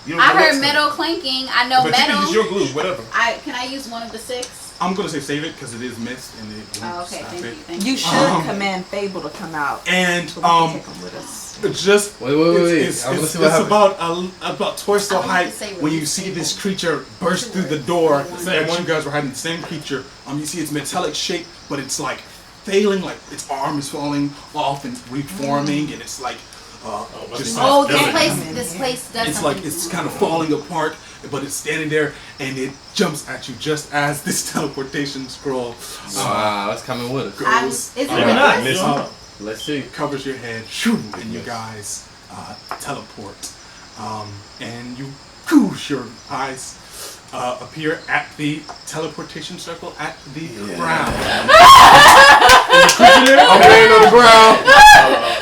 You don't I know what's heard coming. metal clanking. I know But you metal. can use your glue, whatever. Can I use one of the 6? I'm gonna say save it because it is missed and it won't Oh, okay, stop thank you. it. Thank you. You should command Fable to come out. And So we can take him with us. just Wait. it's I wanna see what it's happens. about torso I want height to say when you release see Fable. this creature burst through the door Same that one? you guys were hiding. The same creature. You see its metallic shape, but it's like failing, like its arm is falling off and reforming, and it's like just Oh, Does it? this place does it's something. like it's kind of falling apart, but it's standing there, and it jumps at you just as this teleportation scroll Wow, that's coming with us. Is it Maybe with not. us? Miss uh, Let's see. covers your head, shoo, and you guys teleport, and you, whoosh, your eyes appear at the teleportation circle at the ground. I'm laying on the ground.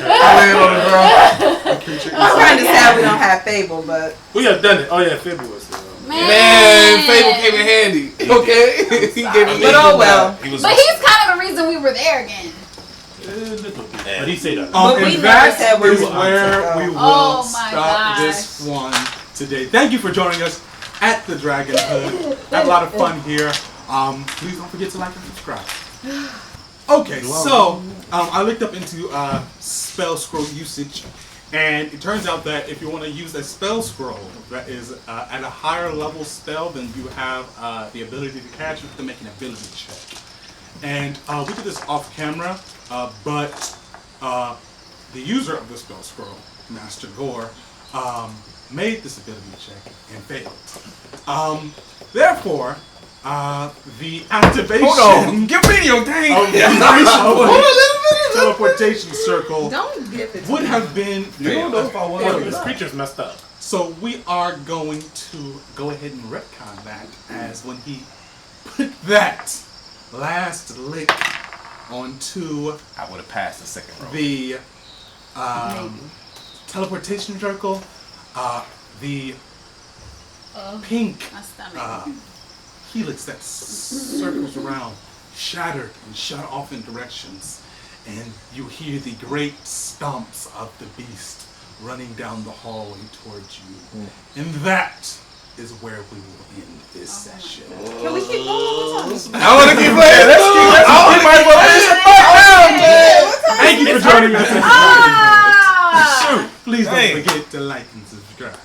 I'm laying on the ground. The creature is I'm kind of sad we don't have Fable, but We have done it. Oh yeah, Fable was there. Man, Fable came in handy. Okay? He gave me But oh well. He was But he's kind of the reason we were there again. But he said that. But we and never that said where is we wanted where to go. we will Oh my stop this one today. Thank you for joining us at the Dragonhood. Had a lot of fun here. Please don't forget to like and subscribe. Okay, so I looked up into spell scroll usage, and it turns out that if you want to use a spell scroll that is at a higher level spell, then you have the ability to cast. You have to make an ability check. And we did this off camera, but the user of the spell scroll, Master Gore, made this ability check and failed. Therefore, the activation. Hold on, give me your thing. Of the teleportation circle Don't give it to would me. have been failed. This creature's messed up. So we are going to go ahead and retcon that as when he put that last lick onto I would have passed the second roll. the teleportation circle. The pink My stomach. helix that circles around, shattered and shot off in directions, and you hear the great stomps of the beast running down the hallway towards you. And that is where we will end this session. Can we keep going? What's on? I want to keep playing. Let's keep Thank you for joining us. Ah! Shoot! Please don't Dang. forget to like and subscribe.